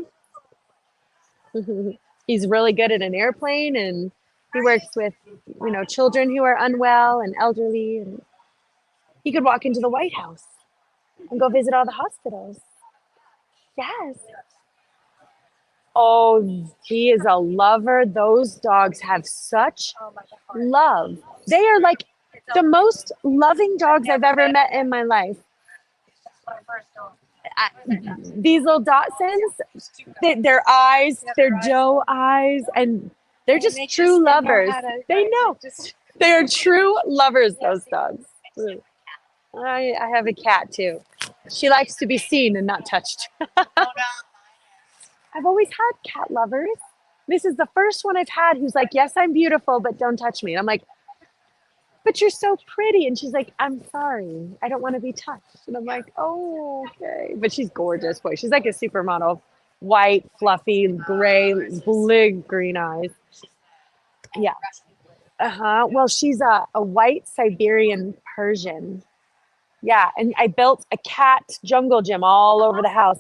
He's really good at an airplane, and he works with, children who are unwell and elderly. And he could walk into the White House and go visit all the hospitals. Yes. Oh, he is a lover. Those dogs have such love. They are like the most loving dogs I've ever met in my life. These little Dachshunds, their eyes, their doe eyes, and they're just true lovers. They know. They are true lovers, those dogs. I have a cat too. She likes to be seen and not touched. I've always had cat lovers. This is the first one I've had who's like, yes, I'm beautiful, but don't touch me. And I'm like, but you're so pretty. And she's like, I'm sorry. I don't want to be touched. And I'm like, oh, okay. But she's gorgeous, boy. She's like a supermodel. White, fluffy, gray, big green eyes. Yeah. Well, she's a white Siberian Persian. Yeah. And I built a cat jungle gym all over the house.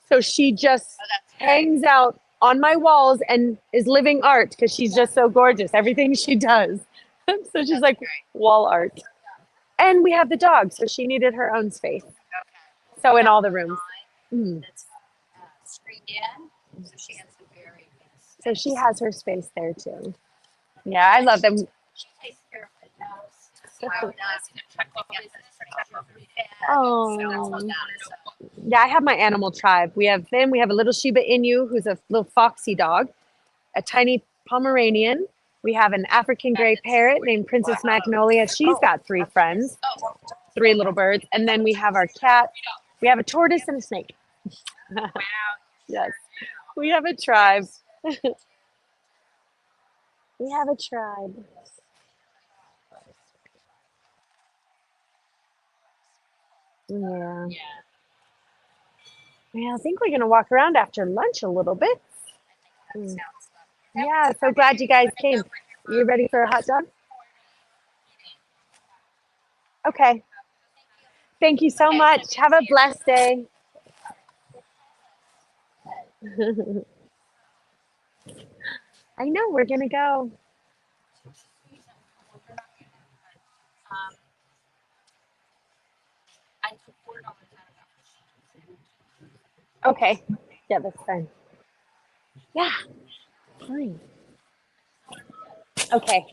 So she just hangs out on my walls and is living art because she's just so gorgeous. Everything she does. So she's like wall art. And we have the dog, so she needed her own space. So in all the rooms. So she has her space there too. Yeah, I love them. Oh. Yeah, I have my animal tribe. We have them. We have a little Shiba Inu, who's a little foxy dog, a tiny Pomeranian. We have an African gray parrot named Princess Magnolia. She's got 3 friends, 3 little birds. And then we have our cat. We have a tortoise and a snake. Wow. Yes. We have a tribe. We have a tribe. Yeah. Yeah, I think we're going to walk around after lunch a little bit. Yeah, so glad you guys came. You ready for a hot dog? Okay. Thank you so much. Have a blessed day. I know, we're going to go. Okay. Yeah, that's fine. Yeah. Fine. Okay.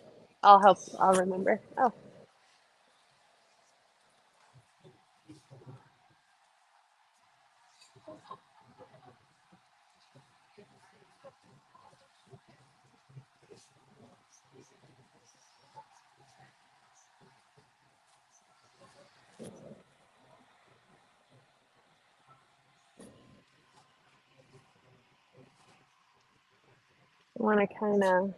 I'll help. I'll remember. Oh. I want to kind of.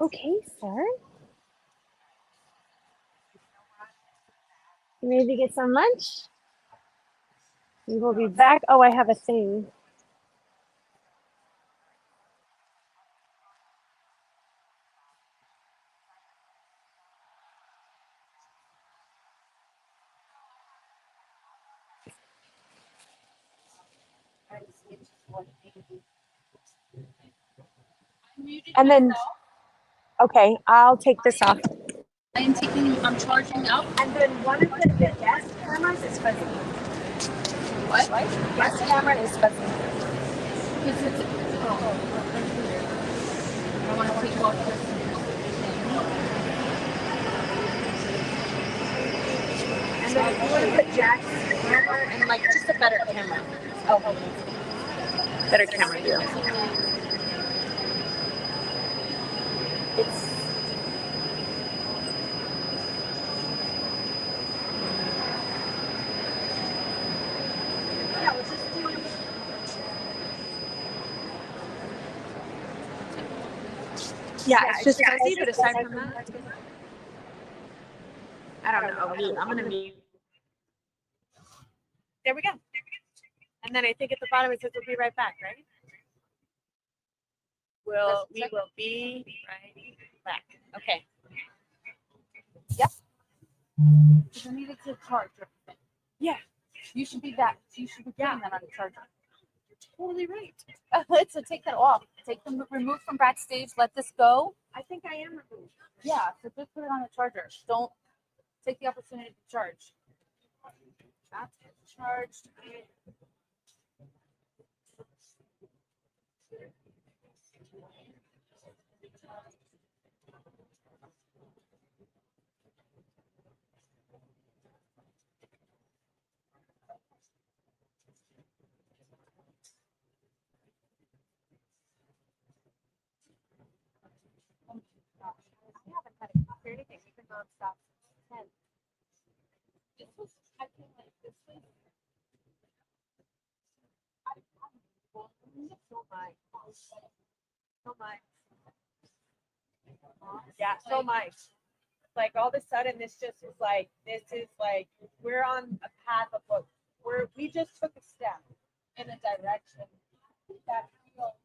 Okay, sir. You ready to get some lunch? We will be back. Oh, I have a thing. And then, okay, I'll take this off. I'm charging up. And then one of the guest cameras is fuzzy. What? Guest camera is fuzzy. Because it's, I want to take off this. And then if you want to put Jack's camera and like just a better camera. Oh, hold on. Better camera view. It's yeah, we'll just do Yeah, it's just fuzzy, but aside from that, I don't know. I'm gonna mute. There we go. And then I think at the bottom it says we'll be right back, right? We will be right back. Okay. Yep. I needed to charge everything. Yeah. You should be back. You should be putting that on the charger. You're totally right. So take that off. Take them remove from backstage. Let this go. I think I am removed. Yeah. So just put it on the charger. Don't take the opportunity to charge. That's charged. I haven't had to hear anything, even though it's stopped 10. This was, I feel like this was. So much. So much. Yeah, so much. Like all of a sudden, this just was like, this is like, we're on a path of what we just took a step in a direction that feels.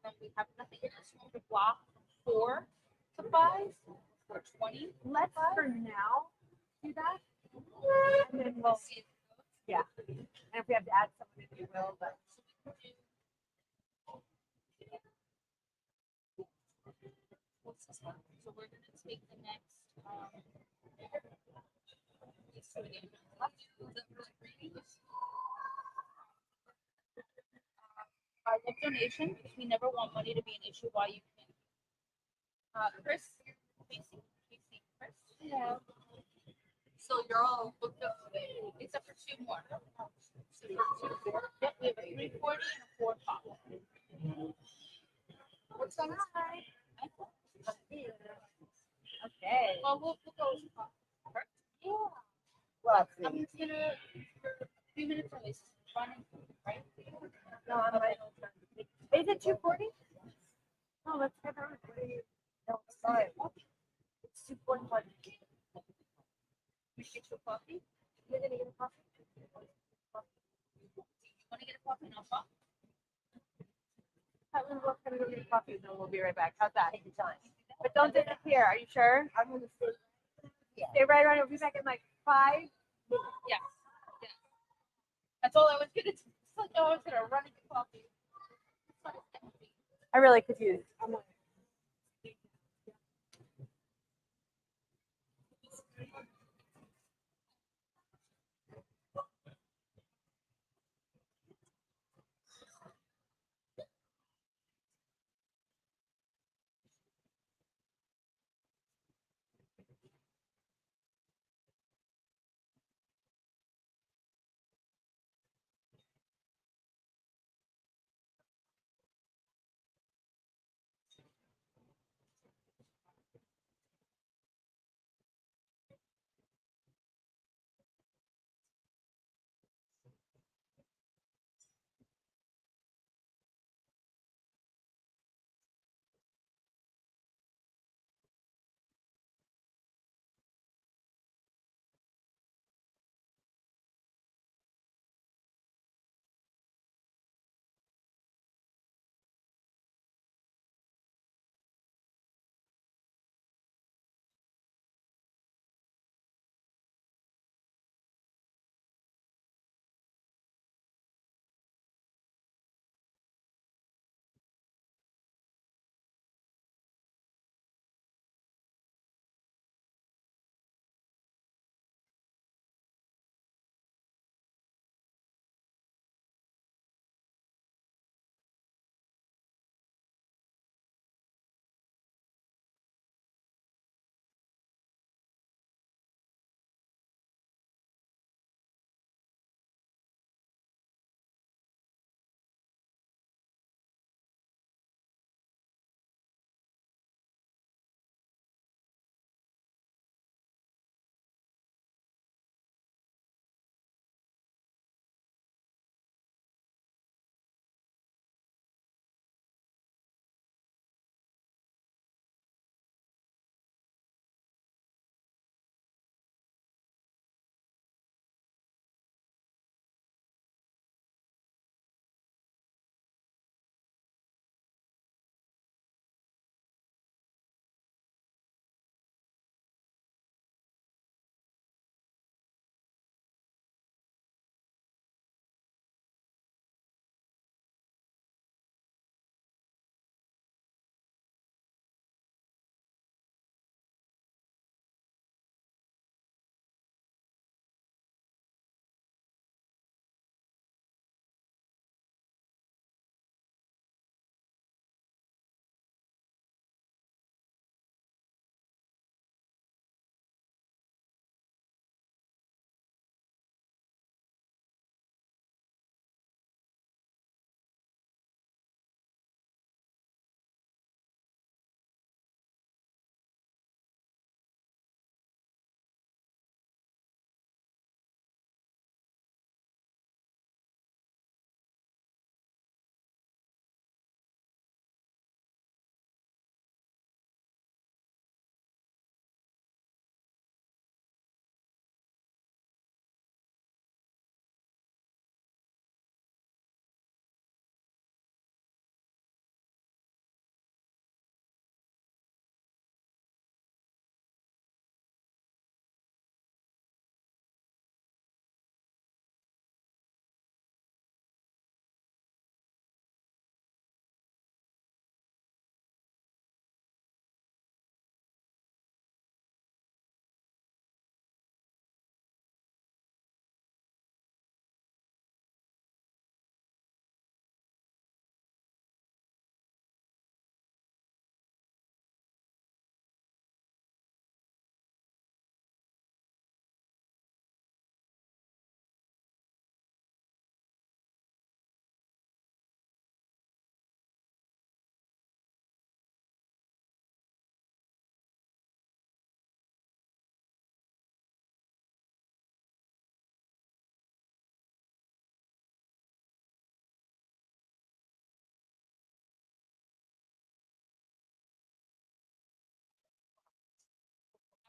then we have nothing. It's just going to block 4 to 5 or 20. Let's for now do that. And then we'll see. Yeah. And if we have to add someone in, we will. But what's this one? So we're going to take the next. I love donation because we never want money to be an issue while you can. Kris, Casey, Kris. Yeah. So you're all booked up today, except for 2 more. So yep, we have a 340 and a 4 pop. What's on tonight? okay. Well, we'll go with pop. Yeah. Well, I'm just gonna for a few minutes early. So running, right? no, I'm right. Is it 240? No, let's get on. No, it's not. It's 241. We should get you a coffee. You're gonna get a coffee? You want to get a coffee and I'll pop? We're gonna go get a coffee, then we'll be right back. How's that? Take your time. But don't disappear. Are you sure? I'm gonna stay. Yeah. Stay right around. We'll be back in like 5. Yes. Yeah. That's all I was gonna do. It's like, no, I was gonna run and get coffee. I really could use.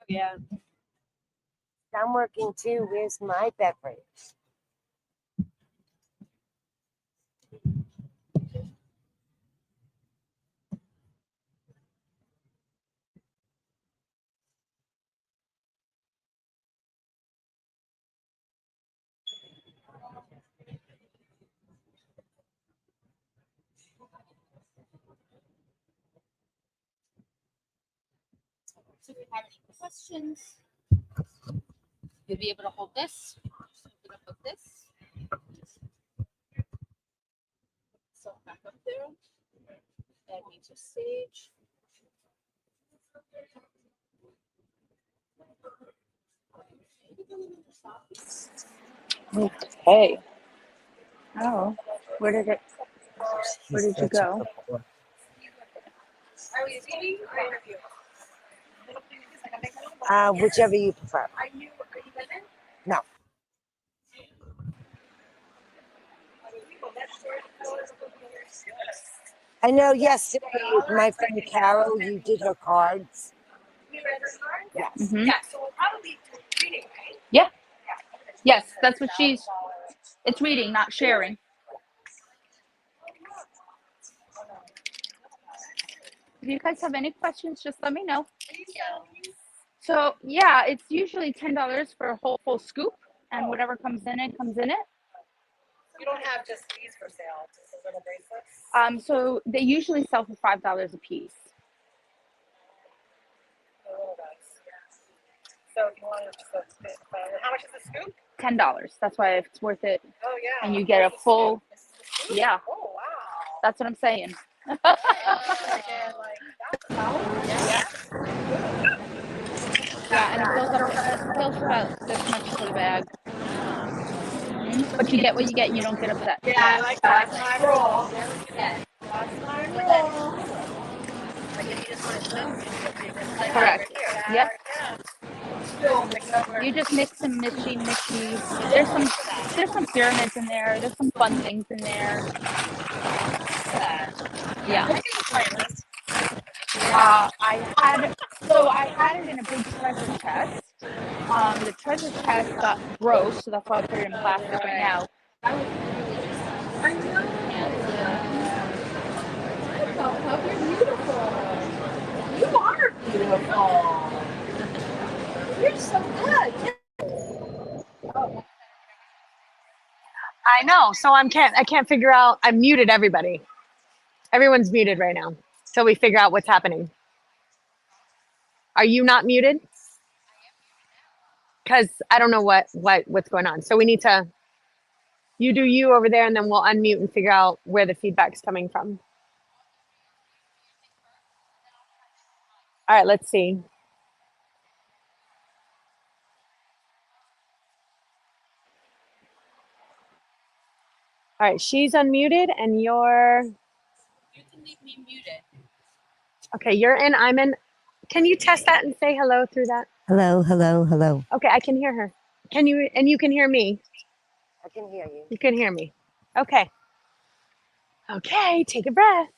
Yeah. I'm working too. Where's my beverage? So if you have any questions, you'll be able to hold this. Just open up with this. So back up there. That means a sage. Okay. Oh, where did you go? Whichever you prefer. No. I know yesterday, my friend Carol, you did her cards. Yes. Mhm. Yeah. Yes, that's what it's reading, not sharing. If you guys have any questions, just let me know. So yeah, it's usually $10 for a whole full scoop, and whatever comes in it comes in it. You don't have just these for sale, just the little bracelets? So they usually sell for $5 a piece. The little ones. So if you want to just how much is the scoop? $10. That's why it's worth it. Oh yeah. And you get a full. Yeah. Oh wow. That's what I'm saying. Yeah, and it fills about this much for the bag. But you get what you get, and you don't get upset. Yeah, I like that. That's my rule. That's my rule. Like if you just want to like Correct. Right Yep. You just mix and mishy. There's some pyramids in there. There's some fun things in there. Yeah. I had it in a big treasure chest. The treasure chest got gross, so that's why I put it in plastic right now. I know. You're beautiful. You are beautiful. You're so good. I know. So I can't figure out. I muted everybody. Everyone's muted right now. So we figure out what's happening. Are you not muted? Because I don't know what's going on. So we need to. You do you over there, and then we'll unmute and figure out where the feedback's coming from. All right. Let's see. All right. She's unmuted, and you're. You can leave me muted. Okay. You're in. I'm in. Can you test that and say hello through that? Hello, hello, hello. Okay, I can hear her. Can you? And you can hear me. I can hear you. You can hear me. Okay. Okay, take a breath.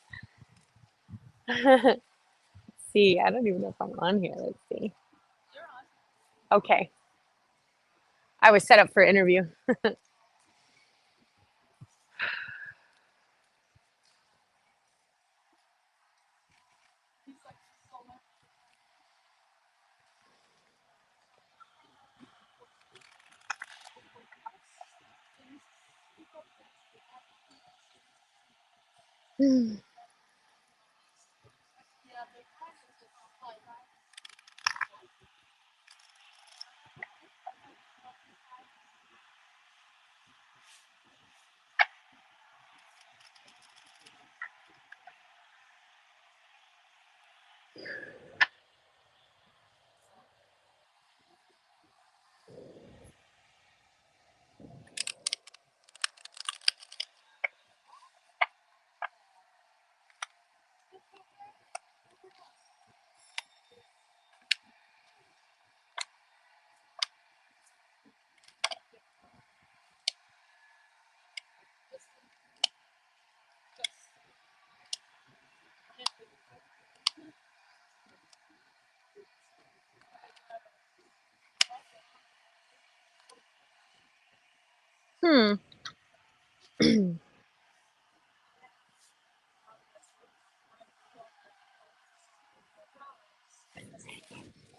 Let's see, I don't even know if I'm on here. Let's see. Okay. I was set up for interview.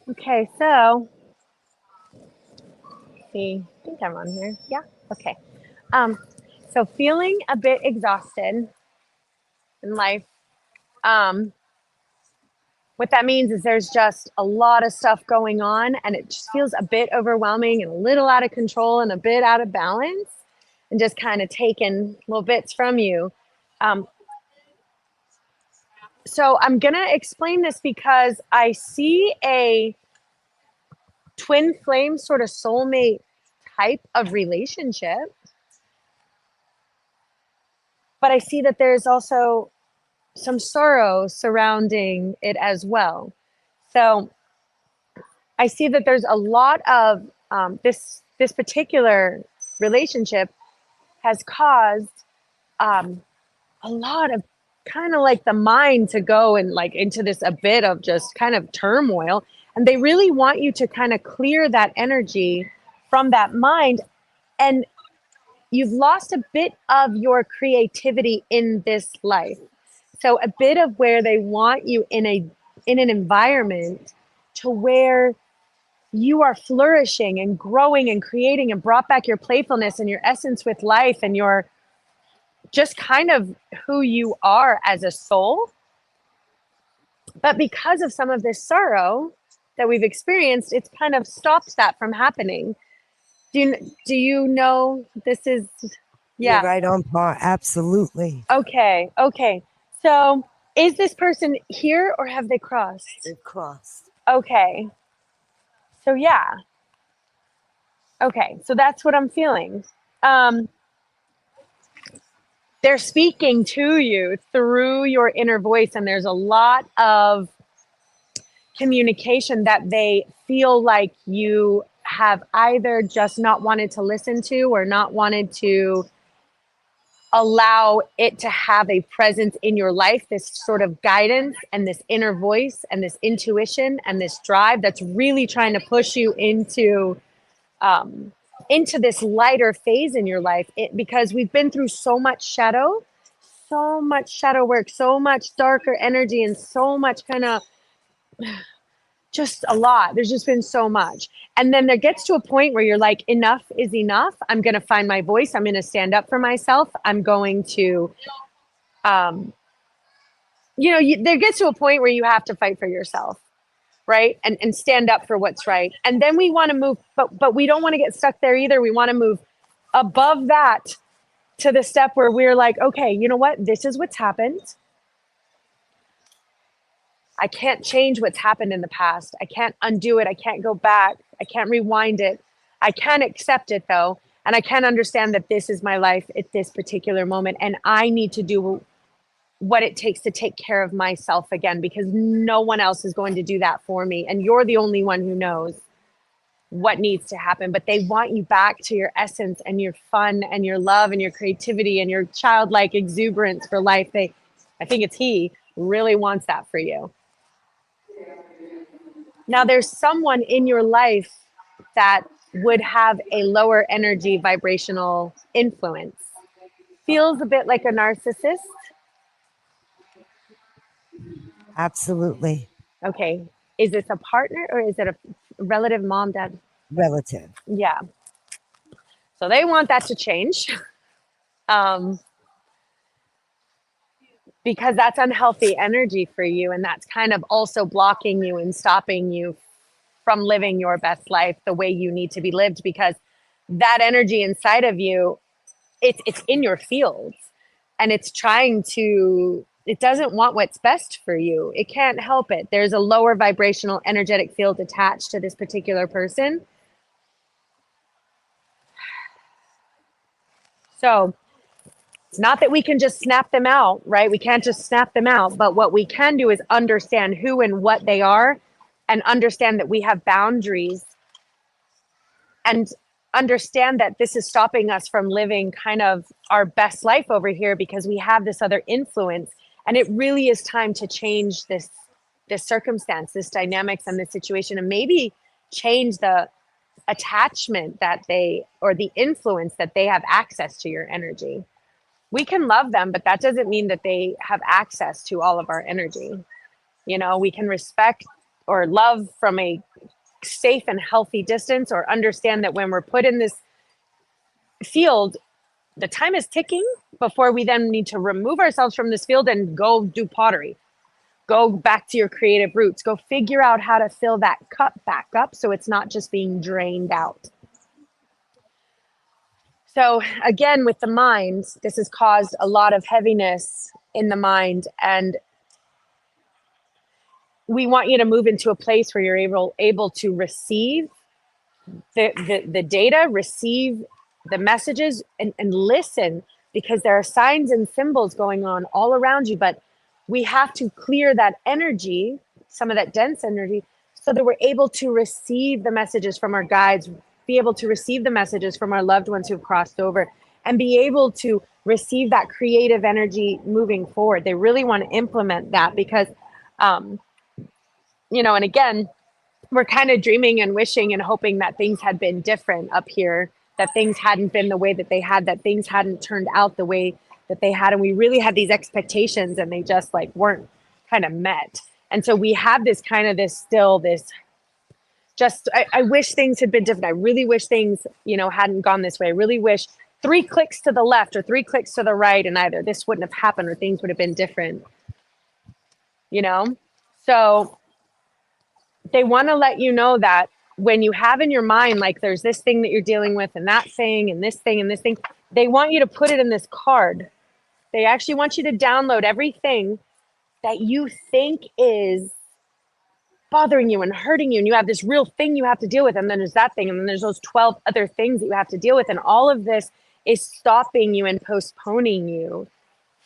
Okay, so see, I think I'm on here. Yeah. Okay. So feeling a bit exhausted in life. What that means is there's just a lot of stuff going on, and it just feels a bit overwhelming and a little out of control and a bit out of balance, and just kind of taking little bits from you. So I'm gonna explain this because I see a twin flame sort of soulmate type of relationship, but I see that there's also some sorrow surrounding it as well. So I see that there's a lot of this particular relationship has caused a lot of kind of like the mind to go and like into this a bit of just kind of turmoil, and they really want you to kind of clear that energy from that mind. And you've lost a bit of your creativity in this life. So a bit of where they want you in an environment to where you are flourishing and growing and creating and brought back your playfulness and your essence with life and your just kind of who you are as a soul. But because of some of this sorrow that we've experienced, it's kind of stopped that from happening. Do you know this is, yeah. You're right on par. Absolutely. Okay. So is this person here or have they crossed? They've crossed. Okay. So yeah. Okay. So that's what I'm feeling. They're speaking to you through your inner voice, and there's a lot of communication that they feel like you have either just not wanted to listen to or not wanted to allow it to have a presence in your life, this sort of guidance and this inner voice and this intuition and this drive that's really trying to push you into this lighter phase in your life. Because we've been through so much shadow work, so much darker energy, and so much kind of just a lot. There's just been so much. And then there gets to a point where you're like, enough is enough. I'm going to find my voice. I'm going to stand up for myself. I'm going to, there gets to a point where you have to fight for yourself, right? And stand up for what's right. And then we want to move, but we don't want to get stuck there either. We want to move above that to the step where we're like, okay, you know what? This is what's happened. I can't change what's happened in the past. I can't undo it. I can't go back. I can't rewind it. I can accept it though. And I can understand that this is my life at this particular moment. And I need to do what it takes to take care of myself again, because no one else is going to do that for me. And you're the only one who knows what needs to happen. But they want you back to your essence and your fun and your love and your creativity and your childlike exuberance for life. I think it's he really wants that for you. Now, there's someone in your life that would have a lower energy vibrational influence. Feels a bit like a narcissist. Absolutely. Okay. Is this a partner or is it a relative, mom, dad? Relative. Yeah. So they want that to change. Because that's unhealthy energy for you, and that's kind of also blocking you and stopping you from living your best life the way you need to be lived, because that energy inside of you, it's in your fields, and it doesn't want what's best for you. It can't help it. There's a lower vibrational energetic field attached to this particular person. So it's not that we can just snap them out, right? We can't just snap them out, but what we can do is understand who and what they are, and understand that we have boundaries, and understand that this is stopping us from living kind of our best life over here because we have this other influence. And it really is time to change this circumstance, this dynamics and this situation, and maybe change the attachment that they, or the influence that they have access to your energy. We can love them, but that doesn't mean that they have access to all of our energy. You know, we can respect or love from a safe and healthy distance, or understand that when we're put in this field, the time is ticking before we then need to remove ourselves from this field and go do pottery. Go back to your creative roots. Go figure out how to fill that cup back up so it's not just being drained out. So again, with the mind, this has caused a lot of heaviness in the mind, and we want you to move into a place where you're able to receive the data, receive the messages, and listen, because there are signs and symbols going on all around you, but we have to clear that energy, some of that dense energy, so that we're able to receive the messages from our guides, be able to receive the messages from our loved ones who've crossed over, and be able to receive that creative energy moving forward. They really want to implement that because, you know, and again, we're kind of dreaming and wishing and hoping that things had been different up here, that things hadn't been the way that they had, that things hadn't turned out the way that they had. And we really had these expectations and they just like weren't kind of met. And so we have this kind of I wish things had been different. I really wish things, you know, hadn't gone this way. I really wish 3 clicks to the left or 3 clicks to the right, and either this wouldn't have happened or things would have been different, you know? So they want to let you know that when you have in your mind, like there's this thing that you're dealing with and that thing and this thing and this thing, they want you to put it in this card. They actually want you to download everything that you think is bothering you and hurting you. And you have this real thing you have to deal with. And then there's that thing. And then there's those 12 other things that you have to deal with. And all of this is stopping you and postponing you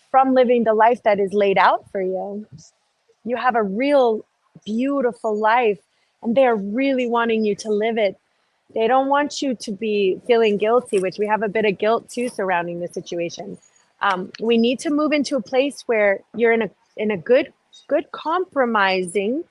from living the life that is laid out for you. You have a real beautiful life, and they're really wanting you to live it. They don't want you to be feeling guilty, which we have a bit of guilt too surrounding the situation. We need to move into a place where you're in a good compromising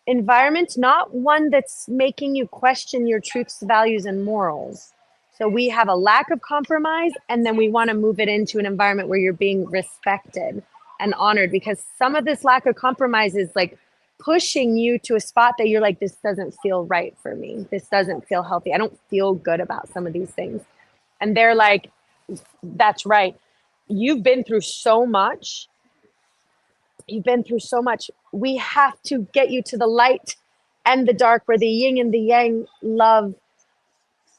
environment, not one that's making you question your truths, values, and morals. So we have a lack of compromise, and then we want to move it into an environment where you're being respected and honored, because some of this lack of compromise is like pushing you to a spot that you're like, this doesn't feel right for me. This doesn't feel healthy. I don't feel good about some of these things. And they're like, that's right. You've been through so much. You've been through so much. We have to get you to the light and the dark, where the yin and the yang love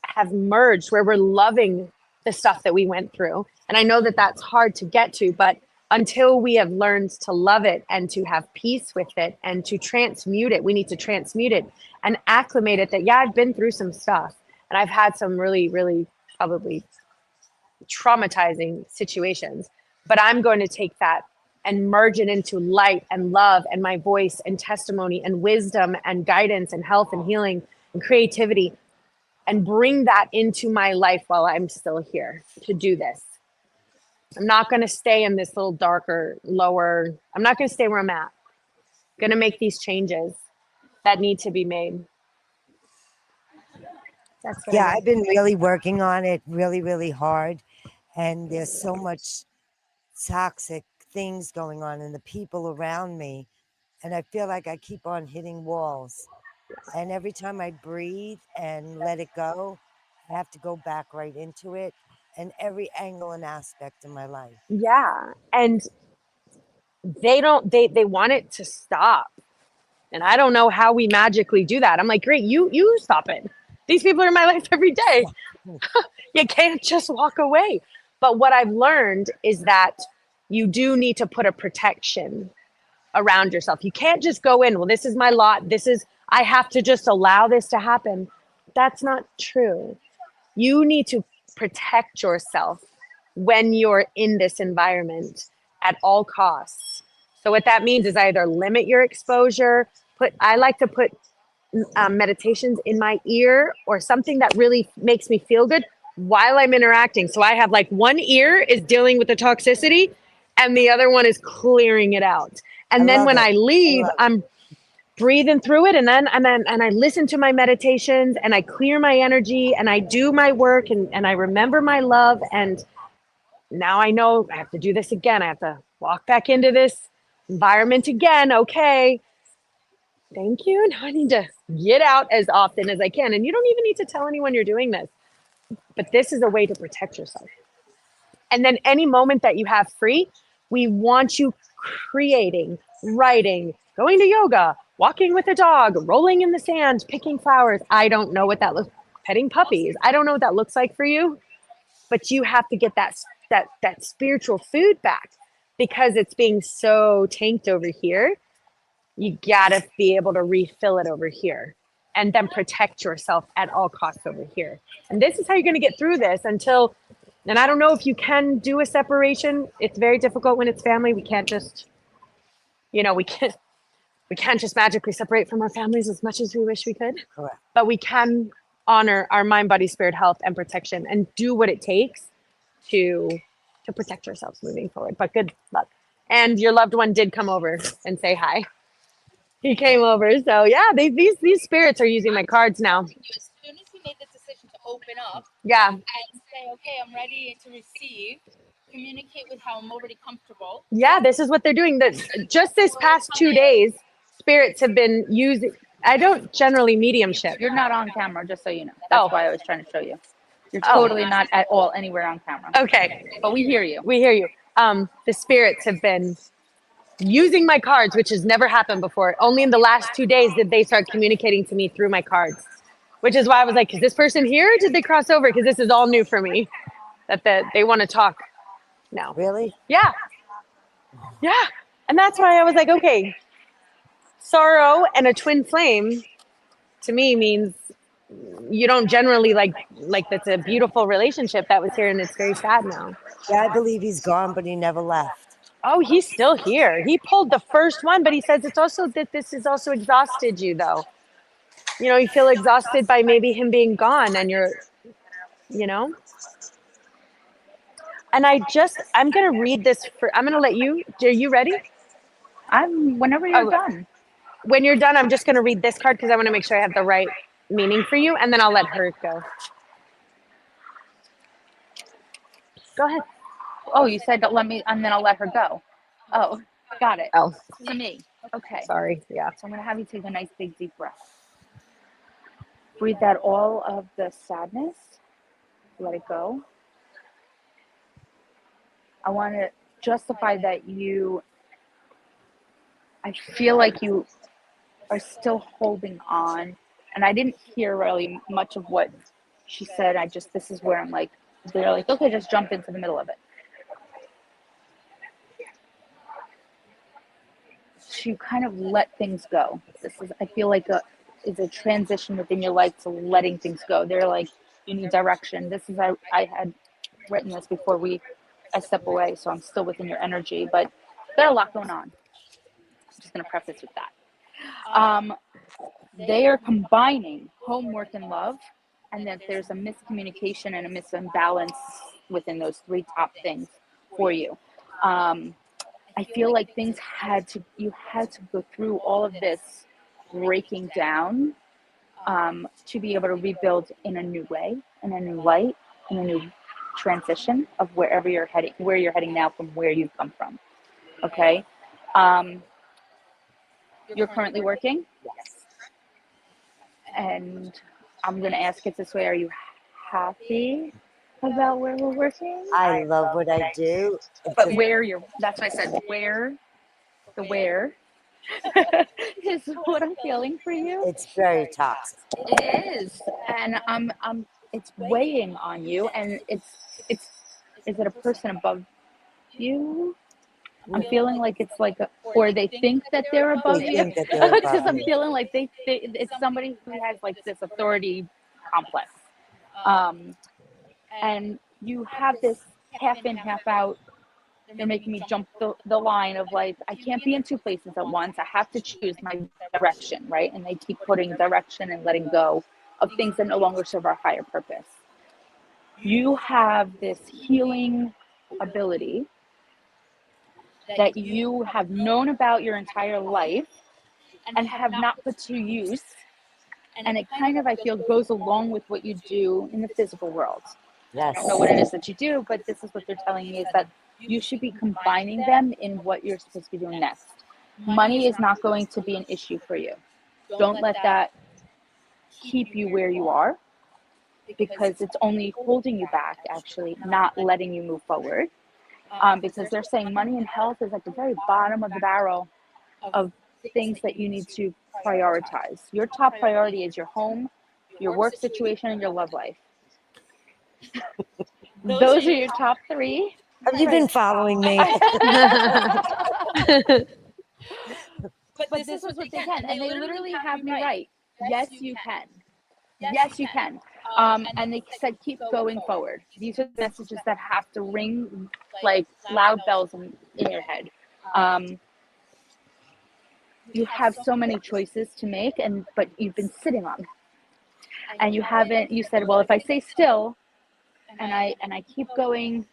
have merged, where we're loving the stuff that we went through. And I know that that's hard to get to, but until we have learned to love it and to have peace with it and to transmute it, we need to transmute it and acclimate it that, yeah, I've been through some stuff and I've had some really, really probably traumatizing situations, but I'm going to take that and merge it into light and love and my voice and testimony and wisdom and guidance and health and healing and creativity, and bring that into my life while I'm still here to do this. I'm not going to stay in this little darker, lower. I'm not going to stay where I'm at. I'm going to make these changes that need to be made. That's what I've been really working on it really, really hard. And there's so much toxic things going on in the people around me. And I feel like I keep on hitting walls. And every time I breathe and let it go, I have to go back right into it. And every angle and aspect of my life. Yeah. And they want it to stop. And I don't know how we magically do that. I'm like, great, you stop it. These people are in my life every day. You can't just walk away. But what I've learned is that you do need to put a protection around yourself. You can't just go in, well, this is my lot. I have to just allow this to happen. That's not true. You need to protect yourself when you're in this environment at all costs. So what that means is either limit your exposure, I like to put meditations in my ear or something that really makes me feel good while I'm interacting. So I have like one ear is dealing with the toxicity and the other one is clearing it out. And then when I leave, I'm breathing through it, and I listen to my meditations, and I clear my energy, and I do my work, and I remember my love, and now I know I have to do this again. I have to walk back into this environment again. Okay, thank you. Now I need to get out as often as I can, and you don't even need to tell anyone you're doing this, but this is a way to protect yourself. And then any moment that you have free, we want you creating, writing, going to yoga, walking with a dog, rolling in the sand, picking flowers. I don't know what that looks, petting puppies. I don't know what that looks like for you, but you have to get that spiritual food back, because it's being so tanked over here. You gotta be able to refill it over here, and then protect yourself at all costs over here. And this is how you're gonna get through this until, and I don't know if you can do a separation. It's very difficult when it's family. We can't just, we can't just magically separate from our families as much as we wish we could. Correct. But we can honor our mind, body, spirit, health, and protection, and do what it takes to protect ourselves moving forward. But good luck. And your loved one did come over and say hi. He came over. So yeah, these spirits are using my cards now. As soon as you made the decision to open up, Yeah. and say, okay, I'm ready to receive, communicate with how I'm already comfortable. Yeah, this is what they're doing. Just this past 2 days, spirits have been using. I don't generally mediumship. You're not on camera, just so you know. That's why I was trying to show you. You're totally not at all anywhere on camera. Okay. But we hear you. We hear you. The spirits have been using my cards, which has never happened before. Only in the last 2 days did they start communicating to me through my cards, which is why I was like, is this person here or did they cross over? Because this is all new for me, that they want to talk now. Really? Yeah. Yeah. And that's why I was like, okay, sorrow and a twin flame to me means you don't generally like that's a beautiful relationship that was here, and it's very sad now. Yeah, I believe he's gone, but he never left. Oh, he's still here. He pulled the first one, but he says it's also that this has also exhausted you, though. You feel exhausted by maybe him being gone, and And I'm going to read this I'm going to let you, are you ready? Whenever you're done. When you're done, I'm just going to read this card because I want to make sure I have the right meaning for you, and then I'll let her go. Go ahead. Oh, you said let me, and then I'll let her go. Oh, got it. Oh. To me. Okay. Sorry. Yeah. So I'm going to have you take a nice big deep breath. Breathe out all of the sadness. Let it go. I want to justify that I feel like you are still holding on. And I didn't hear really much of what she said. This is where I'm like, they're like, okay, just jump into the middle of it. To kind of let things go. I feel like it's a transition within your life to letting things go. They're like, you need direction. I had written this before I step away, so I'm still within your energy, but there's a lot going on. I'm just going to preface with that. They are combining homework and love, and that there's a miscommunication and a misimbalance within those three top things for you. I feel like you had to go through all of this breaking down to be able to rebuild in a new way, in a new light, in a new transition of where you're heading now from where you've come from. Okay. You're currently working? Yes. And I'm going to ask it this way. Are you happy about where we're working? I love what I do. But that's why I said where is what I'm feeling for you. It's very toxic. It is. And it's weighing on you, and is it a person above you? I'm feeling like it's like or they think that they're above you. Because I'm feeling like it's somebody who has like this authority complex. And you have this half in, half out. They're making me jump the line of like, I can't be in two places at once. I have to choose my direction, right? And they keep putting direction and letting go of things that no longer serve our higher purpose. You have this healing ability that you have known about your entire life, and have not put to use. And it kind of, I feel, goes along with what you do in the physical world. I don't know what it is that you do, but this is what they're telling me, is that you should be combining them in what you're supposed to be doing next. Money is not going to be an issue for you. Don't let that keep you where you are, because it's only holding you back, actually, not letting you move forward. Because they're saying money and health is at the very bottom of the barrel of things that you need to prioritize. Your top priority is your home, your work situation, and your love life. Those are your top three. Have you been following me? But this is what they can, and they literally have me right. Yes, you can. Yes, you can. And they said, keep going forward. These are the messages that have to ring like loud bells in your head. You have so many choices to make, but you've been sitting on them. And you haven't, you said, well, if I stay still and I keep going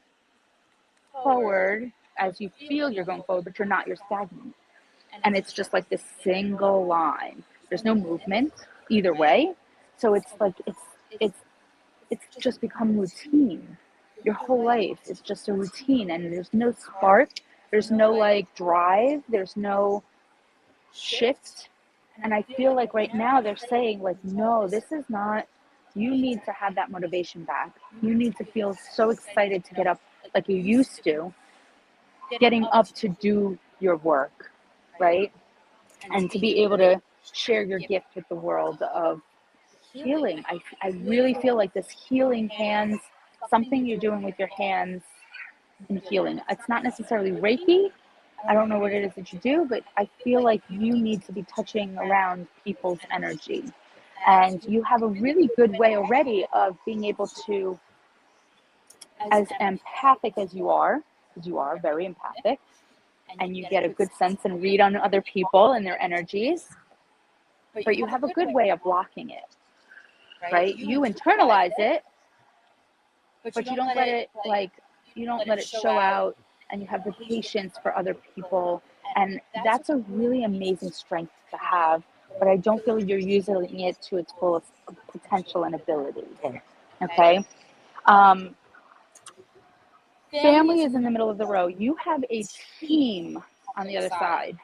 forward as you feel you're going forward, but you're not, you're stagnant. And it's just like this single line. There's no movement either way. So it's like, it's just become routine. Your whole life is just a routine, and there's no spark. There's no like drive. There's no shift. And I feel like right now they're saying like, no, this is not, you need to have that motivation back. You need to feel so excited to get up like you used to, getting up to do your work, right? And to be able to share your gift with the world of healing. I really feel like this healing hands, something you're doing with your hands in healing. It's not necessarily Reiki. I don't know what it is that you do, but I feel like you need to be touching around people's energy. And you have a really good way already of being able to, as empathic as you are, because you are very empathic, and you get a good sense and read on other people and their energies, but you have a good way of blocking it, right? You internalize it, but you don't let it show out, and you have the patience for other people. And that's a really amazing strength to have, but I don't feel you're using it to its fullest potential and ability. Okay. Family is in the middle of the row. You have a team on the other side,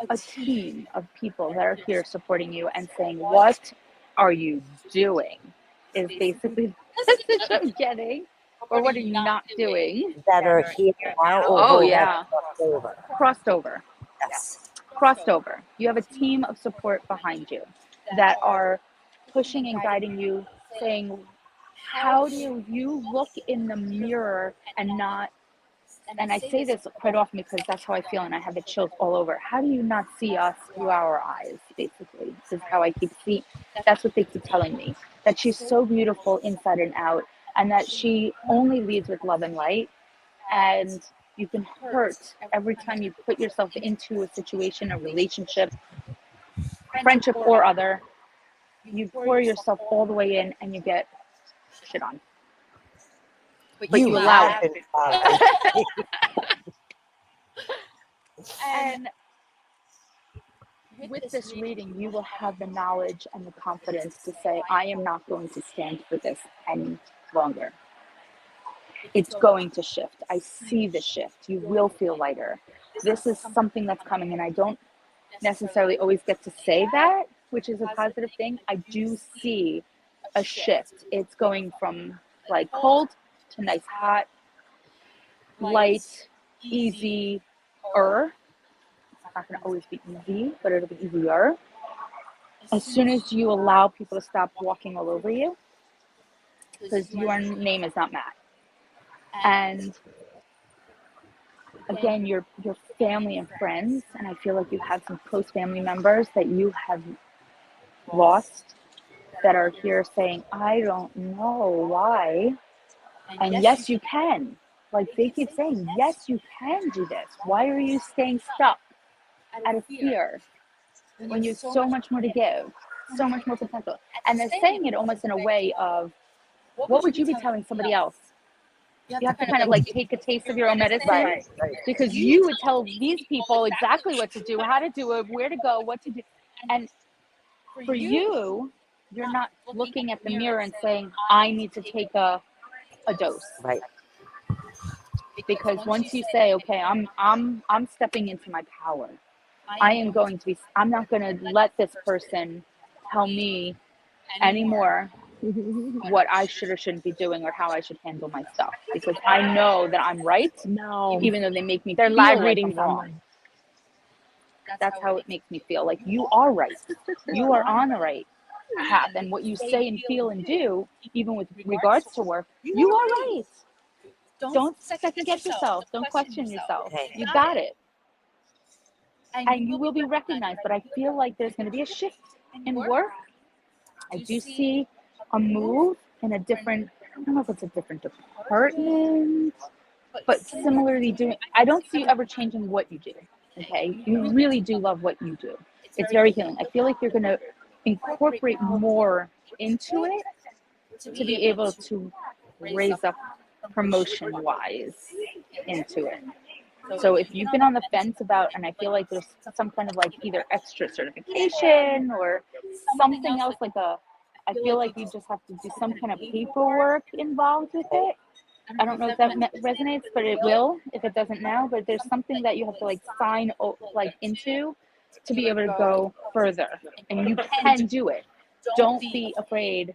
a team of people that are here supporting you and saying, what are you doing? Is basically the message I'm getting. Or what are you not doing? That are here now, or oh who yeah, have crossed over? crossed over. Yes. Crossed over. You have a team of support behind you that are pushing and guiding you, saying, how do you look in the mirror and not, and I say this quite often because that's how I feel and I have the chills all over. How do you not see us through our eyes, basically? This is how I keep seeing. That's what they keep telling me. That she's so beautiful inside and out, and that she only leads with love and light. And you can hurt every time you put yourself into a situation, a relationship, friendship or other. You pour yourself all the way in and you get shit on. But you allow it. And with this reading, you will have the knowledge and the confidence to say, I am not going to stand for this any longer. It's going to shift. I see the shift. You will feel lighter. This is something that's coming, and I don't necessarily always get to say that, which is a positive thing. I do see a shift. It's going from like cold to nice hot, light, easy-er. It's not going to always be easy, but it'll be easier. As soon as you allow people to stop walking all over you, because your name is not Matt. And again, your family and friends, and I feel like you have some close family members that you have lost that are here saying, I don't know why. And yes, you can. Like they keep saying, yes, you can do this. Why are you staying stuck out of fear when you have so much more to give, so much more potential? And they're saying it almost in a way of, what would you be telling somebody else You have to kind of like take a taste of your own medicine, because you would tell these people exactly what to do, how to do it, where to go, what to do. And for you, you're not looking at the mirror and saying, I need to take a dose. Right. Because once you say, okay, I'm stepping into my power. I'm not going to let this person tell me anymore what I should or shouldn't be doing or how I should handle my stuff, because I know that I'm right. No, even though they make me they're feel live like reading I'm wrong. someone. That's how it makes me feel. Like, you are right. You are on the right path, and what you say and feel and do, even with regards to work, you are right. Don't second guess yourself. Don't question yourself. You got it. And you will be recognized. But I feel like there's going to be a shift in work. I do see a move in a different, I don't know if it's a different department, but similarly doing, I don't see you ever changing what you do. Okay. You really do love what you do. It's very healing. I feel like you're going to incorporate more into it to be able to raise up promotion wise into it. So if you've been on the fence about, and I feel like there's some kind of like either extra certification or something else, like I feel like you just have to do some kind of paperwork involved with it. I don't know if that resonates, but it will if it doesn't now. But there's something that you have to like sign like into to be able to go further, and you can do it. Don't be afraid.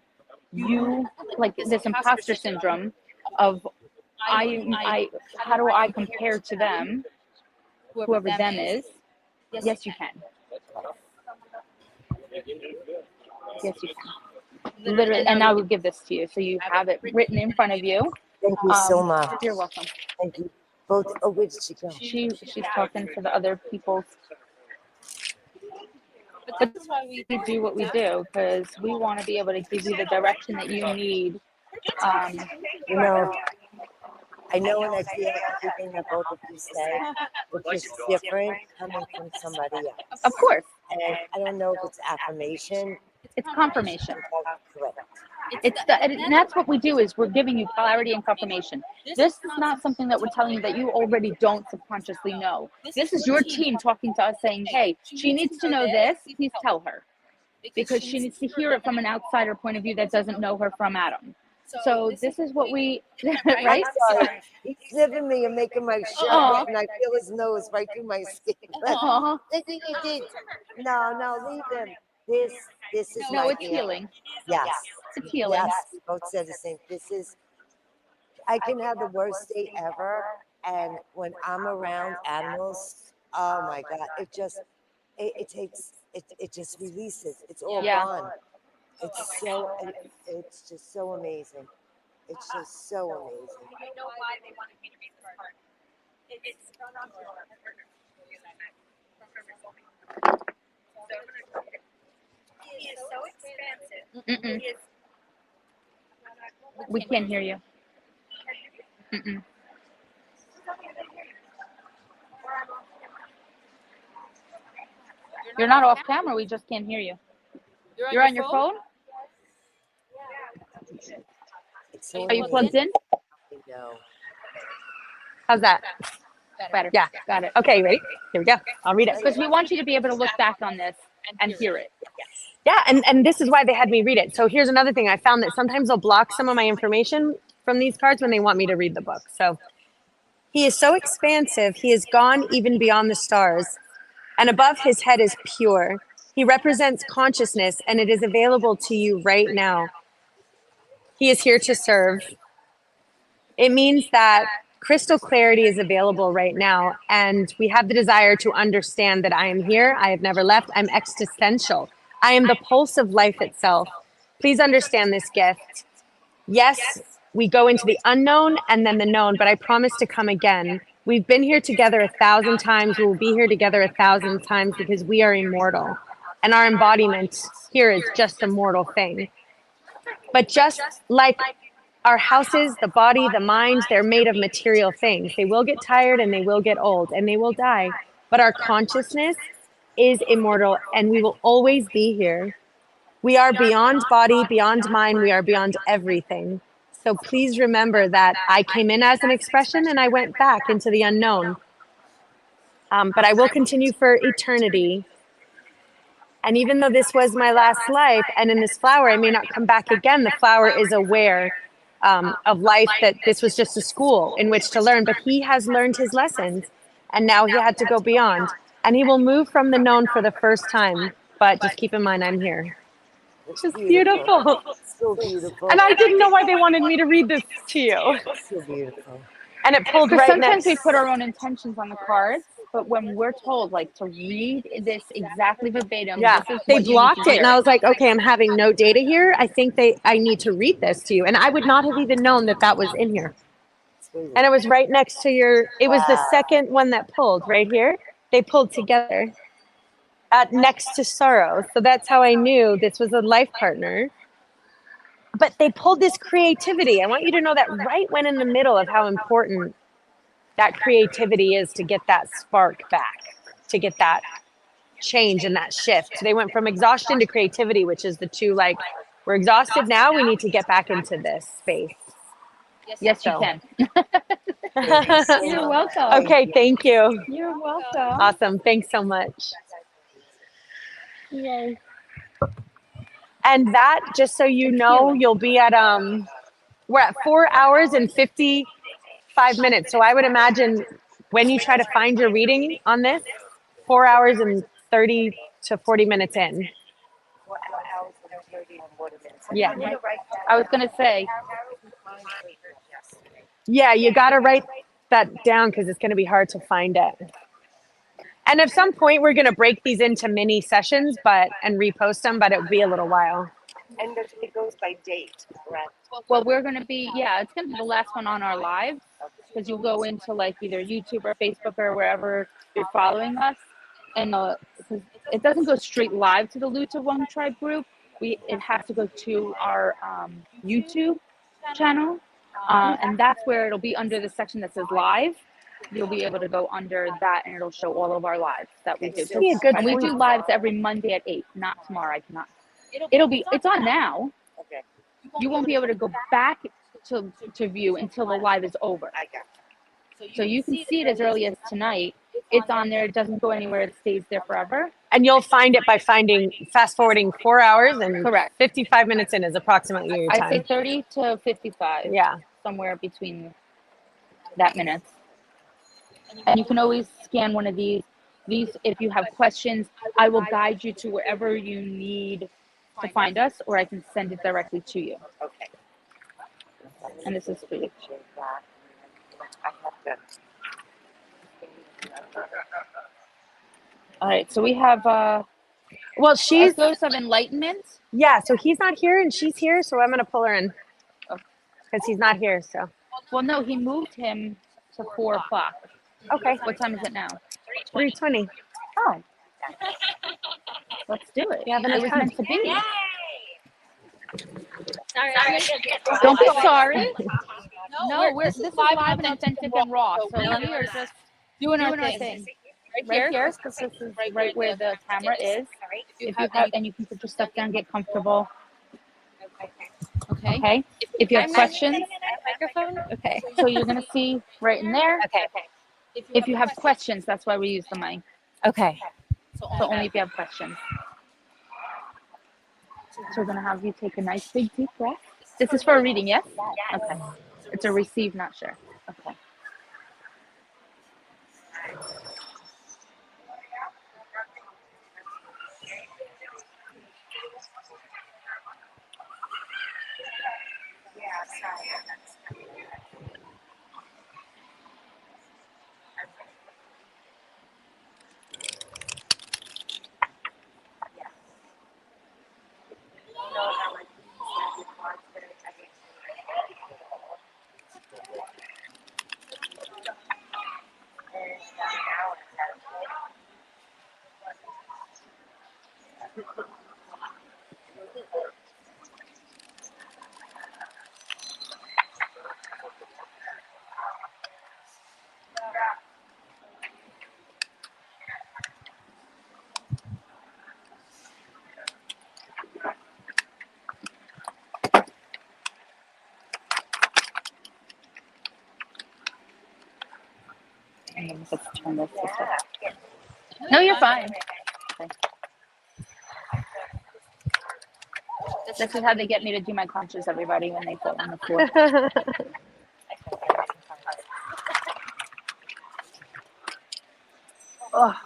You like this imposter syndrome of I how do I compare to them, whoever them is? Yes, you can. Yes, you can. Literally, and I will give this to you so you have it written in front of you. Thank you so much. You're welcome. Thank you. Both. Oh, where did she go? She's talking to the other people. But that's why we do what we do, because we want to be able to give you the direction that you need. You know, I know when I feel everything that both of you say, it's just different coming from somebody else. Of course. And I don't know if it's affirmation. It's confirmation. Correct. And that's what we do, is we're giving you clarity and confirmation. This is not something that we're telling you that you already don't subconsciously know. This is your team talking to us saying, hey, she needs to know this, please tell her. Because she needs to hear it from an outsider point of view that doesn't know her from Adam. So this is what we, right? Sorry. He's sniffing me and making my shirt, and I feel his nose right through my skin. Listen, you did. No, leave him. This is no, my it's healing. Yes. It's healing. Yes, both said the same. This is, I can have the worst day ever, and when I'm around animals, oh my God, it just releases. It's all gone. It's just so amazing. It's just so amazing. I know why they wanted me to read this part. It's he is so expansive. He is. We can't hear you. You're not off camera. We just can't hear you. You're on your phone? Are you plugged in? No. How's that? Better. Yeah. Got it. Okay, ready? Here we go. I'll read it. Because we want you to be able to look back on this and hear it. Yeah, and this is why they had me read it. So here's another thing. I found that sometimes they'll block some of my information from these cards when they want me to read the book. So he is so expansive, he is gone even beyond the stars, and above his head is pure. He represents consciousness, and it is available to you right now. He is here to serve. It means that crystal clarity is available right now, and we have the desire to understand that I am here. I have never left. I'm existential. I am the pulse of life itself. Please understand this gift. Yes, we go into the unknown and then the known, but I promise to come again. We've been here together 1,000 times. We will be here together 1,000 times because we are immortal, and our embodiment here is just a mortal thing. But just like our houses, the body, the mind, they're made of material things. They will get tired and they will get old and they will die. But our consciousness is immortal, and we will always be here. We are beyond body, beyond mind. We are beyond everything. So please remember that I came in as an expression and I went back into the unknown. But I will continue for eternity. And even though this was my last life, and in this flower, I may not come back again, the flower is aware of life, that this was just a school in which to learn, but he has learned his lessons, and now he had to go beyond. And he will move from the known for the first time, but just keep in mind I'm here. Which is beautiful. So beautiful. And I didn't know why they wanted me to read this to you. So beautiful. And it pulled Because right sometimes next. we put our own intentions on the cards, but when we're told like to read this exactly verbatim, Yeah, this is they what you need blocked to it, and hear. I was like, okay, I'm having no data here. I think I need to read this to you, and I would not have even known that that was in here. And it was right next to your. It was the second one that pulled right here. They pulled together, next to sorrow. So that's how I knew this was a life partner. But they pulled this creativity. I want you to know that right when in the middle of how important that creativity is to get that spark back, to get that change and that shift. They went from exhaustion to creativity, which is the two, like, we're exhausted now, we need to get back into this space. Yes, you So. can. You're welcome. Okay, thank you. You're welcome. Awesome. Thanks so much. Yay. And that, just so you know, you'll be at we're at 4 hours and 55 minutes. So I would imagine when you try to find your reading on this, 4 hours and 30 to 40 minutes in. Yeah. I was gonna say. Yeah, you got to write that down because it's going to be hard to find it. And at some point, we're going to break these into mini sessions, and repost them, but it'll be a little while. And it goes by date, correct? Well, we're gonna be it's gonna be the last one on our live, because you'll go into like either YouTube or Facebook or wherever you're following us, and it doesn't go straight live to the Luta One Tribe group. It has to go to our YouTube channel, and that's where it'll be under the section that says live. You'll be able to go under that, and it'll show all of our lives that we do. And we do lives every Monday at 8. Not tomorrow. I cannot. It's on now. Okay. You won't be able to go back to view until the live is over. I got it. So you can see it as early as tonight. It's on there. It doesn't go anywhere. It stays there forever. And you'll find it by fast forwarding 4 hours and Correct. 55 minutes in is approximately your time. I'd say 30 to 55. Yeah. Somewhere between that minutes. And you can always scan one of these. If you have questions, I will guide you to wherever you need to find us, or I can send it directly to you. Okay. And this is for you. All right, so we have well, she's Ghost of Enlightenment. Yeah, so he's not here and she's here, so I'm gonna pull her in because he's not here. So well, no, he moved him to 4 o'clock. Okay. What time is it now? 3:20. Oh. Let's do it. You have enough It was time. meant to be. Sorry. Don't be sorry. No, this is live and authentic and raw. So we are just doing our thing. Right here, because this is right where the camera is. If you have, and you can put your stuff down, get comfortable. Okay. If you have questions, Microphone? Okay. so you're gonna see right in there. Okay. If you have questions, that's why we use the mic. Okay. So only if you have questions. So we're gonna have you take a nice big deep breath. This is for a reading, yes? Okay. It's a receive, not share. Okay. Let's turn this way. No, you're fine. Okay. This is how they get me to do my crunches, everybody, when they fall on the floor. Oh.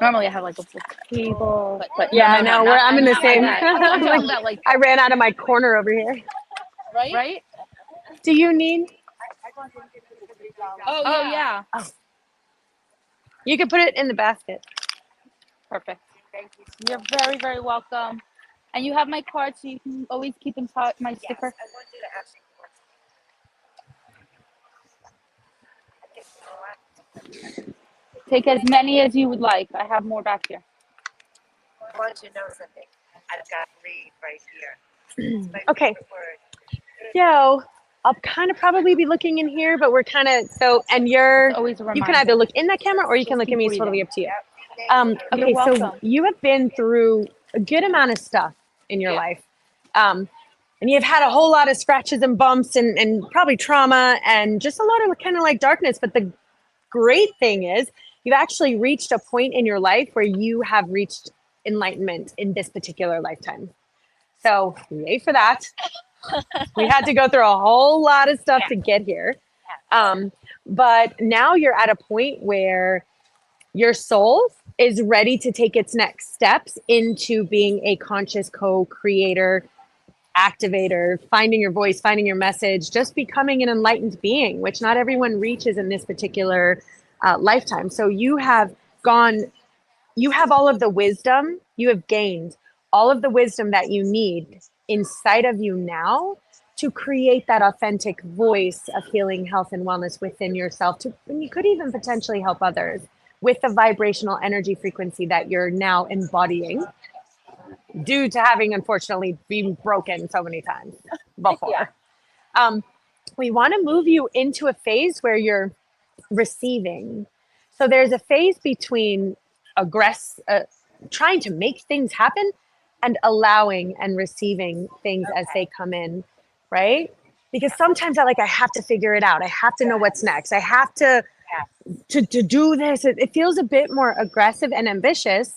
Normally I have like a full table, but Yeah, no, I'm in the same. Like I'm talking about like I ran out of my corner over here. right? Do you need? Oh yeah. Oh. You can put it in the basket. Perfect. You're very, very welcome. And you have my card, so you can always keep in touch. My sticker. Take as many as you would like. I have more back here. I want you to know something. I've got read right here. Okay. So I'll kind of probably be looking in here, but we're kind of and you're always a you can reminder. either look in that camera or you can look at me. It's totally up to you. Okay, You're so welcome. you have been through a good amount of stuff in your life. And you've had a whole lot of scratches and bumps and probably trauma and just a lot of kind of like darkness. But the great thing is you've actually reached a point in your life where you have reached enlightenment in this particular lifetime. So yay for that. We had to go through a whole lot of stuff to get here. But now you're at a point where your soul is ready to take its next steps into being a conscious co-creator, activator, finding your voice, finding your message, just becoming an enlightened being, which not everyone reaches in this particular lifetime. So you have all of the wisdom, you have gained all of the wisdom that you need inside of you now to create that authentic voice of healing, health, and wellness within yourself. And you could even potentially help others with the vibrational energy frequency that you're now embodying due to having unfortunately been broken so many times before. We want to move you into a phase where you're receiving. So there's a phase between trying to make things happen and allowing and receiving things as they come in, right? Because sometimes I have to figure it out. I have to know what's next. I have to do this. It feels a bit more aggressive and ambitious,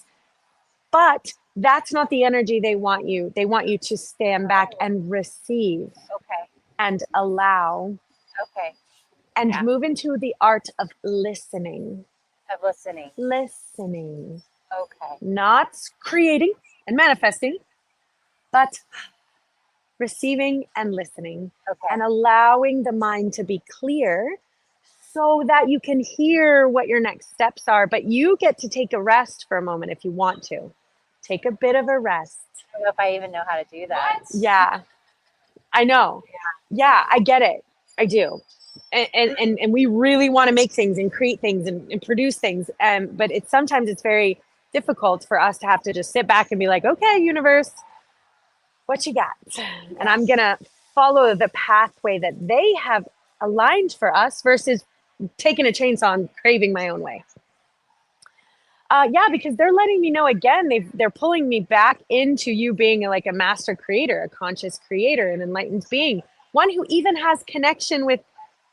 but that's not the energy they want you. They want you to stand back and receive and allow and move into the art of listening. Listening. Not creating and manifesting, but receiving and listening and allowing the mind to be clear so that you can hear what your next steps are. But you get to take a rest for a moment if you want to. Take a bit of a rest. I don't know if I even know how to do that. Yeah, I know. Yeah, I get it. I do. And we really want to make things and create things and produce things. But sometimes it's very difficult for us to have to just sit back and be like, okay, universe, what you got? And I'm going to follow the pathway that they have aligned for us versus taking a chainsaw and craving my own way. Because they're letting me know again, they're pulling me back into you being like a master creator, a conscious creator, an enlightened being, one who even has connection with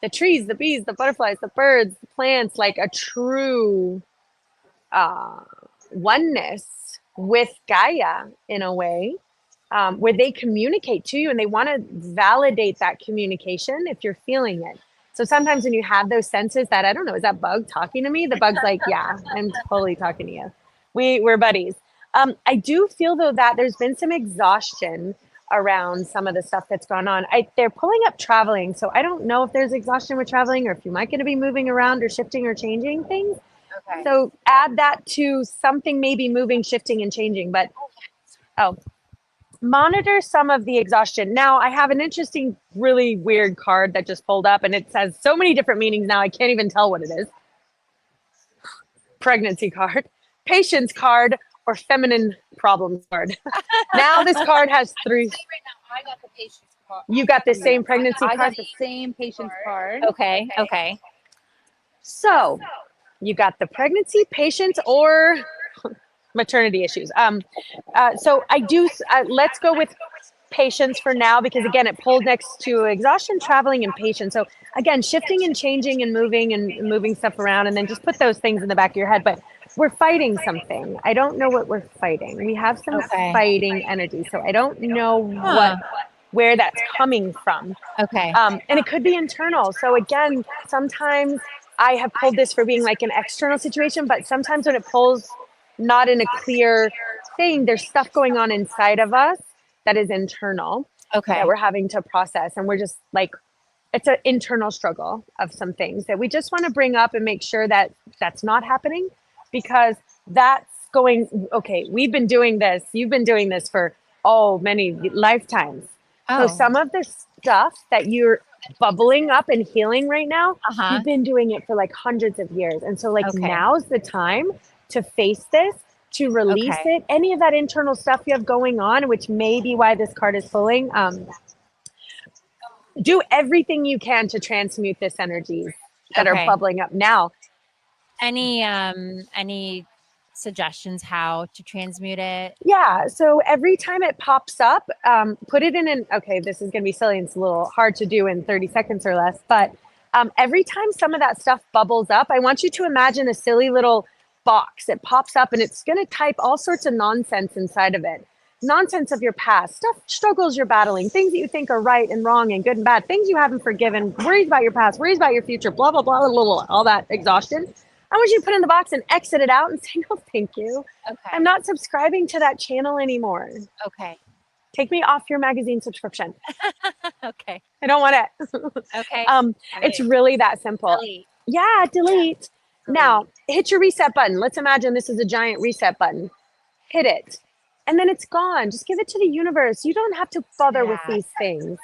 the trees, the bees, the butterflies, the birds, the plants, like a true oneness with Gaia in a way, where they communicate to you and they want to validate that communication if you're feeling it. So sometimes when you have those senses that, I don't know, is that bug talking to me? The bug's like, yeah, I'm totally talking to you. We're buddies. I do feel though that there's been some exhaustion around some of the stuff that's gone on. They're pulling up traveling. So I don't know if there's exhaustion with traveling or if you might going to be moving around or shifting or changing things. So add that to something maybe moving, shifting, and changing. But monitor some of the exhaustion. Now, I have an interesting, really weird card that just pulled up, and it says so many different meanings now, I can't even tell what it is. Pregnancy card, patience card, or feminine problems card. Now this card has three. I got the patience card. You got the same pregnancy card? I got the same patience card. Okay. So you got the pregnancy, patience, or maternity issues. So I do, let's go with patience for now, because again, it pulled next to exhaustion, traveling, and patience. So again, shifting and changing and moving stuff around, and then just put those things in the back of your head. But we're fighting something. I don't know what we're fighting. We have some fighting energy. So I don't know where that's coming from. Okay. And it could be internal. So again, sometimes I have pulled this for being like an external situation, but sometimes when it pulls not in a clear thing, there's stuff going on inside of us that is internal. Okay. That we're having to process. And we're just like, it's an internal struggle of some things that we just want to bring up and make sure that that's not happening, because that's going, okay, we've been doing this. You've been doing this for many lifetimes. So some of the stuff that you're bubbling up and healing right now, you've been doing it for like hundreds of years. And so like now's the time to face this, to release it. Any of that internal stuff you have going on, which may be why this card is pulling, do everything you can to transmute this energies that are bubbling up now. Any suggestions how to transmute it? Yeah. So every time it pops up, put it in this is going to be silly and it's a little hard to do in 30 seconds or less, but every time some of that stuff bubbles up, I want you to imagine a silly little box. It pops up and it's going to type all sorts of nonsense inside of it. Nonsense of your past, stuff, struggles you're battling, things that you think are right and wrong and good and bad, things you haven't forgiven, worries about your past, worries about your future, blah, blah, blah, blah, blah, blah, all that exhaustion. I want you to put in the box and exit it out and say, no, thank you. Okay. I'm not subscribing to that channel anymore. Okay. Take me off your magazine subscription. Okay. I don't want it. Okay. It's really that simple. Delete. Yeah, delete. Now, hit your reset button. Let's imagine this is a giant reset button. Hit it. And then it's gone. Just give it to the universe. You don't have to bother with these things.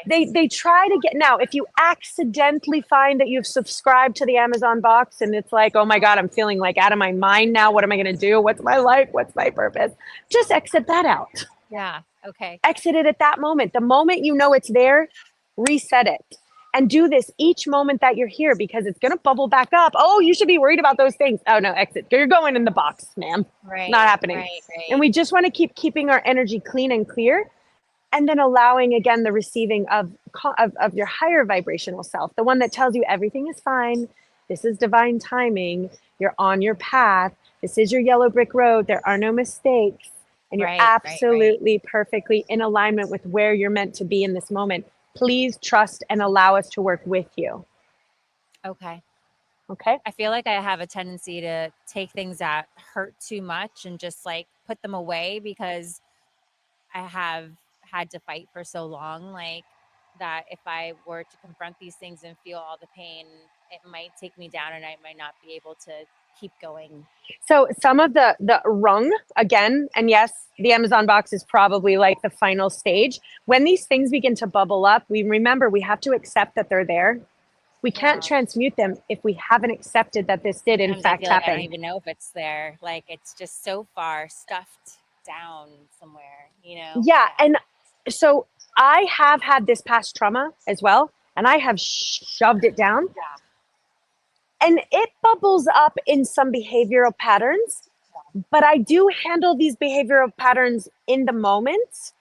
Okay. They try to get, now, if you accidentally find that you've subscribed to the Amazon box and it's like, oh my God, I'm feeling like out of my mind now. What am I going to do? What's my life? What's my purpose? Just exit that out. Yeah. Okay. Exit it at that moment. The moment you know it's there, reset it. And do this each moment that you're here, because it's going to bubble back up. Oh, you should be worried about those things. Oh no, exit. You're going in the box, ma'am. Right. Not happening. Right. And we just want to keeping our energy clean and clear, and then allowing again the receiving of your higher vibrational self, the one that tells you everything is fine. This is divine timing. You're on your path. This is your yellow brick road. There are no mistakes. And you're absolutely perfectly in alignment with where you're meant to be in this moment. Please trust and allow us to work with you. Okay. Okay. I feel like I have a tendency to take things that hurt too much and just like put them away, because I have had to fight for so long, like that if I were to confront these things and feel all the pain, it might take me down and I might not be able to keep going. So some of the rung again, and yes, the Amazon box is probably like the final stage. When these things begin to bubble up, we have to accept that they're there. We can't transmute them if we haven't accepted that this did in fact happen. I don't even know if it's there. Like it's just so far stuffed down somewhere, you know? Yeah. And so I have had this past trauma as well, and I have shoved it down. Yeah. And it bubbles up in some behavioral patterns, but I do handle these behavioral patterns in the moment.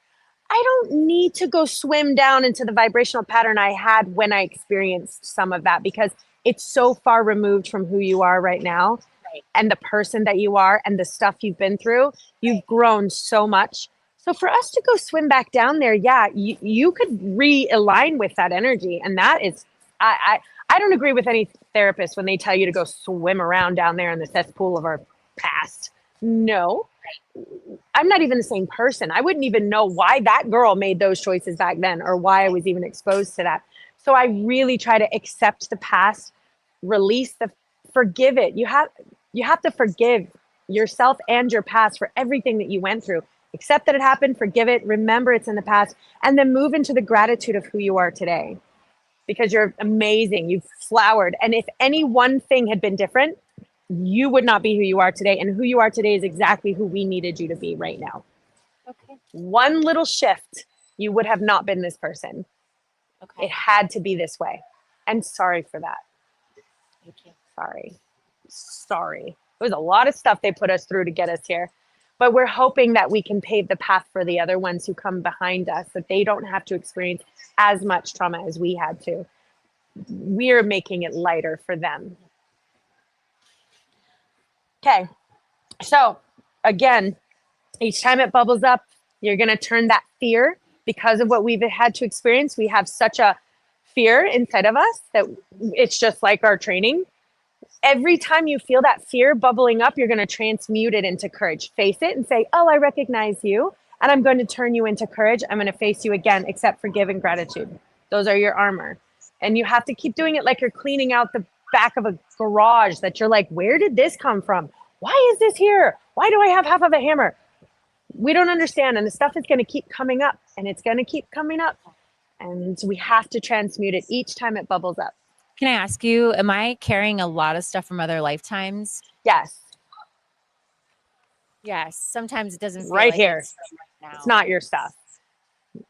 I don't need to go swim down into the vibrational pattern I had when I experienced some of that, because it's so far removed from who you are right now and the person that you are and the stuff you've been through. You've grown so much. So for us to go swim back down there, yeah, you could realign with that energy. And that is, I don't agree with any therapist when they tell you to go swim around down there in the cesspool of our past. No, I'm not even the same person. I wouldn't even know why that girl made those choices back then or why I was even exposed to that. So I really try to accept the past, forgive it. You have to forgive yourself and your past for everything that you went through. Accept that it happened, forgive it, remember it's in the past, and then move into the gratitude of who you are today. Because you're amazing. You've flowered. And if any one thing had been different, you would not be who you are today. And who you are today is exactly who we needed you to be right now. Okay. One little shift, you would have not been this person. Okay. It had to be this way. And sorry for that. Thank you. Sorry. It was a lot of stuff they put us through to get us here. but we're hoping that we can pave the path for the other ones who come behind us, that they don't have to experience as much trauma as we had to. We're making it lighter for them. Okay, so again, each time it bubbles up, you're going to turn that fear, because of what we've had to experience. We have such a fear inside of us that it's just like our training. Every time you feel that fear bubbling up, you're going to transmute it into courage. Face it and say, oh, I recognize you, and I'm going to turn you into courage. I'm going to face you again, accept, forgive, and gratitude. Those are your armor. And you have to keep doing it like you're cleaning out the back of a garage, that you're like, where did this come from? Why is this here? Why do I have half of a hammer? We don't understand. And the stuff is going to keep coming up, and it's going to keep coming up. And we have to transmute it each time it bubbles up. Can I ask you, am I carrying a lot of stuff from other lifetimes? Yes. Yes. Sometimes it doesn't feel Right like here. it's right now. It's not your stuff.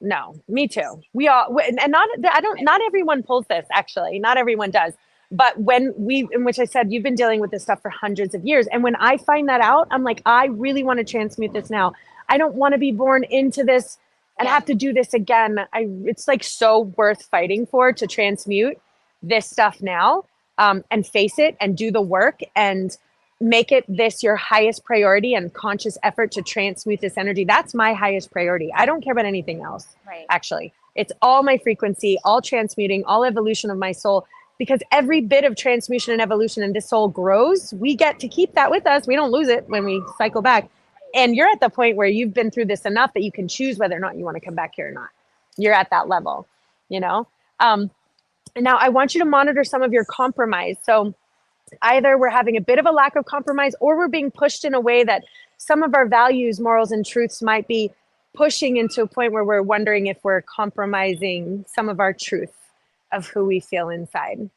No, me too. We all, and not everyone pulls this, actually. Not everyone does. But in which I said, you've been dealing with this stuff for hundreds of years. And when I find that out, I'm like, I really want to transmute this now. I don't want to be born into this and have to do this again. It's like so worth fighting for, to transmute this stuff now, and face it and do the work and make it this your highest priority and conscious effort to transmute this energy. That's my highest priority. I don't care about anything else. Right. Actually, it's all my frequency, all transmuting, all evolution of my soul, because every bit of transmutation and evolution in this soul grows. We get to keep that with us. We don't lose it when we cycle back. And you're at the point where you've been through this enough that you can choose whether or not you want to come back here or not. You're at that level, you know? And now I want you to monitor some of your compromise. So either we're having a bit of a lack of compromise, or we're being pushed in a way that some of our values, morals, and truths might be pushing into a point where we're wondering if we're compromising some of our truth of who we feel inside.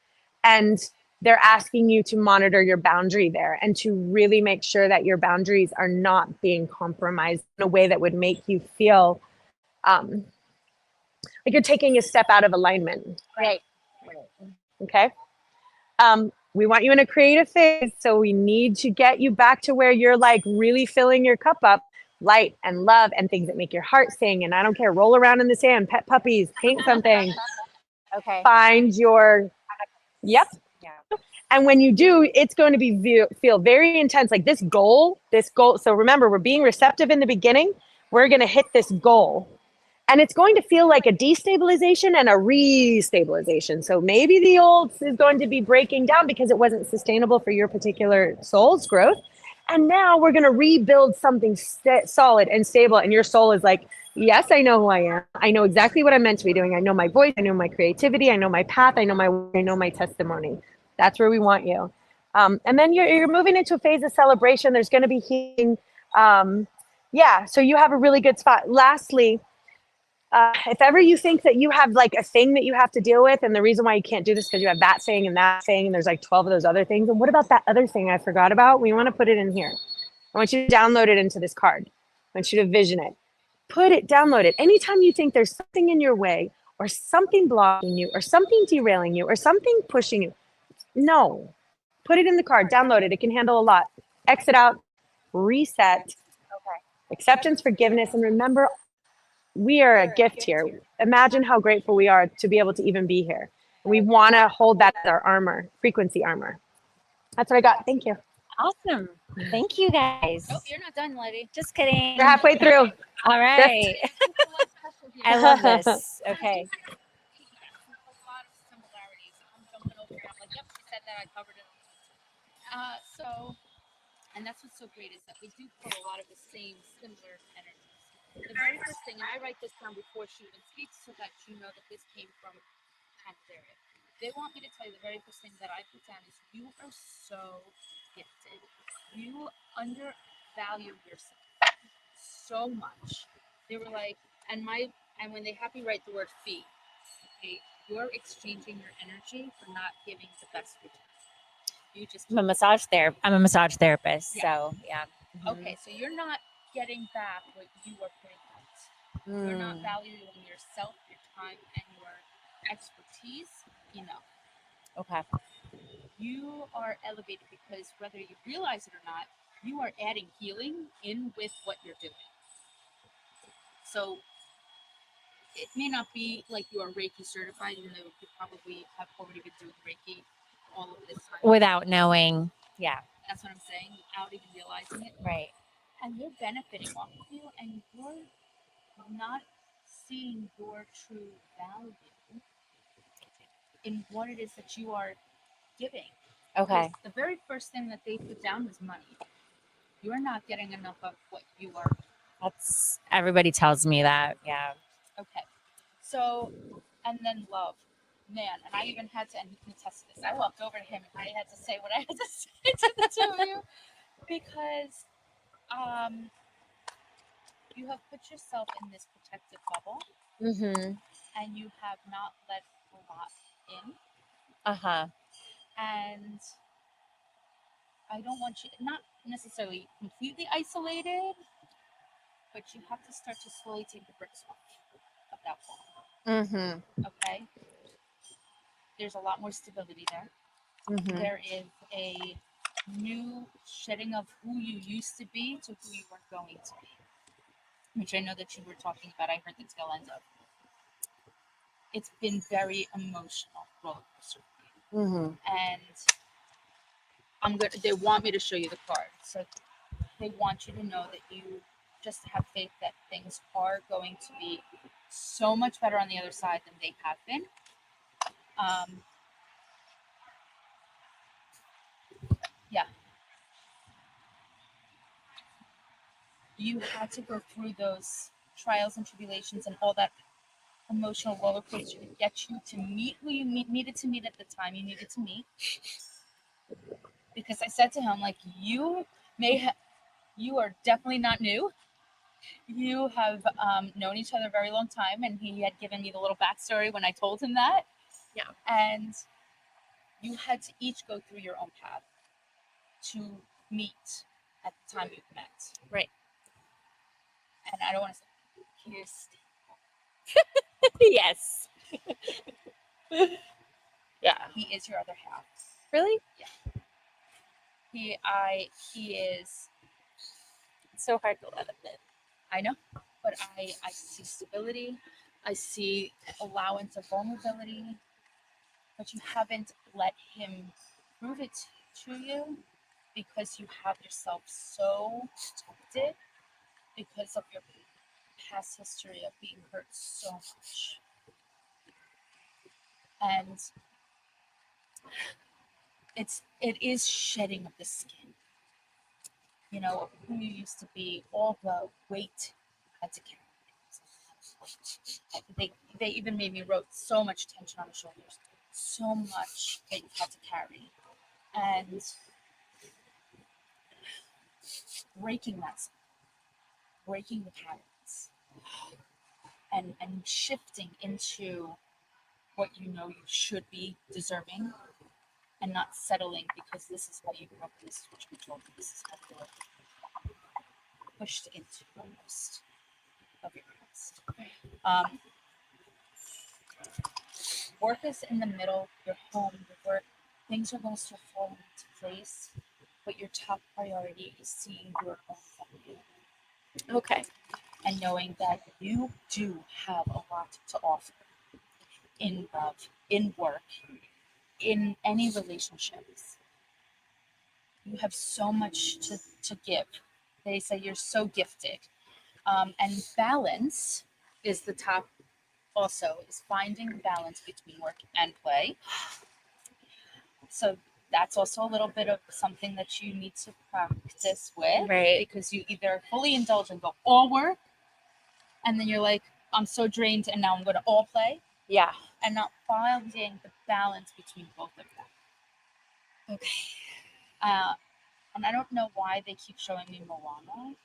And they're asking you to monitor your boundary there, and to really make sure that your boundaries are not being compromised in a way that would make you feel like you're taking a step out of alignment. Right. Okay. We want you in a creative phase, so we need to get you back to where you're like really filling your cup up, light and love and things that make your heart sing. And I don't care, roll around in the sand, pet puppies, paint something. Okay. Find your, yep. Yeah. And when you do, it's going to be feel very intense. Like this goal. So remember, we're being receptive in the beginning. We're going to hit this goal. And it's going to feel like a destabilization and a restabilization. So maybe the old is going to be breaking down because it wasn't sustainable for your particular soul's growth. And now we're going to rebuild something solid and stable. And your soul is like, yes, I know who I am. I know exactly what I'm meant to be doing. I know my voice. I know my creativity. I know my path. I know my testimony. That's where we want you. And then you're moving into a phase of celebration. There's going to be healing. So you have a really good spot. Lastly, if ever you think that you have like a thing that you have to deal with, and the reason why you can't do this because you have that thing and that thing, and there's like 12 of those other things. And what about that other thing I forgot about? We want to put it in here. I want you to download it into this card. I want you to vision it. Download it. Anytime you think there's something in your way, or something blocking you, or something derailing you, or something pushing you, no. Put it in the card. Download it. It can handle a lot. Exit out. Reset. Okay. Acceptance, forgiveness, and remember, we are a gift here. Imagine how grateful we are to be able to even be here. We want to hold that as our armor, frequency armor. That's what I got. Thank you. Awesome. Thank you, guys. Oh, you're not done, lady. Just kidding. You're halfway through. All right. I love this. Okay. And that's what's so great is that we do pull a lot of the same similar energies. The very first thing, and I write this down before she even speaks so that you know that this came from kind of area. They want me to tell you the very first thing that I put down is you are so gifted. You undervalue yourself so much. They were like, and when they have me write the word fee, okay, you're exchanging your energy for not giving the best return. I'm a massage therapist. So yeah. Okay, so you're not getting back what you are putting out. You're not valuing yourself, your time, and your expertise enough. Okay. You are elevated because whether you realize it or not, you are adding healing in with what you're doing. So it may not be like you are Reiki certified, even though you probably have already been doing Reiki all of this time. Without knowing. Yeah. That's what I'm saying, without even realizing it. Right. And they're benefiting off of you, and you're not seeing your true value in what it is that you are giving. Okay. Because the very first thing that they put down was money. You're not getting enough of what you are. That's everybody tells me that. Yeah. Okay. So, and then love. Man, and I even had to, and he can attest to this. I walked over to him and I had to say what I had to say to the two of you because you have put yourself in this protective bubble Mm-hmm. and you have not let a lot in. Uh-huh. And I don't want you, not necessarily completely isolated, but you have to start to slowly take the bricks off of that wall. Mm-hmm. Okay? There's a lot more stability there. Mm-hmm. There is a new shedding of who you used to be to who you are going to be, which I know that you were talking about. I heard the tail end of. It's been very emotional roller coaster. Mm-hmm. And they want me to show you the card. So they want you to know that you just have faith that things are going to be so much better on the other side than they have been. Yeah. You had to go through those trials and tribulations and all that emotional roller coaster to get you to meet who you needed to meet at the time you needed to meet. Because I said to him, like, you are definitely not new. You have known each other a very long time, and he had given me the little backstory when I told him that. Yeah. And you had to each go through your own path to meet at the time you met. Right. And I don't want to say, here's Yes. yeah, he is your other half. Really? Yeah. He is. It's so hard to let him in. I know, but I see stability. I see allowance of vulnerability, but you haven't let him prove it to you because you have yourself so protected because of your past history of being hurt so much. And it is shedding of the skin. You know, who you used to be, all the weight you had to carry. They even made me wrote so much tension on the shoulders, so much that you had to carry, and breaking the patterns, and shifting into what you know you should be deserving, and not settling because this is how you grew up. This is what you were told. This is how you're pushed into almost of your past. Work is in the middle, your home, your work, things are going to start falling into place, but your top priority is seeing your own value. Okay. And knowing that you do have a lot to offer in love, in work, in any relationships. You have so much to give. They say you're so gifted. And balance is the top also, is finding balance between work and play. So that's also a little bit of something that you need to practice with. Right. Because you either fully indulge and go all work, and then you're like, I'm so drained and now I'm going to all play. Yeah. And not finding the balance between both of them. Okay. And I don't know why they keep showing me Moana.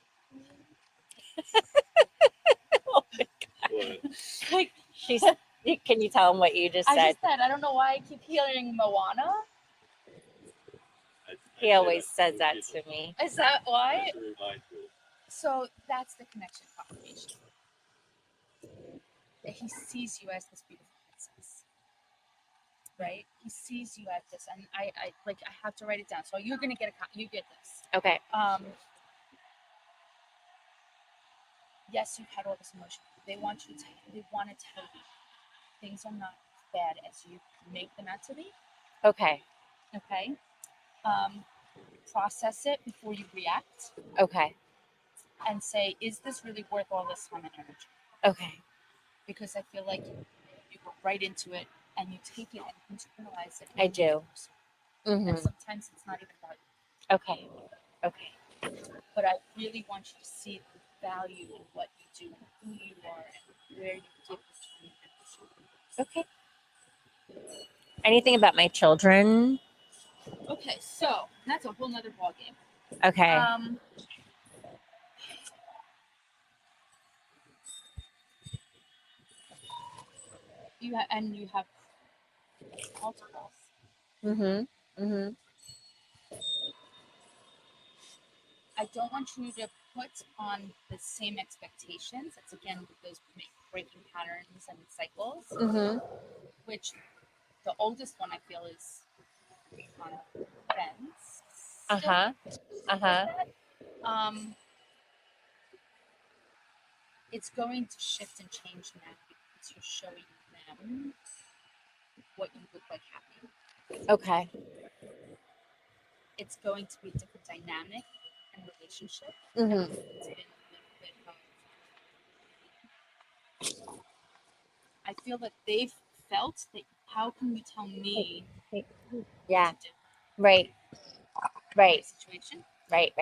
Oh my God. Like, can you tell him what you just said? I just said, I don't know why I keep hearing Moana. He always says that to me. Is that why? So that's the connection confirmation. That he sees you as this beautiful princess. right? He sees you at this, and I have to write it down. So you're gonna get you get this. Okay. Yes, you've had all this emotion. They want to tell you things are not bad as you make them out to be. Okay. Okay. Process it before you react. Okay. And say, is this really worth all this time and energy? Okay. Because I feel like you go right into it and you take it and internalize it. I do. And sometimes it's not even about you. Okay. Okay. But I really want you to see the value in what you do, who you are, and where you give your time and energy. Okay. Anything about my children? Okay, so that's a whole nother ballgame. Okay. You have multiples. I don't want you to put on the same expectations. That's again with those breaking patterns and cycles, which the oldest one I feel is on fence. It's going to shift and change now because you're showing them what you look like happy. Okay. It's going to be a different dynamic and relationship. It's been a little bit of, I feel that they've felt that how can you tell me Yeah. what to do? Right. Situation. Right.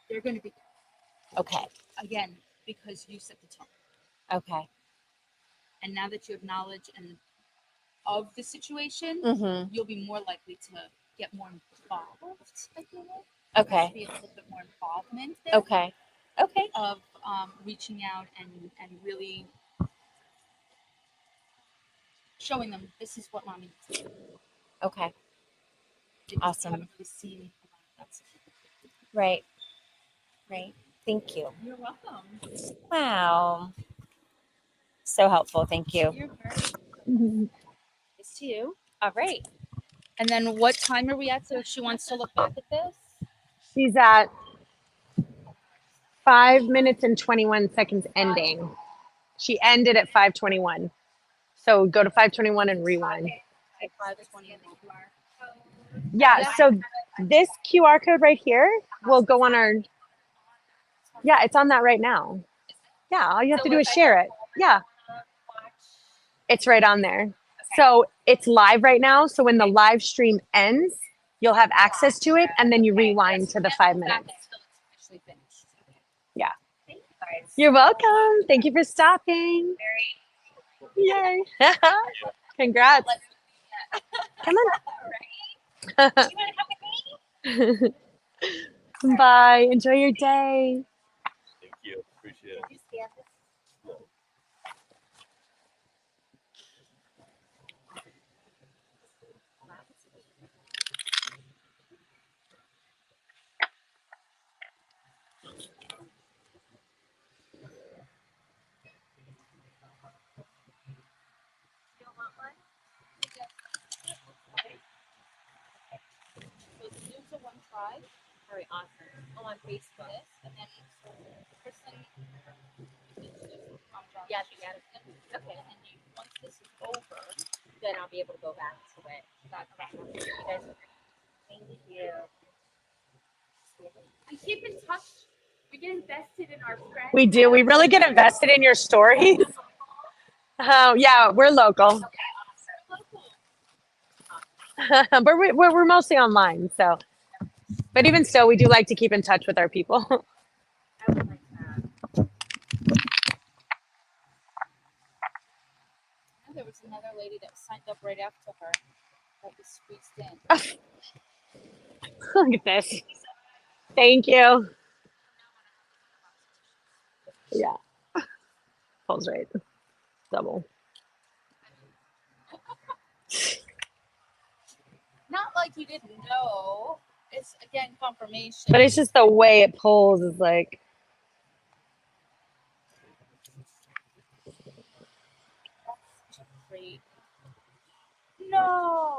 They're going to be Okay. again because you set the tone. Okay. And now that you have knowledge and of the situation, you'll be more likely to get more involved. I feel like. Okay. Be a little bit more involvement there. Okay. Okay. Of reaching out and really showing them this is what mommy needs. Okay. Because Awesome. You haven't really seen that. Right. Thank you. You're welcome. Wow. So helpful. Thank you. You're very welcome. It's to you. All right. And then what time are we at? So if she wants to look back at this. She's at 5 minutes and 21 seconds ending. She ended at 5:21. So go to 5:21 and rewind. 5:20 and Yeah, so this QR code right here will go on our, yeah, it's on that right now. Yeah, all you have to do is share it. Yeah. It's right on there. So it's live right now. So when the live stream ends, you'll have access to it and then you rewind to the 5 minutes. Yeah. You're welcome. Thank you for stopping. Yay. Congrats. Come on. Bye. Enjoy your day. Thank you. Appreciate it. Very awesome. Oh, on Facebook. And then Kristen, Yes. okay. And then once this is over, Then I'll be able to go back to it. You guys are great. Thank you. we keep in touch. We get invested in our friends. We do. We really get invested in your stories. Oh, yeah, we're local. But we're mostly online. So, but even still, we do like to keep in touch with our people. There was another lady that signed up right after her that was squeezed in. Look at this. Thank you. Yeah. Pulls right. Double. Not like you didn't know. It's again confirmation. But it's just the way it pulls is like. Great. No.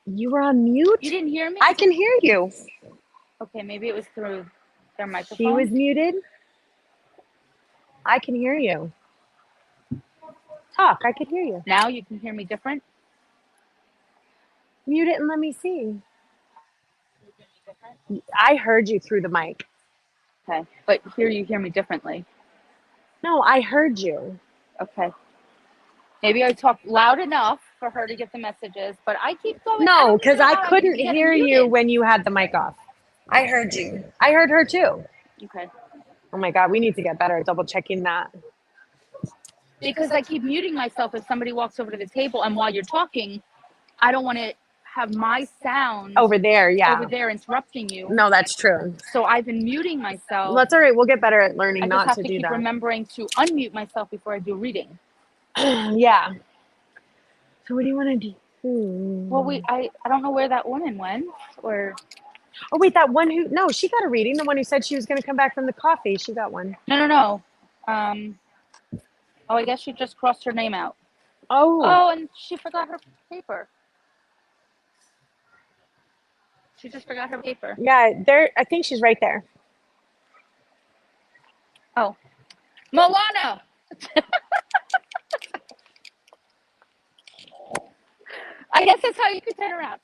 You were on mute? You didn't hear me? I can hear you. Okay, maybe it was through their microphone. She was muted. I can hear you. Talk, I can hear you. Now you can hear me different? Mute it and let me see. I heard you through the mic. Okay, but here you hear me differently. No, I heard you. Okay. Maybe I talked loud enough for her to get the messages, but I keep going. No, because I I couldn't keep getting hear you muted. when you had the mic off. I heard you. I heard her too. Okay. Oh my God, we need to get better at double checking that. Because I keep muting myself if somebody walks over to the table, and while you're talking, I don't want to have my sound Over there, yeah. over there interrupting you. No, that's true. So I've been muting myself. That's all right. We'll get better at learning I just not have to to do keep that. remembering to unmute myself before I do reading. Yeah. So what do you want to do? Well, I don't know where that woman went, or Oh wait, that one who she got a reading. The one who said she was going to come back from the coffee, she got one. no. Oh, I guess she just crossed her name out. Oh, And she forgot her paper. She just forgot her paper. yeah. There, I think she's right there. Oh, Moana. I guess that's how you could turn around.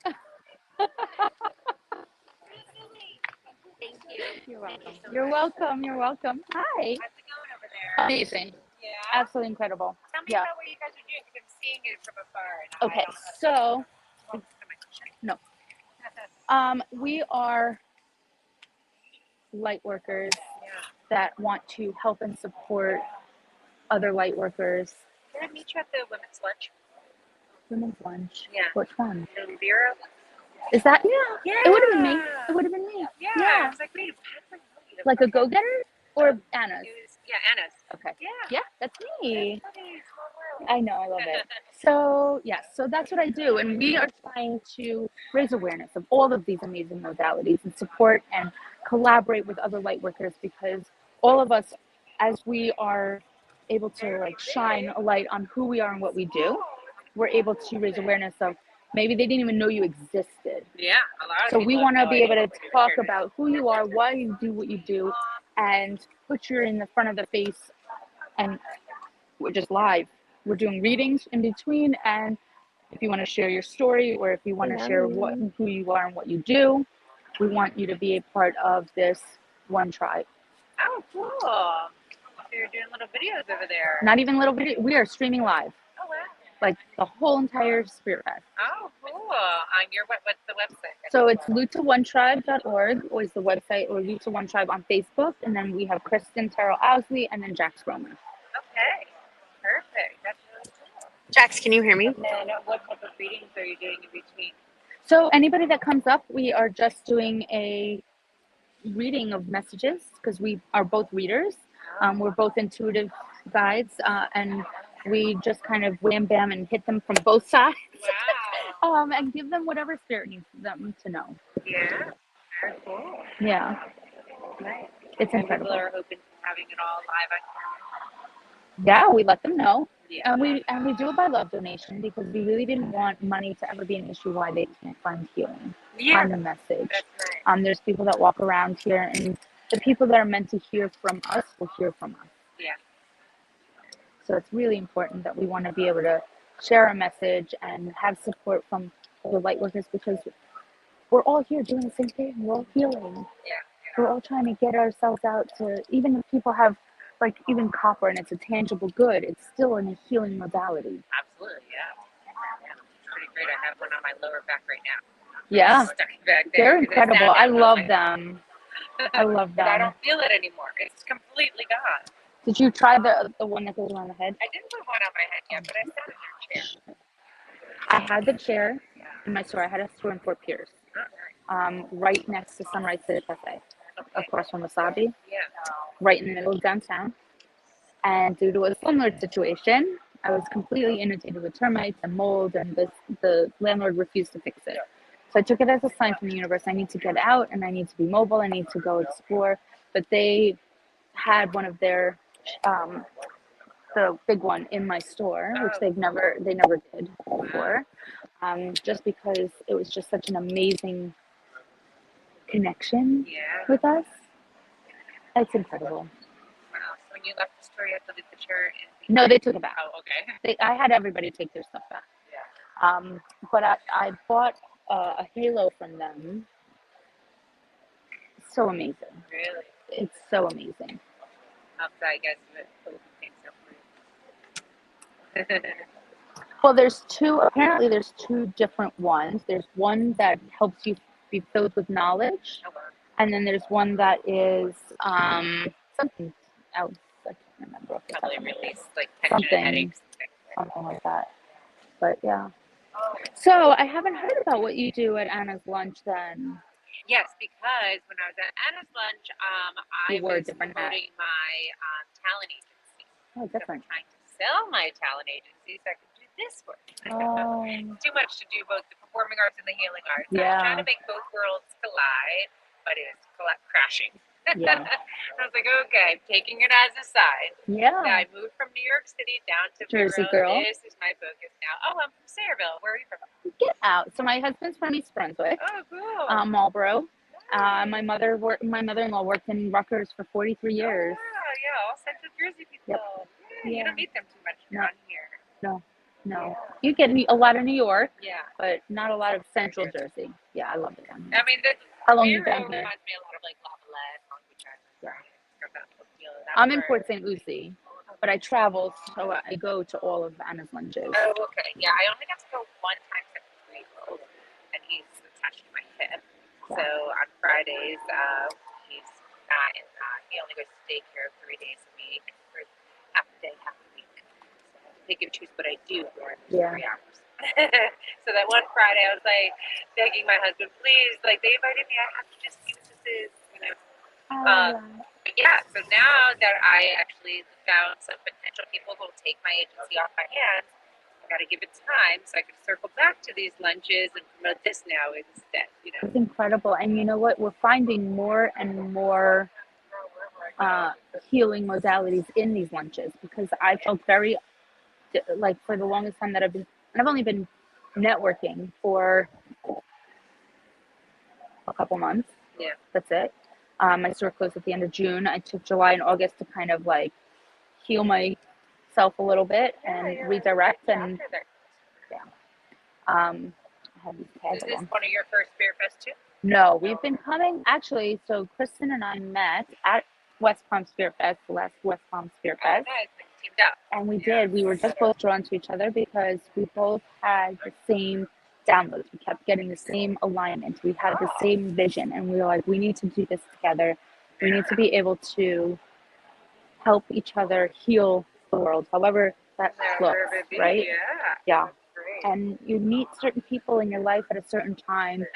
Thank you. You're welcome. You're welcome. You're welcome. Hi. How's it going over there? Amazing. Yeah. Absolutely incredible. Tell me about what you guys are doing, because I'm seeing it from afar. Okay, so no. We are light workers that want to help and support other light workers. Can I meet you at the women's lunch? Women's lunch. Yeah. Which one? The Vera. Is that? Yeah. It would have been me. It would have been me. Yeah. I was like, wait, how do I know you? Like a go-getter or Anna's? Anna's. Okay. Yeah. Yeah, that's me. I know, I love it. So so that's what I do, and we are trying to raise awareness of all of these amazing modalities and support and collaborate with other light workers, because all of us, as we are able to shine a light on who we are and what we do, we're able to raise awareness of maybe they didn't even know you existed. Yeah, a lot of So people we have want to no be able idea to what you're talk here. about who you are, why you do what you do, and put you in the front of the face. And we're just live. We're doing readings in between, and if you want to share your story, or if you want to share who you are and what you do, we want you to be a part of this one tribe. Oh, cool. So you're doing little videos over there. Not even little video. We are streaming live, Oh, wow. like the whole entire Spirit Fest. Oh, cool. On your, what's the website? So it's luta1tribe.org or is the website, or Luta One Tribe on Facebook, and then we have Kristen, Terrell Owsley, and then Jax Roman. Okay. Perfect. That's really cool. Jax, can you hear me? And then what type of readings are you doing in between? So anybody that comes up, we are just doing a reading of messages, because we are both readers. We're both intuitive guides, and we just kind of wham bam and hit them from both sides. Wow. And give them whatever spirit needs them to know. Yeah. Very cool. Yeah. Nice. It's And incredible. people are open to having it all live on camera. Yeah, we let them know. Yeah. And we do it by love donation, because we really didn't want money to ever be an issue why they can't find healing. Yeah. Find the message. That's nice. There's people that walk around here, and the people that are meant to hear from us will hear from us. Yeah. So it's really important that we want to be able to share a message and have support from the light workers, because we're all here doing the same thing. We're all healing. Yeah. We're all trying to get ourselves out to, even if people have even copper and it's a tangible good, it's still in a healing modality. Absolutely. Yeah. It's pretty great. I have one on my lower back right now. Yeah. Stuck back there. They're 'Cause it's incredible. down I now. love them. I love But I them. don't feel it anymore. It's completely gone. Did you try the one that goes around the head? I didn't put one on my head yet, but I sat in your chair. I had the chair in my store. I had a store in Fort Pierce, right next to Sunrise City Cafe, across from Wasabi, Yeah. right in the middle of downtown. And due to a similar situation, I was completely inundated with termites and mold, and the landlord refused to fix it. So I took it as a sign from the universe. I need to get out, and I need to be mobile. I need to go explore. But they had one of their the big one in my store, which they never did before, just because it was just such an amazing connection with us. It's incredible. Wow. So when you left the store, you had to leave the chair No, they took it back. Oh, okay. I had everybody take their stuff back. But I bought a halo from them. So amazing. Really? It's so amazing. I guess it came so free. Well, apparently there's two different ones. There's one that helps you be filled with knowledge. And then there's one that is something else. I can't remember. Probably release like tension and headaches. Something like that. But yeah. So I haven't heard about what you do at Anna's Lunch then. Yes, because when I was at Anna's Lunch, I You wore a was different hat. promoting my talent agency. Oh, different. So I'm trying to sell my talent agency so I can do this work. Oh. Too much to do both the performing arts and the healing arts. So I Yeah. was trying to make both worlds collide, but it was crashing. Yeah. I was like, okay, I'm taking it as a sign. Yeah. So I moved from New York City down to Jersey Fairgrounds. girl. This is my focus now. Oh, I'm from Sayreville. Where are you from? Get out. So my husband's from East Brunswick. Oh, cool. Marlboro. My mother-in-law worked in Rutgers for 43 years. Oh, yeah, all Central Jersey people. Yep. Yeah, you don't meet them too much No. around here. No. You get a lot of New York, Yeah. but not a lot of Central Jersey. Yeah, I love it down here. I mean, How long you been Vero here? reminds me a lot of like Lavallette, Long Beach Island. Yeah. I'm in Port St. Lucie, but I travel, so I go to all of Anna's Lunches. Oh, okay. Yeah, I only got to go one time to 3-year-old, and he's attached to my hip. So on Fridays, he's not in he only goes to daycare 3 days a week, or half a day, half a week. So I pick and choose what I do for 3 hours. So that one Friday, I was like begging my husband, please, like they invited me, I have to just see what this is, you know. But yeah, so now that I actually found some potential people who will take my agency off my hands, I got to give it time so I can circle back to these lunches and promote this now instead, you know. It's incredible. And you know what? We're finding more and more healing modalities in these lunches, because I felt very, like, for the longest time that I've only been networking for a couple months. Yeah. That's it. My store closed at the end of June. I took July and August to kind of like heal myself a little bit and redirect. And I have these tags Is this on. one of your first Spirit Fest too? No, we've been coming actually. So Kristen and I met at West Palm Spirit Fest, the last West Palm Spirit Oh, Fest. nice. Like teamed up. And we did. We were just both drawn to each other because we both had the same downloads. We kept getting the same alignment. We had the same vision. And we were like, we need to do this together. We need to be able to help each other heal the world, however that looks, right? Yeah. And you meet certain people in your life at a certain time.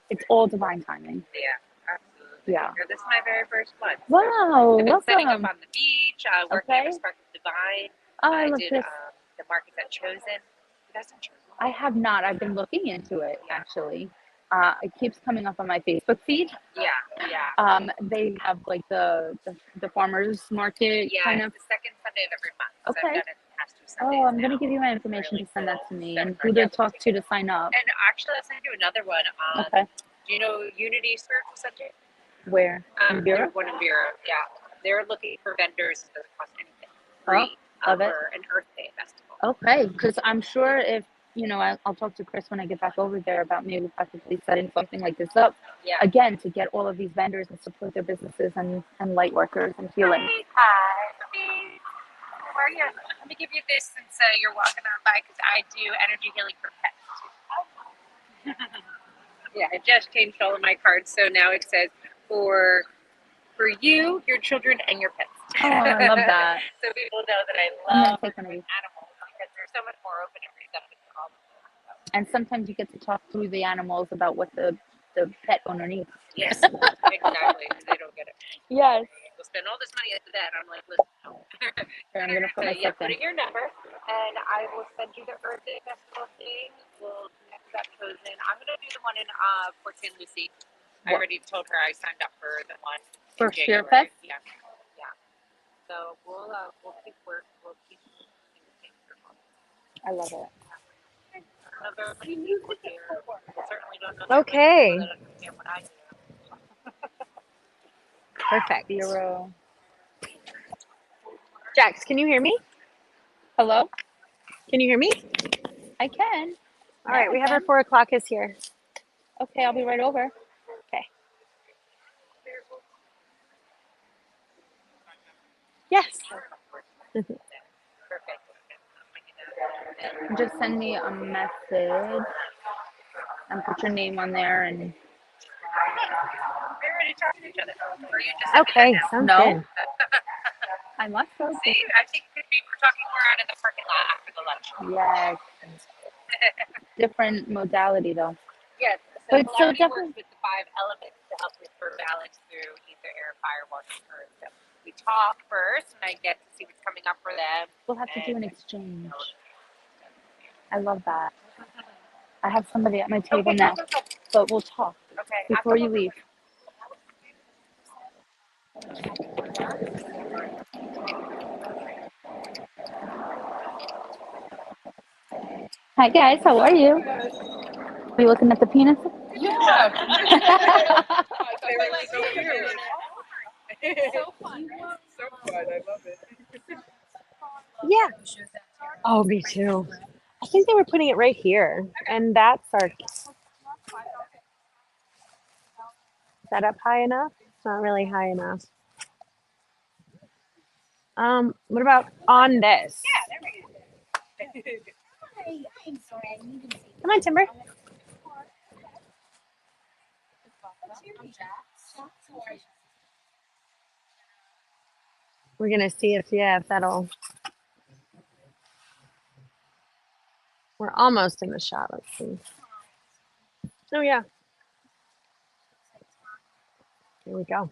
It's all divine timing. Yeah, absolutely. Yeah. This is my very first one. Wow, I've been setting up welcome. on the beach, working at Spark of Divine. Oh, I love did this. the markets at Chosen. You guys done Chosen? I have not. I've been looking into it, actually. It keeps coming up on my Facebook feed. Yeah. They have like the farmers market Yeah, kind of. it's the second Sunday of every month. So Okay. I've done it the past 2 Sundays. Oh, I'm gonna give you my information to send that to me, and who to talk to sign up. And actually, I'll send you another one. Okay. Do you know Unity Spiritual Center? Where? In Vera? There's one in Vera. Yeah. They're looking for vendors. It doesn't cost anything. Oh, love it. For an Earth Day festival. Okay, because I'm sure if I'll talk to Kris when I get back over there about maybe possibly setting something like this up. Yeah. Again, to get all of these vendors and support their businesses and light workers and healing. Hi. How are you? Let me give you this since you're walking on by, because I do energy healing for pets. Yeah, I just changed all of my cards, so now it says for you, your children, and your pets. Oh, I love that. So people know that I I'm love gonna take one of these. animals because they're so much more open and receptive to all of them. And sometimes you get to talk through the animals about what the pet owner needs. Yes, exactly. They don't get it. Yes. We'll spend all this money into that. I'm like, listen, no. Here, I'm gonna put So, yeah, myself put in. in your number, and I will send you the Earth Day Festival thing. We'll connect that Chosen. I'm gonna do the one in Port St. Lucie. I What? already told her I signed up for the one For in Spirit January. Fest? Yeah. So we'll keep work. We'll keep moving things along. I love it. Another people here certainly don't know Okay. people that understand what I do. Perfect. Zero. Jax, can you hear me? Hello? Can you hear me? I can. All right, we have our 4 o'clock is here. Okay, I'll be right over. Okay. Yes. Just send me a message and put your name on there and. We already talked to each other. Or you just Okay, sounds No. good. I must have. See, I think we're talking more out in the parking lot after the lunch. Yes. Different modality though. Yes. But it's so Blarney different. works with the 5 elements to help me for balance through ether, air, fire, water, and earth. So we talk first, and I get to see what's coming up for them. We'll have to do an exchange. I love that. I have somebody at my table now, but we'll talk before you leave. Hi guys, how are you? Are you looking at the penis? Yeah. They were so cute. So fun. So fun. I love it. Yeah. Oh, me too. I think they were putting it right here, and that's our. Is that up high enough? It's not really high enough. What about on this? I'm sorry, I need to see. Come on, Timber. We're gonna see if that'll. We're almost in the shot. Let's see. Oh yeah. Here we go.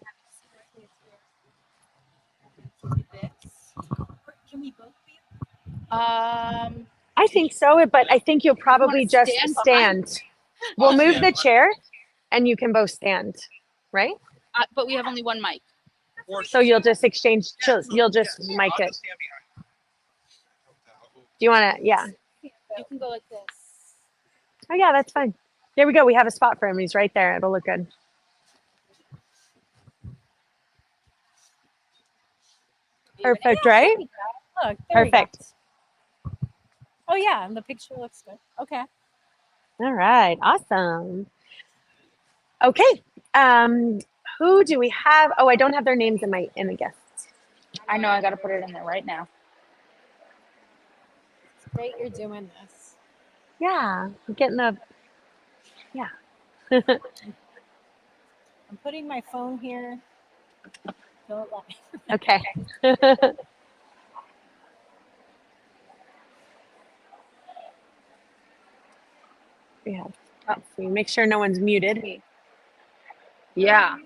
Can we both be? I think so, but I think you'll probably just stand. We'll move the chair, and you can both stand, right? But we have only one mic. So you'll just exchange. You'll just mic it. Do you want to? Yeah. You can go like this. Oh yeah, that's fine. There we go. We have a spot for him. He's right there. It'll look good. Perfect, right? Look, there we go. Perfect. Oh yeah, and the picture looks good. Okay. All right. Awesome. Okay. Who do we have? Oh, I don't have their names in the guests. I know I gotta put it in there right now. It's great you're doing this. Yeah, I'm getting the. Yeah. I'm putting my phone here. Don't let me. Okay. Yeah. Let's see. Make sure no one's muted. Yeah.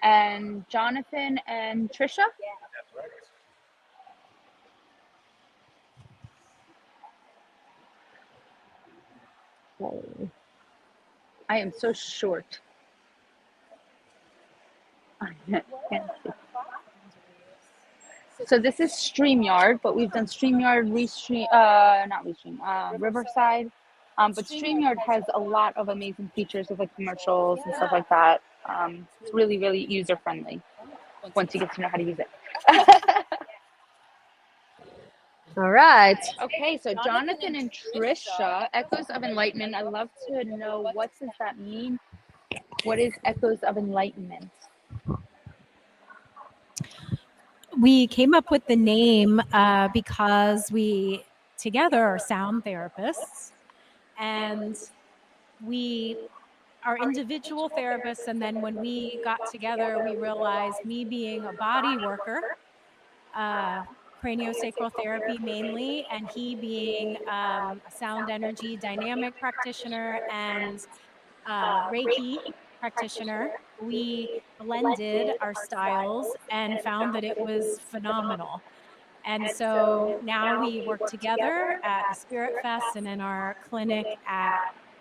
And Jonathan and Trisha? I am so short. I can't see. So this is StreamYard, but we've done StreamYard, Riverside. But StreamYard has a lot of amazing features with like commercials and stuff like that. It's really, really user friendly once you get to know how to use it. All right. Okay, so Jonathan and Trisha, Echoes of Enlightenment. I'd love to know, what does that mean? What is Echoes of Enlightenment? We came up with the name because we together are sound therapists, and we are individual therapists. And then when we got together, we realized, me being a body worker, craniosacral therapy mainly, and he being a sound energy dynamic practitioner and Reiki practitioner, we blended our styles and found that it was phenomenal. And so now we work together at the Spirit Fest and in our clinic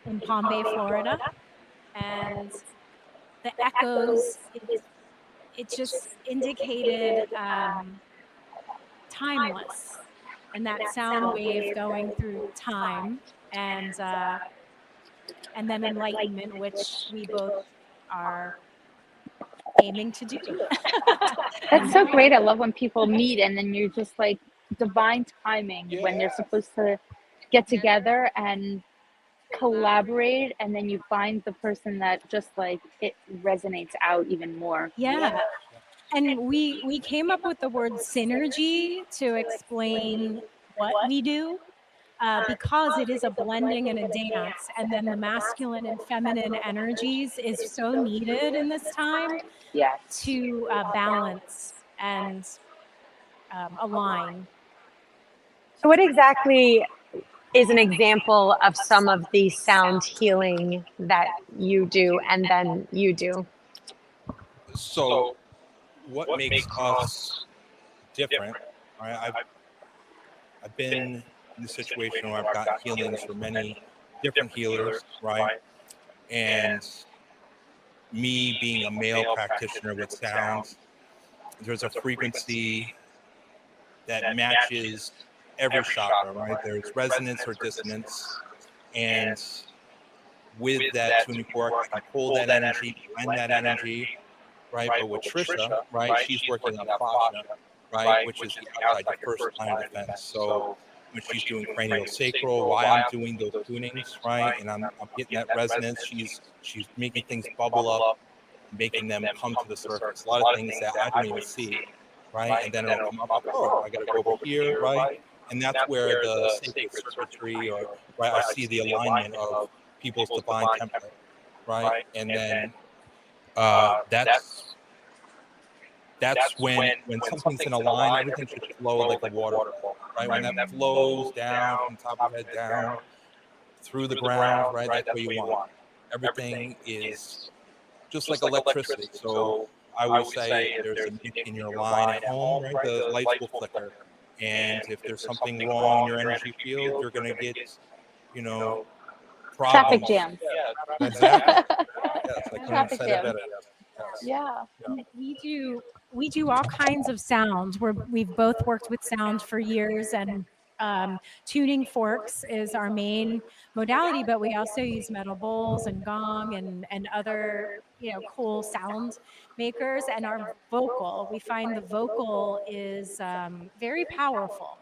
in Palm Bay, Florida. And the Echoes it just indicated timeless, and that sound wave going through time, and then enlightenment, which we both are aiming to do. That's so great. I love when people meet and then you're just like divine timing when they're supposed to get together and collaborate, and then you find the person that just like it resonates out even more. Yeah. And we came up with the word synergy to explain what we do, because it is a blending and a dance, and then the masculine and feminine energies is so needed in this time to balance and align. So, what exactly is an example of some of the sound healing that you do and then you do? So, what makes us different? Right? I've been in the situation where I've got healings for many different healers, right? And me being a male practitioner with sound, there's a frequency that matches every chakra, right? There's resonance or dissonance, and with that tuning fork, I can pull that energy, find that energy, right? But with Trisha, right, she's working on fascia, right, which is the outside, the first line of defense. So when she's doing cranial sacral, why I'm doing those tunings, right, and I'm getting that resonance, she's making things bubble up, making them come to the surface. A lot of things that I don't even see, right, and then it'll come up. Oh, I got to go over here, right, and that's where the sacred circuitry, or right, I see the alignment of people's divine template, right, and then that's when something's in a line, everything should flow like a waterfall, right? When that flows down from top of your head down through the ground, right? That's what you want. Everything is just like electricity. So I would say if there's a nick in your line at home, right, the lights will flicker. And if there's something wrong in your energy field, you're going to get, problems. Traffic jam. Yeah, exactly. Yes, I couldn't have said it better. Yeah. We do all kinds of sound. We've both worked with sound for years, and tuning forks is our main modality, but we also use metal bowls and gong and other cool sound makers. And our vocal, we find the vocal is very powerful,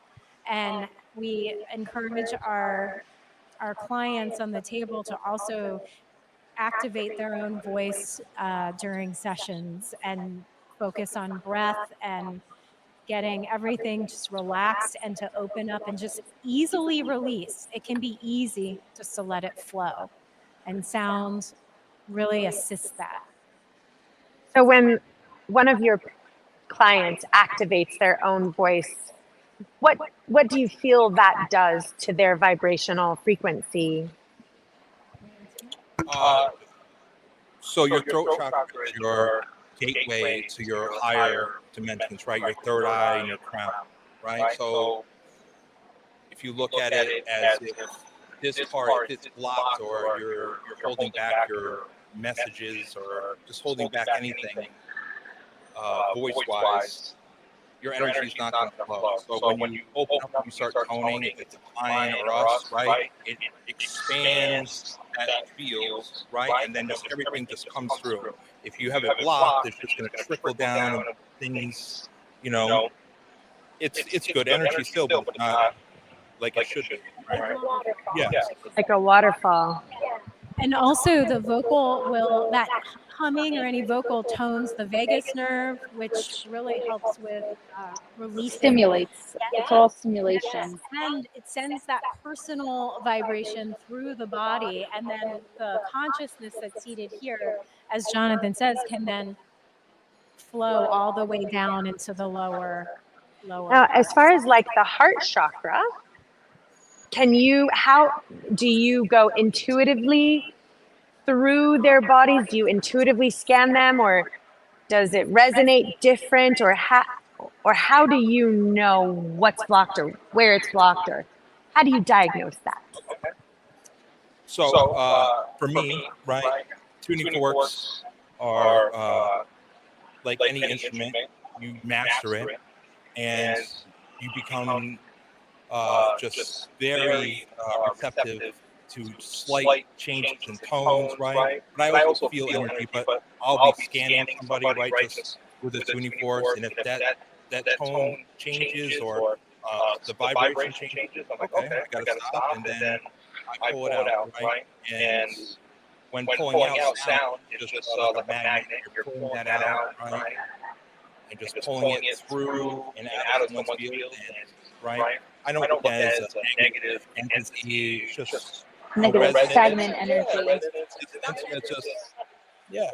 and we encourage our clients on the table to also activate their own voice during sessions and focus on breath and getting everything just relaxed and to open up and just easily release. It can be easy just to let it flow, and sound really assists that. So, when one of your clients activates their own voice, what do you feel that does to their vibrational frequency? So your throat chakra is your gateway to your higher dimensions, right? Your third eye and your crown, right? So if you look at it as if this part is blocked, or you're holding back your messages, or just holding back anything voice-wise, your energy is not going to flow. So when you open up and you start toning, if it's a client or us, right, it expands that field, right, and then just everything just comes through. If you have it blocked, it's just going to trickle down, and things, it's good energy still, but it's not like it should be, right? Yeah. Like a waterfall. And also the vocal that humming or any vocal tones the vagus nerve, which really helps with releasing. Stimulates. It's all stimulation. Yes. And it sends that personal vibration through the body, and then the consciousness that's seated here, as Jonathan says, can then flow all the way down into the lower. Now, as far as like the heart chakra, how do you go intuitively through their bodies? Do you intuitively scan them, or does it resonate different, or how do you know what's blocked or where it's blocked, or how do you diagnose that? So for me, right, tuning forks are like any instrument, you master it, and you become just very receptive to slight changes in tones, right? But I also feel energy, but I'll be scanning somebody, right, just with a tuning force, and if that tone changes or the vibration changes, I'm like, okay, I gotta stop, and then I pull it out, right? And when pulling out sound, it's just like a magnet. You're pulling that out, right? And just pulling it through and out of someone's field, and, right? I don't look at it as a negative entity. It's just Negative, stagnant energy. It's just, yeah.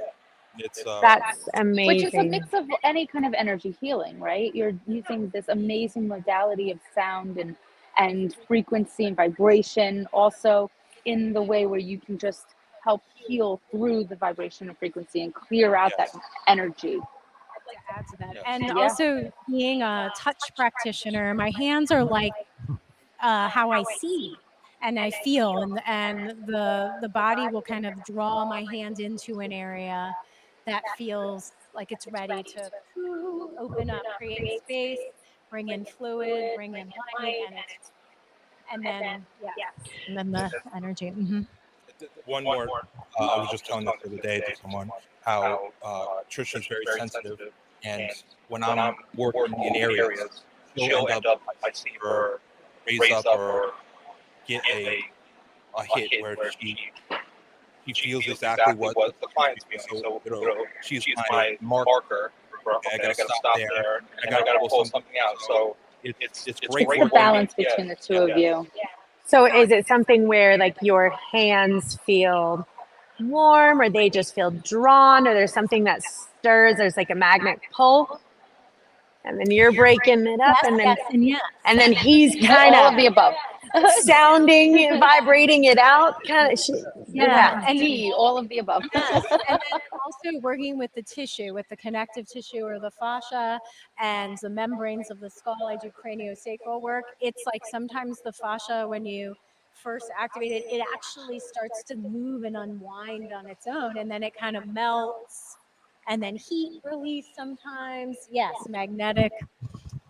It's That's Which is a amazing. mix of any kind of energy healing, right? You're using this amazing modality of sound and frequency and vibration, also in the way where you can just help heal through the vibration and frequency and clear out that energy. To add to that, and also being a touch practitioner, my hands are like how I see and I feel, and the body will kind of draw my hand into an area that feels like it's ready to open up, create space, bring in fluid, bring in light, and then and then the energy. one more. I was just telling this the other day to someone how Trisha's very sensitive, and when I'm working in areas, she'll end up, I see her raise up or get a hit where she feels exactly what the client's feeling. So she's my marker. Okay, I gotta stop there. I gotta pull something out. So it's great. It's the balance between the two of you. So is it something where like your hands feel warm, or they just feel drawn, or there's something that stirs, there's like a magnet pull, and then you're breaking it up, and then he's kind All of of the above. sounding and vibrating it out, kind of. And all of the above. Yes, and then also working with the tissue, with the connective tissue or the fascia and the membranes of the skull. I do craniosacral work. It's like sometimes the fascia, when you first activate it, it actually starts to move and unwind on its own, and then it kind of melts, and then heat release sometimes. Yes, magnetic.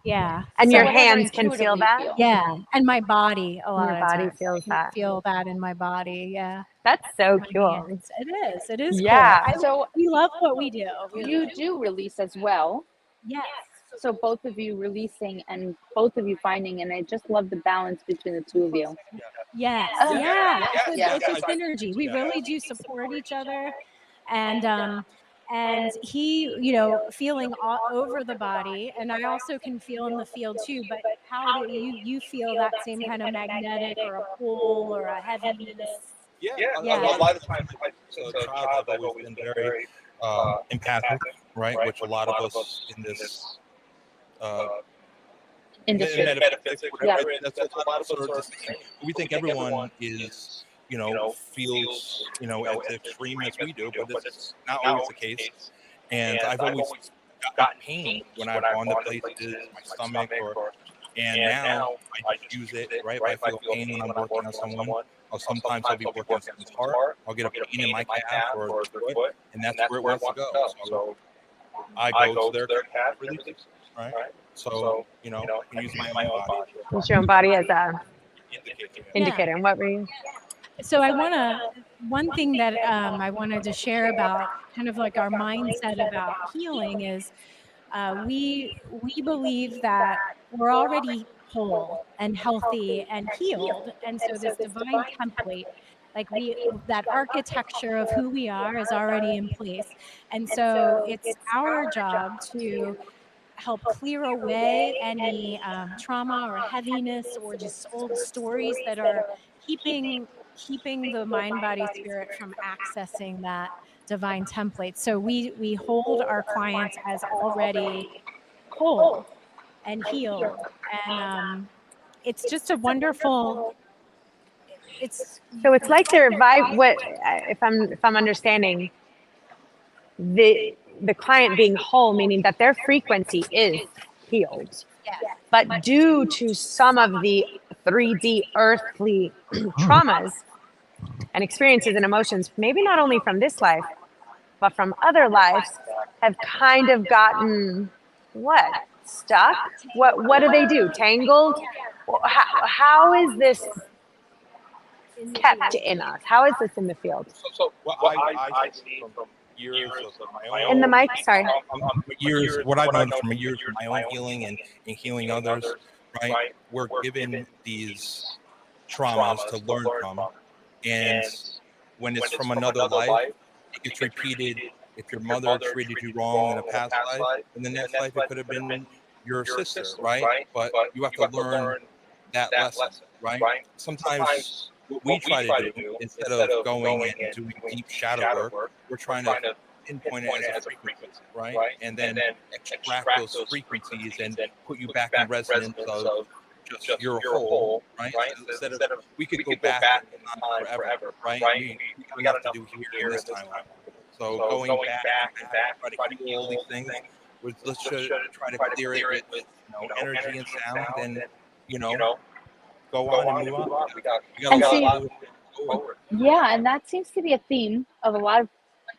Yeah. And So your whatever hands can feel intuitively that? feel. Yeah, and my body a lot Your of body times. feels I can that. feel that in my body. Yeah. That's so My cool. hands. It is. It is Yeah. cool. So we love what we do. You do release as well. Yes. So both of you releasing and both of you finding, and I just love the balance between the two of you. Yes. Oh, Yeah. yeah. It's a synergy. We really do support each other, and he, feeling all over the body, and I also can feel in the field too. But how do you feel that same kind of magnetic or a pull or a heaviness? A lot of times, as a child, I've always been very empathic, right? Which a lot of us in this industry, metaphysics, whatever, that's a lot of us are just saying. We think everyone is, feels, as extreme as we do, but it's not always the case. And I've always gotten pain when I've gone to places, my stomach, and now I just use it, right? If I feel pain when I'm working on someone, or sometimes I'll be working on someone's heart, I'll get a pain in my calf or foot, and that's where it wants to go. So I go to their calf releases, right? So, I can use my own body. Use your own body as a indicator. And what were you? So one thing that I wanted to share about kind of like our mindset about healing is we believe that we're already whole and healthy and healed, and so this divine template, like that architecture of who we are is already in place, and so it's our job to help clear away any trauma or heaviness or just old stories that are keeping the mind, body, spirit from accessing that divine template. So we hold our clients as already whole and healed, and it's just a wonderful. So it's like their vibe. What if I'm understanding the client being whole, meaning that their frequency is healed, but due to some of the 3D earthly traumas and experiences and emotions, maybe not only from this life, but from other lives have kind of gotten stuck? What do they do? Tangled? How is this kept in us? How is this in the field? So what I see from years of my own In the mic, sorry. years, what I've known from years of my own healing and healing others, right? We're given these traumas to learn from, and when it's from another life, it gets repeated. If your mother treated you wrong in a past life, in the next life it could have been your sister, right? But you have to learn that lesson, right? Sometimes what we try to do, instead of going and doing deep shadow work, we're trying to pinpoint it as a frequency, right? And then extract those frequencies and put you back in resonance of just your whole, right? So instead of, we could go back in time forever, right? We got enough to do here in this timeline. So going back, try to heal all these things, let's try to clear it with energy and sound, and go on and move on. We got a lot to go forward. Yeah, and that seems to be a theme of a lot of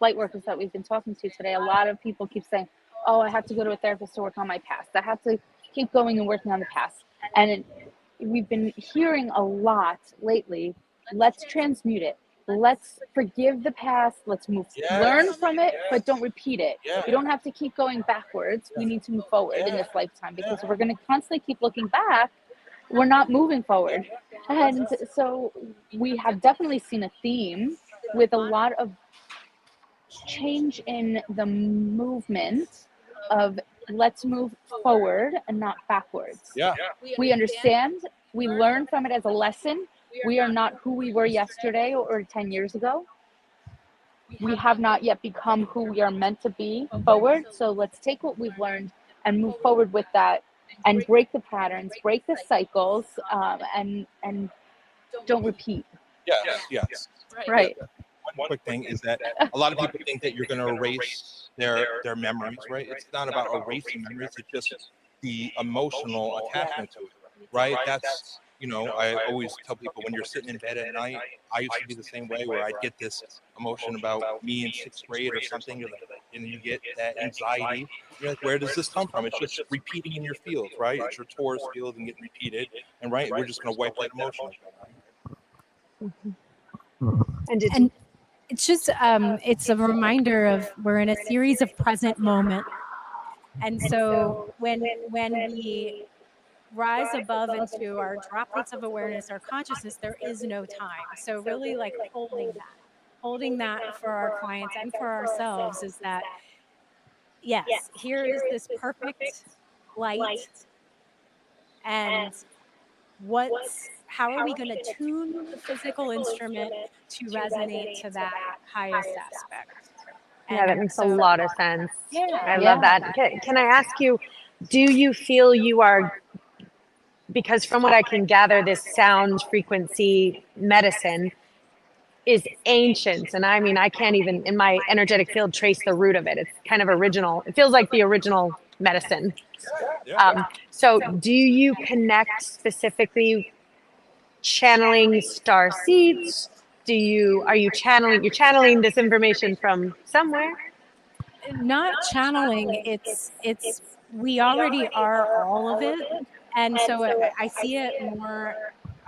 light workers that we've been talking to today. A lot of people keep saying, oh, I have to go to a therapist to work on my past. I have to keep going and working on the past. And we've been hearing a lot lately, let's transmute it. Let's forgive the past. Let's learn from it, but don't repeat it. You don't have to keep going backwards. We need to move forward in this lifetime, because if we're going to constantly keep looking back, we're not moving forward. And so we have definitely seen a theme with a lot of change in the movement of let's move forward and not backwards. We understand, we learn from it as a lesson. We are not who we were yesterday or 10 years ago. We have not yet become who we are meant to be forward. So let's take what we've learned and move forward with that, and break the patterns, break the cycles, and don't repeat. Yes. Right. One quick thing is that a lot of people think that you're going to erase their memories, right? It's not about erasing memories. It's just the emotional attachment to it, right? That's, I always tell people, when you're sitting in bed at night, I used to be the same way, where I'd get this emotion about me in 6th grade or something, and you get that anxiety. You're like, where does this come from? It's just repeating in your field, right? It's your Taurus field and getting repeated, and we're just going to wipe that emotion. And it's just it's a reminder of we're in a series of present moment, and so when we rise above into our droplets of awareness, our consciousness, there is no time. So really, like, holding that for our clients and for ourselves is that, yes, here is this perfect light, and how are we going to tune the physical instrument to resonate to that highest aspect? Yeah, that makes a lot of sense. Yeah. I love that. Can I ask you, do you feel you are, because from what I can gather, this sound frequency medicine is ancient. And I mean, I can't even, in my energetic field, trace the root of it. It's kind of original. It feels like the original medicine. So do you connect specifically channeling star seeds? Are you channeling this information from somewhere? Not channeling, it's we already are all of it. And so I see it more,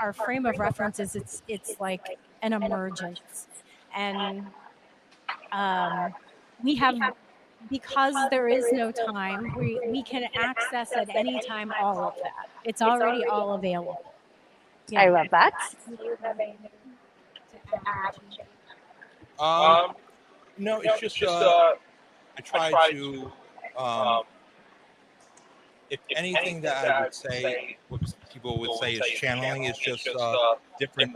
our frame of reference is it's like an emergence. And we have, because there is no time, we can access at any time all of that. It's already all available. Yeah. I love that. No, it's just I try to if anything that I would say, what people would say is channeling, is just different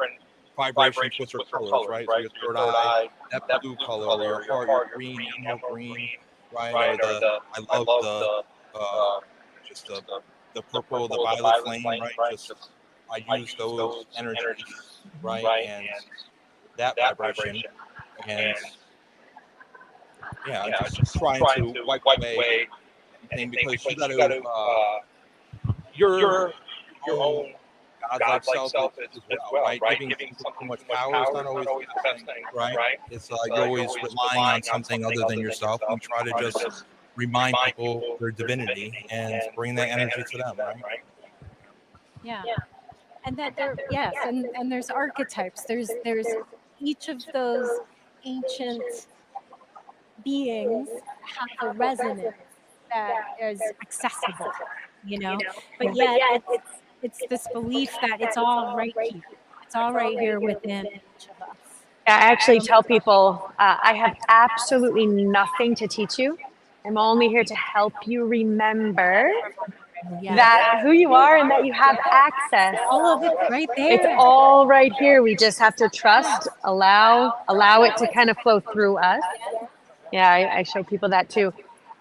vibrations with your colors, right? So your third eye, that blue color, or your heart, your green, emerald green, right? Or I love just the purple, the violet flame, right? Just I use those energies, right? And that vibration, and yeah, I'm just trying to wipe away anything, because you got to your own godlike self as well, right? Giving something too much power is not always the best thing, right? It's you're always relying on something other than yourself. We try to just remind people their divinity and bring that energy to them, right? Yeah. And that there, yes, and there's archetypes. There's each of those ancient beings have a resonance that is accessible, you know. But yet it's this belief that it's all right here. It's all right here within each of us. I actually tell people I have absolutely nothing to teach you. I'm only here to help you remember that who you are and that you have access. All of it's right there. It's all right here. We just have to trust, allow it to kind of flow through us. Yeah, I show people that too.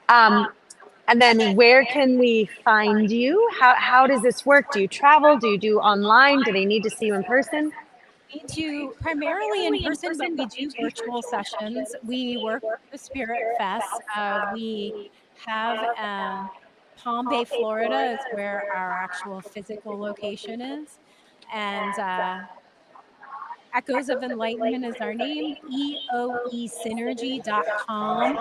And then where can we find you? How does this work? Do you travel? Do you do online? Do they need to see you in person? We do primarily in person, but we do virtual sessions. We work with the Spirit Fest. We have Palm Bay, Florida is where our actual physical location is. And Echoes of Enlightenment is our name. eoesynergy.com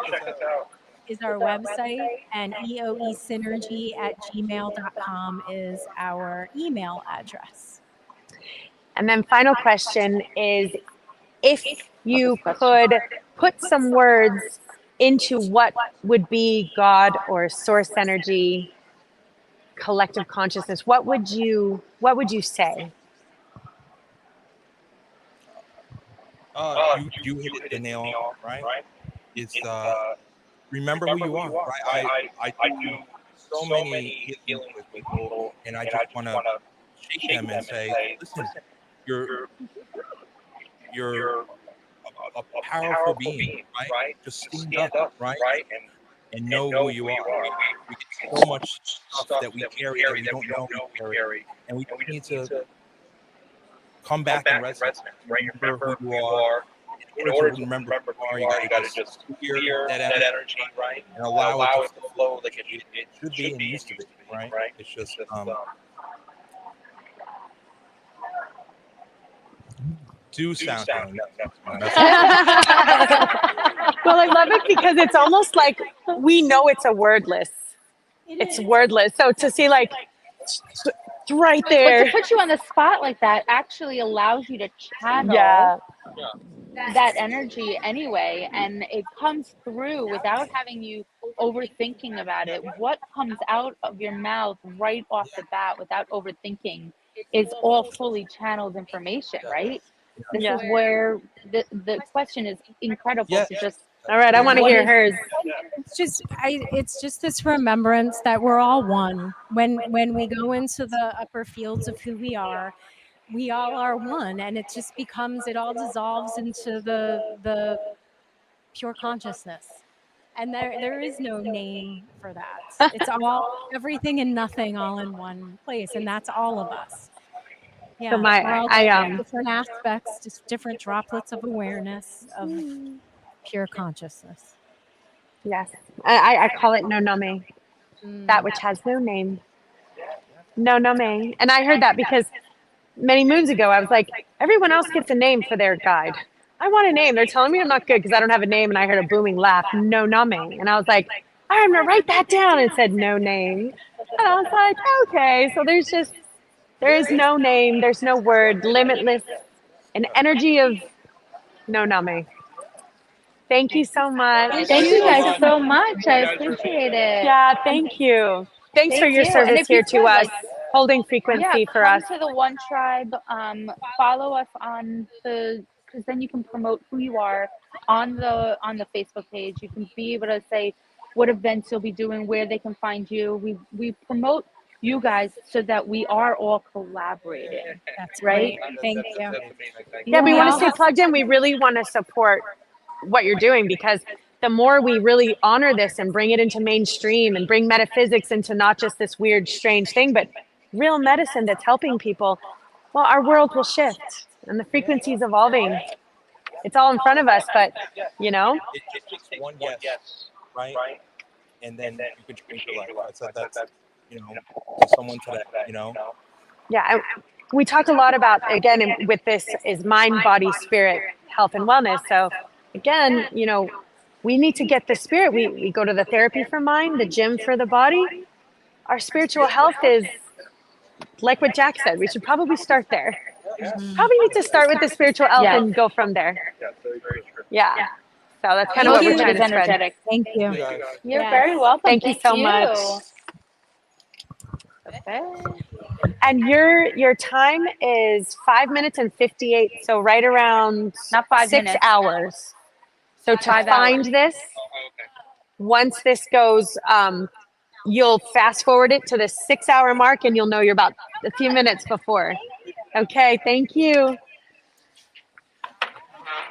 is our website, and eoesynergy@gmail.com is our email address. And then final question is, if you could put some words into what would be God or source energy, collective consciousness, what would you say? You hit the nail, right? It's remember who you are, right? I do so many healings with people, and I just want to shake them and say, listen, you're a powerful being, right? Just stand up, right? And know who you are. We get so much stuff that we carry that we don't know we carry, and we need to come back and resonate, right? Remember who you are. In order to remember who you are, you got to just feel that energy, right? And allow it to flow like it should be and used to be, right? It's just do sound healing. Well, I love it because it's almost like we know it's a wordless. It's wordless. So to see like right there. But to put you on the spot like that actually allows you to channel that energy anyway, and it comes through without having you overthinking about it. What comes out of your mouth right off the bat without overthinking is all fully channeled information, right? This is where the question is incredible to just. All right, I want to hear hers. It's just this remembrance that we're all one. When we go into the upper fields of who we all are one, and it just becomes, it all dissolves into the pure consciousness. And there is no name for that. It's all everything and nothing all in one place, and that's all of us. Yeah, So we're all different aspects, just different droplets of awareness of pure consciousness. Yes, I call it no name, that which has no name. No name. And I heard that because many moons ago, I was like, everyone else gets a name for their guide. I want a name. They're telling me I'm not good because I don't have a name. And I heard a booming laugh, no name. And I was like, I'm going to write that down. And it said no name. And I was like, okay. So there is no name. There's no word, limitless, an energy of no name. Thank you so much. Thank you guys so much. I appreciate it. Yeah, thank you. Thanks for your service here to us, holding frequency for us. Come to the One Tribe. Follow us on because then you can promote who you are on the Facebook page. You can be able to say what events you'll be doing, where they can find you. We promote you guys so that we are all collaborating. That's right. Thank you. Yeah, we want to stay plugged in. We really want to support what you're doing, because the more we really honor this and bring it into mainstream and bring metaphysics into not just this weird, strange thing, but real medicine that's helping people, well, our world will shift and the frequency is evolving. It's all in front of us, but It takes one yes, right? And then you can change your life. That's to someone today, Yeah, we talk a lot about, again, with this is mind, body, spirit, health, and wellness. So again, you know, we need to get the spirit. We go to the therapy for mind, the gym for the body. Our spiritual health is like what Jack said. We should probably start there. Probably need to start with the spiritual health and go from there. Yeah. So that's kind of what we're trying to spread. Energetic. Thank you. You're very welcome. Thank you so much. Okay. And your time is 5 minutes and 58. So right around Not 5 6 minutes. hours. So to 5 find hours. this, once this goes, you'll fast forward it to the 6 hour mark and you'll know you're about a few minutes before. Okay, thank you.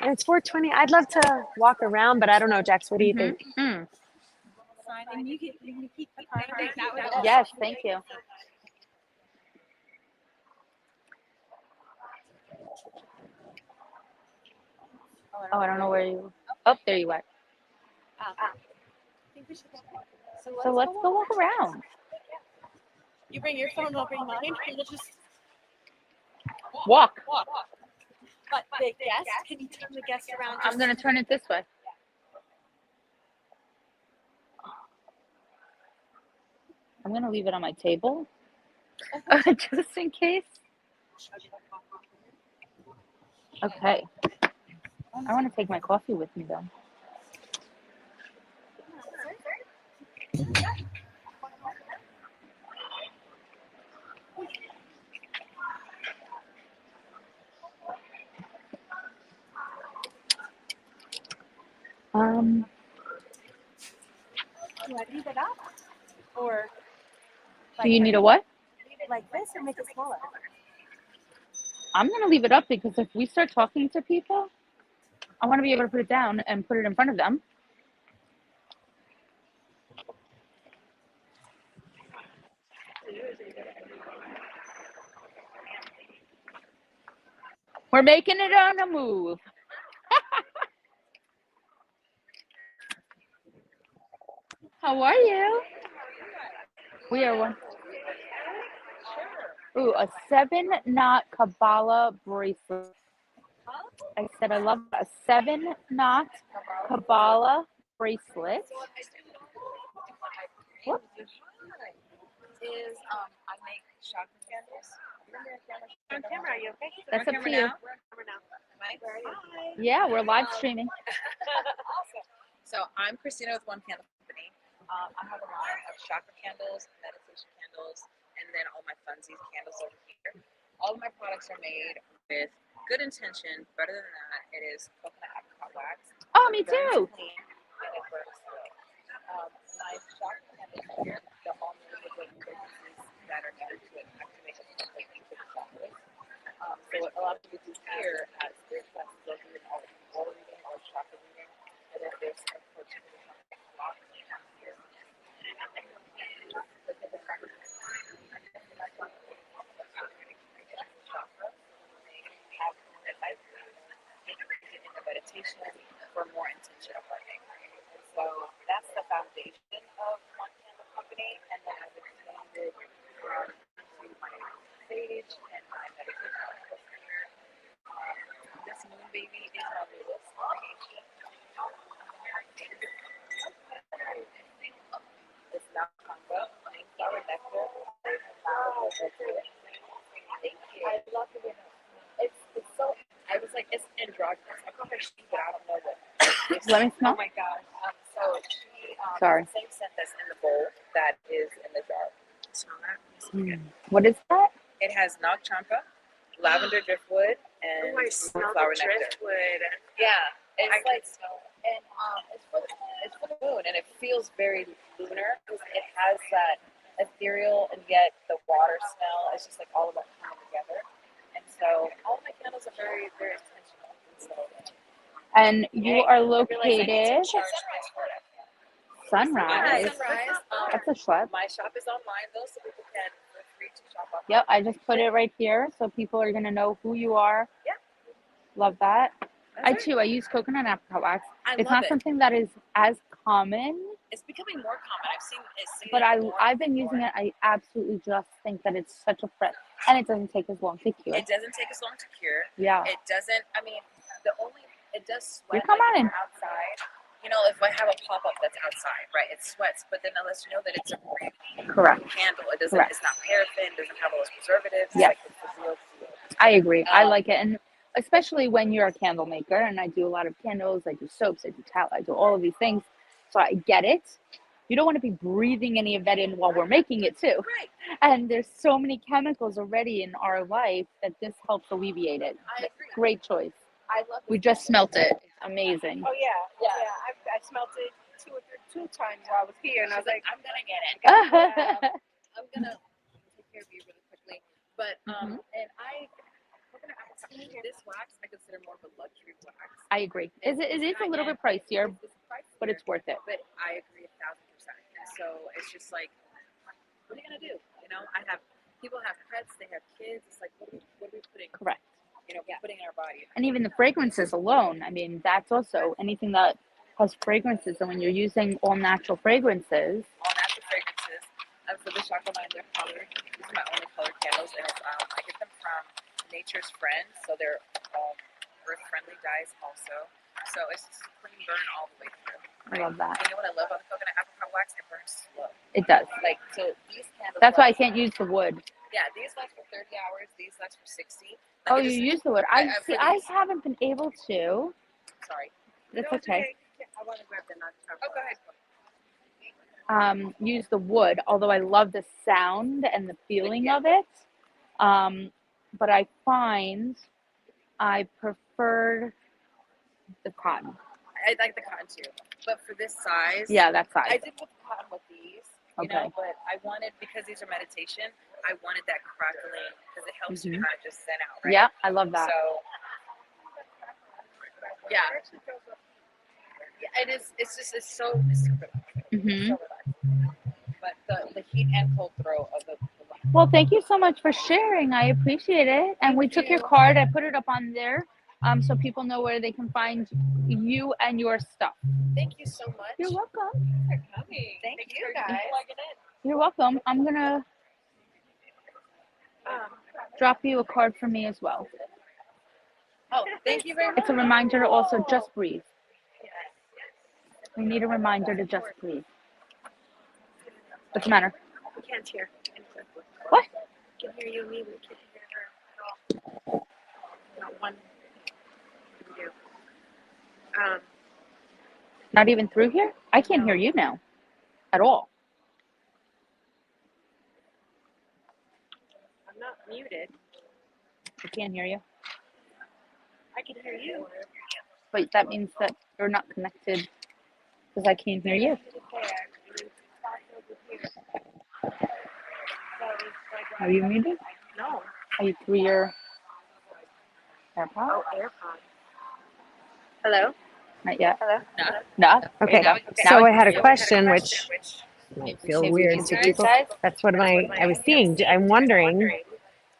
And it's 4:20. I'd love to walk around, but I don't know, Jax, what do you think? Yes, thank you. Oh, I don't know where you. Oh, there you are. So let's go walk around. You bring your phone, I'll bring mine, and we'll just Walk. But the guest, can you turn the guest around? I'm gonna turn it this way. I'm gonna leave it on my table, just in case. Okay. I want to take my coffee with me though. Do I leave it up? Or Do you need a what? like this or make it smaller? I'm gonna leave it up because if we start talking to people, I want to be able to put it down and put it in front of them. We're making it on a move. How are you? We are one. Ooh, a 7-knot Kabbalah bracelet. I said I love a 7-knot Kabbalah bracelet. Whoops. I make chakra candles. On camera, are you okay? That's up to you. Hi. Yeah, we're live streaming. Awesome. So I'm Christina with One Candle Company. I have a line of chakra candles, meditation candles, and then all my funsies candles over here. All of my products are made with good intention. Better than that, it is coconut apricot wax. Oh, me too. Clean, and it works good. My chakra candles here, they're all made with fragrances that are needed to activate the completely to the chakras. So what a lot of people do here at spirit classes, they'll do an all reading or chakra reading, and then there's a particular here. In the meditation for more intentional learning. And so that's the foundation of One Candle Company, and then I've expanded to my sage and my meditation candles here. This moon baby is my newest creation. It's not congo, flower nectar. Thank you. I love it. It's so. I was like, it's androgynous. I call her she, but I don't know what. Let me smell. Oh my gosh. So she. Sorry. The same scent that's in the bowl that is in the jar. Smell that? What is that? It has Nag Champa, lavender driftwood, and flower nectar. Driftwood. Yeah, it's like smell. And it's for the moon, and it feels very lunar because it has that ethereal and yet the water smell. It's just like all of it coming together. And so all my candles are very, very intentional. And you are located Sunrise. Sunrise. That's a schlep. My shop is online though, so people can feel free to shop online. Yep, I just put it right here so people are gonna know who you are. Yeah. Love that. I use coconut apricot wax. It's love not it. something that is as common, It's becoming more common. I've seen it. but I've been using it. I absolutely just think that it's such a And it doesn't take as long to cure. It doesn't take as long to cure. Yeah. It doesn't. I mean, it does You sweat. come like, on if in. you're outside. You know, if I have a pop up that's outside, right? It sweats, but then that lets you know that it's a breathing Correct. candle. It doesn't. Correct. It's not paraffin. Doesn't have all those preservatives. Yes. It's like it's real. I agree. I like it. And especially when you're a candle maker, and I do a lot of candles, I do soaps, I do talc, I do all of these things. So I get it. You don't want to be breathing any of that in while we're making it too. Right. And there's so many chemicals already in our life that this helps alleviate it. I agree. Great choice. I love it. We just smelt it. It's amazing. Oh yeah. I smelled it two times while I was here, and I was like, I'm gonna get it. I'm gonna take care of you really quickly. But and this wax I consider more of a luxury wax. I agree. It is a little bit pricier, but it's worth it. But I agree 1,000%. And so it's just like, what are you gonna do? You know, people have pets, they have kids. It's like, what are we putting? Correct. You know, putting in our body. And even the fragrances alone, I mean, that's also anything that has fragrances. And when you're using all natural fragrances, All natural fragrances. For the chocolate line, they're colored. These are my only colored candles, and I get them from Nature's Friends, so they're earth-friendly dyes also. So it's just a clean burn all the way through. I love that. And you know what I love about the coconut apricot wax? It burns slow. It does. Like, so these candles. That's why I can't use the wood. Yeah, these last for 30 hours. These last for 60. Oh, you use the wood. I these. haven't been able to. Sorry. That's No, it's okay. I want to grab the nut. Oh, go ahead. Use the wood, although I love the sound and the feeling of it. But I find I preferred the cotton. I like the cotton too, but for this size, Yeah, that size. I did with cotton with these, you know, Okay. but I wanted, because these are meditation, I wanted that crackling because it helps you Mhm. kind of just zen out, right? Yeah, I love that. So, yeah, it is. It's so good. Mhm. So relaxing. But the heat and cold throw of the Well, thank you so much for sharing. I appreciate it. And we took your card. I put it up on there, so people know where they can find you and your stuff. Thank you so much. You're welcome. for coming. Thank you guys. You're welcome. I'm gonna drop you a card for me as well. Oh, thank you very much. It's a reminder to also just breathe. We need a reminder to just breathe. What's the matter? we can't hear. What? We can hear you, me. We can't hear her at all. Not one. You. Not even through here? I can't hear you now. At all. I'm not muted. I can't hear you. I can hear you. But that means that you're not connected because I can't hear you. Are you muted? No. Are you through your AirPod? Oh, AirPod. Hello? Not yet. Hello? No. Okay. Now So I it's had a you. question, which might feel weird to people. That's what I was seeing. I'm wondering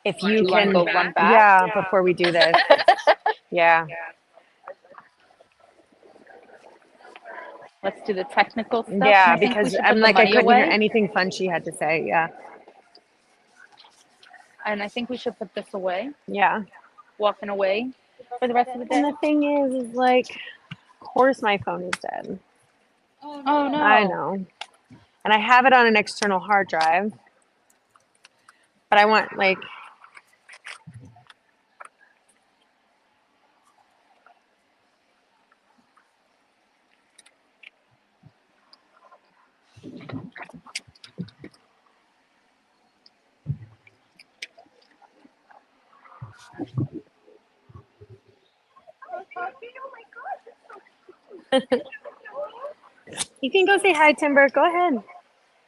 if you Do you wanna can. go run back? Yeah, before we do this. Yeah. Let's do the technical stuff. Yeah, I think we because should I'm put the like, I money couldn't hear away. anything fun she had to say. Yeah. And I think we should put this away. Yeah. Walking away for the rest of the day. And the thing is like, of course my phone is dead. Oh no. I know. And I have it on an external hard drive. But I want like, you can go say hi, Timber. Go ahead.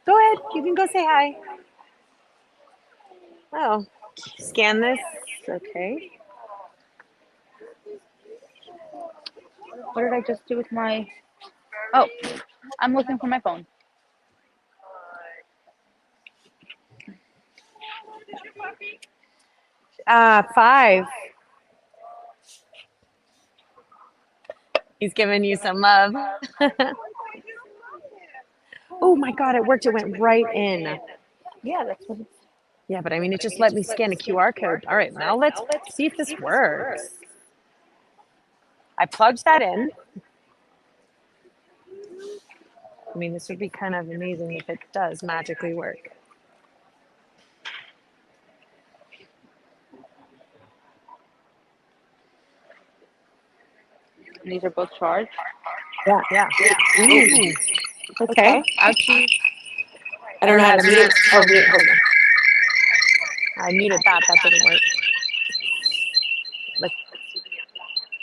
Go ahead. You can go say hi. Oh, scan this. Okay. What did I just do with my? Oh, I'm looking for my phone. Five. He's giving you some love. Oh my God, it worked. It went right in. Yeah, that's what it's. Yeah, but I mean, it just let me scan a QR code. All right, now let's see if this works. I plugged that in. I mean, this would be kind of amazing if it does magically work. And these are both charged. Yeah, yeah. Ooh. Okay. Ouchie. I don't know how to mute. Oh, mute. Hold on. I muted that. That didn't work. Let's,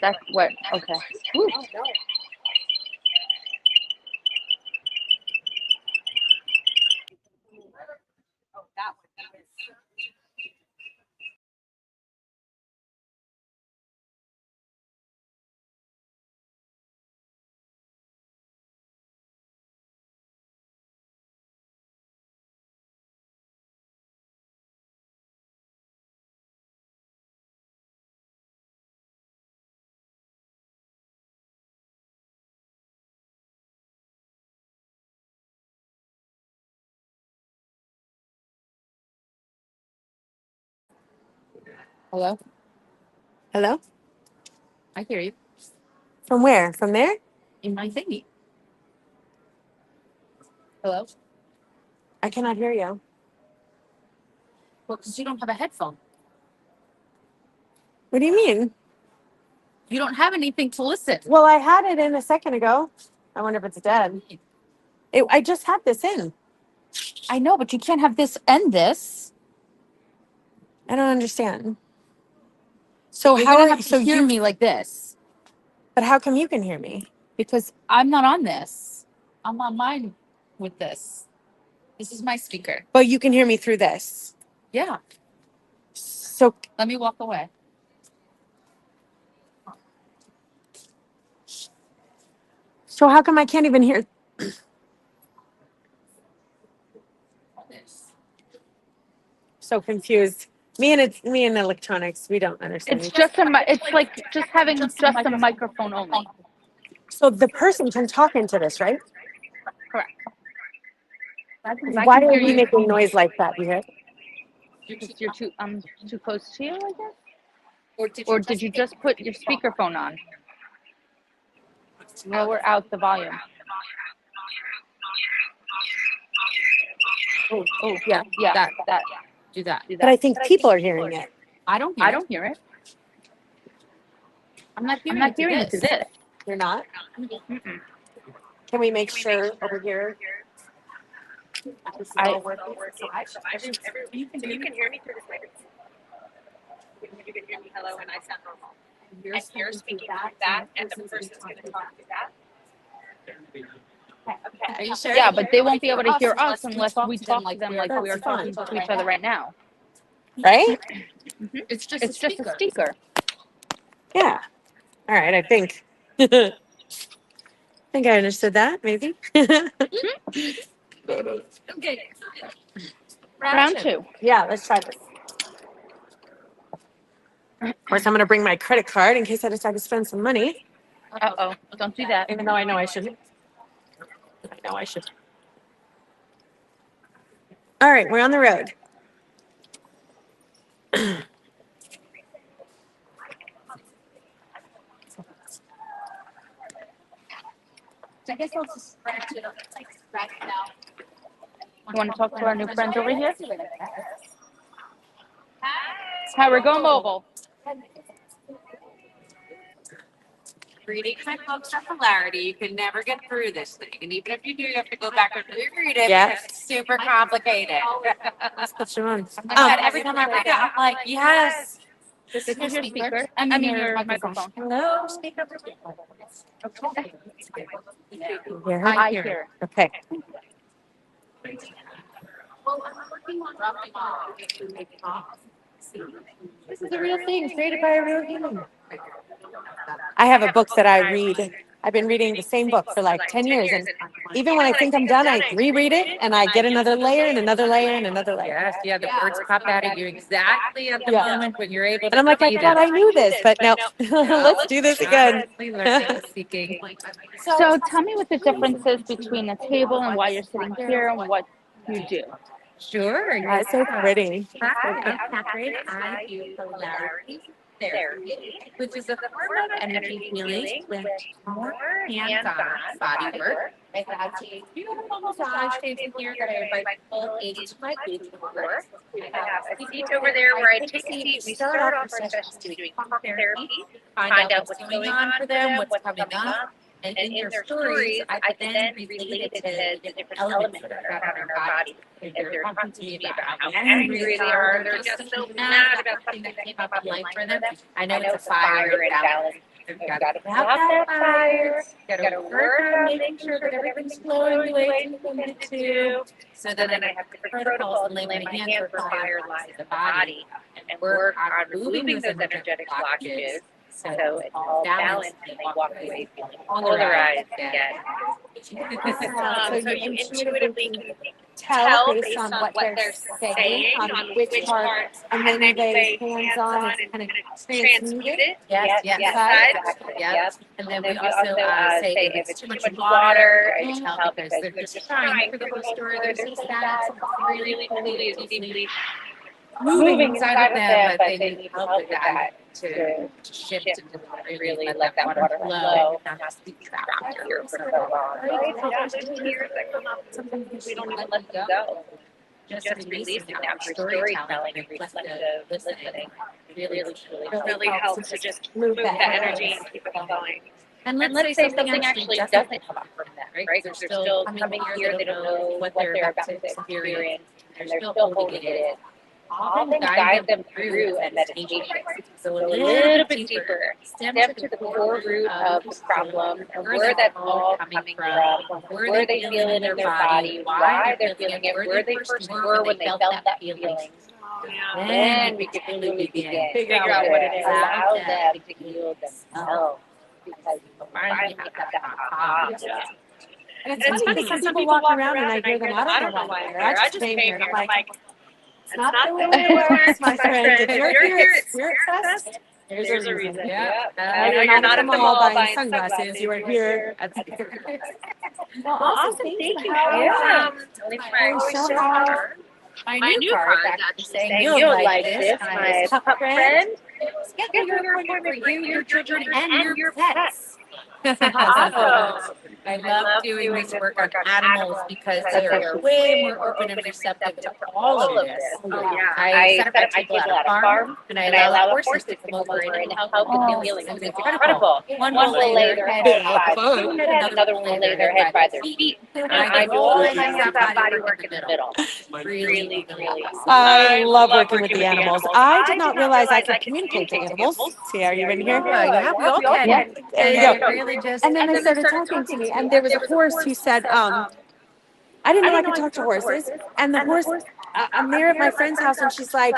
That's what? Okay. Ooh. Hello? hello? I hear you. From where? From there? In my thingy. Hello? I cannot hear you. Well, because you don't have a headphone. What do you mean? You don't have anything to listen. Well, I had it in a second ago. I wonder if it's dead. I just had this in. I know, but you can't have this and this. I don't understand. So You're how gonna are have to so hear you? me like this But how come you can hear me? because I'm not on this. I'm on mine with this. This is my speaker. But you can hear me through this. Yeah. So Let me walk away. how come I can't even hear? So confused. Me and electronics, we don't understand. It's just it's like just having just a microphone only. So the person can talk into this, right? Correct. Why are we making noise like that? You hear? Because you're too close to you, I guess. Or did you just put your speakerphone on? Lower out the volume. Oh, yeah. That. Do that. But I think people are hearing it. I don't hear I it. don't hear it. I'm not I'm hearing not it through hearing it this. through this. You're not? Mm-mm. Can we make sure over here? This is all working. So you can hear me through this microphone. You can hear me hello and I sound normal. And you're speaking through that and the person's going to talk through that. Okay. Are you sure? Yeah, but they won't be able to hear us unless unless we talk to them like we are talking to each other right now. Right? Mm-hmm. It's just It's just a speaker. Yeah. All right. I think. I think I understood that. Maybe. Okay. Round two. Yeah. Let's try this. Of course, I'm going to bring my credit card in case I decide to spend some money. Uh-oh. Don't do that. Even though I know I shouldn't. I know I should. All right. We're on the road. So I guess I'll just scratch it up, like scratch it out. You want to talk to our new friends over here? Hi, we're going mobile. Reading my books are polarity. You can never get through this thing. And even if you do, you have to go back and reread it Yeah. because it's super complicated. Let's put you on. Every time I read it, I'm like, yes. This is your speaker. I mean your microphone. Hello, speaker. Okay. Hear her? I hear. Okay. This is a real thing created by a real human. I have a book that I read. I've been reading the same book for like 10 years. And even when I think I'm done, I reread it and I get another layer and another layer and another layer. Yes, yeah, the words pop out at you exactly at the moment when you're able to. And I'm like, I see thought them. I knew this, but no. Let's do this again. Speaking. So tell me what the difference is between a table and why you're sitting here and what you do. Sure. That's so pretty. Hi, I'm Catherine. I do polarity therapy, which is a form of energy healing with more hands-on body work. I've had a beautiful massage taken here that I invite people into my booth for. I have a seat over there where I take a seat. We start off our sessions doing talk therapy, find out what's going on for them, what's coming up. And in their stories, I could then relate it to the different elements that are found in our body. If they're talking to me about how angry they are, they're just so mad about something that came up in life for them. I know it's a fire and balance. You've got to have that fire. You've got to work on making sure that everything's flowing the way you want it to. So then I have different protocols and lay my hands where fire lies in the body and work on removing those energetic blockages. So it's all balanced and they walk away feeling polarized again. So you intuitively can tell based on what they're saying on which part, and then you lay hands on and kind of transmute it. Yes. And then we also say if it's too much water, it's help because they're just trying for the whole story. There's this that really deeply moving inside of them, but they need help with that to shift and really let that water flow and not be trapped here for so long. Right? There's tears that come up. Sometimes we don't even let them go. Just releasing that for storytelling and reflective listening really helps to just move the energy and keep it going. And let's say something actually doesn't come up from that, right? They're still coming here, they don't know what they're about to experience, and they're still holding it in. Often guide them through a meditation. So a little bit deeper. Step to the core root of the problem and where that's all coming from, where they feel it in their body, why they're feeling it, where they first were when they felt that feeling. Then we can really begin. Figure out what it is. Allow them to heal themselves. Because you finally have that aha. And it's funny because some people walk around and I hear them, I don't know why I'm here. I just came here. I'm like, it's not the way it works, my friend. If you're here at Spirit Fest, there's a reason. Yeah. You're not at the mall buying sunglasses. You are here at Spirit Fest. Well, awesome. Thank you. My new card that's saying you'll like this, my pup friend. Schedule your appointment for you, your children, and your pets. Awesome. I love doing this work on animals because they are way more open and receptive to all of this. I set up my table at a farm and I allow the horses to come over and help with the healing. It's incredible. One will lay their head by the food, another will lay their head by their feet. And I do all my body work in the middle. Really. I love working with the animals. I did not realize I could communicate to animals. See, are you in here? Yeah, we all can. Yeah. There you go. Really just, and then they started talking to me, and there was a horse who said, I didn't know I could talk to horses. And the horse, I'm there at my friend's house, and she's like,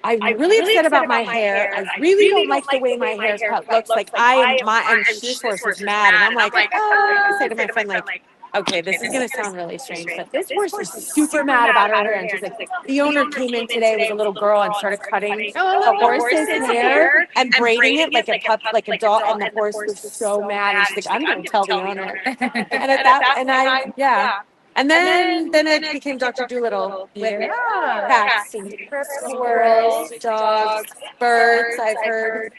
I'm really upset about my hair. I really don't like the way my hair looks. Like and this horse is mad. And I'm like, I say to my friend, like, okay, this is going to sound really strange, but this horse is super mad about her hair. And she's like, the owner came in today with a little girl and started cutting the horse's hair and braiding it like a pup, like a doll. And the horse was so mad. And she's like, I'm going to tell the owner. And then it became Dr. Dolittle with cats and squirrels, dogs, birds, I've heard.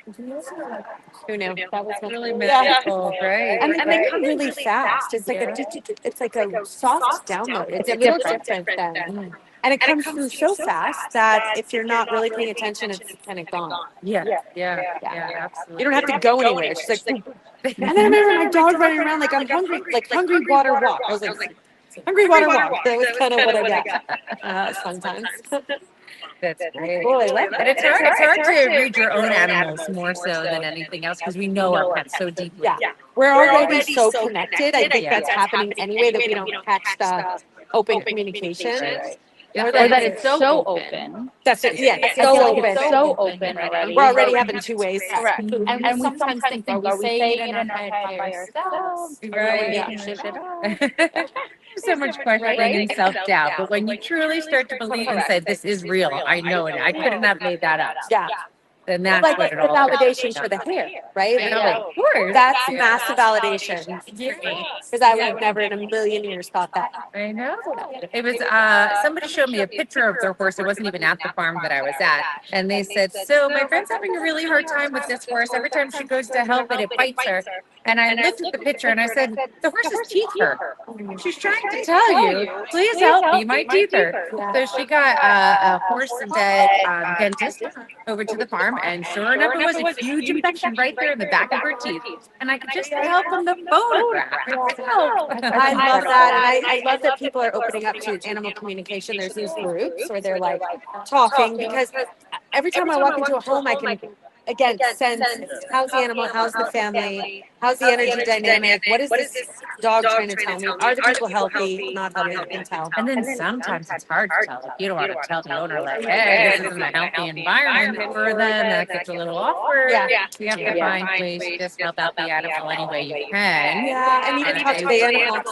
Who knew? That was really magical, right? And they come really fast. It's like a soft download. It's a little different then. And it comes through so fast that if you're not really paying attention, it's kind of gone. Yeah, absolutely. You don't have to go anywhere. It's just like, and then I remember my dog running around like I'm hungry, like hungry water walk. I was like, hungry water walk. That was kind of what I got. Fun times. That's great. Cool, I love that. And it's hard to read your own animals more so than anything else because we know our pets so deeply. Yeah. We're already so connected. I think that's happening anyway that we don't catch the open communication. Or that it's so open. That's it. Yeah, it's so open already. We're already having two ways. Correct. And we sometimes think, are we saying it in our head by ourselves? Right. So much questioning and self-doubt, but when you truly start to believe and say, this is real, I know it, I could not have made that up. Yeah. then that's like what the it all validation for the hair, right? Yeah, Like, of course. that's massive validation for me because I would have never in a million years thought that. I know. It was somebody showed me a picture of their horse. It wasn't even at the farm that I was at. And they said, so my friend's having a really hard time with this horse. Every time she goes to help it, it bites her. And I looked at the picture and I said, the horse's teeth hurt. She's trying to tell you, please help me, my teeth hurt. So she got a horse that dentist over to the farm, and sure enough, it was a huge infection right there in the back of her teeth. And I could just tell from the photograph. I love that, and I love that people are opening up to animal communication. There's these groups where they're like talking, because every time I walk into a home, I can again sense how's the animal, how's the family, how's the energy dynamic, what is this dog trying to tell me? Are the people healthy, not healthy? I can tell. And then sometimes it's hard to tell. Like, you don't want to tell the owner, like, hey, this isn't a healthy environment for them. That gets a little awkward. Yeah. You have to find ways to just help out the animal any way you can. Yeah, and even talk to the animal.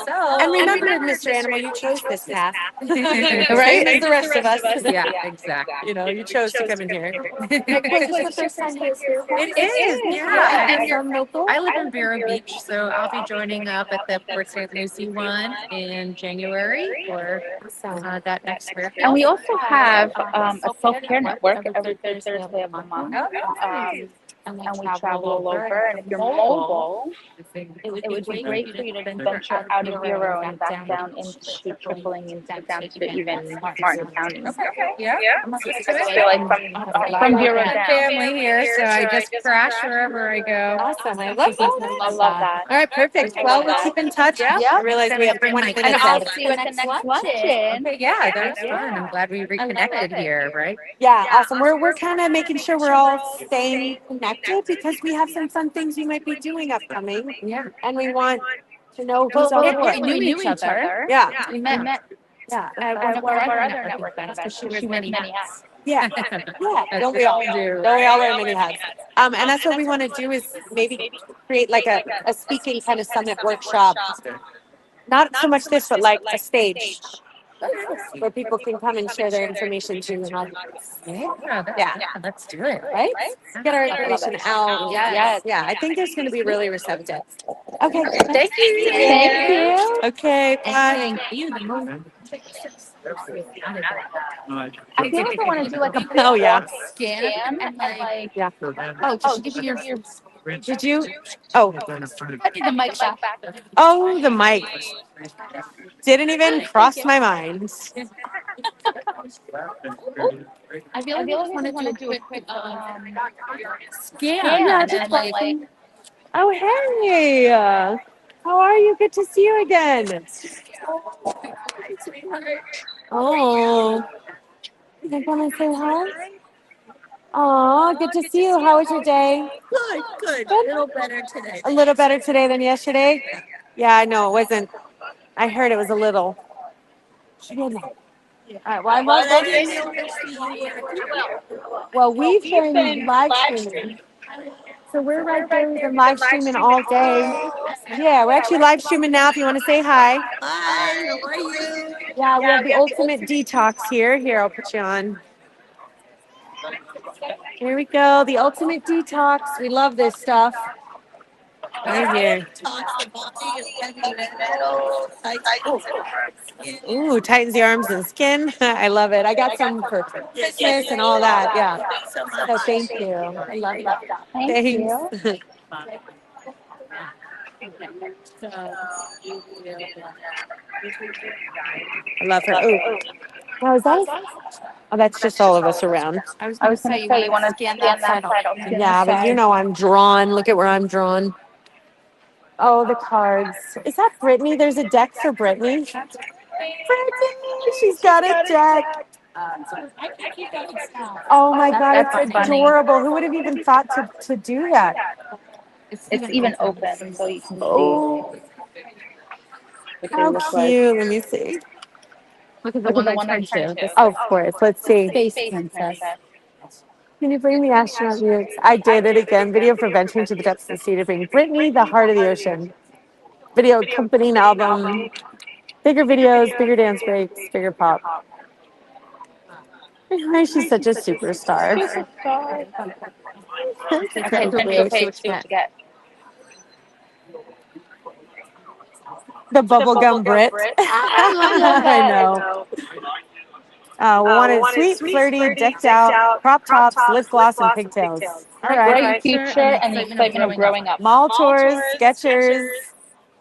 And remember, Mr. Animal, you chose this path, right? As the rest of us. Yeah, exactly. You know, you chose to come in here. It is, yeah. I live in Vero Beach, so I'll be joining up at the Port St. Lucie one in January for that next Fairgrounds. And we also have a self-care network every third Thursday of the month. And we travel all over. And if you're mobile, it would be great for you to venture out of Vero and back down into tripling into down to even Martin County. Yeah. So like from Vero down. Family here, so I just crash wherever I go. Awesome. I love that. I love that. All right, perfect. Well, we'll keep in touch. I realize we have 20 minutes. And I'll left. see you at the next luncheon. Okay, yeah, that was fun. I'm glad we reconnected here, right? Yeah, awesome. We're kind of making sure we're all staying connected because we have some fun things we might be doing upcoming. Yeah. And we want to know who's on board. We knew each other. Yeah. We met. Yeah. At one of our other network events. She wears many hats. Yeah. Yeah. Don't we all do? Don't we all wear many hats? And that's what we want to do is maybe create like a speaking kind of summit workshop. Not so much this, but like a stage where people can come and share their information too. And all. Yeah, let's do it. Right? Get our information out. Yes. Yeah, I think there's going to be really receptive. Okay. Thank you. Thank you. Okay. Bye. Thank you. I feel like I want to do like a Oh, yeah. scan and like Yeah. oh, did you hear? Did you? Oh. I need the mic shot back. Oh, the mic. Didn't even cross my mind. I feel like I want to do a quick Scan. Yeah, just like. Oh, hey. How are you? Good to see you again. Oh. You gonna say hi? Oh, good to see you. How was your day? Good. A little better today. A little better today than yesterday? Yeah, I know it wasn't. I heard it was a little. All right, well, I love that. Well, we've been live streaming. So we're right there. We've been live streaming all day. Yeah, we're actually live streaming now if you want to say hi. Hi, how are you? Yeah, we have the ultimate detox here. Here, I'll put you on. Here we go. The ultimate detox. We love this stuff. Right here. Ooh, tightens the arms and skin. I love it. I got some for Christmas and all that. Yeah. So thank you. I love that. Thanks. I love her. Oh, now is that? Oh, that's just all of us around. I was going to say you want to scan that side. Yeah, but you know I'm drawn. Look at where I'm drawn. Oh, the cards. Is that Brittany? There's a deck for Brittany. Brittany, she's got a deck. Oh my God, it's adorable. Who would have even thought to do that? It's even open, so you can see. Oh, how cute. Let me see. Look at the one I turned to. Oh, of course. Let's see. Space Princess. Can you bring the astronaut mute? I did it again. Video for venturing to the depths of the sea to bring Brittany, the heart of the ocean. Video accompanying album. Bigger videos, bigger dance breaks, bigger pop. She's such a superstar. Okay, Central Page, see what you get. The bubblegum Brit. I know. We wanted sweet, flirty, decked out, crop tops, lip gloss, and pigtails. All right. Bright future and the excitement of growing up. Mall tours, Skechers,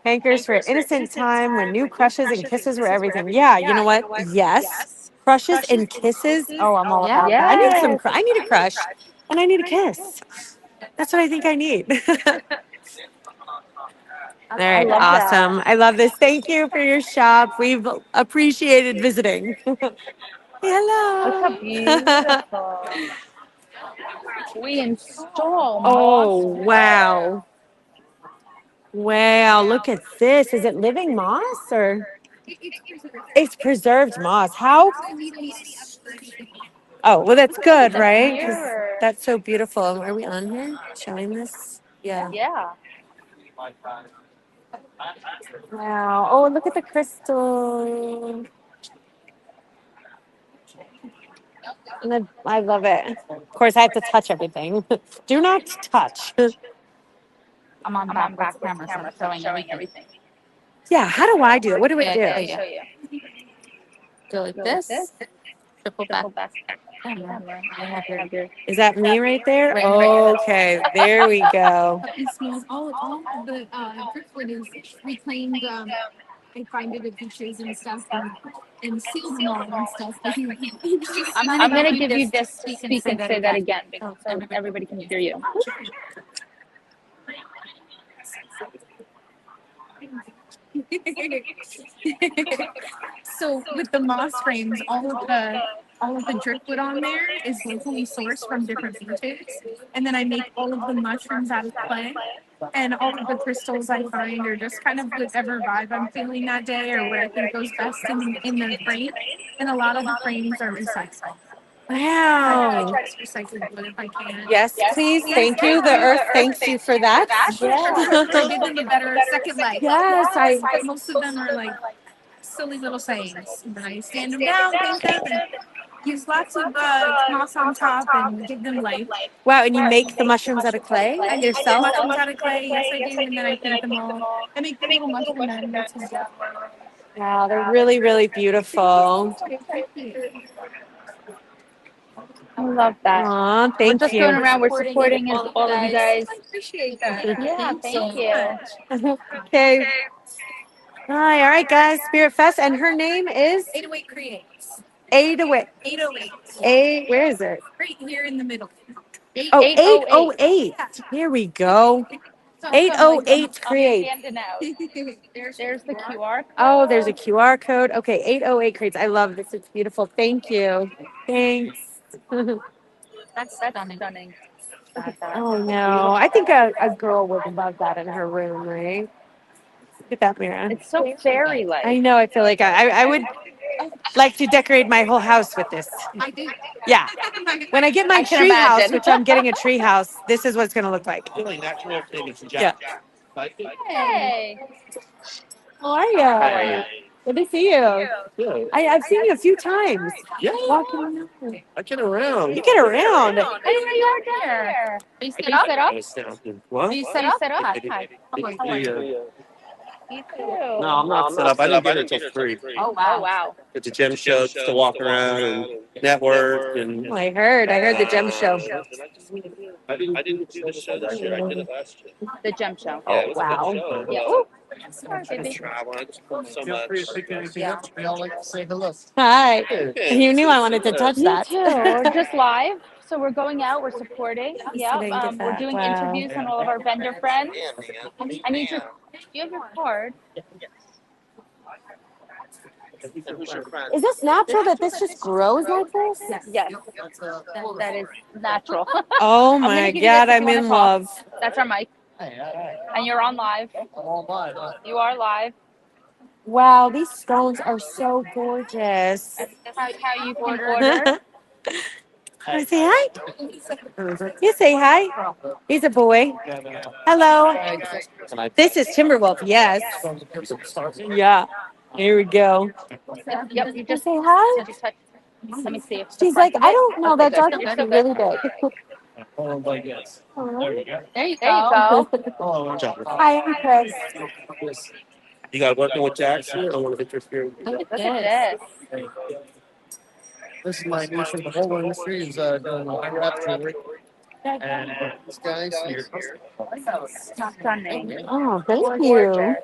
hankers for innocent time when new crushes and kisses were everything. Yeah, you know what? Yes. Crushes and kisses. Oh, I'm all about that. I need some. I need a crush, and I need a kiss. That's what I think I need. All right, awesome. I love this. Thank you for your shop. We've appreciated visiting. Hello. Look how beautiful. We install Oh, moss. wow. Wow, look at this. Is it living moss or? It's preserved moss. How? Oh, well, that's good, right? 'Cause that's so beautiful. Are we on here showing this? Yeah. Yeah. Wow. Oh, look at the crystal. I love it. Of course, I have to touch everything. Do not touch. I'm on backwards camera, so I'm showing everything. Yeah, how do I do it? What do I do? I'll show you. Go like Go this. like this. Triple Triple back. back. Camera. Is that me right there? Right here. Okay, there we go. It smells all of the driftwood is reclaimed. I find it at beaches and stuff and seal them all and stuff. I'm gonna give you this speak and say that again so everybody can hear you. So with the moss frames, all of the driftwood on there is locally sourced from different beaches, and then I make all of the mushrooms out of clay, and all of the crystals I find are just kind of whatever vibe I'm feeling that day or what I think goes best in the frame, and a lot of the frames are recycled. Wow. I try to recycle wood if I can. Yes, please. Thank you. The earth thanks you for that. Yeah. Give them a better second life. Yes, Most of them are like silly little sayings. And I stand them down, paint them, and use lots of moss on top and give them life. Wow, and you make the mushrooms out of clay I make yourself? mushrooms out of clay, yes I do, and then I paint them all. I make the little mushroom animals and stuff. Wow, they're really, really beautiful. I love that. Aw, We're thank just you. going around, we're supporting all of you guys. I appreciate that. Yeah, thank you. Okay. Hi, all right, guys. Spirit Fest, and her name is 808 Creates. 808. 808. Where is it? Right here in the middle. Oh, 808. Here we go. 808 Creates. There's the QR code. Oh, there's a QR code. Okay, 808 Creates. I love this. It's beautiful. Thank you. Thanks. That's stunning. Oh, no. I think a girl would love that in her room, right? Look at that, Mira. It's so fairy-like. I know. I feel like I would like to decorate my whole house with this. I do. Yeah. When I get my I can tree house, imagine. which I'm getting a tree house, this is what it's going to look like. Yeah. Hey. How are you? Hi. Good to see you. Good. I've seen you a few times. Yeah. Walking around. I get around. You get around. I didn't know you were there. Are you set up? I set up. What? Are you set up? I did- Hi. No, I'm not set up. I didn't get it until 3. Oh, wow. It's a gym show just to walk around and network and. I heard the gem show. I didn't do the show this year. I did it last year. The gem show. Yeah, it was a good show. Yeah. Ooh. I was traveling. I just learned so much. We all like to say hello. Hi. You knew I wanted to touch Me that. too. We're just live. So we're going out, we're supporting. Yeah. didn't get We're that. doing Wow. interviews on all of our vendor friends. I need do you have your card? Is this natural that this just grows like this? Yes. That is natural. Oh I'm gonna my give you this God, if I'm you wanna in talk. love. That's our mic. And you're on live. You are live. Wow, these stones are so gorgeous. That's how you can order. Can I say hi? You say hi. He's a boy. Hello. This is Timberwolf. Yes. Yeah. Here we go. Yep, you just say hi. Just touch. Let me see if She's like, I don't know. That dog is really big. Hold on, like this. There you go. There you There you go. go. Oh, watch out. Hi, I'm Kris. You got working with Jax here? I want to hit your spirit. Look at this. This is my niche in the whole industry is doing high rep jewelry. And these guys here. Stunning. Oh, thank you.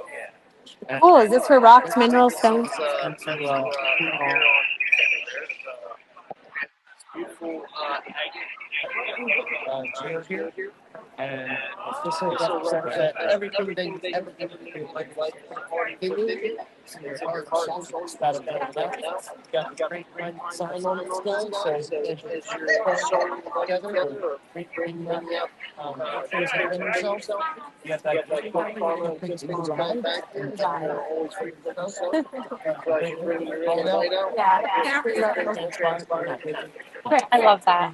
Cool. Is this for rocks, minerals, stones? Beautiful chair here. And this represents everything they like. They need. So your heart and soul is about to come out. You got the great sign on this guy. So as you're sewing together or bringing out things within yourself, you got that great karma and things going back there. And always free to go. So you're bringing your light out. I love that.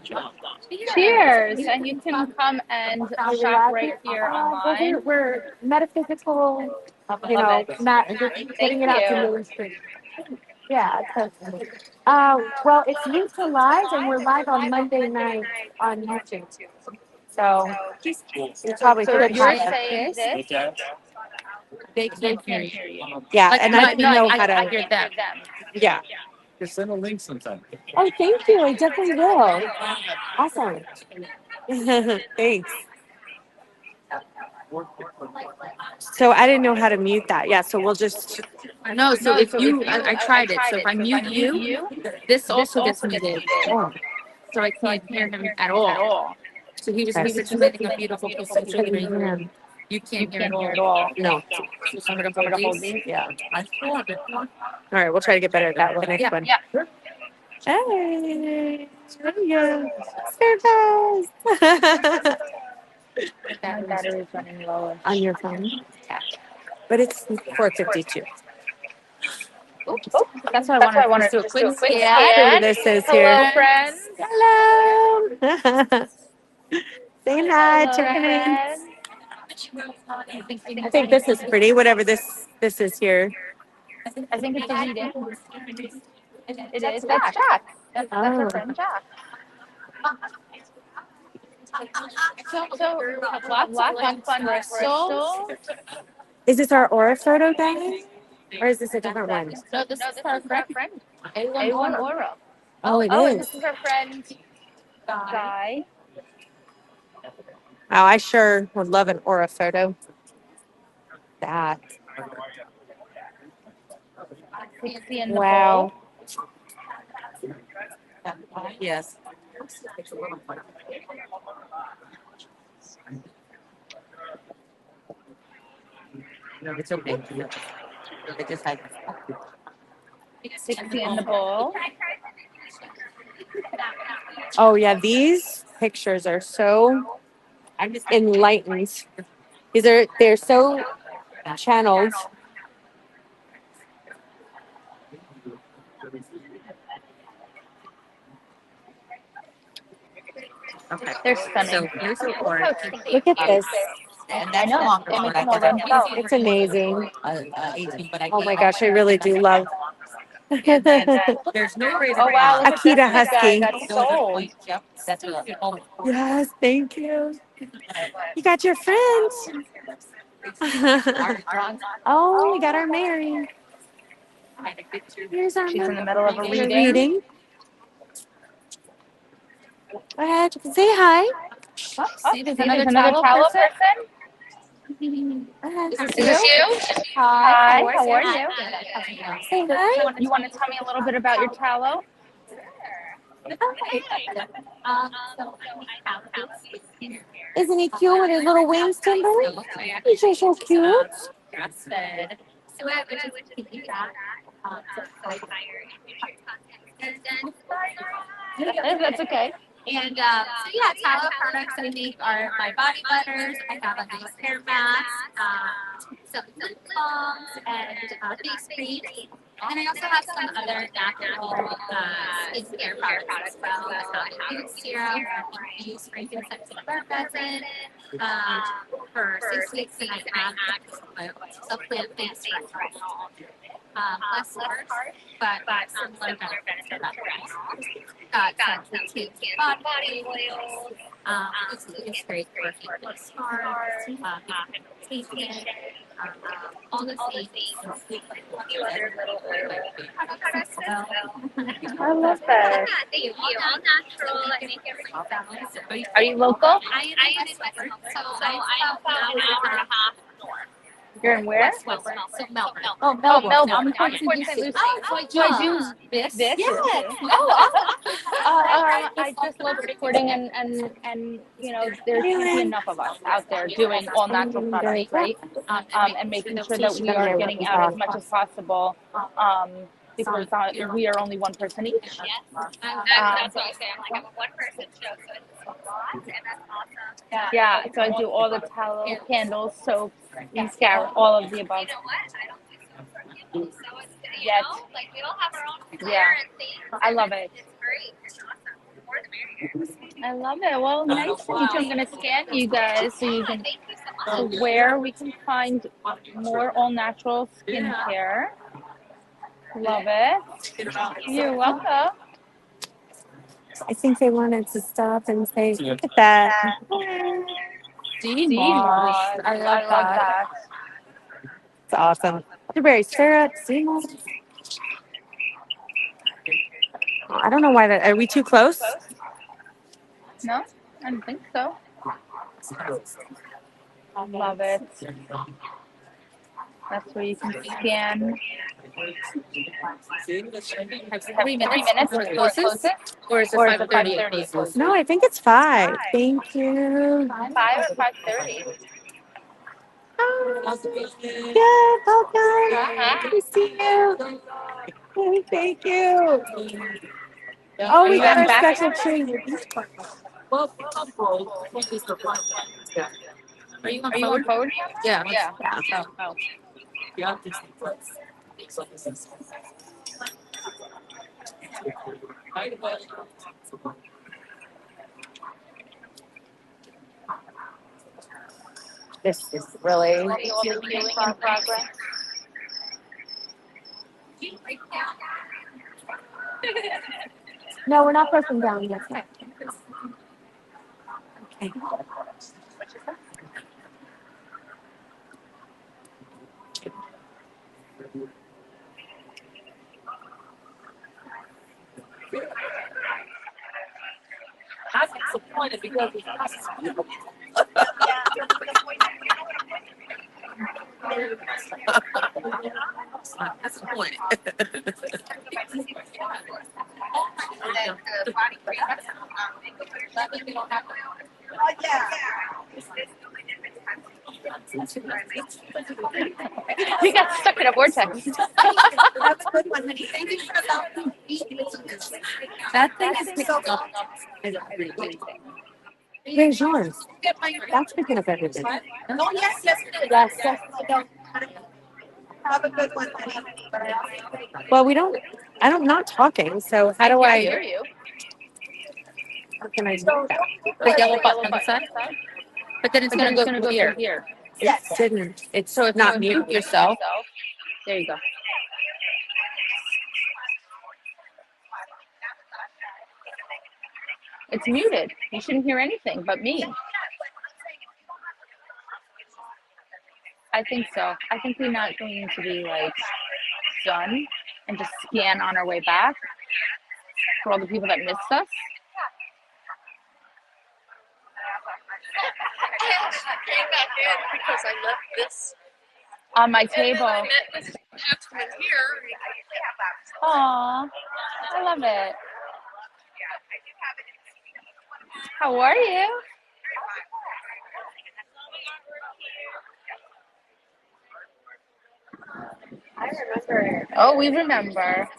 Cheers. And you can come and shop right here online. We're metaphysical, you Love know, it. not putting it out to you. mainstream. Yeah. Well, it's YouTube Live, and we're live on Monday night on YouTube. So you probably So could you're have saying this. this? They can't hear you. Yeah, Like, and I didn't know how I to. hear them. Yeah. Just send a link sometime. Oh, thank you. I definitely will. Awesome. Thanks. So I didn't know how to mute that. Yeah, so we'll just. No, so if you, I tried it. So if I mute you, this also gets muted. Oh. So I can't hear him at all. So he was recapitulating a beautiful piece of jewelry. You can't hear at all. No. So I'm gonna hold these. Yeah. I thought it. All right, we'll try to get better at that the next one. Yeah. Hey, yeah. Fairgrounds. My battery is running low. On your phone? Yeah. But it's 4:52. Oops. That's why I wanted to just do a quick Yeah. This is Hello, here. friends. Hello. Saying hi, checking in. I think this is pretty. Whatever this is here. I think it's a reading. It is. That's Jack. That's our friend Jack. So lots of fun crystals. Is this our aura photo, guys? Or is this a different one? No, this is our friend. A1 Aura. Oh, it And is. this is our friend Guy. Wow, I sure would love an aura photo. That. Wow. Yes. No, it's okay. I just had 60 in the bowl. Oh yeah, these pictures are so enlightened. They're so channeled. Okay. They're stunning. So here's the board. Look at this. And that's longer. It's amazing. 18, but I Oh my gosh, I really do love. There's no reason. Oh wow, look at this Akita big guy Husky. got sold. Yep, that's what. Oh, Yes, thank you. You got your friends. Oh, we got our Mary. Here's our She's in the middle of a reading. reading. Go ahead, say hi. Oh, there's another tallow person. Is this you? Hi, how are you? Say hi. You want to tell me a little bit about your tallow? Isn't he cute with his little wings, Timber? He's just so cute. grass-fed. So I would just do that. So higher nutrient content. That's okay. And so yeah, tallow products I make are my body butters. I have a nice hair mask, some lip balms, and face cream. And I also have some other natural skincare products as well. I have food serum where I use for insecticide resin. For 6 weeks, and I have some plant-based retinol. less harsh, but similar benefits to rest. Got some kids body oils. It's great for healing scars, pigmentation, all the things. Other little I love that. Thank you. All natural. I make everything. Are you local? I am in West Melbourne, so I'm about an hour and a half north. You're in where? West Melbourne. So Melbourne. Oh, Melbourne. I'm in Port St. Lucie. So I do this. Yes. Oh, I just love supporting and you know there can't be enough of us out there doing all natural products, right? And making sure that we are getting out as much as possible. Because we are only one person each. Yes. That's what I say. I'm a one-person show, so it's a lot, and that's awesome. Yeah, so I do all the tallow, candles, soaps, mascara, all of the above. You know what? I don't do soap for people, so it's, you know, like we all have our own flair Yeah, and things. I love it. It's great. It's awesome. The more the merrier. I love it. Well, nice to meet you. I'm going to scan you guys so you can so where we can find more all-natural skincare. Love it. You're welcome. I think they wanted to stop and say, look at that. Moss. I love that. It's awesome. They're very Sarah. I don't know why that. Are we too close? No, I don't think so. I love it. That's where you can scan. 3 minutes or closest? Or is it 5:30? No, I think it's 5. Thank you. 5 or 5:30. Yeah, welcome. Good to see you. Thank you. Oh, we got our special treat. Are you Are you on phone? Yeah. Yeah. Oh. This is really. All the healing in progress. No, we're not pressing down yet. Okay. I'm disappointed because it's beautiful. That's the point. The body cream. Oh yeah. We got stuck in a vortex. Have a good one, honey. Thank you for allowing me. That thing is picking up. Where's yours? That's picking up everything. Oh, yes, it is. Yes. Have a good one, honey. Well, I'm not talking, so how do I? hear you. How can I do that? The yellow button on the side. But then it's going to go Here. here. Yes. Didn't. It's So if not you mute. mute yourself, There you go. It's muted. You shouldn't hear anything but me. I think so. I think we're not going to be like done and just scan on our way back for all the people that missed us. I came back in because I left this On my and then table. I met this gentleman here. Aw, I love it. How are you? I remember. Oh, we remember.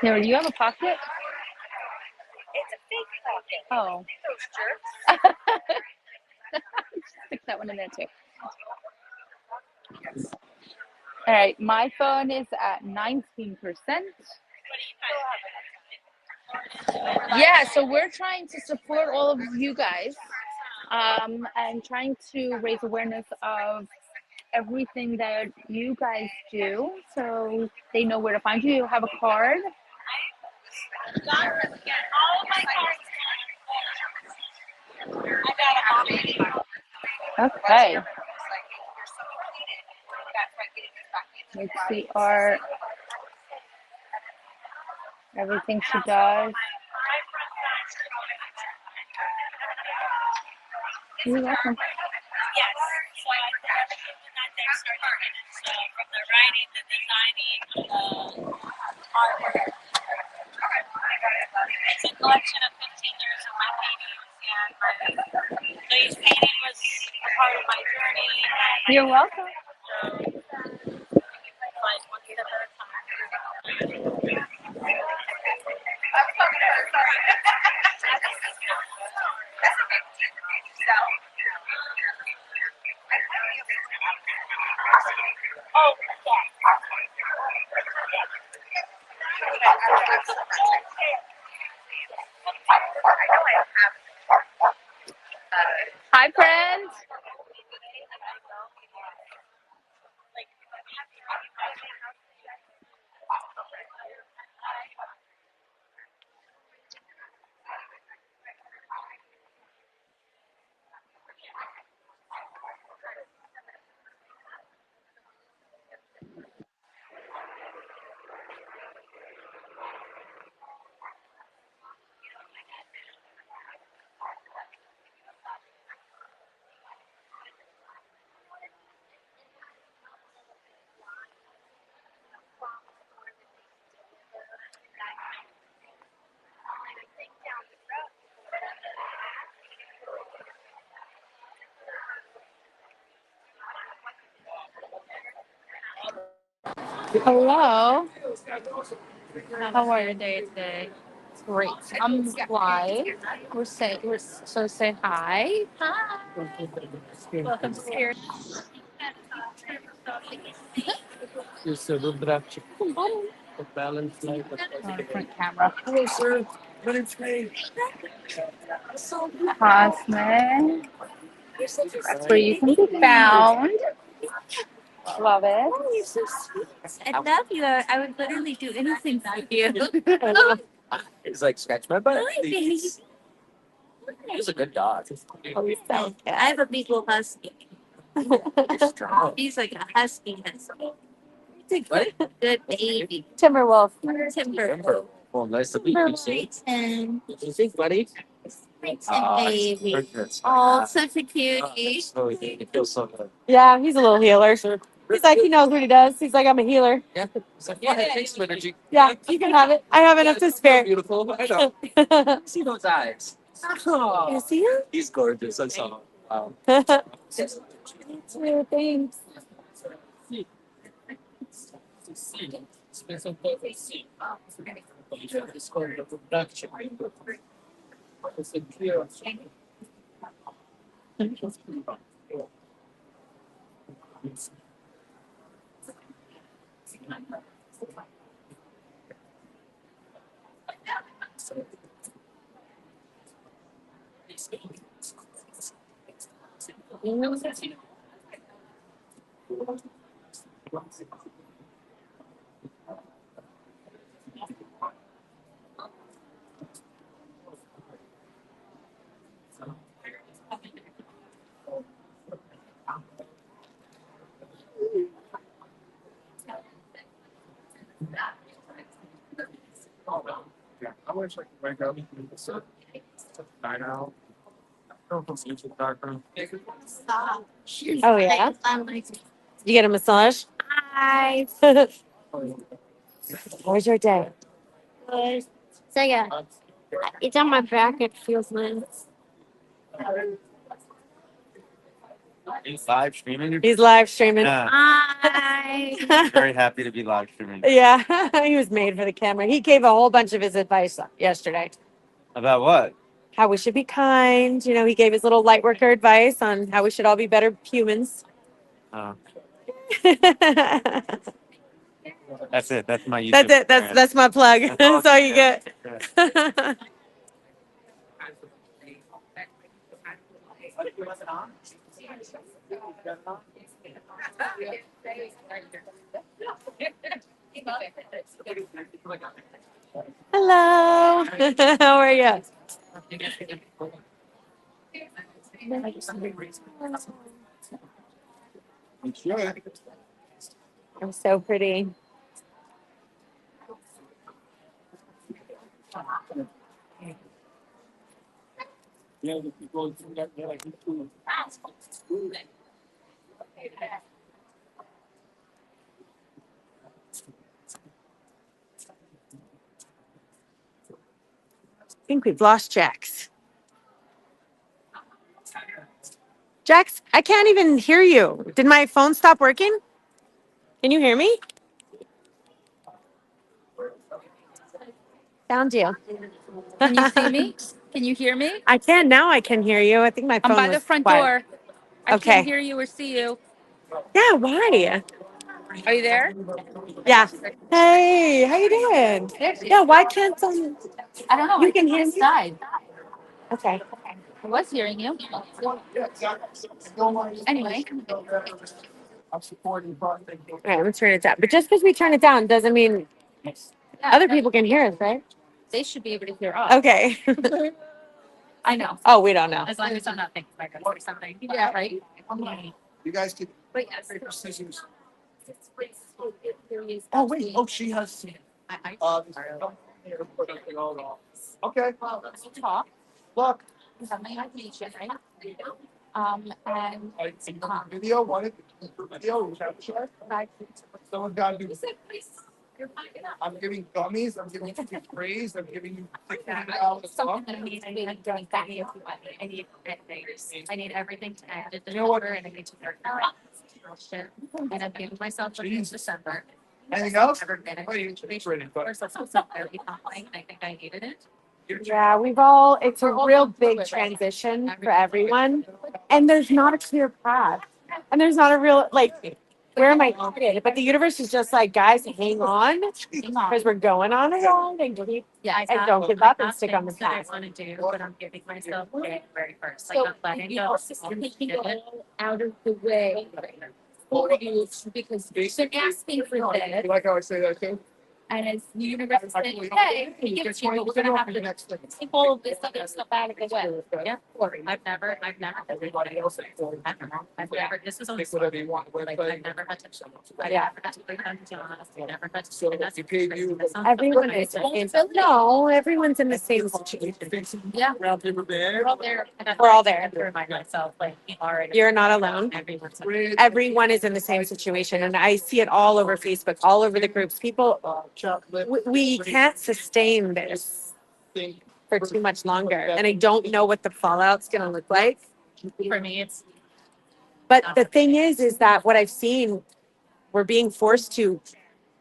Here, do you have a pocket? It's a fake pocket. Oh. Those jerks. Stick that one in there too. All right, my phone is at 19%. Yeah, so we're trying to support all of you guys and trying to raise awareness of everything that you guys do so they know where to find you. You have a card. Okay. Let's see art. Everything she does. You're welcome. Yes. So I put everything in that deck started from the writing, the designing, the artwork. It's a collection of 15 years of my paintings, and my Lay's painting was part of my journey. You're welcome. Like one step at a time. Oh, Hi, friends. Hello. How are you today? Great. I'm live. So say hi. Hi. Welcome to Spirit. Just a rudrach. A balanced life. Front camera. Hello, sir. But it's great. Cosmic. That's where you can be found. Love it. Oh, you're so sweet. I love you. I would literally do anything for you. It's like scratch my butt. Hi, baby. He's a good dog. Oh, so good. I have a beagle husky. You're strong. He's like a husky husky. He's a good baby. Timberwolf. Timber. Well, nice to meet you, sir. Brighton. What do you think, buddy? Brighton baby. Oh, such a cutie. Oh, it feels so good. Yeah, he's a little healer. He's like, he knows what he does. He's like, I'm a healer. Yeah. It's like, yeah, it takes some energy. Yeah, you can have it. I have enough to spare. Beautiful. I know. See those eyes. Oh, You see him? he's gorgeous. I saw him. Wow. Thanks. I wish I could wake up and I know. Oh, yeah. You get a massage? Hi. How's your day? It's like it's on my back. It feels nice. He's live streaming. He's live streaming. Yeah. Hi. Very happy to be live streaming. Yeah, he was made for the camera. He gave a whole bunch of his advice yesterday. About what? How we should be kind. You know, he gave his little light worker advice on how we should all be better humans. Oh. That's it. That's my YouTube. That's it. That's my plug. That's all you get. Hello. How are you? I'm so pretty. I think we've lost Jax. Jax, I can't even hear you. Did my phone stop working? Can you hear me? Found you. Can you see me? Can you hear me? I can now. I can hear you. I think my phone I'm by was the front quiet. door. I Okay. can't hear you or see you. Yeah. Why? Are you there? Yeah. Hey, how you doing? Yeah. Why can't I don't know. you can hear me? Died. Okay. I was hearing you. Anyway. I'm supporting project. All right. Let's turn it down. But just because we turn it down doesn't mean other people can hear us, right? They should be able to hear us. Okay. I know. Oh, we don't know. As long as I'm not thinking like or something. Yeah, right. You guys can. But yes. Scissors. Oh wait. Oh, she has. Okay. Well, let's talk. Look. You have my information, right? And Video. Wanted video. Sure. Someone got to do. I'm giving gummies. I'm giving you praise. I'm giving you something that needs to be done back here. I need things. I need everything to end at the You know what? number, and I need to work shit. And I've given myself till December. Anything else? Never been in Oh, a you situation but- where something's so very complex. I think I needed it. Yeah, it's a real big transition for everyone. And there's not a clear path. And there's not a real, like, where am I headed? But the universe is just like, guys, hang on. Because we're going on a ride and don't give up and stick on the path. I want to do, but I'm giving myself January 1st. Like, I'm letting go. Taking it out of the way for you because you're asking for this. You like how I say that too? And as the universe is saying, hey, we give it to you, but we're gonna have to take all of this other stuff out of the way. Yeah. I've never. Everybody else. I've never. This is only. Think whatever you want. Like I've never had to. I never had to play Dungeons. I never had to. So if you paid you. Everyone is no, everyone's in the same situation. Yeah. Round paper bag. We're all there. We're all there. I have to remind myself, like, You're not alone. Everyone is in the same situation, and I see it all over Facebook, all over the groups. People, we can't sustain this for too much longer, and I don't know what the fallout's going to look like. For me, it's. But the thing is that what I've seen, we're being forced to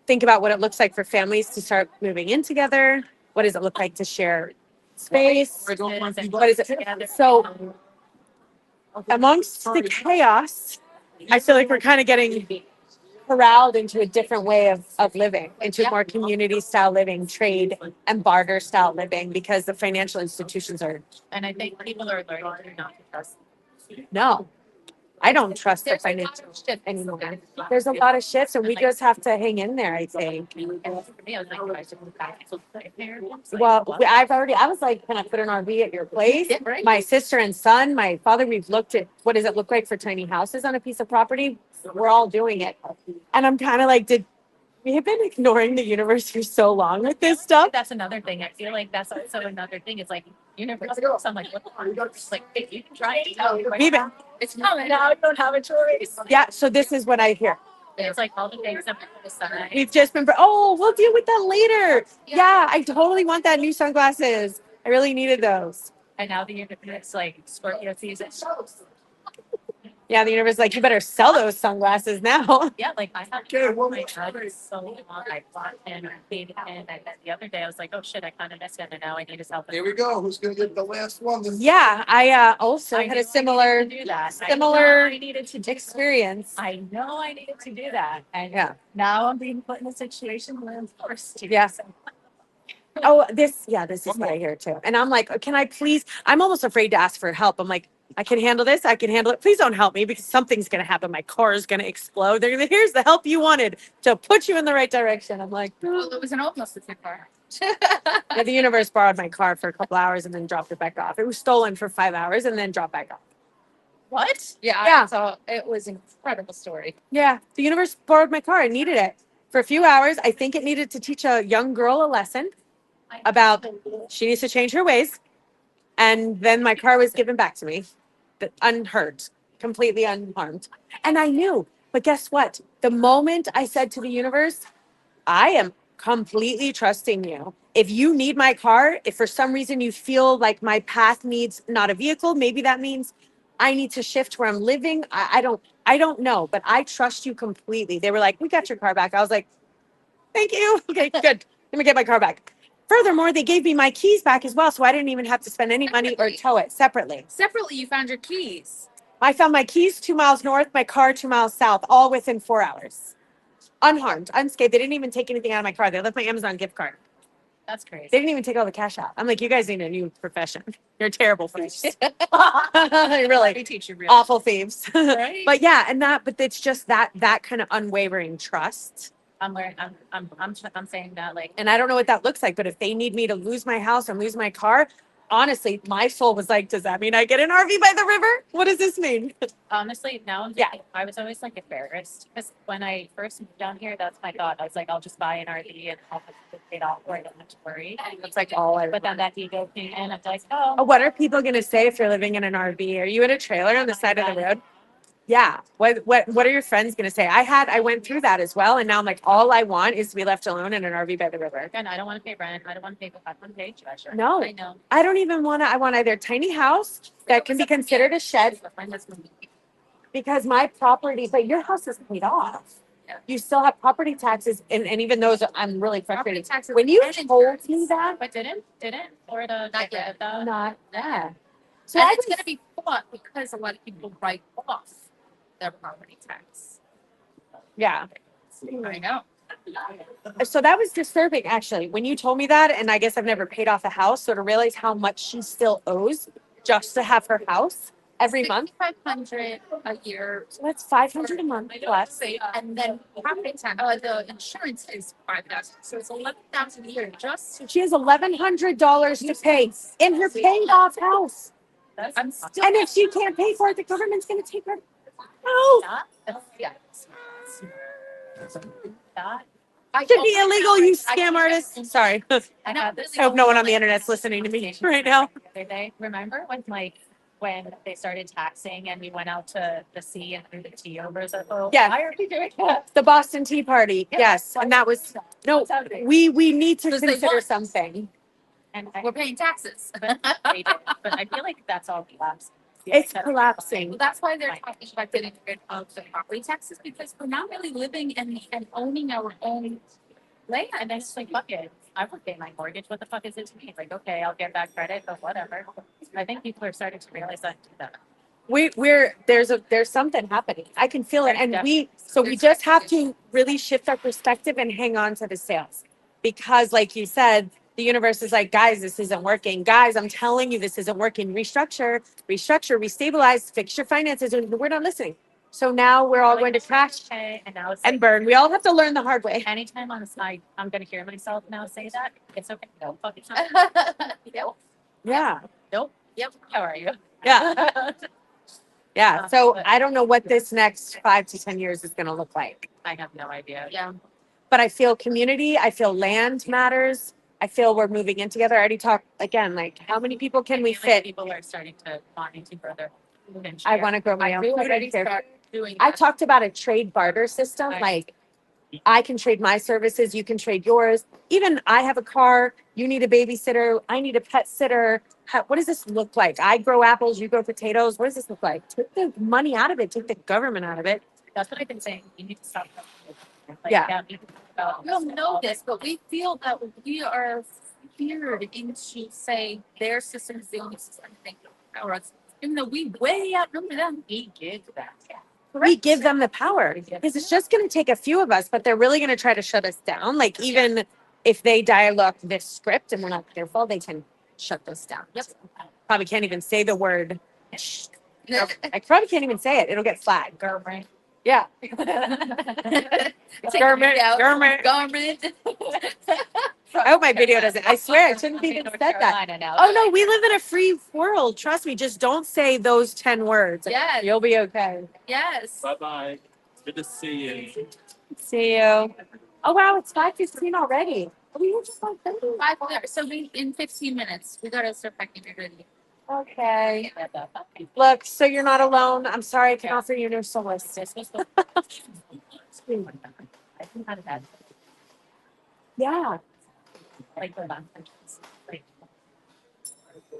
think about what it looks like for families to start moving in together. What does it look like to share space? What is it? So amongst the chaos, I feel like we're kind of getting corralled into a different way of living, into more community style living, trade and barter style living, because the financial institutions are. And I think people are learning not to trust. No, I don't trust the financial shit anymore. There's a lot of shifts, and we just have to hang in there, I think. And for me, I was like, I should move back to Well, I was like, can I put an RV at your place? Yeah, right. My sister and son, my father, we've looked at what does it look like for tiny houses on a piece of property. We're all doing it. And I'm kind of like, we have been ignoring the universe for so long with this stuff. That's another thing. I feel like that's also another thing. It's like universe. So I'm like, what? Like, hey, you can try it. It's coming. Now you don't have a choice. Yeah. So this is what I hear. It's like all the things that the sun. We've just been, we'll deal with that later. Yeah, I totally want that new sunglasses. I really needed those. And now the universe, like Scorpio season. Yeah, the universe is like, you better sell those sunglasses now. Yeah, like I have my drug so long. I bought and I paid and the other day I was like, oh shit, I kind of missed it and now I need to sell them. Here we go. Who's gonna get the last one? Yeah, I also had a similar I needed to experience. I know I needed to do that. And Yeah. now I'm being put in a situation where I'm forced to. Yeah. Oh, this is what I hear too. And I'm like, can I please? I'm almost afraid to ask for help. I'm like, I can handle this. I can handle it. Please don't help me because something's going to happen. My car is going to explode. They're going to, here's the help you wanted to put you in the right direction. I'm like, Well, it was an almost a car. yeah, the universe borrowed my car for a couple hours and then dropped it back off. It was stolen for 5 hours and then dropped back off. What? Yeah. Yeah. So it was an incredible story. Yeah. The universe borrowed my car. I needed it for a few hours. I think it needed to teach a young girl a lesson about she needs to change her ways. And then my car was given back to me, unhurt, completely unharmed. And I knew, but guess what? The moment I said to the universe, I am completely trusting you. If you need my car, if for some reason you feel like my path needs not a vehicle, maybe that means I need to shift where I'm living. I don't know, but I trust you completely. They were like, we got your car back. I was like, thank you. Okay, good. Let me get my car back. Furthermore, they gave me my keys back as well, so I didn't even have to spend any money or tow it separately. Separately, you found your keys. I found my keys 2 miles north, my car 2 miles south, all within 4 hours. Unharmed, unscathed. They didn't even take anything out of my car. They left my Amazon gift card. That's crazy. They didn't even take all the cash out. I'm like, you guys need a new profession. You're terrible thieves. Really, We teach you real. awful thieves. Right? But yeah, but it's just that kind of unwavering trust. I'm saying that like, And I don't know what that looks like, but if they need me to lose my house and lose my car, honestly, my soul was like, does that mean I get an RV by the river? What does this mean? honestly, now Yeah. I was always like embarrassed because when I first moved down here, that's my thought. I was like, I'll just buy an RV and I'll have it paid off where I don't have to worry. It's like all I But then that ego came in. I'm like, oh, What are people going to say if you're living in an RV? Are you in a trailer on the side of the road? Yeah. What are your friends going to say? I went through that as well. And now I'm like, all I want is to be left alone in an RV by the river. again, I don't want to pay rent. I don't want to pay the 500 treasure. No, I know. I don't even want to. I want either a tiny house that can be considered a shed because my property, but your house is paid off. Yeah. You still have property taxes. And even those, I'm really Property frustrated. taxes When you and told insurance. me that, But didn't Florida Not get rid yet. of that? not that. So and it's going to be fought because a lot of people write off their property tax. Yeah. I know. So that was disturbing, actually, when you told me that. And I guess I've never paid off a house. So to realize how much she still owes just to have her house every month. 500 a year. So that's 500 a month plus. And then property tax, the insurance is 5,000. So it's 11,000 a year just. She has $1,100 to pay in her paid off house. I'm still. And if she can't pay for it, the government's going to take her house. Yeah. Should be illegal, you scam artist. Sorry. I know. I hope no one on the internet's listening to me right now. The other day, remember when they started taxing and we went out to the sea and threw the tea over the boat? Yes. Why are we doing that? The Boston Tea Party. Yeah. Yes. And that was, no, we need to Because they consider want. something. And we're paying taxes. But I feel like that's all collapsed. It's collapsing. Well, that's why they're talking about getting rid of the property taxes because we're not really living and owning our own land. And it's like, fuck it. I would pay my mortgage. What the fuck is it to me? It's like, okay, I'll get that credit, but whatever. I think people are starting to realize that. There's something happening. I can feel it. And we just have to really shift our perspective and hang on to the sales. Because like you said, the universe is like, guys, this isn't working. Guys, I'm telling you, this isn't working. Restructure, restabilize, fix your finances. And we're not listening. So now we're all going to crash and burn. We all have to learn the hard way. Anytime on the side, I'm going to hear myself now say that. It's okay. No, fuck it. Nope. Yeah. Nope. Yep. How are you? Yeah. Yeah. So I don't know what this next 5 to 10 years is going to look like. I have no idea. Yeah. But I feel community. I feel land matters. I feel we're moving in together. I already talked again, like how many people can we fit? People are starting to wanting to grow their food and I want to grow my own food. already start doing I that. talked about a trade barter system. Like I can trade my services, you can trade yours. Even I have a car, you need a babysitter, I need a pet sitter. What does this look like? I grow apples, you grow potatoes. What does this look like? Take the money out of it, take the government out of it. That's what I've been saying. You need to stop. Yeah. We don't know this, but we feel that we are feared into say their system is the only system they can power us. Even though we way outnumber them, we give that. We give them the power because it's just going to take a few of us, but they're really going to try to shut us down. Like even if they dialogue this script and we're not careful, they can shut us down. Yep. Probably can't even say the word I probably can't even say it. It'll get flagged. Government. Yeah. Government. I hope my video doesn't. I swear I shouldn't have even said that. Oh no, we live in a free world. Trust me. Just don't say those 10 words. Yes. You'll be okay. Yes. Bye-bye. Good to see you. See you. Oh wow, it's 5:15 already. We were just like 30. So we in 15 minutes. We gotta start packing it ready. Okay. Look, so you're not alone. I'm sorry I can offer you no solace. Yeah.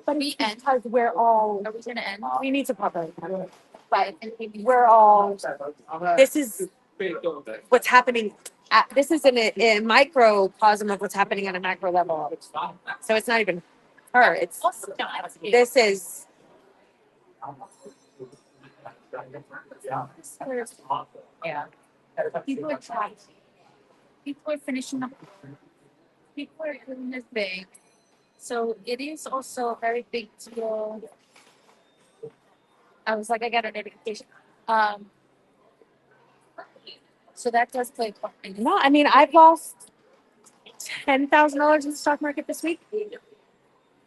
But we end because we're all. Are we gonna end? We need to pop it. But we're all. This is what's happening. This is a microcosm of what's happening on a macro level. So it's not even her. It's this is. Yeah. People are trying. People are finishing up. People are doing their thing. So it is also a very big deal. I was like, I got a notification. So that does play a part. No, I mean I've lost $10,000 in the stock market this week.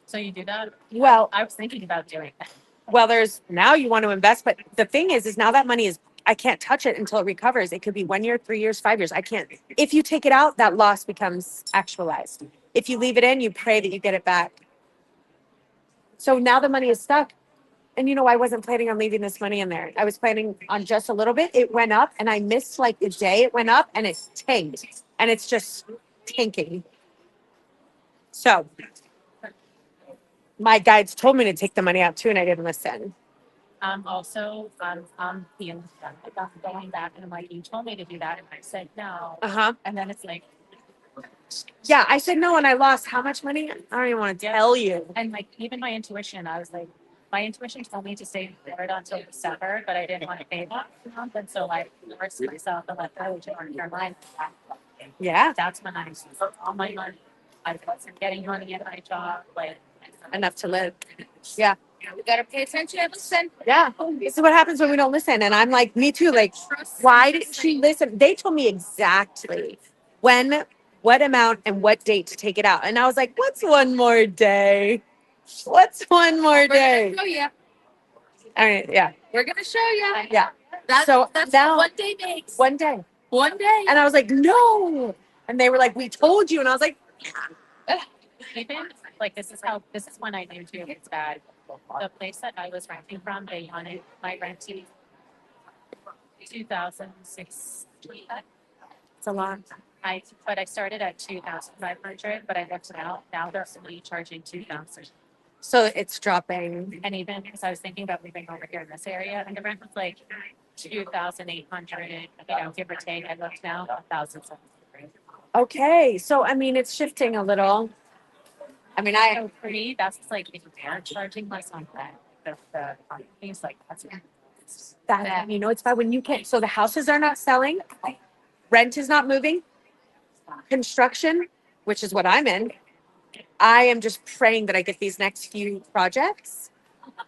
So you do that? Well, I was thinking about doing that. Well, there's now you want to invest, but the thing is now that money is, I can't touch it until it recovers. It could be 1 year, 3 years, 5 years. I can't. If you take it out, that loss becomes actualized. If you leave it in, you pray that you get it back. So now the money is stuck. And I wasn't planning on leaving this money in there. I was planning on just a little bit. It went up and I missed like the day it went up and it tanked. And it's just tanking. So my guides told me to take the money out too, and I didn't listen. Also, being going back and I'm like, you told me to do that. And I said no. And then it's like, yeah, I said no and I lost how much money? I don't even want to tell you. And like, even my intuition, I was like, my intuition told me to stay forward until December, but I didn't want to pay that month. And so I forced myself and let go to North Carolina. Yeah. That's when I spent all my money. I wasn't getting money at my job, like enough to live. Yeah. We gotta pay attention and listen. Yeah. This is what happens when we don't listen. And I'm like, me too. Like, why didn't she listen? They told me exactly when, what amount, and what date to take it out. And I was like, what's one more day? What's one more day? We're gonna show you. All right. Yeah. We're gonna show you. Yeah. That's now, what 1 day makes. 1 day. 1 day. And I was like, no. And they were like, we told you. And I was like, even like this is when I knew too it's bad. The place that I was renting from, they wanted my rent to 2006. It's a lot. But I started at 2,500, but I left it out. Now they're only charging 2,000. So it's dropping. And even because I was thinking about moving over here in this area, and the rent was like 2,800, give or take. I looked now 1,700. Okay, so I mean it's shifting a little. I mean, so for me, that's like if they're charging less on that, the companies like that's that it's bad when you can't. So the houses are not selling, rent is not moving, construction, which is what I'm in. I am just praying that I get these next few projects,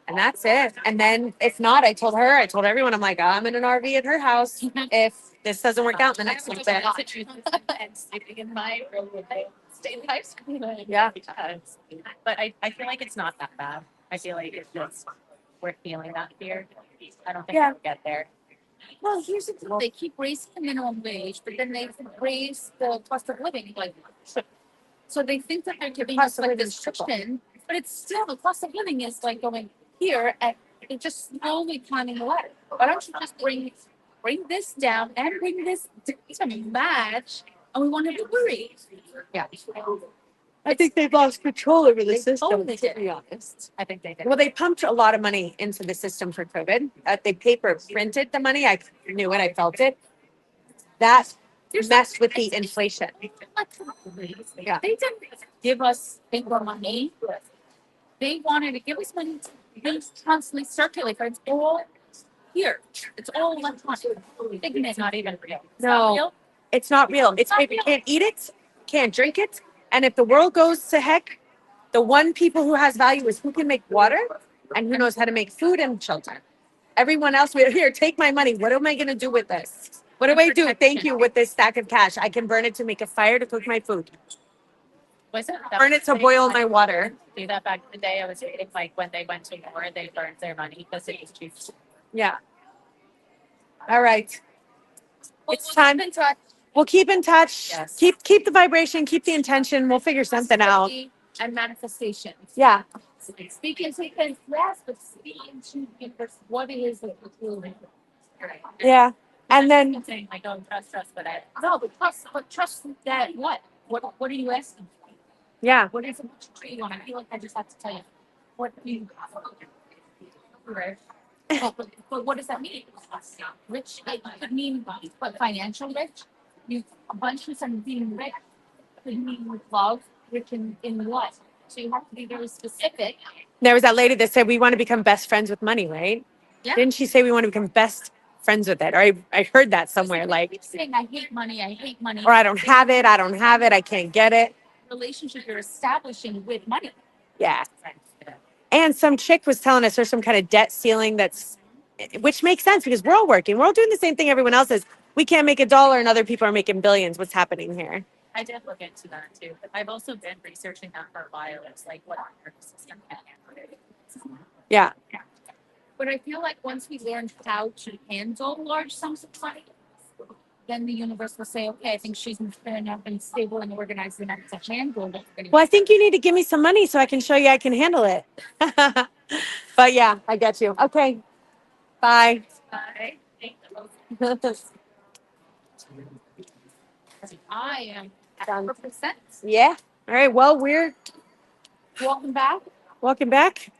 and that's it. And then if not, I told everyone, I'm like, I'm in an RV at her house. If this doesn't work out, the next little bit. And sleeping in my stay in high school. Yeah. But I feel like it's not that bad. I feel like it's just we're feeling that fear. I don't think we'll get there. Well, here's the thing. They keep raising the minimum wage, but then they raise the cost of living like so they think that they're giving us like this cushion, but it's still the cost of living is like going here and it's just slowly climbing the ladder. Why don't you just bring this down and bring this to match, and we won't have to worry. Yeah. I think they've lost control over the system, totally to did. be honest. I think they did. Well, they pumped a lot of money into the system for COVID. They paper printed the money. I knew it. I felt it. That messed with the inflation. Yeah. They didn't give us paper money. They wanted to give us money to constantly circulate, but it's all here. It's all electronic. Thinking it's not even real. It's not real. It's not real. It's paper. You can't eat it, can't drink it. And if the world goes to heck, the one people who has value is who can make water and who knows how to make food and shelter. everyone else, here, take my money. What am I going to do with this? What do I do? Thank you with this stack of cash. I can burn it to make a fire to cook my food. Was it? Burn it to boil my water. Do that back in the day. I was reading like when they went to war, they burned their money because it was cheap. Yeah. All right. It's time. Keep in touch. We'll keep in touch. Yes. Keep the vibration, keep the intention. We'll figure something out. And manifestations. Yeah. Speaking to things, yes, but speaking to universe, what it is that you're doing. Yeah. And then saying like, don't trust, but trust that what? What are you asking for? Yeah. What is it that you want? I feel like I just have to tell you. What do you right? But what does that mean? Rich, it could mean but financial rich. You a bunch of some being rich could mean with love, rich in what? So you have to be very specific. there was that lady that said we want to become best friends with money, right? Yeah. Didn't she say we want to become best friends with it? Or I heard that somewhere, like, saying I hate money, or I don't have it, I can't get it. Relationship you're establishing with money. Yeah. And some chick was telling us there's some kind of debt ceiling which makes sense because we're all working. We're all doing the same thing everyone else is. We can't make $1 and other people are making billions. What's happening here? I did look into that too, but I've also been researching that for a while. It's like what our nervous system can handle. Yeah. But I feel like once we learn how to handle large sums of money, then the universe will say, okay, I think she's fair enough and stable and organized enough to handle it. Well, I think you need to give me some money so I can show you I can handle it. But yeah, I get you. Okay. Bye. Bye. I am at 4%. Yeah. All right. Well, we're Welcome back. welcome back.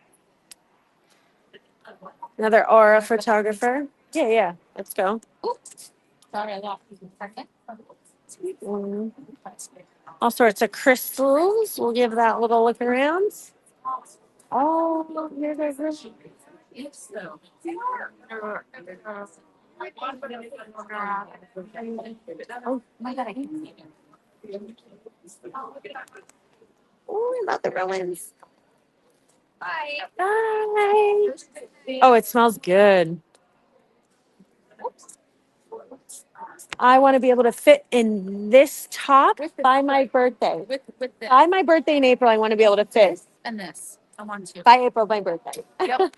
Another aura photographer. Yeah. Let's go. Oops. Sorry, I lost you for a second. All sorts of crystals. We'll give that a little look around. Oh, here they go. Oh my God, I hate you. Oh, I love the ruins. Bye. Bye. Oh, it smells good. I want to be able to fit in this top by my birthday. With this. By my birthday in April, I want to be able to fit. And this. I want to. By April, my birthday. Yep.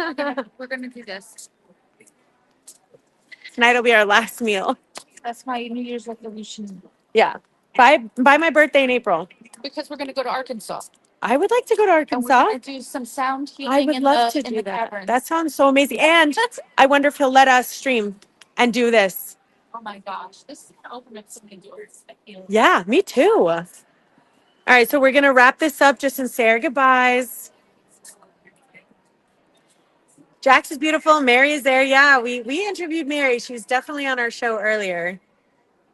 We're gonna do this. Tonight will be our last meal. That's my New Year's resolution. Yeah. By my birthday in April. Because we're gonna go to Arkansas. I would like to go to And we're Arkansas. gonna do some sound healing. I would love to do that. That sounds so amazing. And I wonder if he'll let us stream and do this. Oh my gosh, this is gonna open up so many doors. I feel. Yeah, me too. All right, so we're gonna wrap this up just and say our goodbyes. Jax is beautiful. Mary is there. Yeah, we interviewed Mary. She was definitely on our show earlier.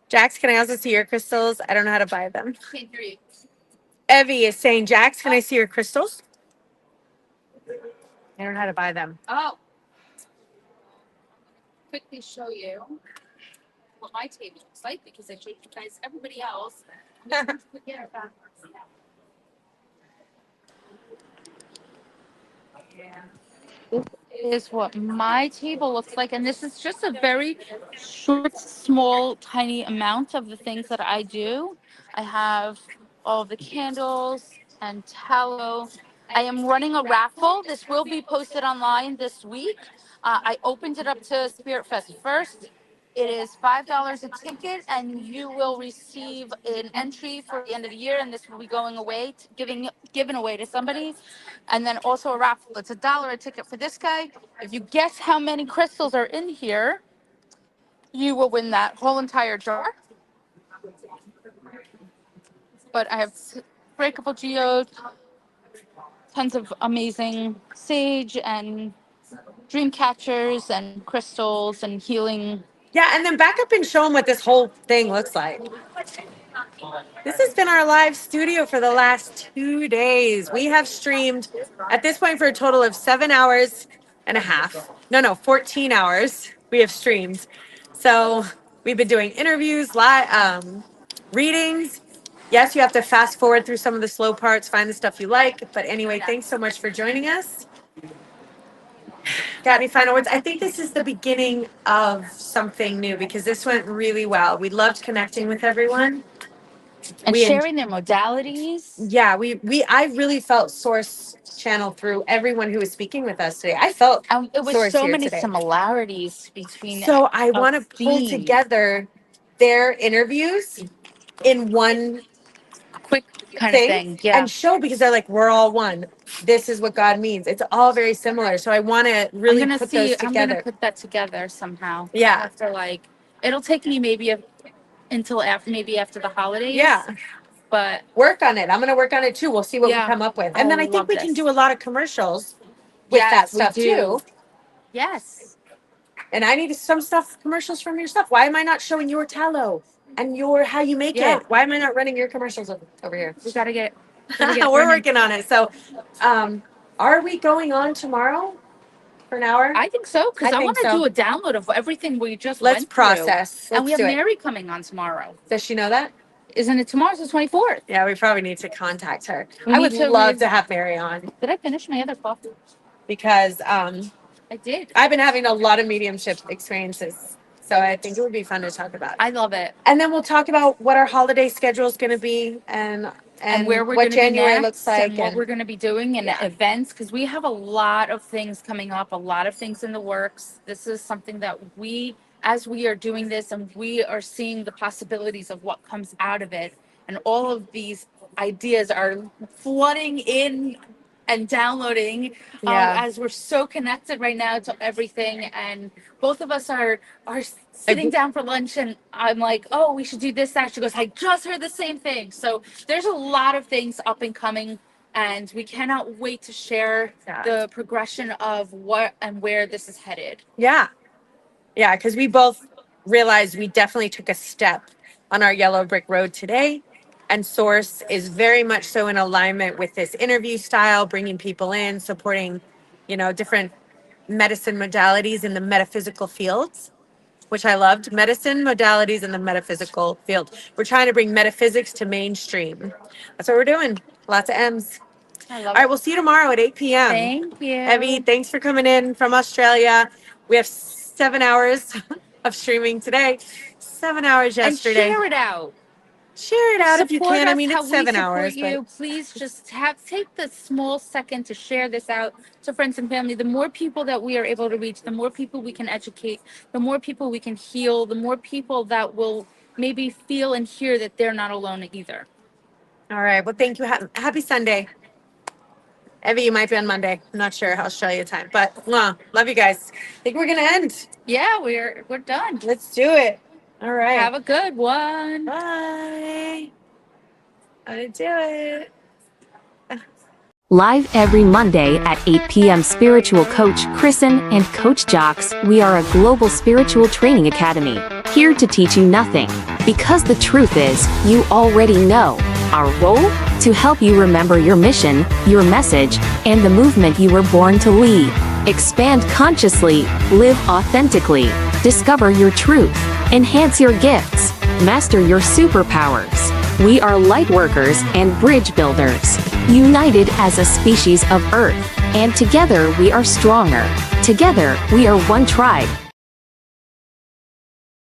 Jax, can I also see your crystals? I don't know how to buy them. Can't hear you. Evie is saying, Jax, can I see your crystals? I don't know how to buy them. Oh. Quickly show you what my table looks like because I showed you guys everybody else. This is what my table looks like, and this is just a very short, small, tiny amount of the things that I do. I have all the candles and tallow. I am running a raffle. This will be posted online this week. I opened it up to Spirit Fest first. It is $5 a ticket, and you will receive an entry for the end of the year, and this will be going away, given away to somebody. And then also a raffle. It's $1 a ticket for this guy. If you guess how many crystals are in here, you will win that whole entire jar. But I have breakable geode, tons of amazing sage and dream catchers and crystals and healing. Yeah, and then back up and show them what this whole thing looks like. This has been our live studio for the last 2 days. We have streamed at this point for a total of 7 hours and a half. No, 14 hours we have streamed. So we've been doing interviews, live readings. Yes, you have to fast forward through some of the slow parts, find the stuff you like. But anyway, thanks so much for joining us. Got any final words? I think this is the beginning of something new because this went really well. We loved connecting with everyone. And We sharing their modalities. Yeah, I really felt Source channel through everyone who was speaking with us today. I felt It was Source so here many today. similarities between. So I want to pull theme. together their interviews in one quick kind of thing, yeah. and show because they're like, we're all one. This is what God means. It's all very similar. So I want to really put those together. I'm gonna put that together somehow. Yeah. After it'll take me maybe until after the holidays. Yeah. But work on it. I'm going to work on it too. We'll see what we come up with. And then I think we can do a lot of commercials with that stuff too. Yes. And I need some commercials from your stuff. Why am I not showing your tallow and how you make it? Why am I not running your commercials over here? We gotta get We're working on it. So, are we going on tomorrow for an hour? I think so because I want to do a download of everything we just Let's went process. through. And we have Let's do it. Mary coming on tomorrow. Does she know that? Isn't it tomorrow's the 24th? Yeah, we probably need to contact her. We I would need to love to have Mary on Did I finish my other coffee? because I did. I've been having a lot of mediumship experiences. So I think it would be fun to talk about. I love it. And then we'll talk about what our holiday schedule is going to be and where we're what going to January be next, looks like and what we're going to be doing and events, because we have a lot of things coming up, a lot of things in the works. This is something that as we are doing this and we are seeing the possibilities of what comes out of it, and all of these ideas are flooding in and downloading as we're so connected right now to everything. And both of us are sitting down for lunch, and I'm like, oh, we should do this, that. She goes, I just heard the same thing. So there's a lot of things up and coming, and we cannot wait to share the progression of what and where this is headed. Yeah, because we both realized we definitely took a step on our yellow brick road today. And Source is very much so in alignment with this interview style, bringing people in, supporting, different medicine modalities in the metaphysical fields, which I loved. Medicine modalities in the metaphysical field. We're trying to bring metaphysics to mainstream. That's what we're doing. Lots of M's. I love All right, we'll see you tomorrow at 8 p.m. Thank you. Evie, thanks for coming in from Australia. We have 7 hours of streaming today. 7 hours yesterday. And share it out. Share it out if you Support can. us I mean, how it's we 7 support hours. You. But Please just take the small second to share this out to friends and family. The more people that we are able to reach, the more people we can educate, the more people we can heal, the more people that will maybe feel and hear that they're not alone either. All right. Well, thank you. Happy Sunday. Evie, you might be on Monday. I'm not sure Australia time, but love you guys. I think we're going to end. Yeah, we're done. Let's do it. All right. Have a good one. Bye. How to do it. Live every Monday at 8 p.m. Spiritual Coach Kristen and Coach Jocks. We are a global spiritual training academy, here to teach you nothing, because the truth is, you already know. Our role? To help you remember your mission, your message, and the movement you were born to lead. Expand consciously, live authentically, discover your truth, enhance your gifts, master your superpowers. We are light workers and bridge builders, united as a species of Earth, and together we are stronger. Together we are one tribe.